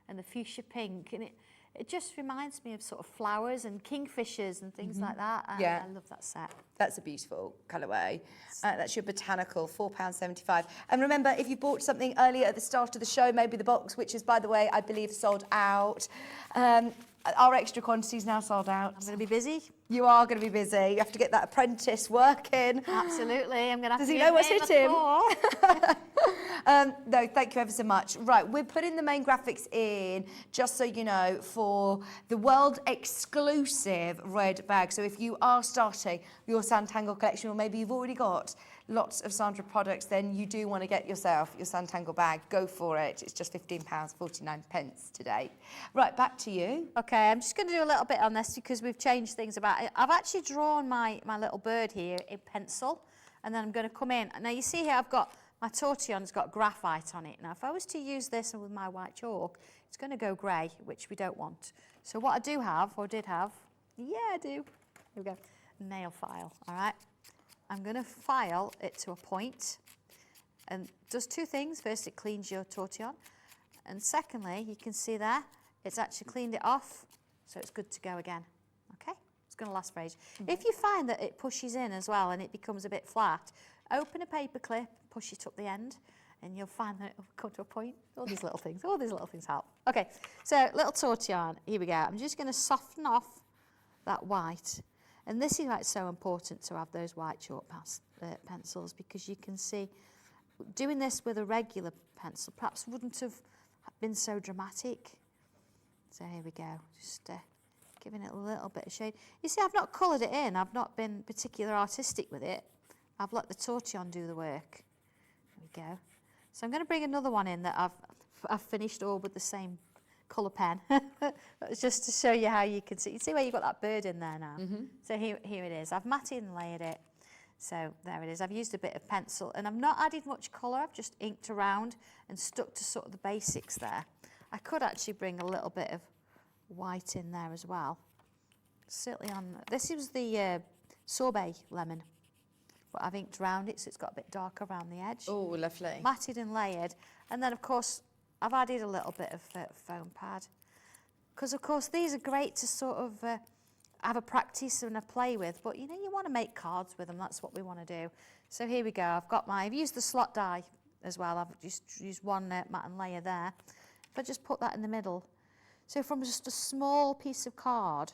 and the fuchsia pink, and it just reminds me of sort of flowers and kingfishers and things like that. Yeah. I love that set. That's a beautiful colourway. That's your botanical, £4.75. And remember, if you bought something earlier at the start of the show, maybe the box, which is, by the way, I believe sold out. Our extra quantity is now sold out. I'm going to be busy. You are going to be busy. You have to get that apprentice working. Absolutely. I'm going to have Does to he know what's hit him? No, thank you ever so much. Right, we're putting the main graphics in, just so you know, for the world exclusive red bag. So if you are starting your Sanntangle collection, or maybe you've already got lots of Sandra products, then you do want to get yourself your Sanntangle bag. Go for it. It's just £15.49 today. Right, back to you. Okay, I'm just going to do a little bit on this because we've changed things about it. I've actually drawn my little bird here in pencil, and then I'm going to come in. Now you see here I've got my tortillon's got graphite on it. Now if I was to use this with my white chalk, it's going to go grey, which we don't want. So what I do have, or did have, yeah I do, here we go, nail file, all right? I'm going to file it to a point, and it does two things. First, it cleans your tortillon, and secondly, you can see there, it's actually cleaned it off, so it's good to go again, okay? It's going to last for ages. If you find that it pushes in as well and it becomes a bit flat, open a paper clip, push it up the end, and you'll find that it'll come to a point. All these little things help. Okay, so little tortillon, here we go. I'm just going to soften off that white. And this is why it's so important to have those white chalk pencils, because you can see doing this with a regular pencil perhaps wouldn't have been so dramatic. So here we go, just giving it a little bit of shade. You see, I've not coloured it in. I've not been particularly artistic with it. I've let the tortillon do the work. There we go. So I'm going to bring another one in that I've finished all with the same colour pen. That's just to show you how you can see. You see where you've got that bird in there now? So here it is. I've matted and layered it. So there it is. I've used a bit of pencil and I've not added much colour. I've just inked around and stuck to sort of the basics there. I could actually bring a little bit of white in there as well. Certainly on, this is the sorbet lemon. But I've inked around it so it's got a bit darker around the edge. Oh, lovely. Matted and layered. And then, of course, I've added a little bit of foam pad. Because, of course, these are great to sort of have a practice and a play with. But, you know, you want to make cards with them. That's what we want to do. So here we go. I've used the slot die as well. I've just used one matte and layer there. If I just put that in the middle. So from just a small piece of card,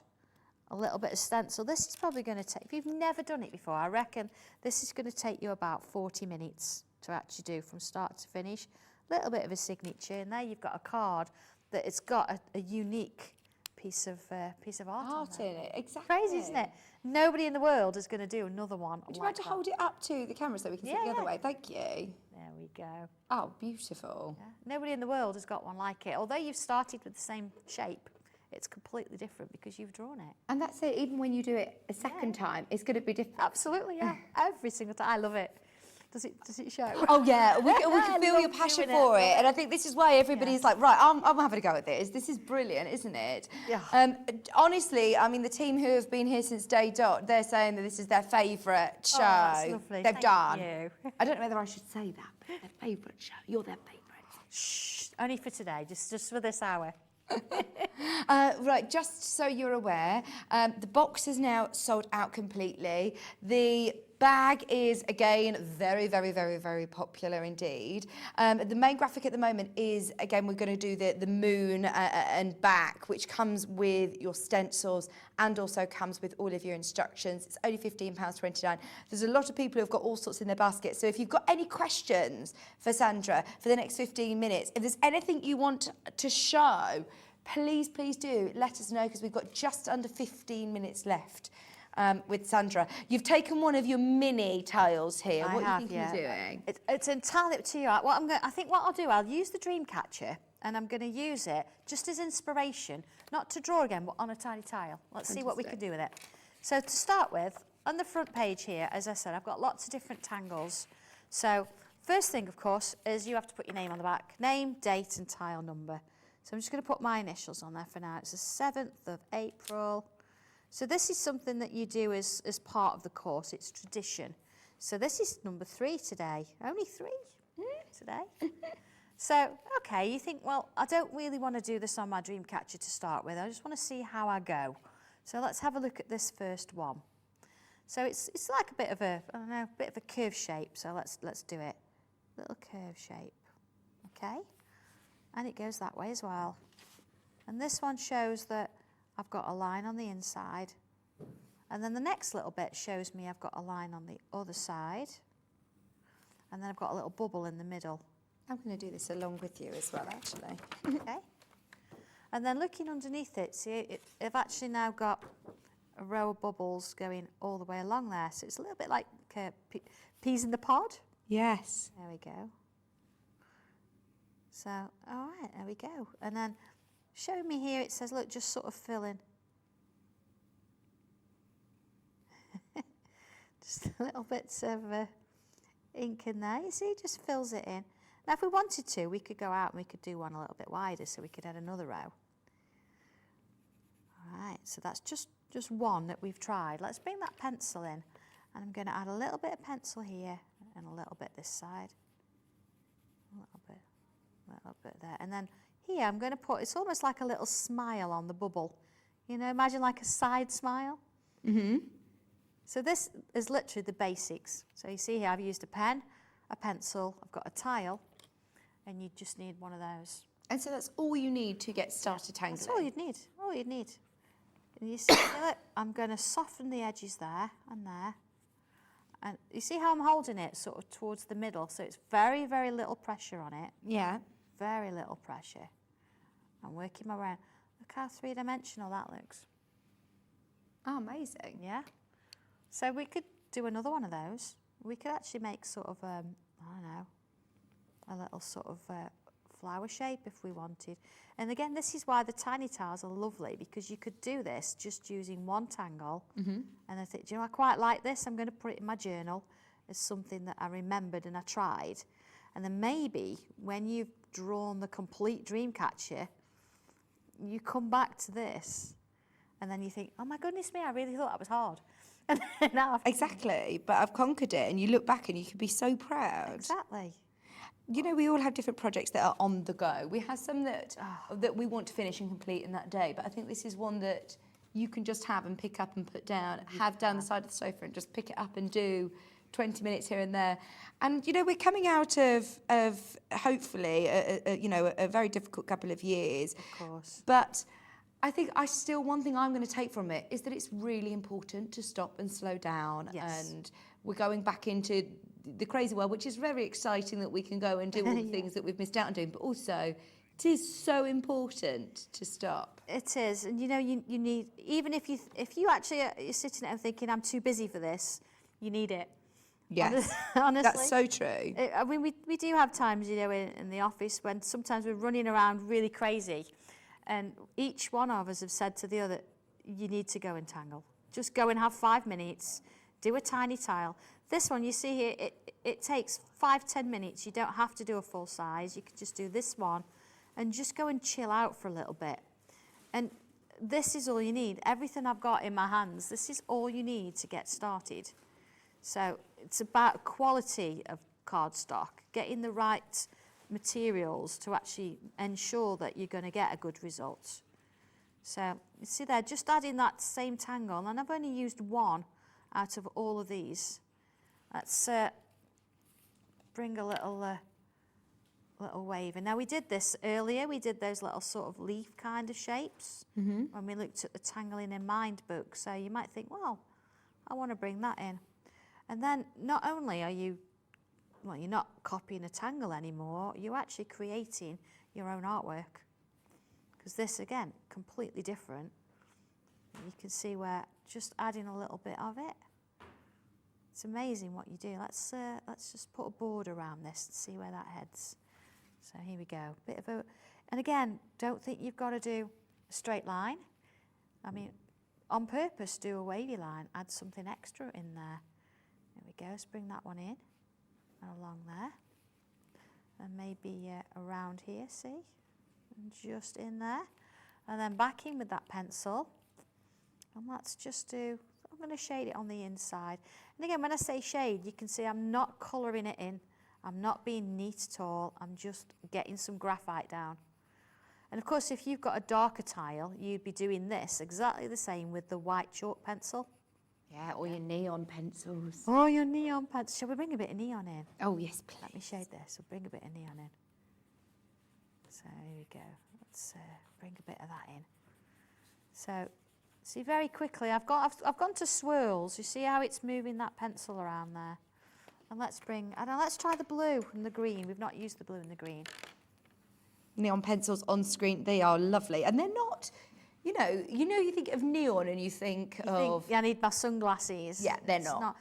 a little bit of stencil. This is probably going to take, if you've never done it before, I reckon this is going to take you about 40 minutes to actually do from start to finish. A little bit of a signature, and there you've got a card that it's got a unique piece of art in it, exactly. Crazy, isn't it? Nobody in the world is going to do another one. Would you like to hold it up to the camera so we can see it the other way? Thank you. There we go. Oh, beautiful. Yeah. Nobody in the world has got one like it. Although you've started with the same shape, it's completely different because you've drawn it. And that's it, even when you do it a second time, it's going to be different. Absolutely, yeah. Every single time. I love it. Does it show? Oh yeah, we can feel your passion for it. And I think this is why everybody's like, right, I'm having a go at this. This is brilliant, isn't it? Yeah. Honestly, I mean, the team who have been here since day dot, they're saying that this is their favourite show that's lovely. they've Thank done. you. I don't know whether I should say that, but their favourite show. You're their favourite. Shh. Only for today, just for this hour. Right, just so you're aware, the box is now sold out completely. The bag is, again, very, very, very, very popular indeed. The main graphic at the moment is, again, we're going to do the moon and back, which comes with your stencils and also comes with all of your instructions. It's only £15.29. There's a lot of people who've got all sorts in their basket. So if you've got any questions for Sandra for the next 15 minutes, if there's anything you want to show, please do let us know, because we've got just under 15 minutes left. With Sandra, you've taken one of your mini tiles here. What are you thinking of doing? It's entirely up to you. I think what I'll do, I'll use the dream catcher, and I'm going to use it just as inspiration, not to draw again, but on a tiny tile. Let's see what we can do with it. So to start with, on the front page here, as I said, I've got lots of different tangles. So first thing, of course, is you have to put your name on the back. Name, date, and tile number. So I'm just going to put my initials on there for now. It's the 7th of April. So this is something that you do as part of the course. It's tradition. So this is number 3 today. Only 3 today. So, okay, you think, well, I don't really want to do this on my dream catcher to start with. I just want to see how I go. So let's have a look at this first one. So it's like a bit of a, I don't know, bit of a curve shape. So let's do it. Little curve shape. Okay? And it goes that way as well. And this one shows that I've got a line on the inside, and then the next little bit shows me I've got a line on the other side, And then I've got a little bubble in the middle. I'm going to do this along with you as well, actually. Okay. And then looking underneath it, see, I've actually now got a row of bubbles going all the way along there. So it's a little bit like peas in the pod. Yes. There we go. So, all right, there we go. And then showing me here, it says, look, just sort of fill in. Just little bits of ink in there. You see, it just fills it in. Now, if we wanted to, we could go out and we could do one a little bit wider, so we could add another row. All right, so that's just one that we've tried. Let's bring that pencil in. And I'm going to add a little bit of pencil here and a little bit this side. A little bit there. And then here I'm going to put, it's almost like a little smile on the bubble. You know, imagine like a side smile. Mm-hmm. So this is literally the basics. So you see here I've used a pen, a pencil, I've got a tile, and you just need one of those. And so that's all you need to get started tangling? That's all you'd need, all you'd need. And you see, look, I'm going to soften the edges there and there. And you see how I'm holding it sort of towards the middle, so it's very, very little pressure on it. Yeah. Very little pressure. I'm working my way around. Look how three-dimensional that looks. Oh, amazing. Yeah. So we could do another one of those. We could actually make sort of, I don't know, a little sort of flower shape if we wanted. And again, this is why the tiny tiles are lovely, because you could do this just using one tangle. Mm-hmm. And I think, do you know, I quite like this. I'm going to put it in my journal as something that I remembered and I tried. And then maybe when you've drawn the complete dream catcher, you come back to this and then you think, oh my goodness me, I really thought that was hard. And then now Exactly, but I've conquered it, and you look back and you can be so proud. Exactly. You know, we all have different projects that are on the go. We have some that we want to finish and complete in that day, but I think this is one that you can just have and pick up and put down, have down the side of the sofa and just pick it up and do 20 minutes here and there. And, you know, we're coming out of hopefully, a very difficult couple of years. Of course. But I think one thing I'm going to take from it is that it's really important to stop and slow down. Yes. And we're going back into the crazy world, which is very exciting that we can go and do all the things that we've missed out on doing. But also, it is so important to stop. It is. And, you know, you need, even if you actually you're sitting there thinking, I'm too busy for this, you need it. Yes, honestly. That's so true. I mean, we do have times, you know, in the office when sometimes we're running around really crazy, and each one of us have said to the other, you need to go and tangle. Just go and have 5 minutes, do a tiny tile. This one, you see here, it takes 5-10 minutes. You don't have to do a full size. You can just do this one and just go and chill out for a little bit. And this is all you need. Everything I've got in my hands, this is all you need to get started. So it's about quality of cardstock, getting the right materials to actually ensure that you're going to get a good result. So you see there, just adding that same tangle, and I've only used one out of all of these. Let's bring a little wave. And now we did this earlier, we did those little sort of leaf kind of shapes when we looked at the Tangling in Mind book. So you might think, well, I want to bring that in. And then not only are you're not copying a tangle anymore, you're actually creating your own artwork. Because this, again, completely different. You can see where just adding a little bit of it. It's amazing what you do. Let's just put a border around this and see where that heads. So here we go. And again, don't think you've got to do a straight line. I mean, on purpose, do a wavy line. Add something extra in there. There we go, let's bring that one in and along there. And maybe around here, see? And just in there. And then back in with that pencil. And let's just do, I'm going to shade it on the inside. And again, when I say shade, you can see I'm not colouring it in. I'm not being neat at all. I'm just getting some graphite down. And of course, if you've got a darker tile, you'd be doing this exactly the same with the white chalk pencil. Yeah, or your neon pencils. Oh, your neon pencil. Shall we bring a bit of neon in? Oh, yes, please. Let me shade this. We'll bring a bit of neon in. So here we go. Let's bring a bit of that in. So, see, very quickly, I've gone to swirls. You see how it's moving that pencil around there? And let's try the blue and the green. We've not used the blue and the green. Neon pencils on screen, they are lovely. And they're not, you think of neon and you think of... I need my sunglasses. Yeah, they're not.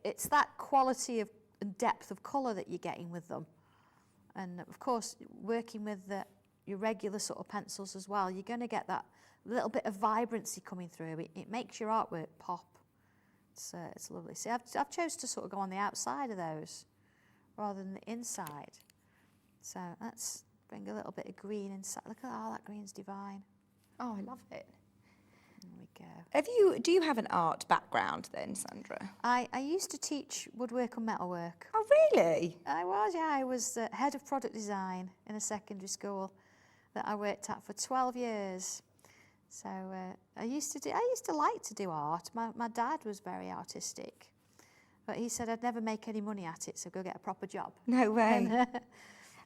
It's that quality of and depth of colour that you're getting with them. And of course, working with your regular sort of pencils as well, you're going to get that little bit of vibrancy coming through. It makes your artwork pop. It's lovely. See, I've chose to sort of go on the outside of those rather than the inside. So let's bring a little bit of green inside. Look at that green's divine. Oh, I love it. There we go. Do you have an art background then, Sandra? I used to teach woodwork and metalwork. Oh, really? I was head of product design in a secondary school that I worked at for 12 years. So I used to like to do art. My dad was very artistic, but he said I'd never make any money at it, so go get a proper job. No way.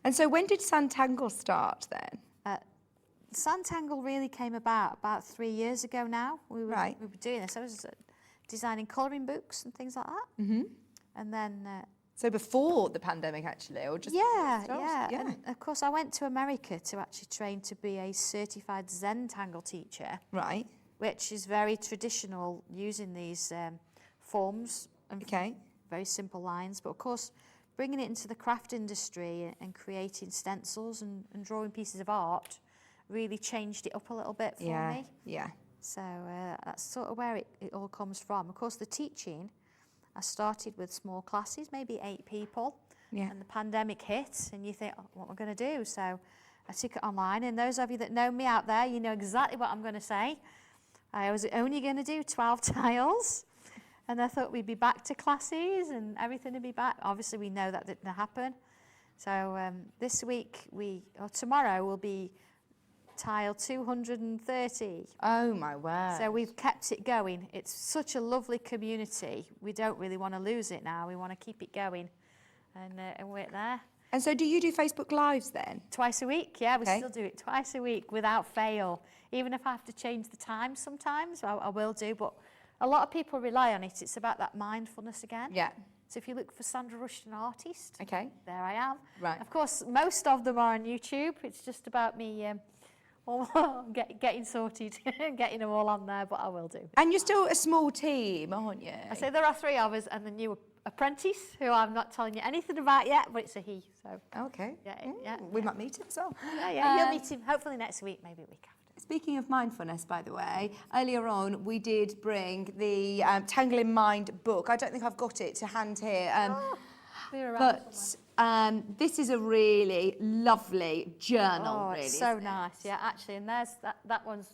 And so when did Sanntangle start then? Sanntangle really came about 3 years ago now. We were doing this. I was designing colouring books and things like that. Mm-hmm. And then... so before the pandemic, actually, or just... Yeah. And of course, I went to America to actually train to be a certified Sanntangle teacher. Right. Which is very traditional, using these forms and very simple lines. But of course, bringing it into the craft industry and creating stencils and drawing pieces of art really changed it up a little bit for me. Yeah. So that's sort of where it all comes from. Of course, the teaching, I started with small classes, maybe 8 people. Yeah. And the pandemic hit, and you think, what am I going to do? So I took it online, and those of you that know me out there, you know exactly what I'm going to say. I was only going to do 12 tiles, and I thought we'd be back to classes and everything would be back. Obviously, we know that didn't happen. So this week, tomorrow will be tile 230. Oh my word. So we've kept it going. It's such a lovely community. We don't really want to lose it now. We want to keep it going and we're there. And so do you do Facebook Lives then? Twice a week, yeah. We still do it twice a week without fail. Even if I have to change the time sometimes, I will do. But a lot of people rely on it. It's about that mindfulness again. Yeah. So if you look for Sandra Rushton Artist, there I am. Right. Of course, most of them are on YouTube. It's just about me getting sorted, getting them all on there, but I will do. And you're still a small team, aren't you? I say there are 3 of us and the new apprentice, who I'm not telling you anything about yet, but it's a he. So okay. Yeah. We might meet him as well. Yeah. You'll meet him hopefully next week, maybe a week after. Speaking of mindfulness, by the way, earlier on we did bring the Tangle in Mind book. I don't think I've got it to hand here. But this is a really lovely journal. It's so nice, yeah, actually. And there's that one's,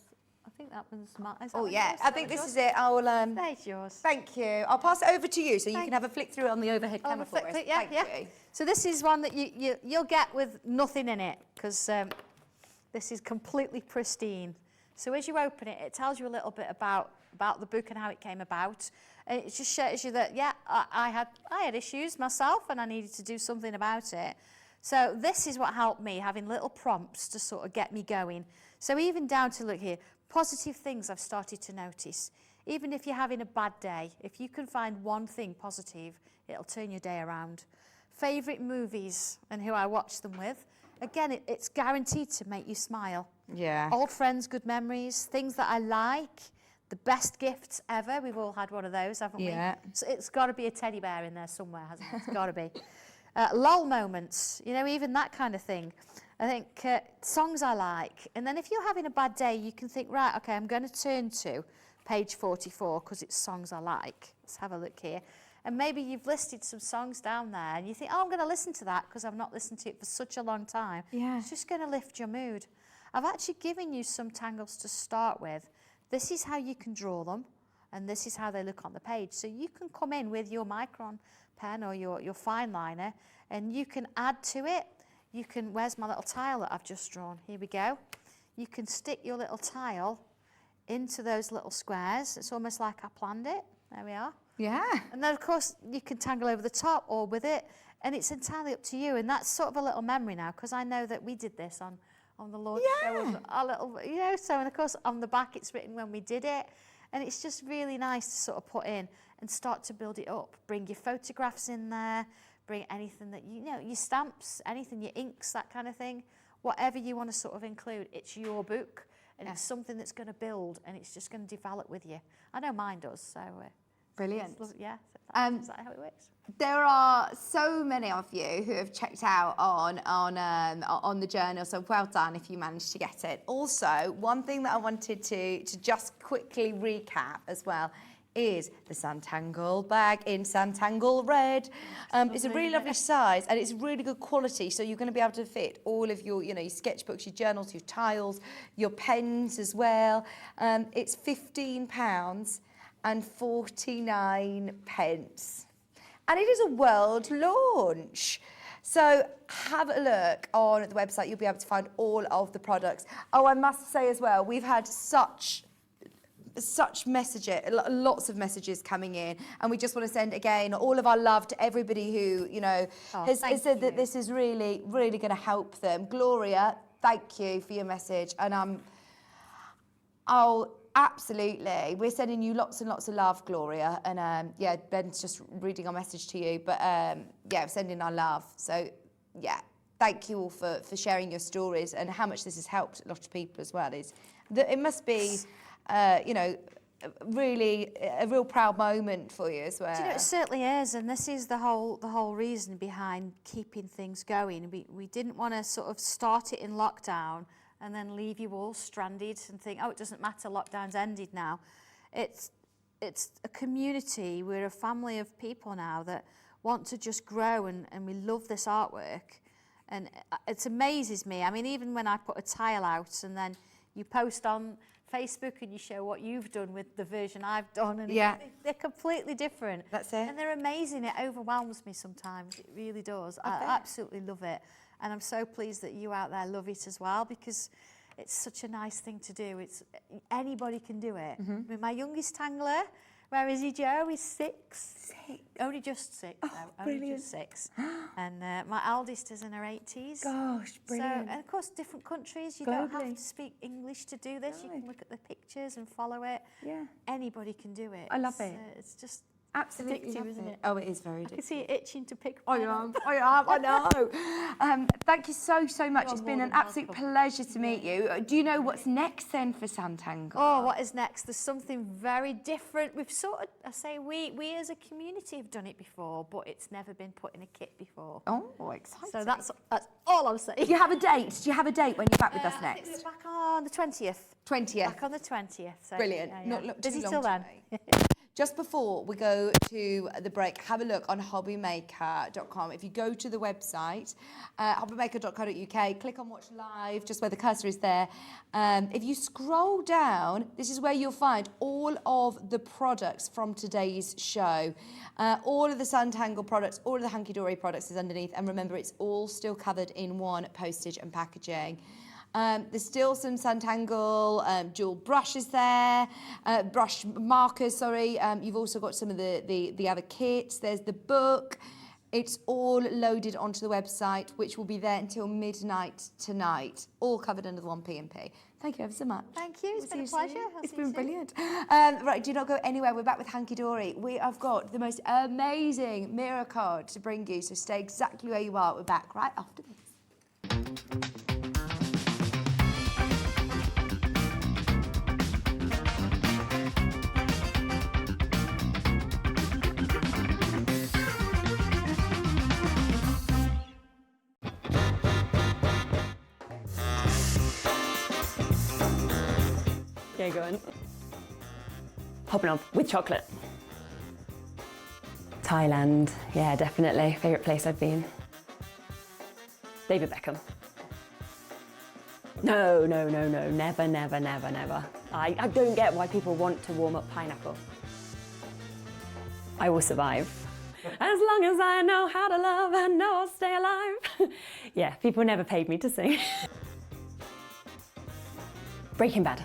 I think that one's mine. Oh yeah, I think this is it. I will. There's yours. Thank you. I'll pass it over to you so you can have a flick through it on the overhead camera for us. Thank you. So this is one that you'll get with nothing in it, because this is completely pristine. So as you open it, it tells you a little bit about the book and how it came about. And it just shows you that, I had issues myself and I needed to do something about it. So this is what helped me, having little prompts to sort of get me going. So even down to, look here, positive things I've started to notice. Even if you're having a bad day, if you can find one thing positive, it'll turn your day around. Favourite movies and who I watch them with. Again, it's guaranteed to make you smile. Yeah. Old friends, good memories, things that I like. The best gifts ever. We've all had one of those, haven't we? Yeah. So it's got to be a teddy bear in there somewhere, hasn't it? It's got to be. Lull moments, even that kind of thing. I think songs I like. And then if you're having a bad day, you can think, right, okay, I'm going to turn to page 44 because it's songs I like. Let's have a look here. And maybe you've listed some songs down there and you think, I'm going to listen to that because I've not listened to it for such a long time. Yeah. It's just going to lift your mood. I've actually given you some tangles to start with. This is how you can draw them, and this is how they look on the page. So you can come in with your micron pen or your fine liner, and you can add to it. You can, where's my little tile that I've just drawn? Here we go. You can stick your little tile into those little squares. It's almost like I planned it. There we are. Yeah. And then, of course, you can tangle over the top or with it, and it's entirely up to you. And that's sort of a little memory now, because I know that we did this on the launch show of our little, so, and of course on the back it's written when we did it, And it's just really nice to sort of put in and start to build it up. Bring your photographs in there, bring anything that you know, your stamps, anything, your inks, that kind of thing. Whatever you want to sort of include, it's your book, and it's something that's going to build, and it's just going to develop with you. I know mine does, so... Brilliant. Yeah, is that how it works? There are so many of you who have checked out on the journal, so well done if you managed to get it. Also, one thing that I wanted to just quickly recap as well is the Sanntangle bag in Sanntangle Red. It's a really lovely size and it's really good quality, so you're going to be able to fit all of your, you know, your sketchbooks, your journals, your tiles, your pens as well. It's £15 and 49 pence. And it is a world launch. So have a look on the website. You'll be able to find all of the products. Oh, I must say as well, we've had such messages, lots of messages coming in, and we just want to send again all of our love to everybody who, you know, has said that this is really, really going to help them. Gloria, thank you for your message, and absolutely. We're sending you lots and lots of love, Gloria. And yeah, Ben's just reading our message to you. But yeah, sending our love. So yeah, thank you all for sharing your stories and how much this has helped a lot of people as well. It must be, you know, really a real proud moment for you as well. Do you know, it certainly is, and this is the whole reason behind keeping things going. We didn't want to sort of start it in lockdown and then leave you all stranded and think, oh, it doesn't matter, lockdown's ended now. It's a community, we're a family of people now that want to just grow, and we love this artwork. And it amazes me. I mean, even when I put a tile out and then you post on Facebook and you show what you've done with the version I've done, and they're completely different. That's it. And they're amazing. It overwhelms me sometimes. It really does. I absolutely love it. And I'm so pleased that you out there love it as well, because it's such a nice thing to do. Anybody can do it. I mean, my youngest tangler, where is he, Joe? He's 6. Only just 6. Oh, no, only brilliant. just 6. And my eldest is in her 80s. Gosh, brilliant. So, and of course, different countries, you don't have to speak English to do this. You can look at the pictures and follow it. Yeah. Anybody can do it. I love it. It's just absolutely addictive, isn't it? Oh, it is very addictive. I can see it itching to pick I know. Thank you so much. It's been an absolute pleasure to meet you. Do you know what's next then for Sanntangle? Oh, what is next? There's something very different. We've sort of, I say we as a community have done it before, but it's never been put in a kit before. Oh, exciting. So that's all I'm saying. Do you have a date? Do you have a date when you're back with us I think next? we're back on the 20th. 20th. Back on the 20th. So, Brilliant. Yeah. Not look busy too long till then. Just before we go to the break, have a look on hobbymaker.com. If you go to the website, hobbymaker.co.uk, click on Watch Live, just where the cursor is there. If you scroll down, this is where you'll find all of the products from today's show. All of the Sanntangle products, all of the Hunkydory products is underneath. And remember, it's all still covered in one postage and packaging. There's still some Sanntangle dual brushes there, brush markers, sorry. You've also got some of the other kits. There's the book. It's all loaded onto the website, which will be there until midnight tonight, all covered under the one P&P. Thank you ever so much. Thank you. It's been a pleasure. It's been brilliant. Right, do not go anywhere. We're back with Hunkydory. We have got the most amazing mirror card to bring you, so stay exactly where you are. We're back right after this. Yeah, go on. Hopping up with chocolate. Thailand, yeah, definitely. Favourite place I've been. David Beckham. No, never. I don't get why people want to warm up pineapple. I will survive. As long as I know how to love, I know I'll stay alive. Yeah, people never paid me to sing. Breaking Bad.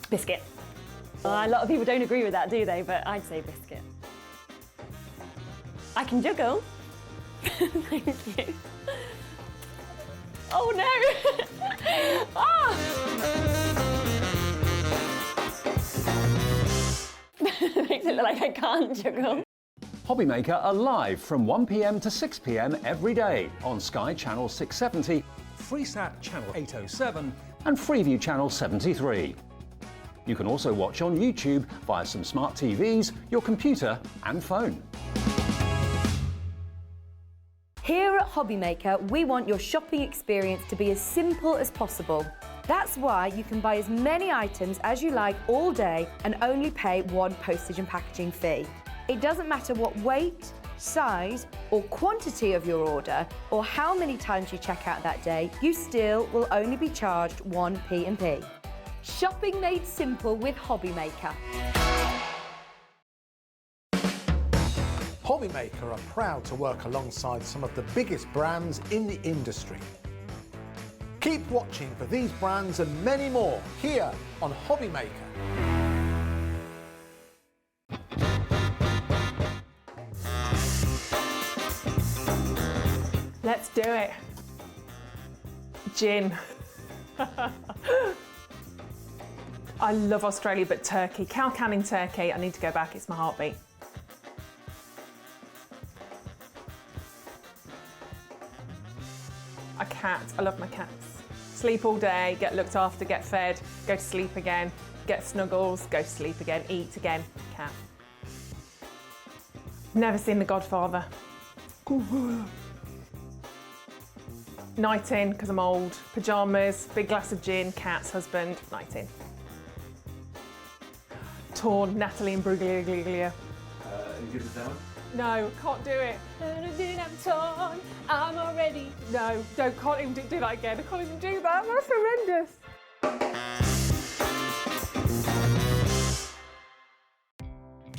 Biscuit. A lot of people don't agree with that, do they? But I'd say biscuit. I can juggle. Thank you. Oh no! Ah! Makes it look like I can't juggle. Hobby Maker are live from 1 p.m. to 6 p.m. every day on Sky Channel 670, Freesat Channel 807, and Freeview Channel 73. You can also watch on YouTube via some smart TVs, your computer and phone. Here at Hobby Maker, we want your shopping experience to be as simple as possible. That's why you can buy as many items as you like all day and only pay one postage and packaging fee. It doesn't matter what weight, size or quantity of your order or how many times you check out that day, you still will only be charged one P&P. Shopping made simple with Hobby Maker. Hobby Maker are proud to work alongside some of the biggest brands in the industry. Keep watching for these brands and many more here on Hobby Maker. Let's do it. Gin. I love Australia, but Turkey. Cow canning turkey. I need to go back. It's my heartbeat. A cat. I love my cats. Sleep all day, get looked after, get fed, go to sleep again, get snuggles, go to sleep again, eat again. Cat. Never seen The Godfather. Night in, because I'm old. Pyjamas, big glass of gin, cats, husband, night in. Torn, Natalie and Bruglia. You give the demo? No, can't do it. I'm torn, I'm already. No, can't even do that again. I can't even do that. That's horrendous.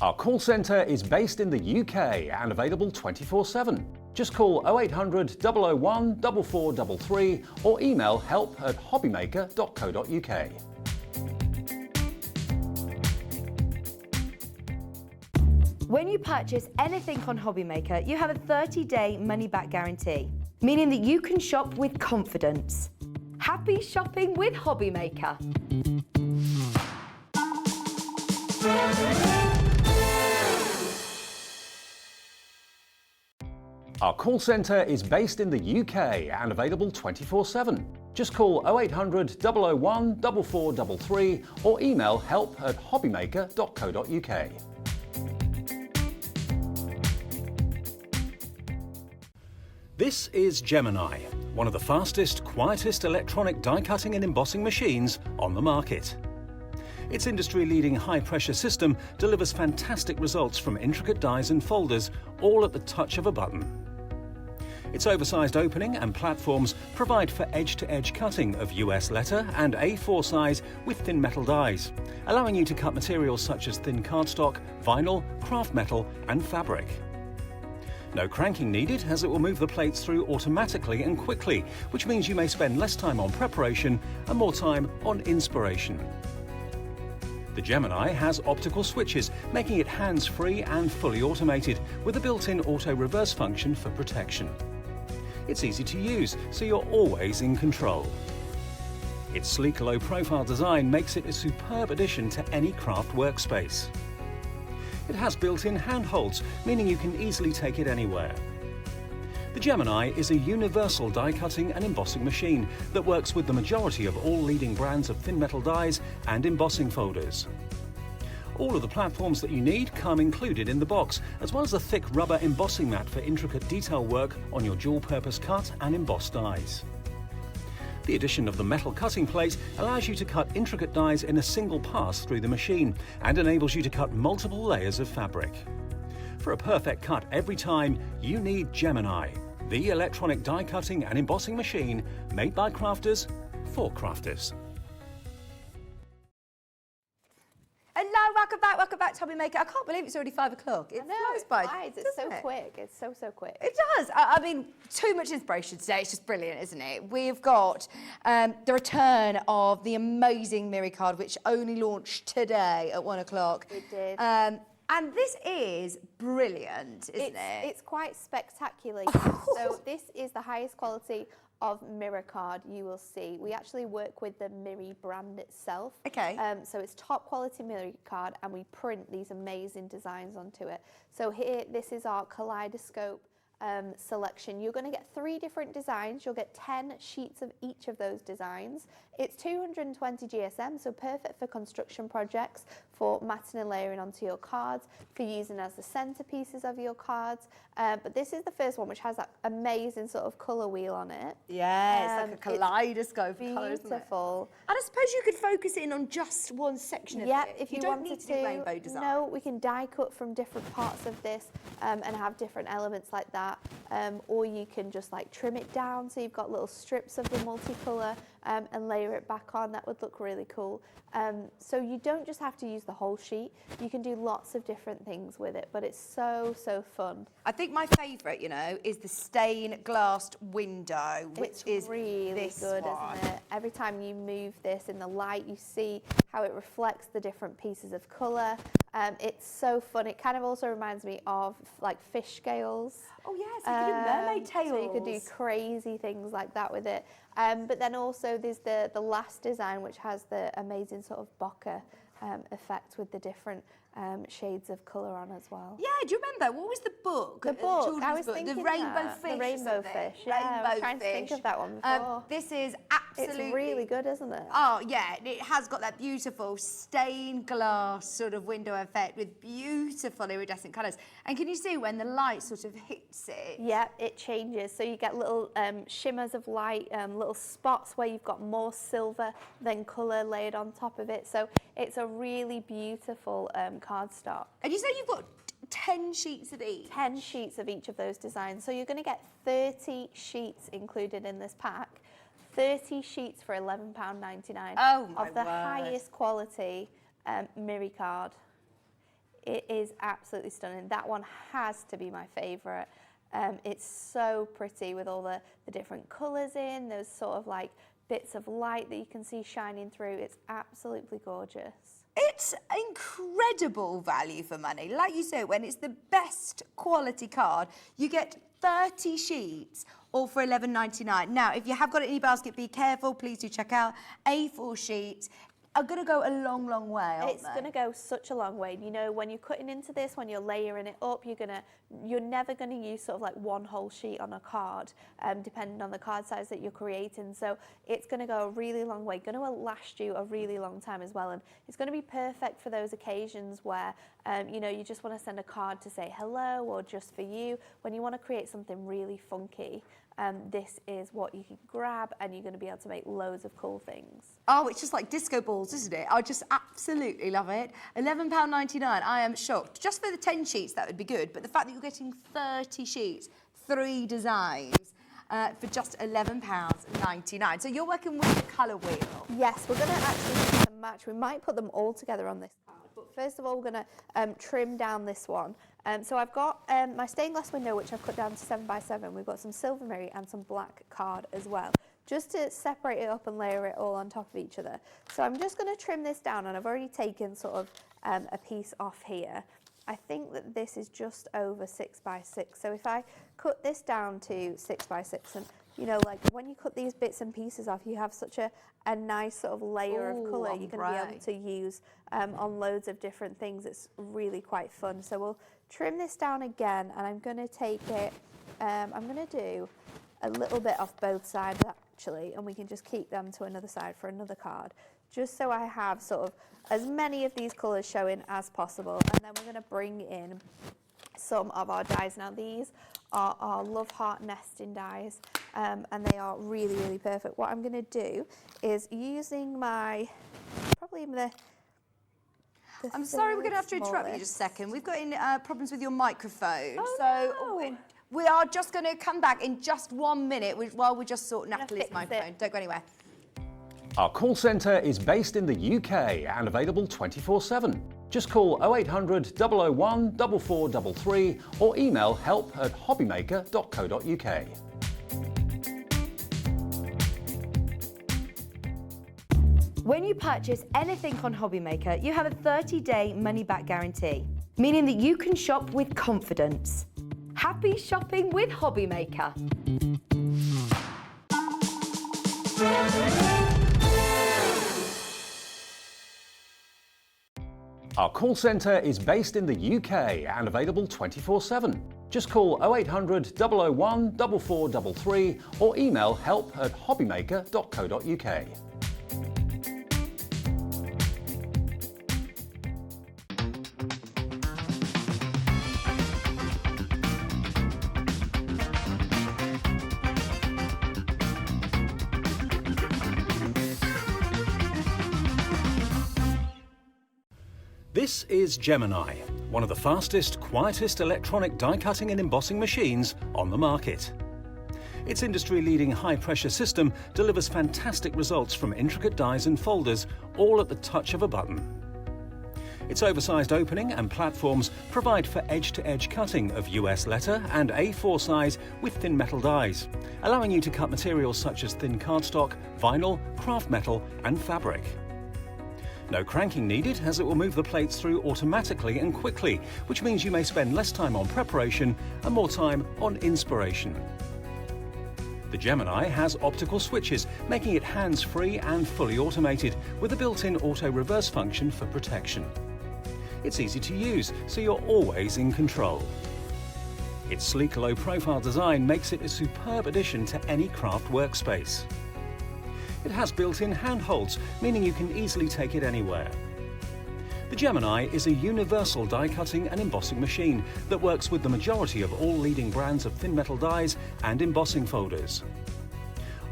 Our call centre is based in the UK and available 24/7. Just call 0800 001 4433 or email help@hobbymaker.co.uk. When you purchase anything on Hobby Maker, you have a 30-day money-back guarantee, meaning that you can shop with confidence. Happy shopping with Hobby Maker. Our call centre is based in the UK and available 24/7. Just call 0800 001 4433 or email help@hobbymaker.co.uk. This is Gemini, one of the fastest, quietest electronic die cutting and embossing machines on the market. Its industry-leading high-pressure system delivers fantastic results from intricate dies and folders, all at the touch of a button. Its oversized opening and platforms provide for edge-to-edge cutting of US letter and A4 size with thin metal dies, allowing you to cut materials such as thin cardstock, vinyl, craft metal and fabric. No cranking needed, as it will move the plates through automatically and quickly, which means you may spend less time on preparation and more time on inspiration. The Gemini has optical switches, making it hands-free and fully automated, with a built-in auto-reverse function for protection. It's easy to use, so you're always in control. Its sleek, low-profile design makes it a superb addition to any craft workspace. It has built-in handholds, meaning you can easily take it anywhere. The Gemini is a universal die cutting and embossing machine that works with the majority of all leading brands of thin metal dies and embossing folders. All of the platforms that you need come included in the box, as well as a thick rubber embossing mat for intricate detail work on your dual-purpose cut and embossed dies. The addition of the metal cutting plate allows you to cut intricate dies in a single pass through the machine and enables you to cut multiple layers of fabric. For a perfect cut every time, you need Gemini, the electronic die cutting and embossing machine made by crafters for crafters. Hello, welcome back to Hobby Maker. I can't believe it's already 5 o'clock. It flies by. It's so quick. It's so quick. It does. I mean, too much inspiration today. It's just brilliant, isn't it? We've got the return of the amazing Miri card, which only launched today at 1 o'clock. It did. And this is brilliant, isn't it? It's quite spectacular. So this is the highest quality of mirror card you will see. We actually work with the Miri brand itself. Okay. So it's top quality mirror card, and we print these amazing designs onto it. So here, this is our kaleidoscope selection. You're going to get 3 different designs. You'll get 10 sheets of each of those designs. It's 220 GSM, so perfect for construction projects, for matting and layering onto your cards, for using as the centerpieces of your cards. But this is the first one, which has that amazing sort of colour wheel on it. Yeah, it's like a kaleidoscope. Beautiful. And I suppose you could focus in on just one section of it. Yeah, if you don't wanted need to do rainbow design. No, we can die cut from different parts of this and have different elements like that. Or you can just like trim it down so you've got little strips of the multicolour and layer it back on. That would look really cool. So you don't just have to use the whole sheet. You can do lots of different things with it, but it's so, so fun. I think my favourite, you know, is the stained glassed window, which is really this good, one. isn't it? Every time you move this in the light, you see how it reflects the different pieces of colour. It's so fun. It kind of also reminds me of like fish scales. Oh yes, you can do mermaid tails. So you could do crazy things like that with it. But then also there's the last design, which has the amazing sort of bokeh effect with the different shades of colour on as well. Yeah, do you remember? What was the book? The book, children's I was book? thinking The Rainbow that. Fish. The Rainbow Fish, yeah. Rainbow I was trying to think Fish. of that one before. This is absolutely... It's really good, isn't it? Oh, yeah, it has got that beautiful stained glass sort of window effect with beautiful iridescent colours. And can you see when the light sort of hits it? Yeah, it changes. So you get little shimmers of light, little spots where you've got more silver than colour layered on top of it. So it's a really beautiful cardstock. And you say you've got 10 sheets of each? 10 sheets of each of those designs. So you're going to get 30 sheets included in this pack. 30 sheets for £11.99 Oh my of the word. highest quality Miri card. It is absolutely stunning. That one has to be my favourite. It's so pretty with all the different colours in, those sort of like bits of light that you can see shining through. It's absolutely gorgeous. It's incredible value for money. Like you said, when it's the best quality card, you get 30 sheets, all for £11.99. Now, if you have got it in your basket, be careful. Please do check out A4 sheets. Are going to go a long, long way, aren't It's going to go such a long way. You know, when you're cutting into this, when you're layering it up, you're never going to use sort of like one whole sheet on a card, depending on the card size that you're creating. So it's going to go a really long way, going to last you a really long time as well. And it's going to be perfect for those occasions where, you know, you just want to send a card to say hello or just for you. When you want to create something really funky, this is what you can grab and you're going to be able to make loads of cool things. Oh, it's just like disco balls, isn't it? I just absolutely love it. £11.99, I am shocked. Just for the 10 sheets, that would be good, but the fact that you're getting 30 sheets, 3 designs, for just £11.99. So you're working with the colour wheel. Yes, we're going to actually mix and match. We might put them all together on this card, but first of all, we're going to trim down this one. So I've got my stained glass window, which I've cut down to 7x7. We've got some silver mirror and some black card as well, just to separate it up and layer it all on top of each other. So I'm just going to trim this down, and I've already taken sort of a piece off here. I think that this is just over 6x6. So if I cut this down to 6x6, and you know, like when you cut these bits and pieces off, you have such a nice sort of layer of colour you're going to be able to use on loads of different things. It's really quite fun. So we'll trim this down again, and I'm going to take it, I'm going to do a little bit off both sides actually, and we can just keep them to another side for another card, just so I have sort of as many of these colours showing as possible. And then we're going to bring in some of our dies. Now these are our Love Heart nesting dies, and they are really, really perfect. What I'm going to do is using my, probably the I'm sorry, we're going to have to interrupt you just a second. We've got problems with your microphone. We are just going to come back in just 1 minute while we just sort Natalie's microphone. Don't go anywhere. Our call centre is based in the UK and available 24/7. Just call 0800 001 4433 or email help@hobbymaker.co.uk. When you purchase anything on Hobbymaker, you have a 30-day money-back guarantee. meaning that you can shop with confidence. Happy shopping with Hobby Maker. Our call centre is based in the UK and available 24/7. Just call 0800 001 4433 or email help@hobbymaker.co.uk. This is Gemini, one of the fastest, quietest electronic die cutting and embossing machines on the market. Its industry-leading high-pressure system delivers fantastic results from intricate dies and folders, all at the touch of a button. Its oversized opening and platforms provide for edge-to-edge cutting of US letter and A4 size with thin metal dies, allowing you to cut materials such as thin cardstock, vinyl, craft metal and fabric. No cranking needed, as it will move the plates through automatically and quickly, which means you may spend less time on preparation and more time on inspiration. The Gemini has optical switches, making it hands-free and fully automated, with a built-in auto-reverse function for protection. It's easy to use, so you're always in control. Its sleek, low-profile design makes it a superb addition to any craft workspace. It has built-in handholds, meaning you can easily take it anywhere. The Gemini is a universal die-cutting and embossing machine that works with the majority of all leading brands of thin metal dies and embossing folders.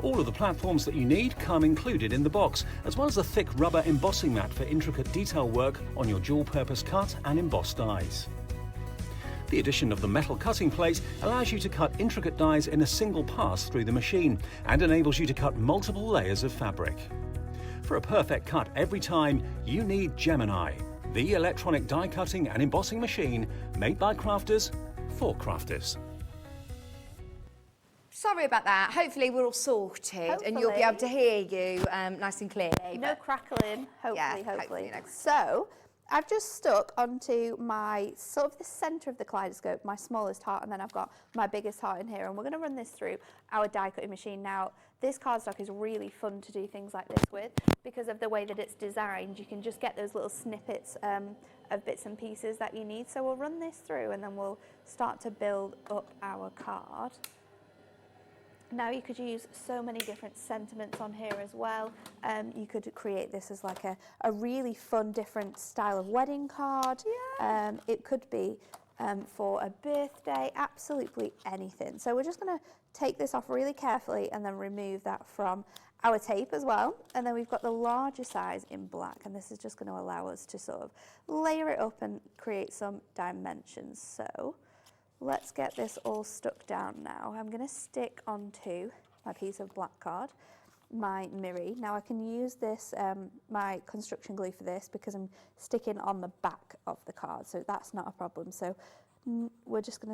All of the platforms that you need come included in the box, as well as a thick rubber embossing mat for intricate detail work on your dual-purpose cut and embossed dies. The addition of the metal cutting plate allows you to cut intricate dies in a single pass through the machine and enables you to cut multiple layers of fabric. For a perfect cut every time, you need Gemini, the electronic die cutting and embossing machine made by crafters for crafters. Sorry about that. Hopefully we're all sorted and you'll be able to hear you nice and clearly. No crackling, hopefully, Yeah, hopefully. you know. So, I've just stuck onto my, sort of the centre of the kaleidoscope, my smallest heart, and then I've got my biggest heart in here, and we're going to run this through our die cutting machine. Now, this cardstock is really fun to do things like this with, because of the way that it's designed. You can just get those little snippets of bits and pieces that you need. So we'll run this through and then we'll start to build up our card. Now you could use so many different sentiments on here as well. You could create this as like a really fun, different style of wedding card. Yeah. It could be for a birthday, absolutely anything. So we're just going to take this off really carefully and then remove that from our tape as well. And then we've got the larger size in black, and this is just going to allow us to sort of layer it up and create some dimensions. So let's get this all stuck down now. I'm going to stick onto my piece of black card, my mirror. Now I can use this, my construction glue for this, because I'm sticking on the back of the card, so that's not a problem. So we're just going to